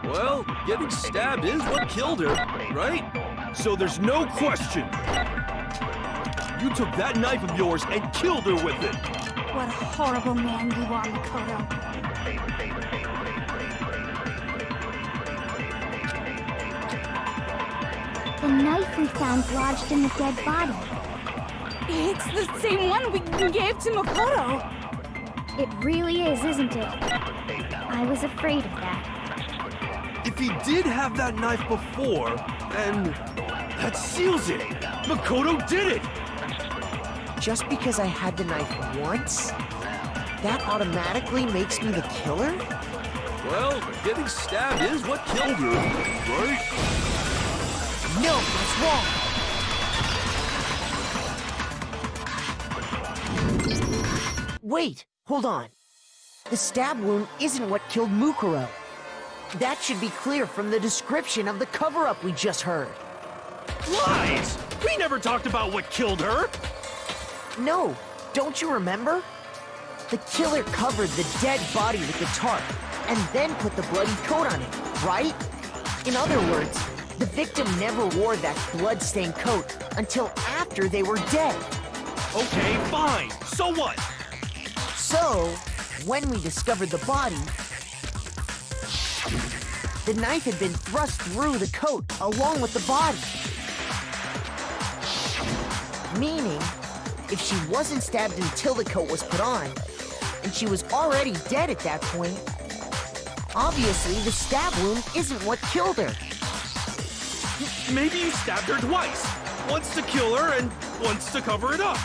Well, getting stabbed is what killed her, right? So there's no question. You took that knife of yours and killed her with it. What a horrible man you are, Makoto. The knife we found lodged in the dead body. It's the same one we gave to Makoto. It really is, isn't it? I was afraid of that. If he did have that knife before, then that seals it. Makoto did it. Just because I had the knife once, that automatically makes me the killer? Well, getting stabbed is what killed her, right? No, that's wrong. Wait, hold on. The stab wound isn't what killed Mukuro. That should be clear from the description of the cover-up we just heard. Lies! We never talked about what killed her! No, don't you remember? The killer covered the dead body with the tarp, and then put the bloody coat on it, right? In other words, the victim never wore that blood-stained coat until after they were dead. Okay, fine. So what? So, when we discovered the body, the knife had been thrust through the coat along with the body. Meaning, if she wasn't stabbed until the coat was put on, and she was already dead at that point, obviously the stab wound isn't what killed her. Maybe you stabbed her twice. Once to kill her and once to cover it up.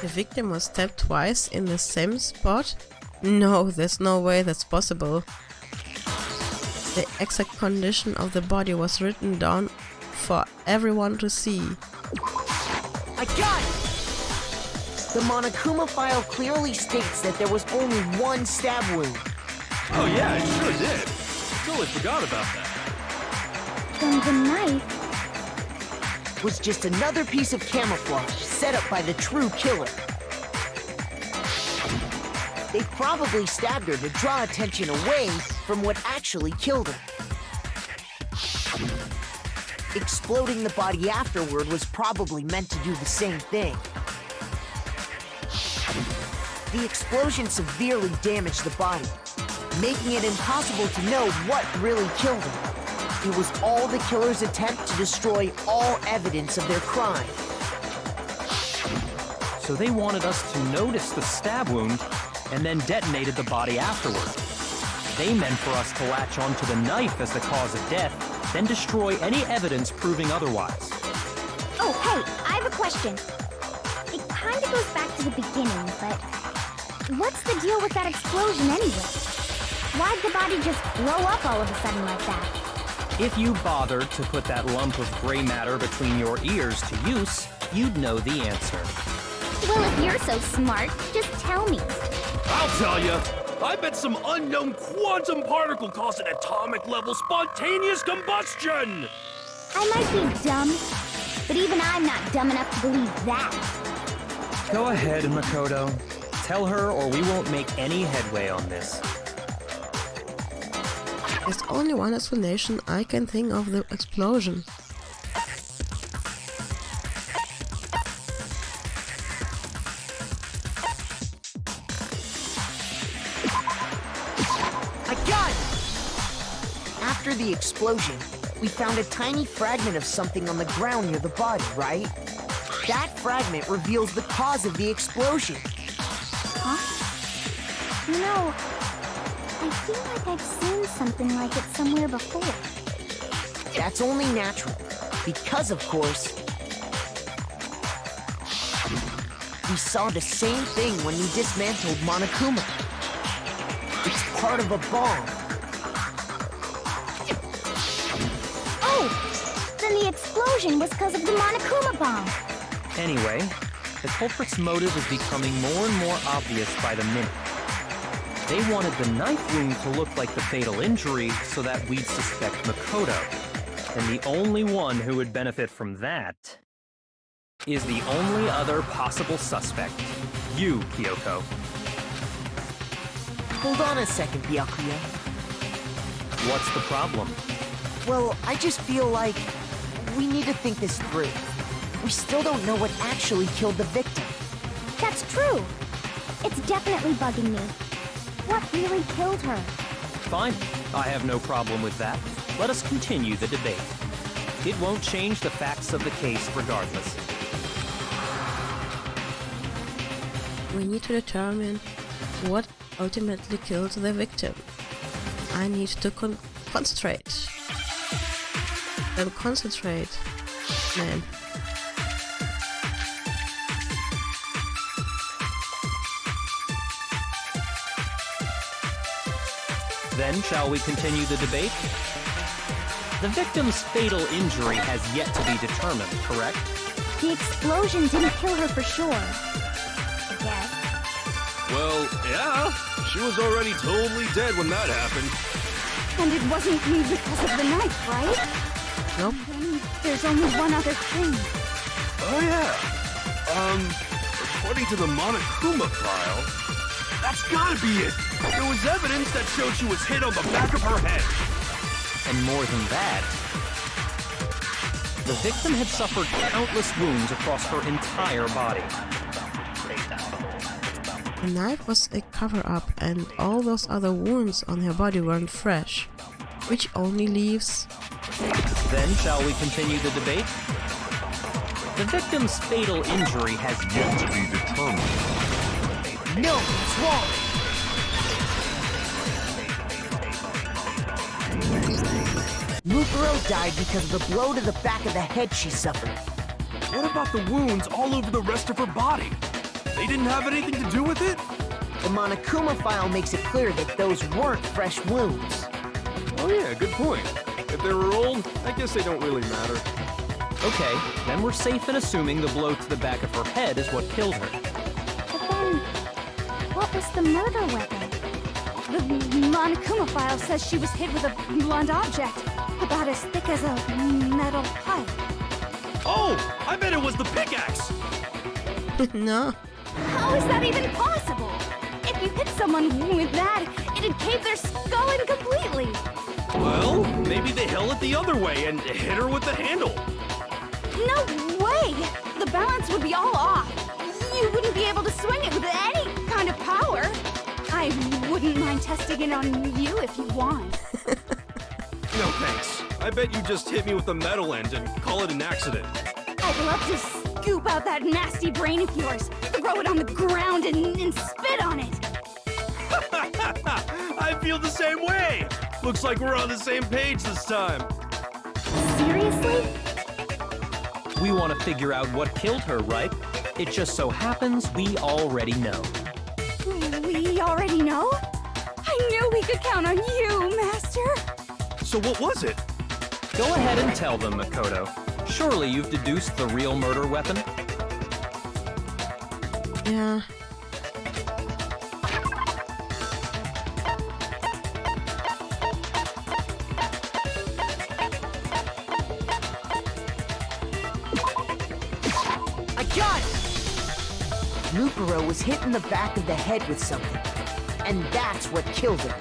The victim was stabbed twice in the same spot? No, there's no way that's possible. The exact condition of the body was written down for everyone to see. I got it! The Monokuma file clearly states that there was only one stab wound. Oh yeah, it sure did. Totally forgot about that. Then the knife was just another piece of camouflage set up by the true killer. They probably stabbed her to draw attention away from what actually killed her. Exploding the body afterward was probably meant to do the same thing. The explosion severely damaged the body, making it impossible to know what really killed her. It was all the killer's attempt to destroy all evidence of their crime. So they wanted us to notice the stab wound and then detonated the body afterward. They meant for us to latch onto the knife as the cause of death, then destroy any evidence proving otherwise. Oh, hey, I have a question. It kind of goes back to the beginning, but what's the deal with that explosion anyway? Why'd the body just blow up all of a sudden like that? If you bothered to put that lump of gray matter between your ears to use, you'd know the answer. Well, if you're so smart, just tell me. I'll tell you. I bet some unknown quantum particle caused an atomic-level spontaneous combustion! I might be dumb, but even I'm not dumb enough to believe that. Go ahead, Makoto. Tell her or we won't make any headway on this. There's only one explanation I can think of the explosion. I got it! After the explosion, we found a tiny fragment of something on the ground near the body, right? That fragment reveals the cause of the explosion. Huh? You know, I feel like I've seen something like it somewhere before. That's only natural, because of course, we saw the same thing when we dismantled Monokuma. It's part of a bomb. Oh! Then the explosion was because of the Monokuma bomb. Anyway, the culprit's motive is becoming more and more obvious by the minute. They wanted the knife wound to look like the fatal injury so that we'd suspect Makoto. And the only one who would benefit from that is the only other possible suspect. You, Kyoko. Hold on a second, Byakuya. What's the problem? Well, I just feel like we need to think this through. We still don't know what actually killed the victim. That's true. It's definitely bugging me. What really killed her? Fine. I have no problem with that. Let us continue the debate. It won't change the facts of the case regardless. We need to determine what ultimately killed the victim. I need to concentrate. Then concentrate, man. Then, shall we continue the debate? The victim's fatal injury has yet to be determined, correct? The explosion didn't kill her for sure. I guess. Well, yeah. She was already totally dead when that happened. And it wasn't because of the knife, right? Nope. Then there's only one other thing. Oh, yeah. According to the Monokuma file, that's gotta be it. There was evidence that showed she was hit on the back of her head. And more than that, the victim had suffered countless wounds across her entire body. The knife was a cover-up and all those other wounds on her body weren't fresh, which only leaves... Then, shall we continue the debate? The victim's fatal injury has yet to be determined. No, it's wrong! Mukuro died because of the blow to the back of the head she suffered. What about the wounds all over the rest of her body? They didn't have anything to do with it? The Monokuma file makes it clear that those weren't fresh wounds. Oh yeah, good point. If they were old, I guess they don't really matter. Okay, then we're safe in assuming the blow to the back of her head is what killed her. But then, what was the murder weapon? The Monokuma file says she was hit with a blunt object, about as thick as a metal pipe. Oh, I bet it was the pickaxe! No. How is that even possible? If you hit someone with that, it'd cave their skull in completely. Well, maybe they held it the other way and hit her with the handle. No way! The balance would be all off. You wouldn't be able to swing it with any kind of power. I wouldn't mind testing it on you if you want. No thanks. I bet you just hit me with the metal end and call it an accident. I'd love to scoop out that nasty brain of yours, throw it on the ground and spit on it. I feel the same way. Looks like we're on the same page this time. Seriously? We want to figure out what killed her, right? It just so happens we already know. We already know? I knew we could count on you, Master. So what was it? Go ahead and tell them, Makoto. Surely you've deduced the real murder weapon? Yeah. I got it! Mukuro was hit in the back of the head with something, and that's what killed her.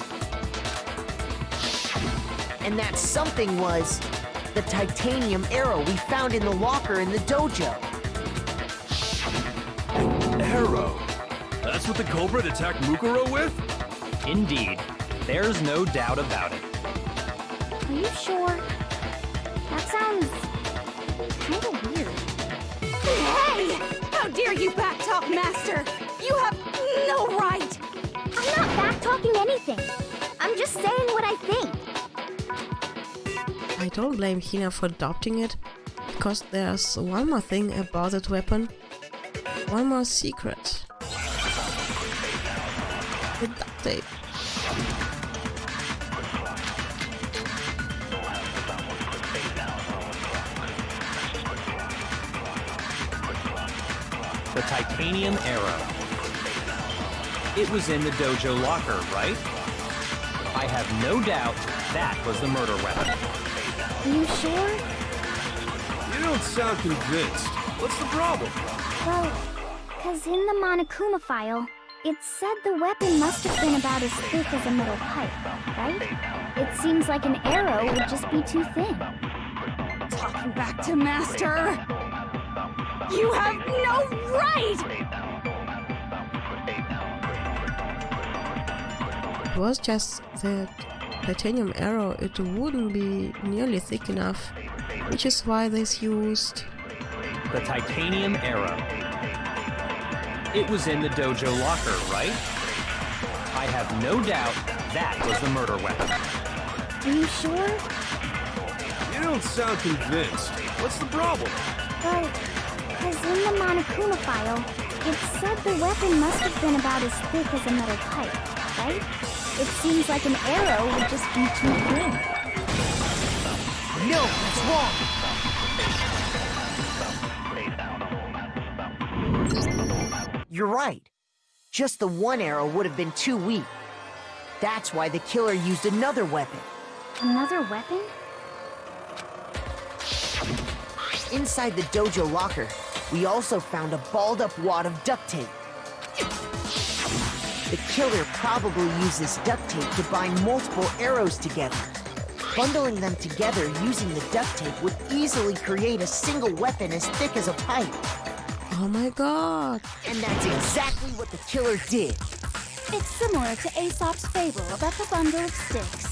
And that something was the titanium arrow we found in the locker in the dojo. Arrow? That's what the culprit attacked Mukuro with? Indeed. There's no doubt about it. Are you sure? That sounds kind of weird. Hey! How dare you backtalk, Master! You have no right! I'm not back-talking anything. I'm just saying what I think. I don't blame Hina for adopting it, because there's one more thing about that weapon. One more secret. The duct tape. The titanium arrow. It was in the dojo locker, right? I have no doubt that was the murder weapon. Are you sure? You don't sound convinced. What's the problem? Well, because in the Monokuma file, it said the weapon must have been about as thick as a metal pipe, right? It seems like an arrow would just be too thin. Talking back to Master! You have no right! It was just that titanium arrow, it wouldn't be nearly thick enough, which is why this used The titanium arrow. It was in the dojo locker, right? I have no doubt that was the murder weapon. Are you sure? You don't sound convinced. What's the problem? Well, because in the Monokuma file, it said the weapon must have been about as thick as a metal pipe, right? It seems like an arrow would just be too thin. No, that's wrong! You're right. Just the one arrow would have been too weak. That's why the killer used another weapon. Another weapon? Inside the dojo locker, we also found a balled-up wad of duct tape. The killer probably uses duct tape to bind multiple arrows together. Bundling them together using the duct tape would easily create a single weapon as thick as a pipe. Oh my god! And that's exactly what the killer did. It's similar to Aesop's fable about the bundle of sticks.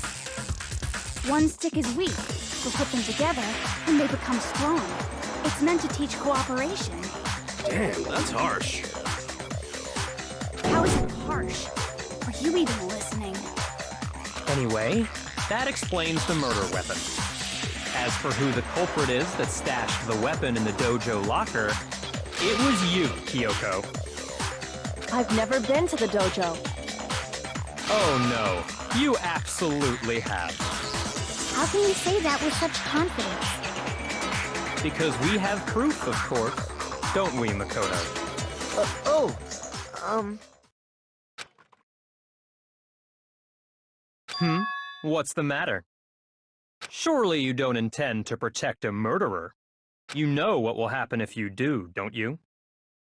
One stick is weak, so put them together and they become strong. It's meant to teach cooperation. Damn, that's harsh. How is it harsh? Are you even listening? Anyway, that explains the murder weapon. As for who the culprit is that stashed the weapon in the dojo locker, it was you, Kyoko. I've never been to the dojo. Oh no, you absolutely have. How can you say that with such confidence? Because we have proof, of course. Don't we, Makoto? What's the matter? Surely you don't intend to protect a murderer. You know what will happen if you do, don't you?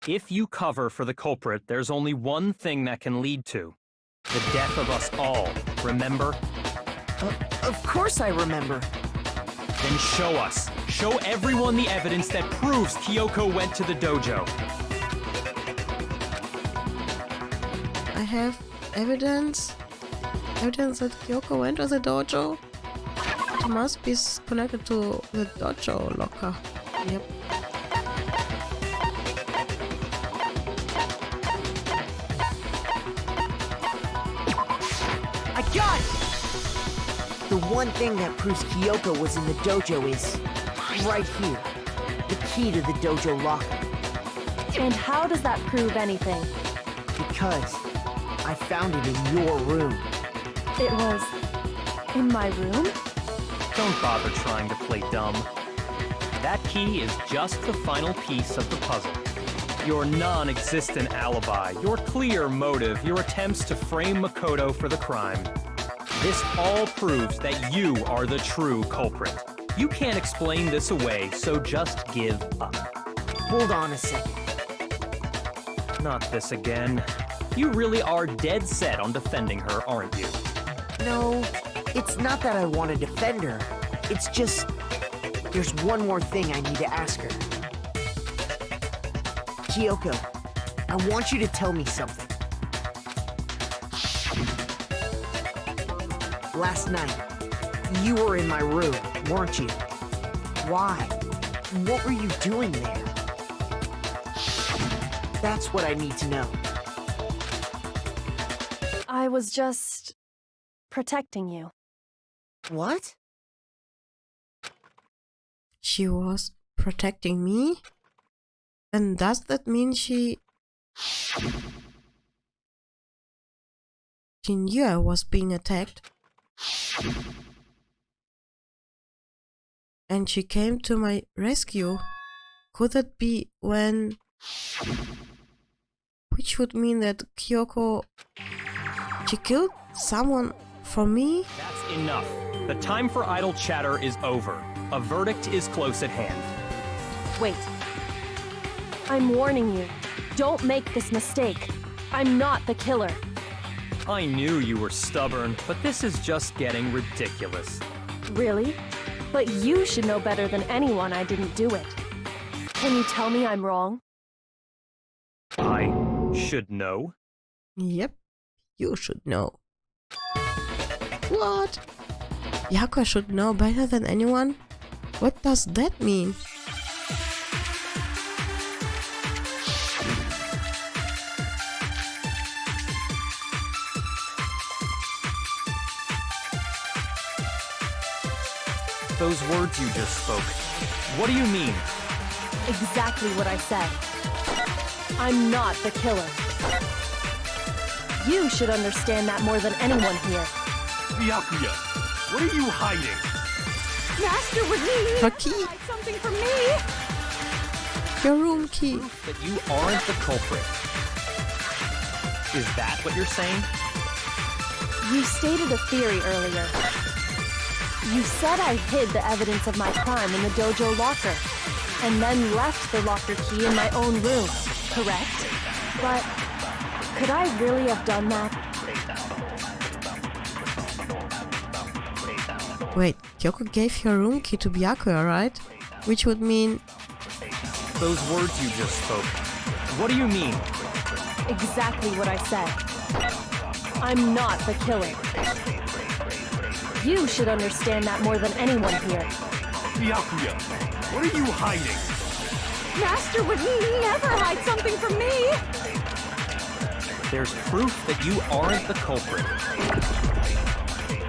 If you cover for the culprit, there's only one thing that can lead to. The death of us all, remember? Of course I remember. Then show us. Show everyone the evidence that proves Kyoko went to the dojo. I have evidence. Evidence that Kyoko went to the dojo. It must be connected to the dojo locker. Yep. I got it! The one thing that proves Kyoko was in the dojo is right here. The key to the dojo locker. And how does that prove anything? Because I found it in your room. It was in my room? Don't bother trying to play dumb. That key is just the final piece of the puzzle. Your non-existent alibi, your clear motive, your attempts to frame Makoto for the crime. This all proves that you are the true culprit. You can't explain this away, so just give up. Hold on a second. Not this again. You really are dead set on defending her, aren't you? No, it's not that I want to defend her. It's just... there's one more thing I need to ask her. Kyoko, I want you to tell me something. Last night, you were in my room, weren't you? Why? What were you doing there? That's what I need to know. I was just protecting you. What? She was protecting me? And does that mean she knew I was being attacked? And she came to my rescue? Could that be when... Which would mean that Kyoko... She killed someone for me? That's enough. The time for idle chatter is over. A verdict is close at hand. Wait. I'm warning you. Don't make this mistake. I'm not the killer. I knew you were stubborn, but this is just getting ridiculous. Really? But you should know better than anyone I didn't do it. Can you tell me I'm wrong? I should know? Yep, you should know. What? Yako should know better than anyone? What does that mean? Those words you just spoke, what do you mean? Exactly what I said. I'm not the killer. You should understand that more than anyone here. Byakuya, what are you hiding? Master would need Her key. hide something from me. Your room key. That you aren't the culprit. Is that what you're saying? You stated a theory earlier. You said I hid the evidence of my crime in the dojo locker, and then left the locker key in my own room, correct? But could I really have done that? Wait, Kyoko gave her room key to Byakuya, right? Which would mean... Those words you just spoke, what do you mean? Exactly what I said. I'm not the killer. You should understand that more than anyone here. Byakuya, what are you hiding? Master would never hide something from me. There's proof that you aren't the culprit.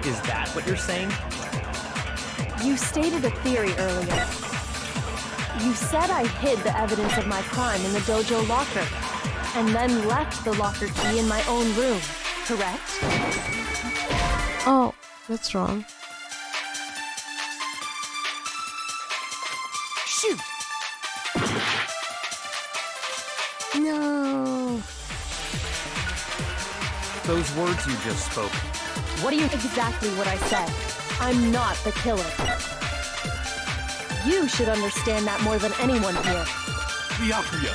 Is that what you're saying? You stated a theory earlier. You said I hid the evidence of my crime in the dojo locker, and then left the locker key in my own room, correct? Oh, that's wrong. Shoot! No. Those words you just spoke, What do you... Exactly what I said. I'm not the killer. You should understand that more than anyone here. Byakuya,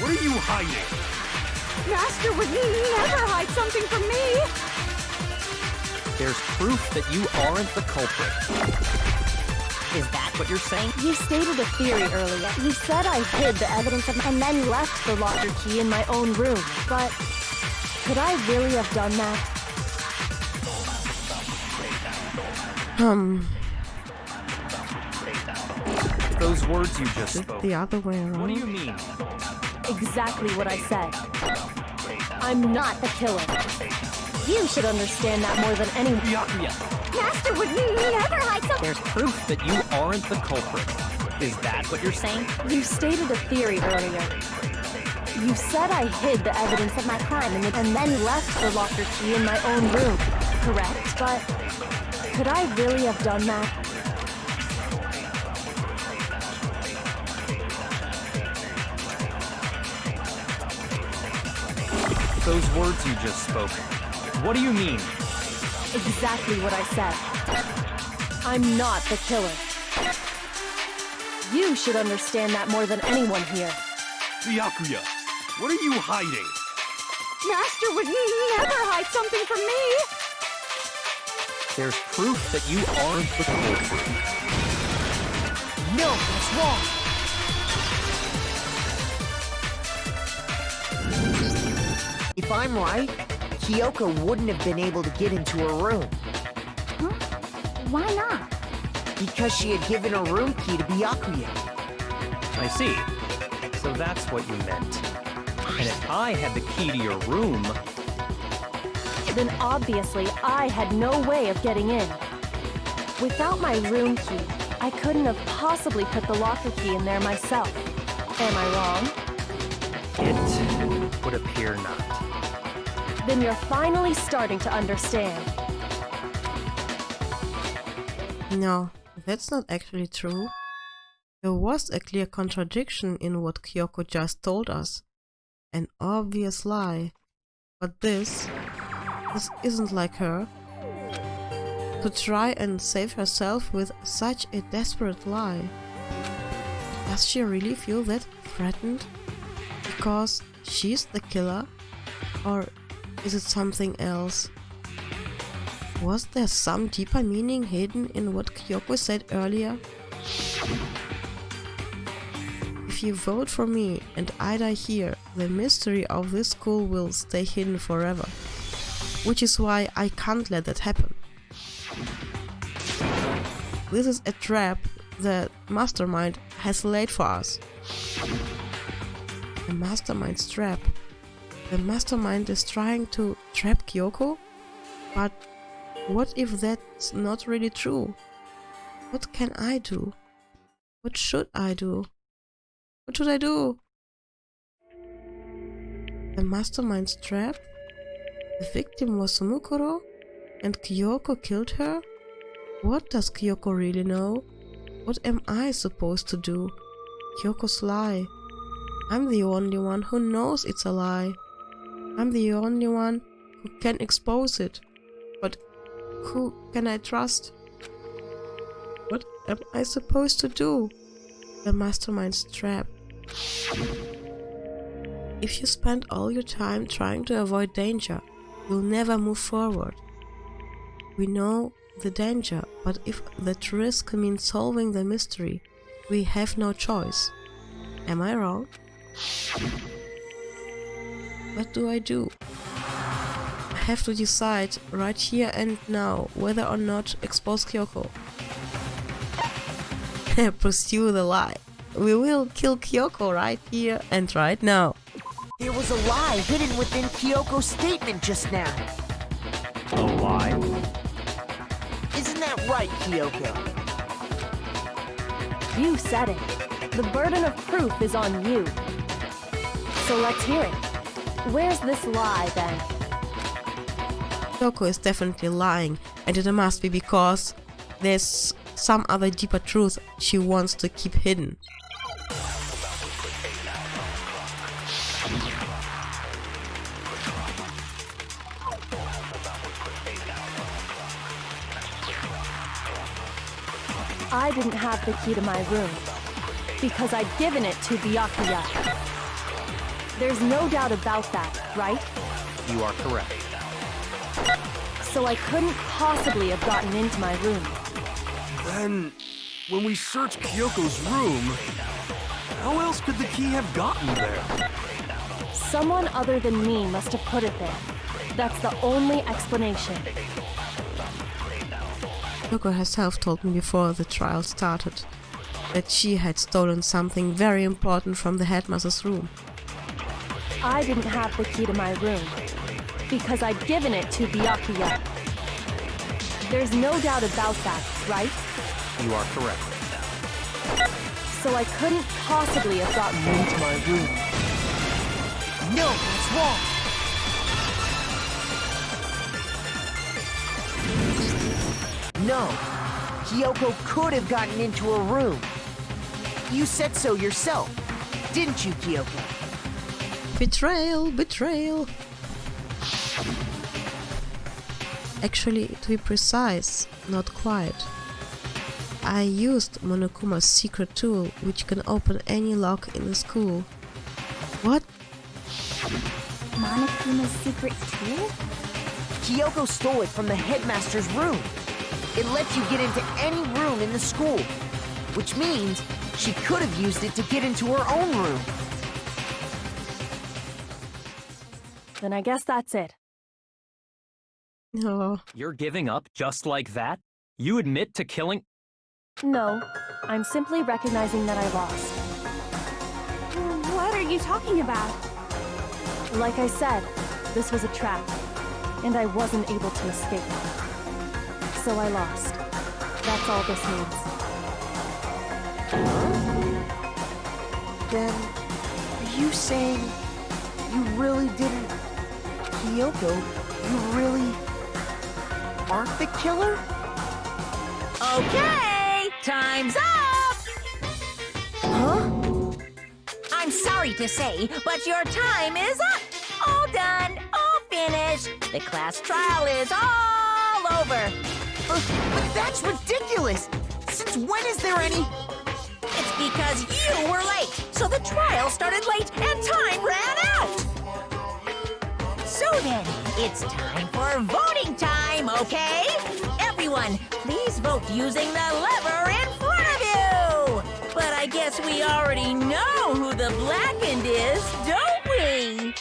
what are you hiding? Master would never hide something from me. there's proof that you aren't the culprit. Is that what you're saying? You stated a theory earlier. You said I hid the evidence of and then left the locker key in my own room. But could I really have done that? Those words you just It's spoke. the other way around. What do you mean? Exactly what I said. I'm not the killer. You should understand that more than anyone. Byakuya, Master would never hide something. there's proof that you aren't the culprit. Is that what you're saying? You stated a theory earlier. You said I hid the evidence of my crime and then left the locker key in my own room, correct? But could I really have done that? those words you just spoke? What do you mean? Exactly what I said. I'm not the killer. You should understand that more than anyone here. Byakuya, what are you hiding? Master would never hide something from me! There's proof that you aren't the culprit. No, that's wrong. If I'm right, Kyoko wouldn't have been able to get into her room. Huh? Why not? Because she had given her room key to Byakuya. I see. So that's what you meant. And if I had the key to your room... Then obviously I had no way of getting in. Without my room key, I couldn't have possibly put the locker key in there myself. Am I wrong? It would appear not. Then you're finally starting to understand. No, that's not actually true. There was a clear contradiction in what Kyoko just told us. An obvious lie. But this isn't like her. To try and save herself with such a desperate lie. Does she really feel that threatened? Because she's the killer? Or is it something else? Was there some deeper meaning hidden in what Kyoko said earlier? If you vote for me and I die here, the mystery of this school will stay hidden forever. Which is why I can't let that happen. This is a trap the mastermind has laid for us. A mastermind's trap. The mastermind is trying to trap Kyoko? But what if that's not really true? What can I do? What should I do? What should I do? The mastermind's trap? The victim was Sumukuro? And Kyoko killed her? What does Kyoko really know? What am I supposed to do? Kyoko's lie. I'm the only one who knows it's a lie. I'm the only one who can expose it. But who can I trust? What am I supposed to do? The mastermind's trap. If you spend all your time trying to avoid danger, you'll never move forward. We know the danger, but if that risk means solving the mystery, we have no choice. Am I wrong? What do I do? I have to decide right here and now whether or not expose Kyoko. Pursue the lie. We will kill Kyoko right here and right now. There was a lie hidden within Kyoko's statement just now. A lie? Isn't that right, Kyoko? You said it. The burden of proof is on you. So let's hear it. Where's this lie, then? Kyoko is definitely lying, and it must be because there's some other deeper truth she wants to keep hidden. I didn't have the key to my room because I'd given it to Byakuya. There's no doubt about that, right? You are correct. So I couldn't possibly have gotten into my room. Then, when we searched Kyoko's room, how else could the key have gotten there? Someone other than me must have put it there. That's the only explanation. Kyoko herself told me before the trial started that she had stolen something very important from the headmaster's room. I didn't have the key to my room because I'd given it to Byakuya. There's no doubt about that, right? You are correct. So I couldn't possibly have gotten into my room. No, that's wrong. No, Kyoko could have gotten into her room. You said so yourself, didn't you, Kyoko? Betrayal, betrayal. Actually, to be precise, not quite. I used Monokuma's secret tool, which can open any lock in the school. What? Monokuma's secret tool? Kyoko stole it from the headmaster's room. It lets you get into any room in the school, which means she could have used it to get into her own room. Then I guess that's it. No. You're giving up just like that? You admit to killing... No, I'm simply recognizing that I lost. What are you talking about? Like I said, this was a trap, and I wasn't able to escape. So I lost. That's all this means. Then, are you saying you really didn't... Kyoko, you really aren't the killer? Okay, time's up! Huh? I'm sorry to say, but your time is up. All done, all finished. The class trial is all over. But that's ridiculous! Since when is there any... It's because you were late, so the trial started late and time ran out. So then, it's time for voting time, okay? Everyone, please vote using the lever in front of you! But I guess we already know who the blackened is, don't we?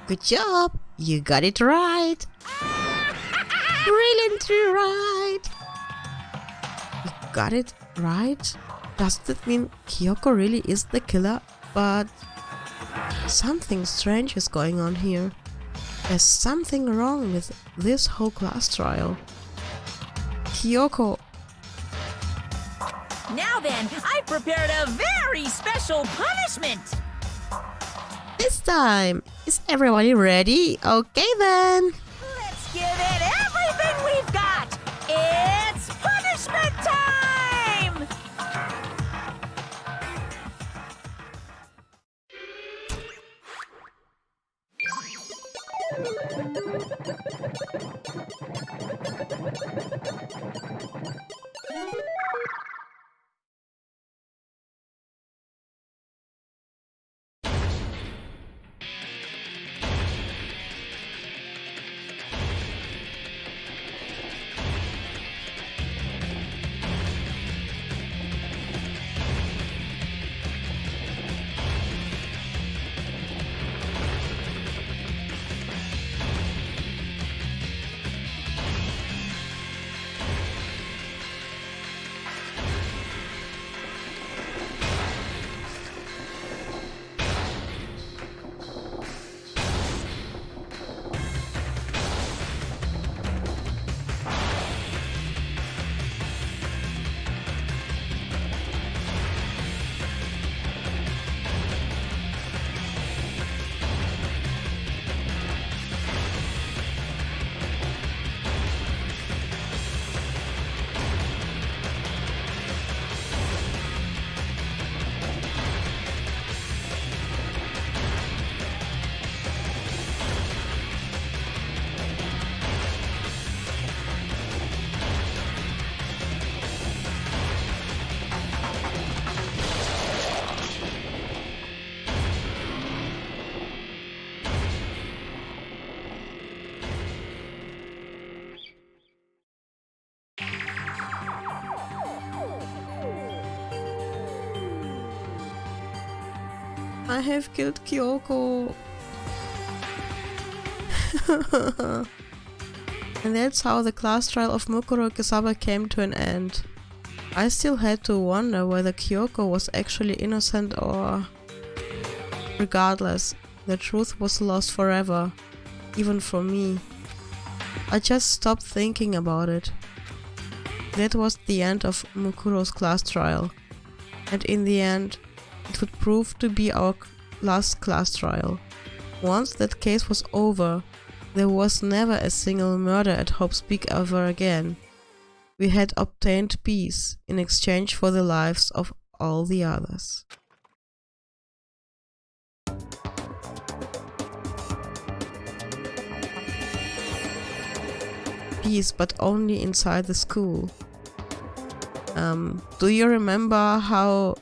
Good job! You got it right! Brilliantly right! You got it right? Does that mean Kyoko really is the killer? But something strange is going on here. There's something wrong with this whole class trial. Kyoko... Now then, I've prepared a very special punishment! This time! Is everybody ready? Okay then! Let's give it everything we've got! It's punishment time! I have killed Kyoko. And that's how the class trial of Mukuro Ikusaba came to an end. I still had to wonder whether Kyoko was actually innocent or... Regardless, the truth was lost forever, even for me. I just stopped thinking about it. that was the end of Mukuro's class trial. And in the end, it would prove to be our last class trial. Once that case was over, there was never a single murder at Hope's Peak ever again. We had obtained peace in exchange for the lives of all the others. Peace, but only inside the school. Do you remember how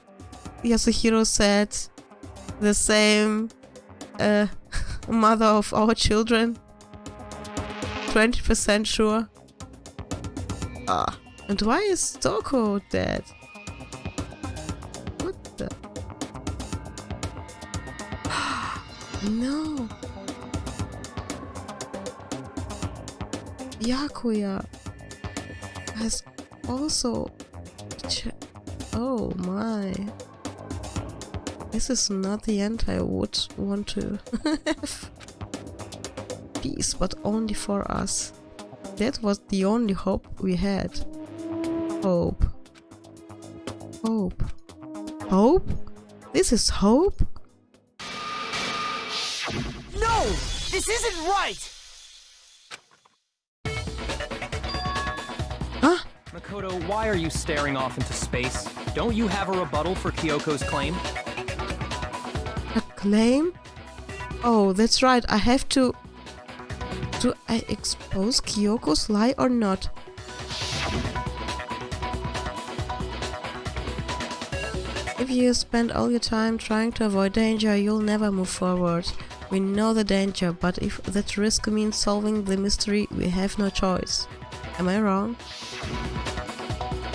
Yasuhiro said the same mother of our children? 20% sure. And why is Toko dead? What the? No. Yakuya has also... Oh my. This is not the end I would want to have. Peace, but only for us. That was the only hope we had. Hope. Hope. Hope? This is hope? No! This isn't right! Huh? Makoto, why are you staring off into space? Don't you have a rebuttal for Kyoko's claim? A claim? Oh, that's right, I have to... Do I expose Kyoko's lie or not? If you spend all your time trying to avoid danger, you'll never move forward. We know the danger, but if that risk means solving the mystery, we have no choice. Am I wrong?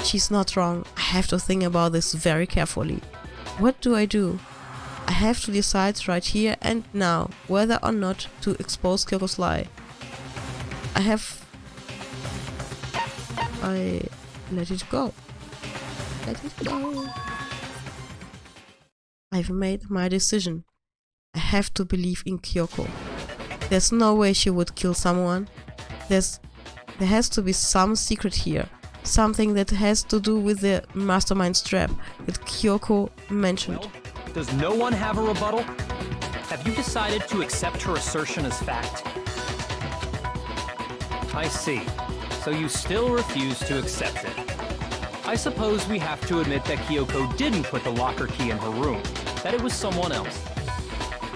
She's not wrong. I have to think about this very carefully. What do? I have to decide right here and now whether or not to expose Kyoko's lie. I let it go. Let it go. I've made my decision. I have to believe in Kyoko. There's no way she would kill someone. There has to be some secret here. Something that has to do with the mastermind trap that Kyoko mentioned. Well, does no one have a rebuttal? Have you decided to accept her assertion as fact? I see. So you still refuse to accept it. I suppose we have to admit that Kyoko didn't put the locker key in her room, that it was someone else.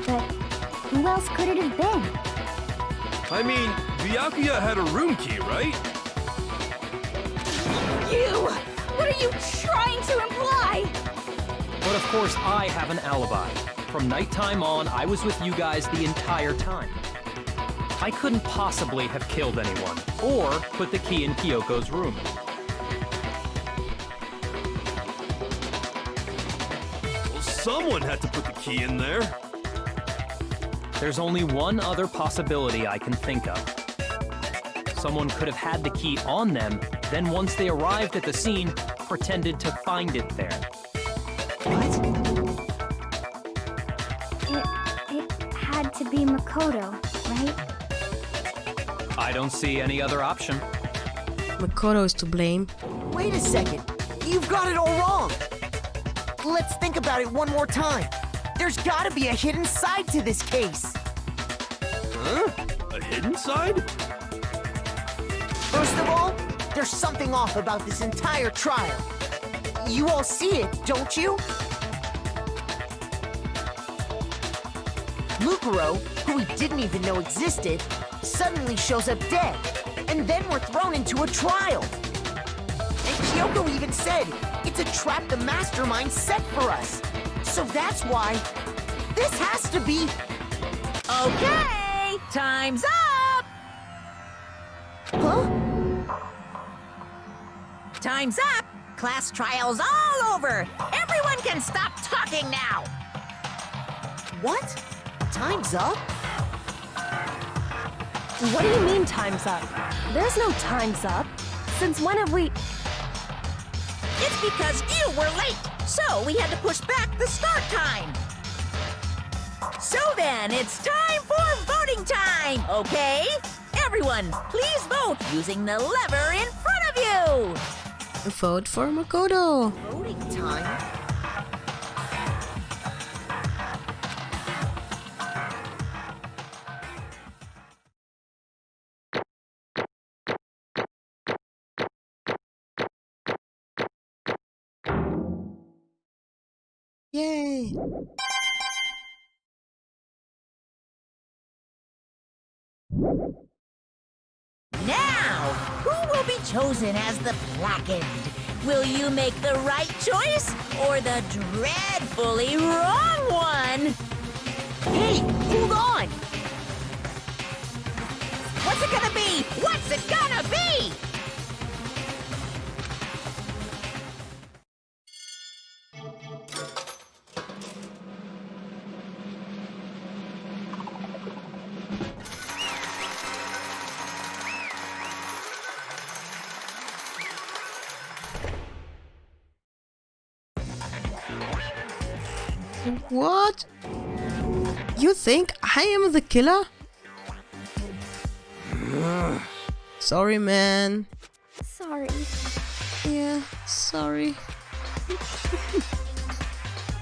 But who else could it have been? I mean, Byakuya had a room key, right? You! What are you trying to imply? But of course I have an alibi. From nighttime on, I was with you guys the entire time. I couldn't possibly have killed anyone, or put the key in Kyoko's room. Well, someone had to put the key in there. There's only one other possibility I can think of. Someone could have had the key on them, then once they arrived at the scene, pretended to find it there. It had to be Makoto, right? I don't see any other option. Makoto is to blame. Wait a second. You've got it all wrong. Let's think about it one more time. There's gotta be a hidden side to this case. Huh? A hidden side? First of all, there's something off about this entire trial. You all see it, don't you? Mukuro, who we didn't even know existed, suddenly shows up dead, and then we're thrown into a trial. And Kyoko even said it's a trap the mastermind set for us. So that's why this has to be... Okay, time's up! Huh? Time's up! Class trial's all over! Everyone can stop talking now! What? Time's up? What do you mean time's up? There's no time's up. Since when have we... It's because you were late, so we had to push back the start time. So then, it's time for voting time, okay? Everyone, please vote using the lever in front of you! Vote for Makoto. Voting time? Yay! Now, who will be chosen as the blackened? Will you make the right choice or the dreadfully wrong one? Hey, hold on! What's it gonna be? What's it gonna be? What? You think I am the killer? Sorry, man. Sorry. Yeah, sorry.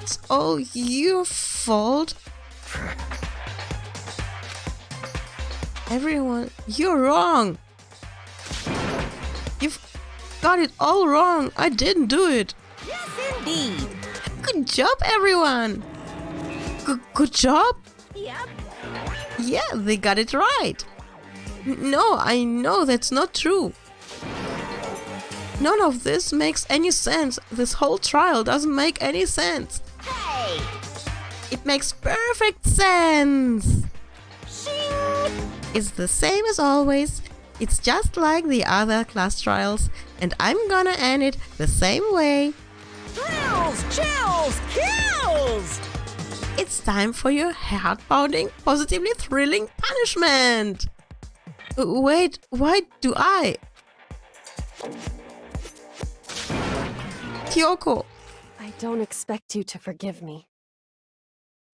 It's all your fault. Everyone, you're wrong. You've got it all wrong. I didn't do it. Yes, indeed. Good job, everyone. Good job. Yep. Yeah, they got it right. No, I know that's not true. None of this makes any sense. This whole trial doesn't make any sense. Hey! It makes perfect sense. Shing! It's the same as always. It's just like the other class trials, and I'm gonna end it the same way. Thrills, chills, kills! It's time for your heart-pounding, positively thrilling punishment. Wait, why do I? Kyoko. I don't expect you to forgive me.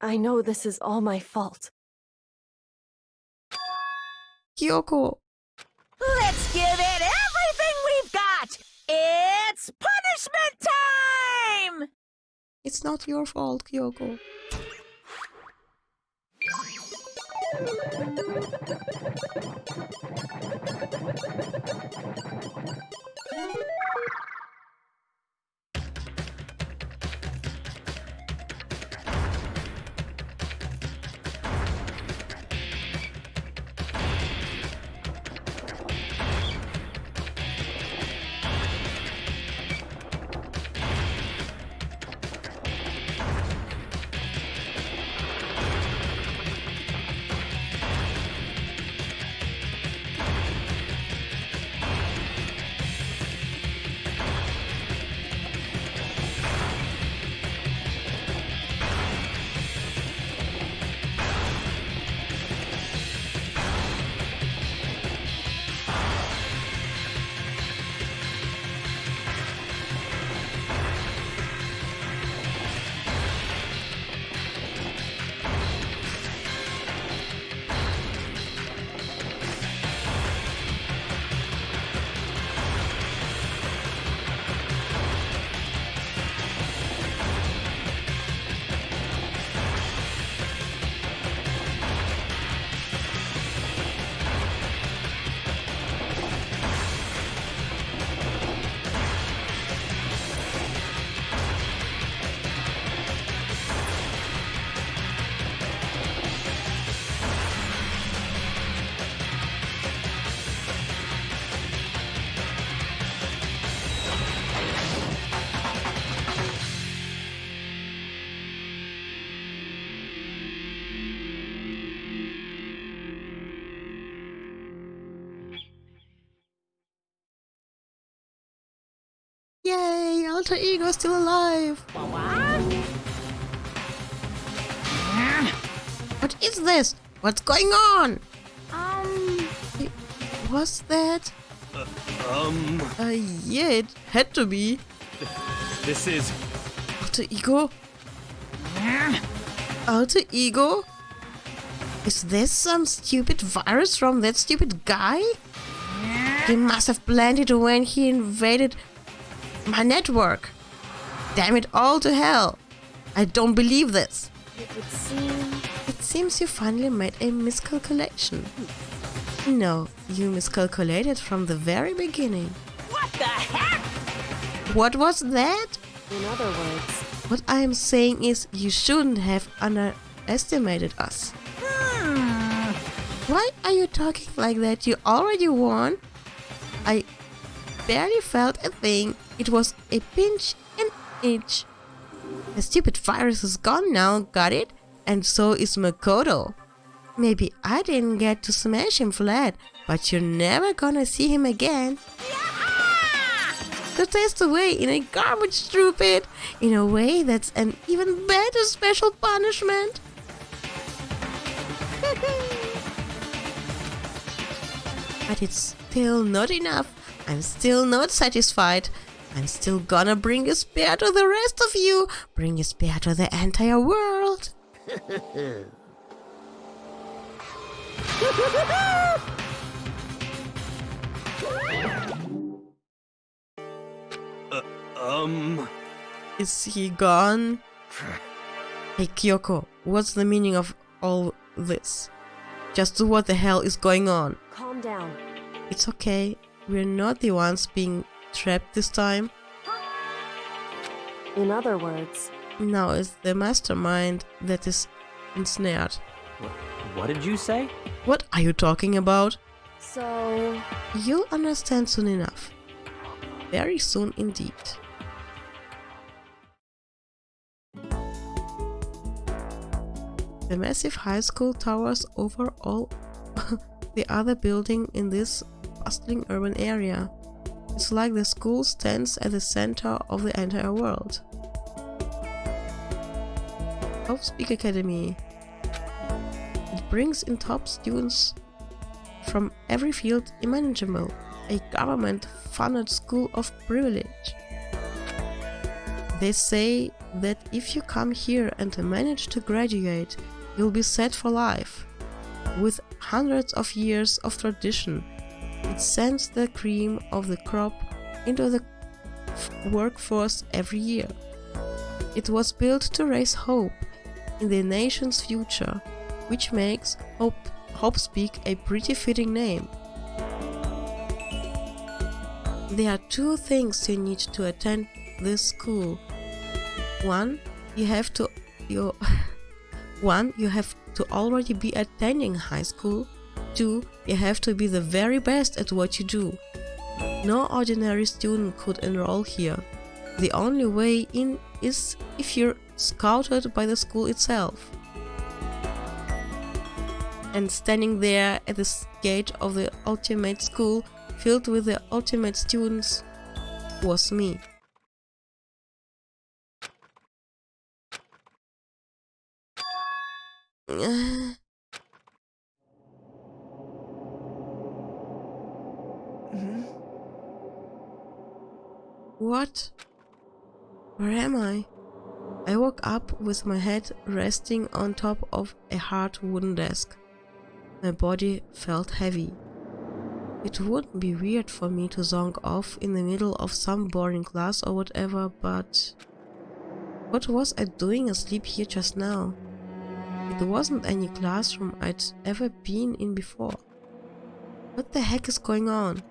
I know this is all my fault. Kyoko. Let's give it everything we've got! It's punishment time! It's not your fault, Kyoko. Yay, Alter Ego is still alive. What is this? What's going on? Was that? Yeah, it had to be. This is... Alter Ego? Alter Ego? Is this some stupid virus from that stupid guy? He must have planned it when he invaded My network! Damn it all to hell! I don't believe this! It would seem... It seems you finally made a miscalculation. No, you miscalculated from the very beginning. What the heck? What was that? In other words, What I am saying is you shouldn't have underestimated us. Why are you talking like that? You already won? I barely felt a thing. It was a pinch and itch. The stupid virus is gone now, got it? And so is Makoto. Maybe I didn't get to smash him flat, but you're never gonna see him again. To taste away in a garbage stupid, in a way that's an even better special punishment. But it's still not enough. I'm still not satisfied. I'm still gonna bring a spear to the rest of you. Bring a spear to the entire world. Is he gone? Hey Kyoko, what's the meaning of all this? Just what the hell is going on? calm down. It's okay, we're not the ones being trapped this time. In other words, Now it's the mastermind that is ensnared. What did you say? What are you talking about? so... You'll understand soon enough. Very soon indeed. The massive high school towers over all the other building in this bustling urban area. It's like the school stands at the center of the entire world. Top Speak Academy. It brings in top students from every field imaginable, a government-funded school of privilege. They say that if you come here and manage to graduate, you'll be set for life. With hundreds of years of tradition, it sends the cream of the crop into the workforce every year. It was built to raise hope in the nation's future, which makes Hope Speak a pretty fitting name. There are two things you need to attend this school. One, you have to already be attending high school. 2, you have to be the very best at what you do. No ordinary student could enroll here. The only way in is if you're scouted by the school itself. And standing there at the gate of the ultimate school, filled with the ultimate students, was me. What? Where am I? I woke up with my head resting on top of a hard wooden desk. My body felt heavy. It wouldn't be weird for me to zonk off in the middle of some boring class or whatever, but what was I doing asleep here just now? It wasn't any classroom I'd ever been in before. What the heck is going on?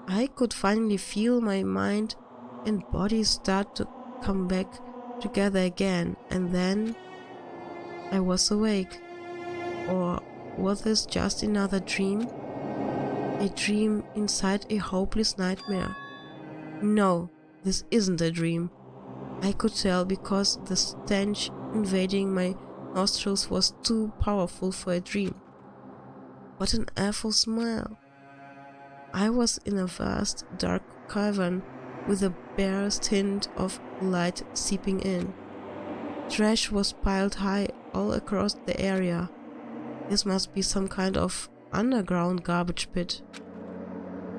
I could finally feel my mind and body start to come back together again, and then I was awake. Or was this just another dream? A dream inside a hopeless nightmare? No, this isn't a dream. I could tell because the stench invading my nostrils was too powerful for a dream. What an awful smell. I was in a vast, dark cavern with the barest hint of light seeping in. Trash was piled high all across the area. This must be some kind of underground garbage pit.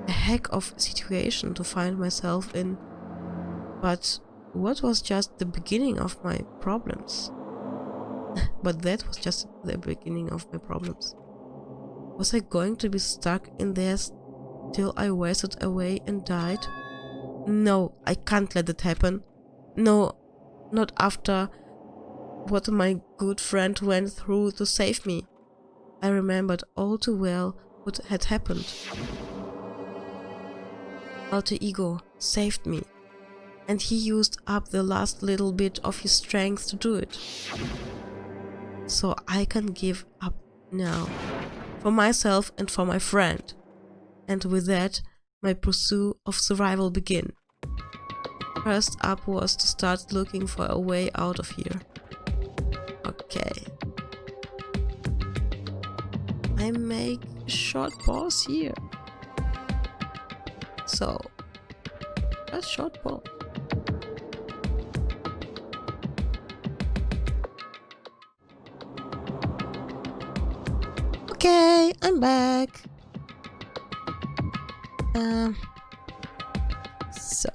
A heck of a situation to find myself in. But what was just the beginning of my problems? but that was just the beginning of my problems. Was I going to be stuck in there till I wasted away and died? No, I can't let that happen. No, not after what my good friend went through to save me. I remembered all too well what had happened. Alter Ego saved me, and he used up the last little bit of his strength to do it. So I can give up now, for myself and for my friend. And with that, my pursuit of survival began. First up was to start looking for a way out of here. Okay. I make a short pause here. So, a short pause. Okay, I'm back. So,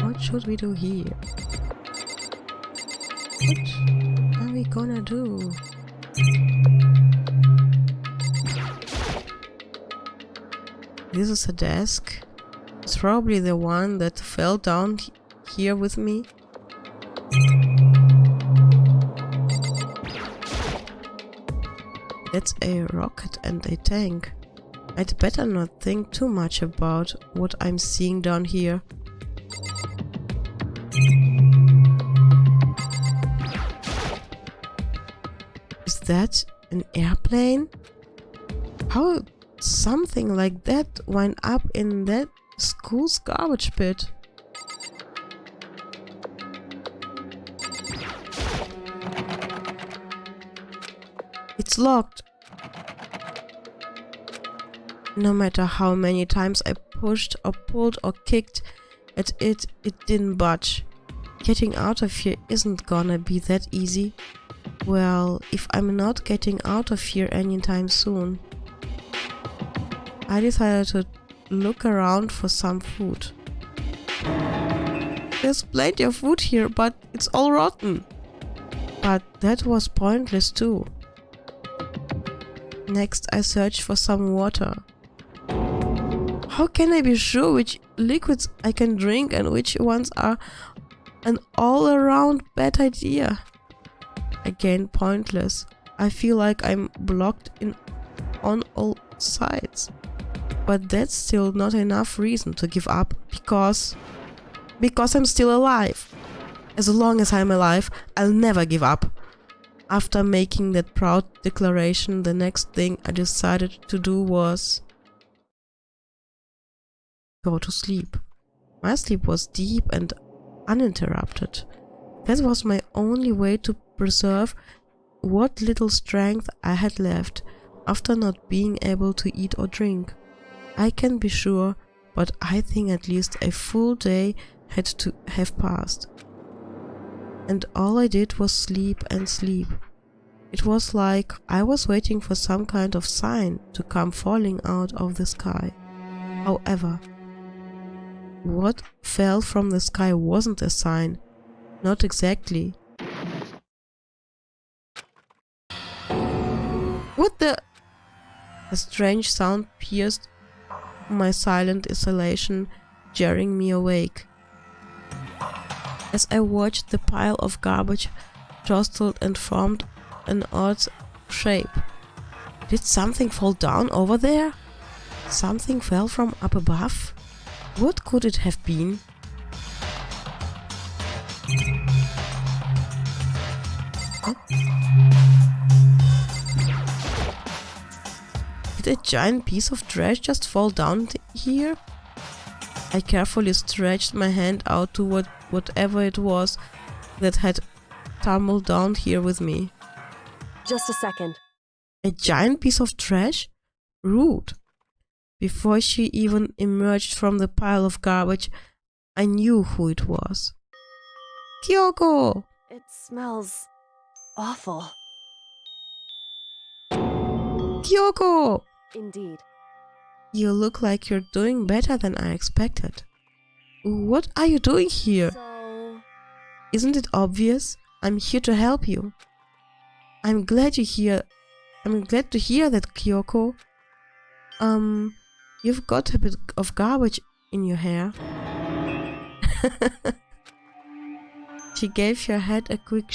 what should we do here? What are we gonna do? This is a desk. It's probably the one that fell down here with me. That's a rocket and a tank. I'd better not think too much about what I'm seeing down here. Is that an airplane? How would something like that wind up in that school's garbage pit? It's locked. No matter how many times I pushed or pulled or kicked at it, it didn't budge. Getting out of here isn't gonna be that easy. Well, if I'm not getting out of here anytime soon. I decided to look around for some food. There's plenty of food here, but it's all rotten. But that was pointless too. Next, I searched for some water. How can I be sure which liquids I can drink and which ones are an all-around bad idea? Again, pointless. I feel like I'm blocked in on all sides. But that's still not enough reason to give up, because I'm still alive. As long as I'm alive, I'll never give up. After making that proud declaration, the next thing I decided to do was go to sleep. My sleep was deep and uninterrupted. That was my only way to preserve what little strength I had left after not being able to eat or drink. I can't be sure, but I think at least a full day had to have passed. And all I did was sleep and sleep. It was like I was waiting for some kind of sign to come falling out of the sky. However, what fell from the sky wasn't a sign. Not exactly. What the? A strange sound pierced my silent isolation, jarring me awake. As I watched, the pile of garbage jostled and formed an odd shape. Did something fall down over there? Something fell from up above? What could it have been? What? Did a giant piece of trash just fall down here? I carefully stretched my hand out to whatever it was that had tumbled down here with me. Just a second. A giant piece of trash? Rude. Before she even emerged from the pile of garbage, I knew who it was. Kyoko! It smells awful. Kyoko! Indeed. You look like you're doing better than I expected. What are you doing here? So, Isn't it obvious? I'm here to help you. I'm glad to hear that, Kyoko. You've got a bit of garbage in your hair. She gave her head a quick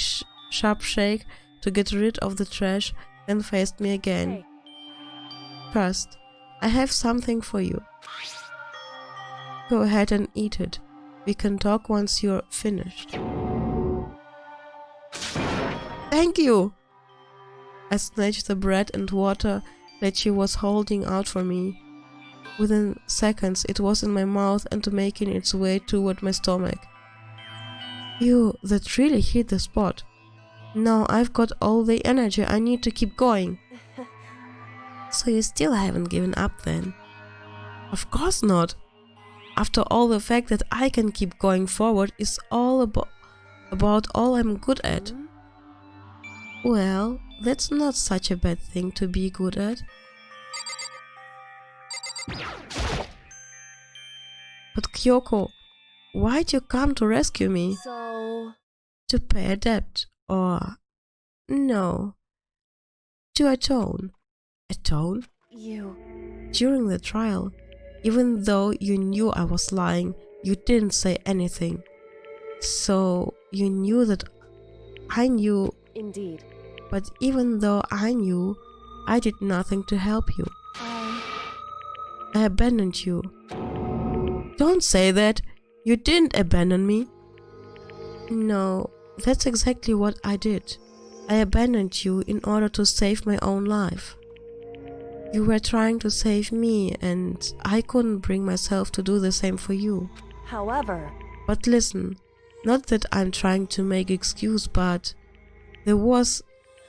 sharp shake to get rid of the trash, then faced me again. Hey. First, I have something for you. Go ahead and eat it. We can talk once you're finished. Thank you! I snatched the bread and water that she was holding out for me. Within seconds it was in my mouth and making its way toward my stomach. Ew, that really hit the spot. Now I've got all the energy I need to keep going. So you still haven't given up then? Of course not. After all, the fact that I can keep going forward is all about all I'm good at. Well, that's not such a bad thing to be good at. But Kyoko, why'd you come to rescue me? So... To pay a debt, or... No. To atone. Atone? You... During the trial, even though you knew I was lying, you didn't say anything. So, you knew that I knew... Indeed. But even though I knew, I did nothing to help you. I abandoned you. Don't say that! You didn't abandon me! No, that's exactly what I did. I abandoned you in order to save my own life. You were trying to save me, and I couldn't bring myself to do the same for you. However... But listen, not that I'm trying to make excuse, but there was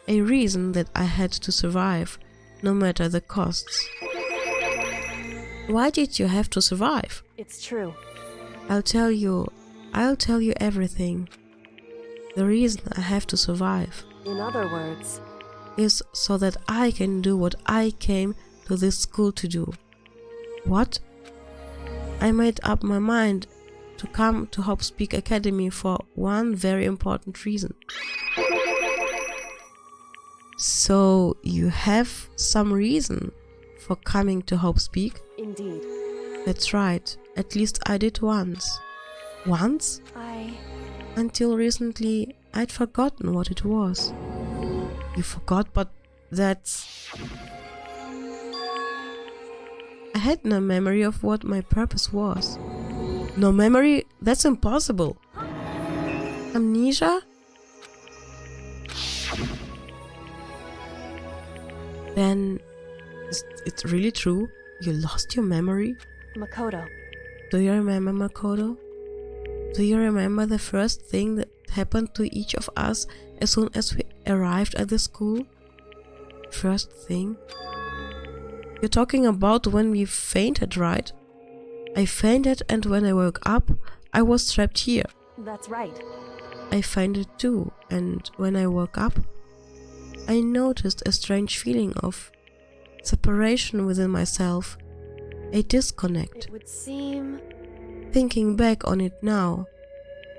a reason that I had to survive, no matter the costs. Why did you have to survive? It's true. I'll tell you everything. The reason I have to survive, In other words, is so that I can do what I came to this school to do. What? I made up my mind to come to Hop's Peak Academy for one very important reason. So you have some reason for coming to Hop's Peak? indeed. That's right, at least I did once. Once? Until recently, I'd forgotten what it was. You forgot, but that's... I had no memory of what my purpose was. No memory? That's impossible. Amnesia? Then, is it really true? You lost your memory? Makoto. Do you remember, Makoto? Do you remember the first thing that happened to each of us as soon as we arrived at the school? First thing? You're talking about when we fainted, right? I fainted, and when I woke up, I was trapped here. That's right. I fainted too, and when I woke up, I noticed a strange feeling of separation within myself, a disconnect. It would seem... Thinking back on it now,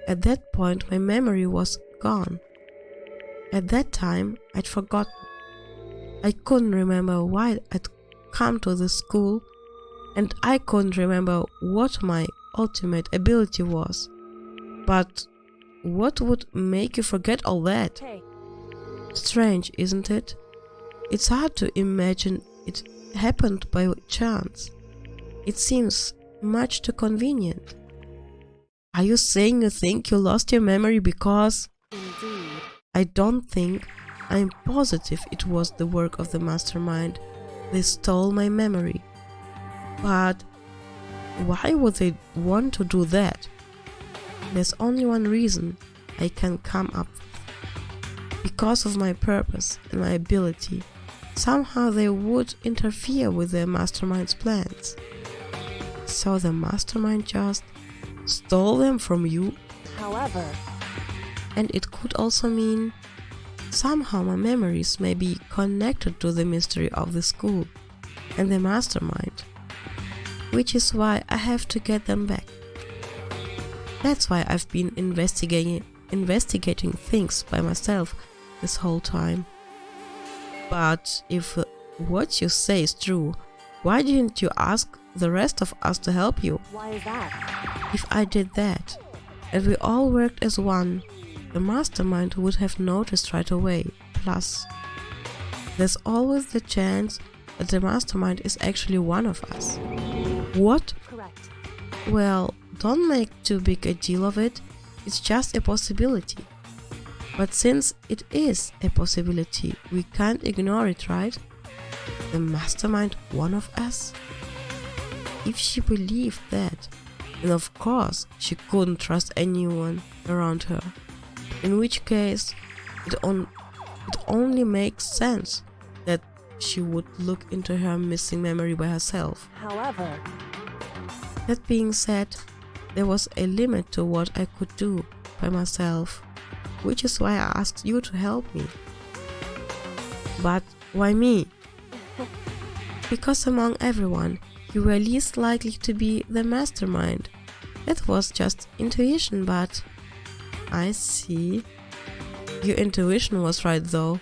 at that point my memory was gone. At that time, I'd forgotten. I couldn't remember why I'd come to the school, and I couldn't remember what my ultimate ability was. But what would make you forget all that? Hey. Strange, isn't it? It's hard to imagine it happened by chance. It seems much too convenient. Are you saying you think you lost your memory because... Indeed. I don't think. I'm positive it was the work of the mastermind. They stole my memory. But why would they want to do that? There's only one reason I can come up with. Because of my purpose and my ability, somehow they would interfere with their mastermind's plans. So the mastermind just stole them from you? However... And it could also mean somehow my memories may be connected to the mystery of the school and the mastermind, which is why I have to get them back. That's why I've been investigating investigating things by myself this whole time. But if what you say is true, why didn't you ask the rest of us to help you? Why is that? If I did that, and we all worked as one, the mastermind would have noticed right away. Plus, there's always the chance that the mastermind is actually one of us. What? Correct. Well, don't make too big a deal of it. It's just a possibility. But since it is a possibility, we can't ignore it, right? The mastermind one of us? If she believed that, then of course she couldn't trust anyone around her. In which case, it only makes sense that she would look into her missing memory by herself. However, that being said, there was a limit to what I could do by myself, which is why I asked you to help me. But why me? Because among everyone, you were least likely to be the mastermind. That was just intuition, but... I see. Your intuition was right though.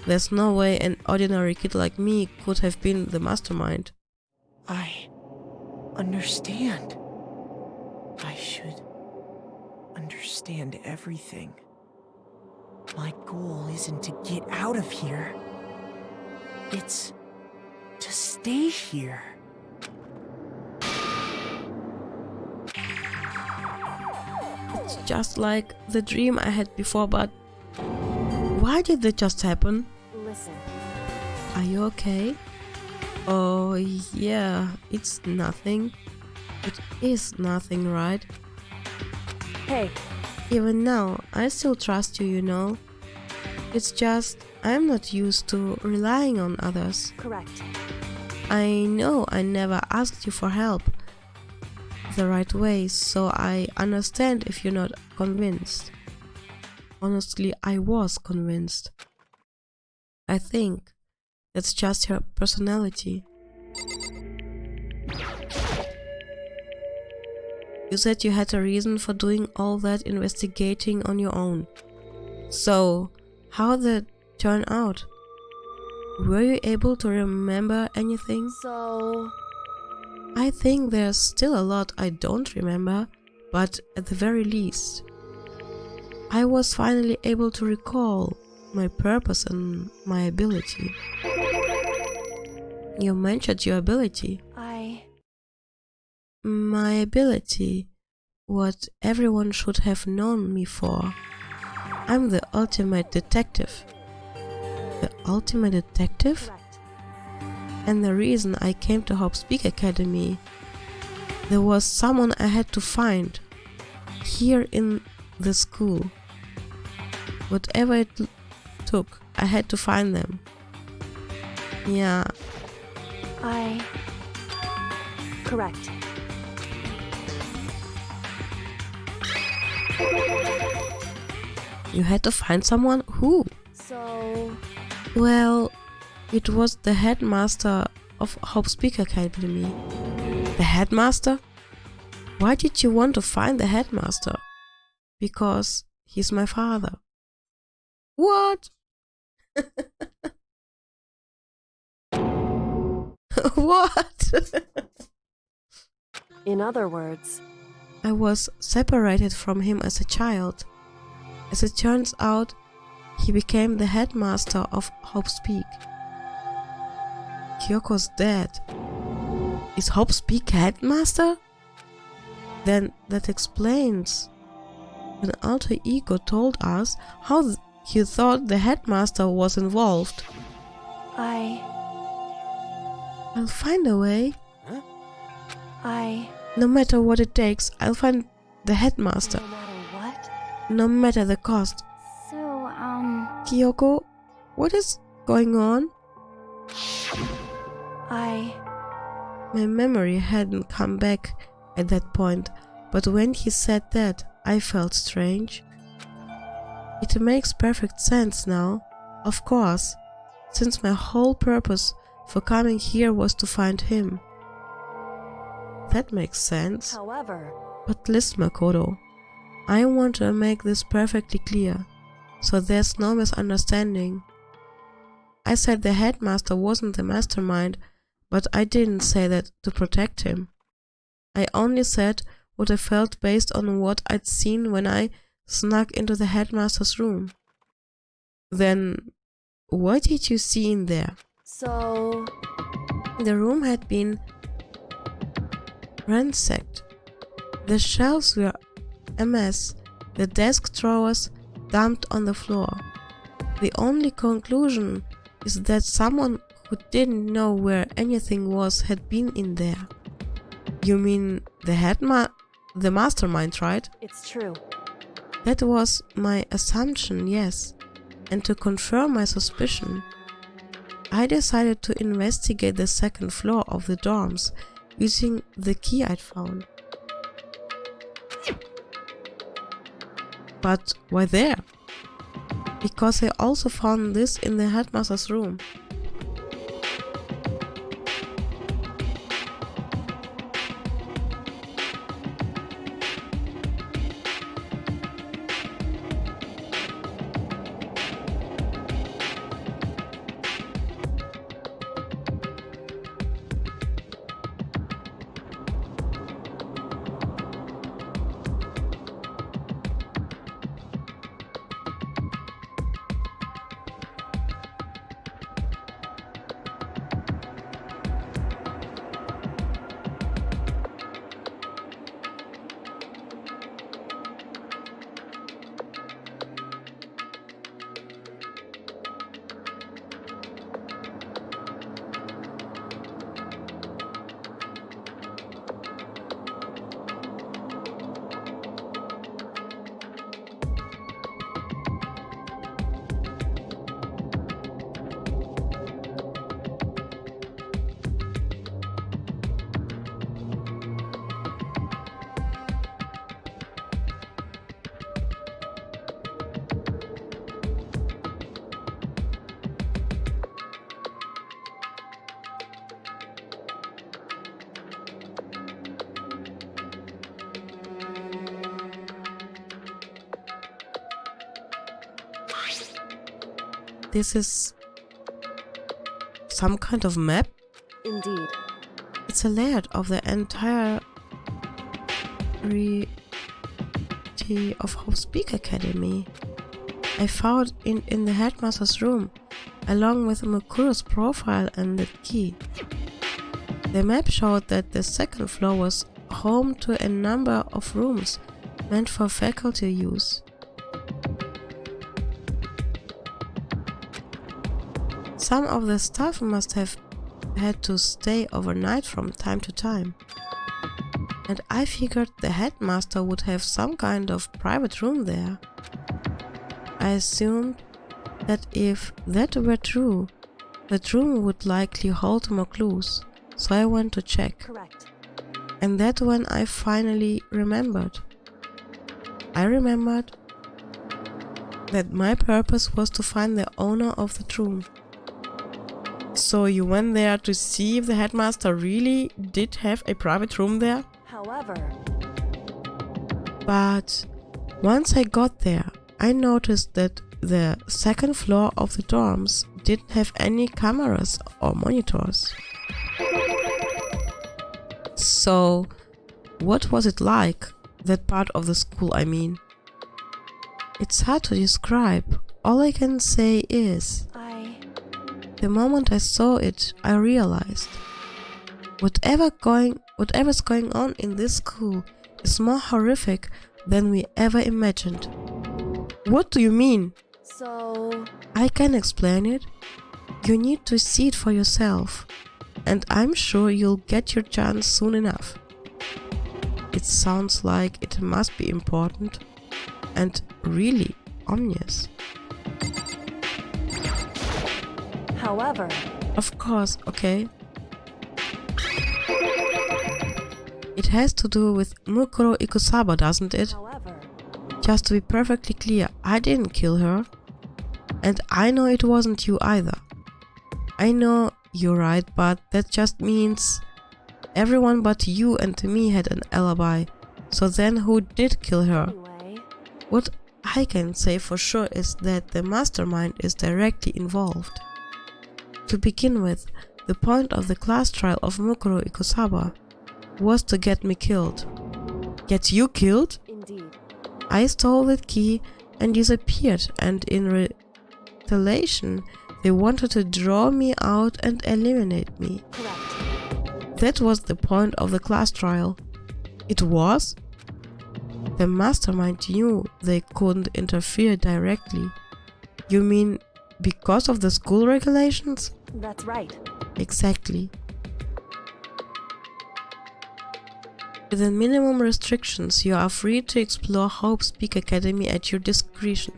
There's no way an ordinary kid like me could have been the mastermind. I understand. I should understand everything. My goal isn't to get out of here. It's to stay here. It's just like the dream I had before, but why did that just happen? listen. Are you okay? Oh yeah, it's nothing. It is nothing, right? Hey. Even now, I still trust you, you know. It's just, I'm not used to relying on others. Correct. I know I never asked you for help the right way, so I understand if you're not convinced. Honestly, I was convinced. I think that's just your personality. You said you had a reason for doing all that investigating on your own. So, how did it turn out? Were you able to remember anything? So... I think there's still a lot I don't remember, but at the very least, I was finally able to recall my purpose and my ability. You mentioned your ability. My ability, what everyone should have known me for. I'm the ultimate detective. The ultimate detective? Correct. And the reason I came to Havoc Academy, there was someone I had to find here in the school. Whatever it took, I had to find them. Yeah. Correct. You had to find someone? Who? So... Well, it was the headmaster of Havoc Academy. The headmaster? Why did you want to find the headmaster? Because he's my father. What? What? In other words, I was separated from him as a child. As it turns out, he became the headmaster of Havoc. Kyoko's dead. Is Havoc headmaster? Then that explains. An alter ego told us how he thought the headmaster was involved. I'll find a way. No matter what it takes, I'll find the headmaster. No matter what? No matter the cost. So, Kyoko, what is going on? My memory hadn't come back at that point, but when he said that, I felt strange. It makes perfect sense now, of course, since my whole purpose for coming here was to find him. That makes sense. However... But listen, Makoto, I want to make this perfectly clear, so there's no misunderstanding. I said the headmaster wasn't the mastermind, but I didn't say that to protect him. I only said what I felt based on what I'd seen when I snuck into the headmaster's room. Then, what did you see in there? So... The room had been ransacked. The shelves were a mess, the desk drawers dumped on the floor. The only conclusion is that someone who didn't know where anything was had been in there. You mean the mastermind, right? It's true. That was my assumption, yes. And to confirm my suspicion, I decided to investigate the second floor of the dorms using the key I'd found. But why there? Because I also found this in the headmaster's room. This is some kind of map? Indeed. It's a layout of the entire of Havoc Academy. I found in the headmaster's room, along with Mukuro's profile and the key. The map showed that the second floor was home to a number of rooms meant for faculty use. Some of the staff must have had to stay overnight from time to time. And I figured the headmaster would have some kind of private room there. I assumed that if that were true, that room would likely hold more clues, so I went to check. Correct. And that's when I finally remembered. I remembered that my purpose was to find the owner of that room. So you went there to see if the headmaster really did have a private room there? However... But once I got there, I noticed that the second floor of the dorms didn't have any cameras or monitors. So, what was it like, that part of the school I mean? It's hard to describe. All I can say is... The moment I saw it, I realized whatever's going on in this school is more horrific than we ever imagined. What do you mean? So... I can explain it. You need to see it for yourself, and I'm sure you'll get your chance soon enough. It sounds like it must be important and really ominous. However... Of course, okay. It has to do with Mukuro Ikusaba, doesn't it? However... Just to be perfectly clear, I didn't kill her. And I know it wasn't you either. I know you're right, but that just means everyone but you and me had an alibi. So then who did kill her? Anyway... What I can say for sure is that the mastermind is directly involved. To begin with, the point of the class trial of Mukuro Ikusaba was to get me killed. Get you killed? Indeed. I stole that key and disappeared, and in retaliation, they wanted to draw me out and eliminate me. Correct. That was the point of the class trial. It was? The mastermind knew they couldn't interfere directly. You mean because of the school regulations? That's right. Exactly. Within minimum restrictions, you are free to explore Hope's Peak Academy at your discretion.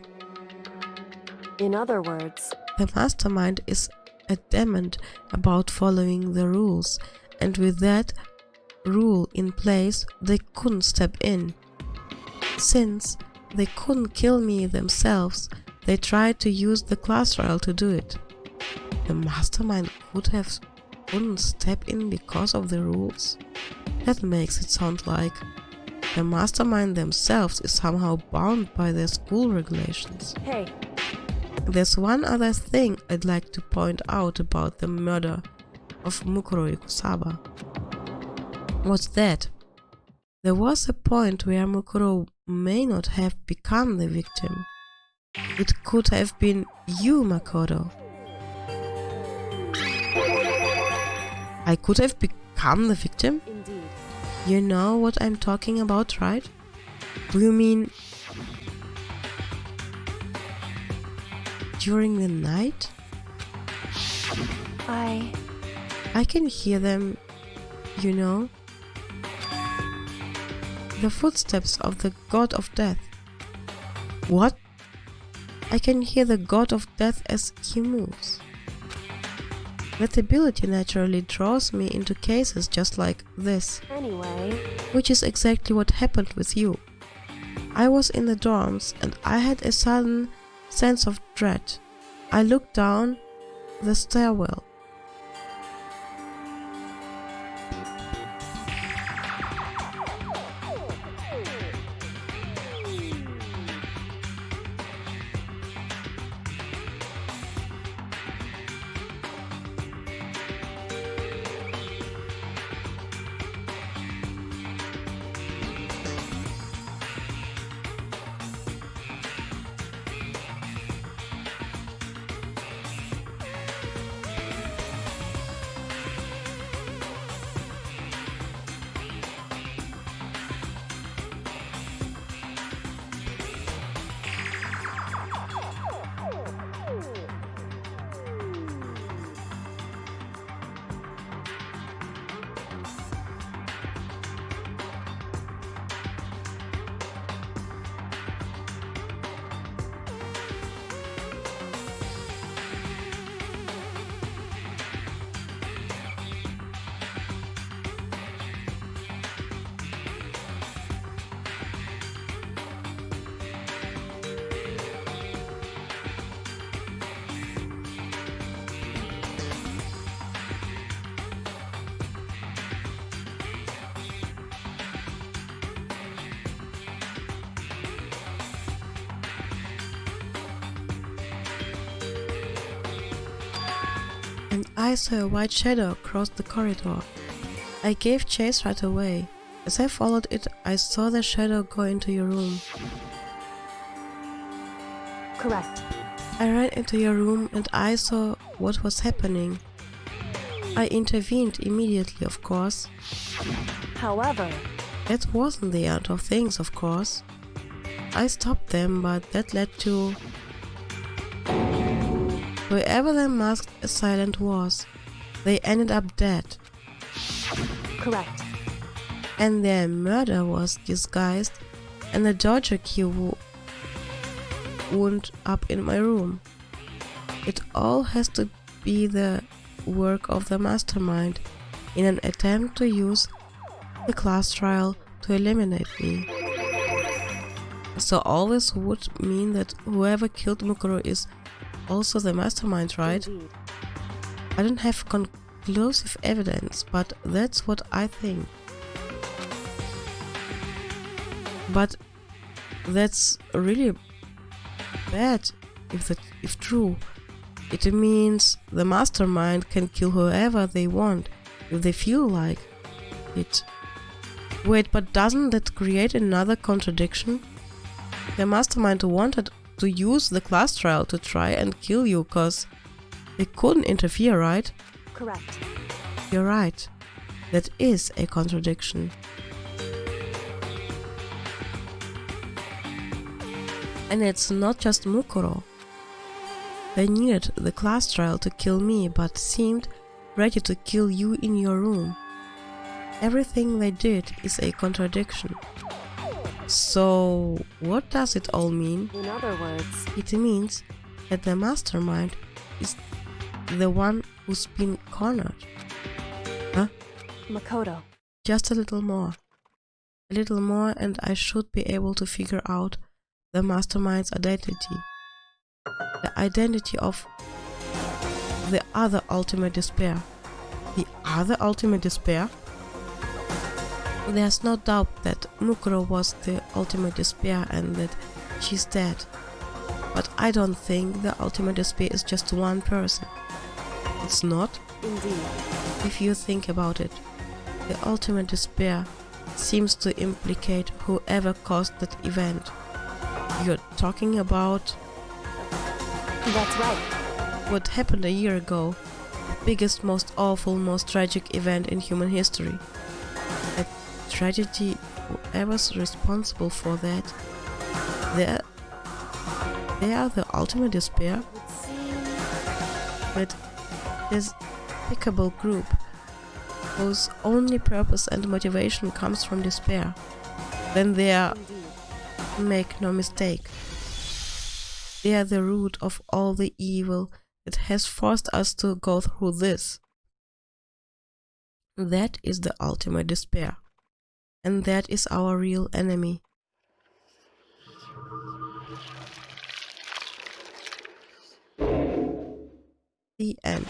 In other words, The mastermind is adamant about following the rules, and with that rule in place, they couldn't step in. Since they couldn't kill me themselves, they tried to use the class trial to do it. The mastermind couldn't step in because of the rules? That makes it sound like the mastermind themselves is somehow bound by their school regulations. hey, There's one other thing I'd like to point out about the murder of Mukuro Ikusaba. What's that? There was a point where Mukuro may not have become the victim. It could have been you, Makoto. I could have become the victim? indeed. You know what I'm talking about, right? Do you mean during the night? I can hear them, you know. The footsteps of the god of death. What? I can hear the god of death as he moves. That ability naturally draws me into cases just like this, Anyway, which is exactly what happened with you. I was in the dorms and I had a sudden sense of dread. I looked down the stairwell. And I saw a white shadow across the corridor. I gave chase right away. As I followed it, I saw the shadow go into your room. correct. I ran into your room and I saw what was happening. I intervened immediately, of course. However, That wasn't the end of things, of course. I stopped them, but that led to whoever the masked assailant was. They ended up dead. correct. And their murder was disguised, and the Dodger key wound up in my room. It all has to be the work of the mastermind in an attempt to use the class trial to eliminate me. So all this would mean that whoever killed Mukuro is also the mastermind, right? Indeed. I don't have conclusive evidence, but that's what I think. But That's really bad if true. It means the mastermind can kill whoever they want if they feel like it. Wait, but doesn't that create another contradiction? The mastermind wanted to use the class trial to try and kill you cause they couldn't interfere, right? Correct. You're right. That is a contradiction. And it's not just Mukuro. They needed the class trial to kill me, but seemed ready to kill you in your room. Everything they did is a contradiction. So, what does it all mean? In other words, it means that the mastermind is the one who's been cornered. Huh? Makoto. Just a little more. A little more and I should be able to figure out the mastermind's identity. The identity of the other ultimate despair. The other ultimate despair? There's no doubt that Mukuro was the ultimate despair and that she's dead. But I don't think the ultimate despair is just one person. It's not? Indeed. If you think about it, the ultimate despair seems to implicate whoever caused that event. You're talking about... That's right. What happened a year ago. The biggest, most awful, most tragic event in human history. A tragedy, whoever's responsible for that, they are the ultimate despair. But this despicable group whose only purpose and motivation comes from despair, then they are, make no mistake, they are the root of all the evil that has forced us to go through this. That is the ultimate despair, and that is our real enemy. The end.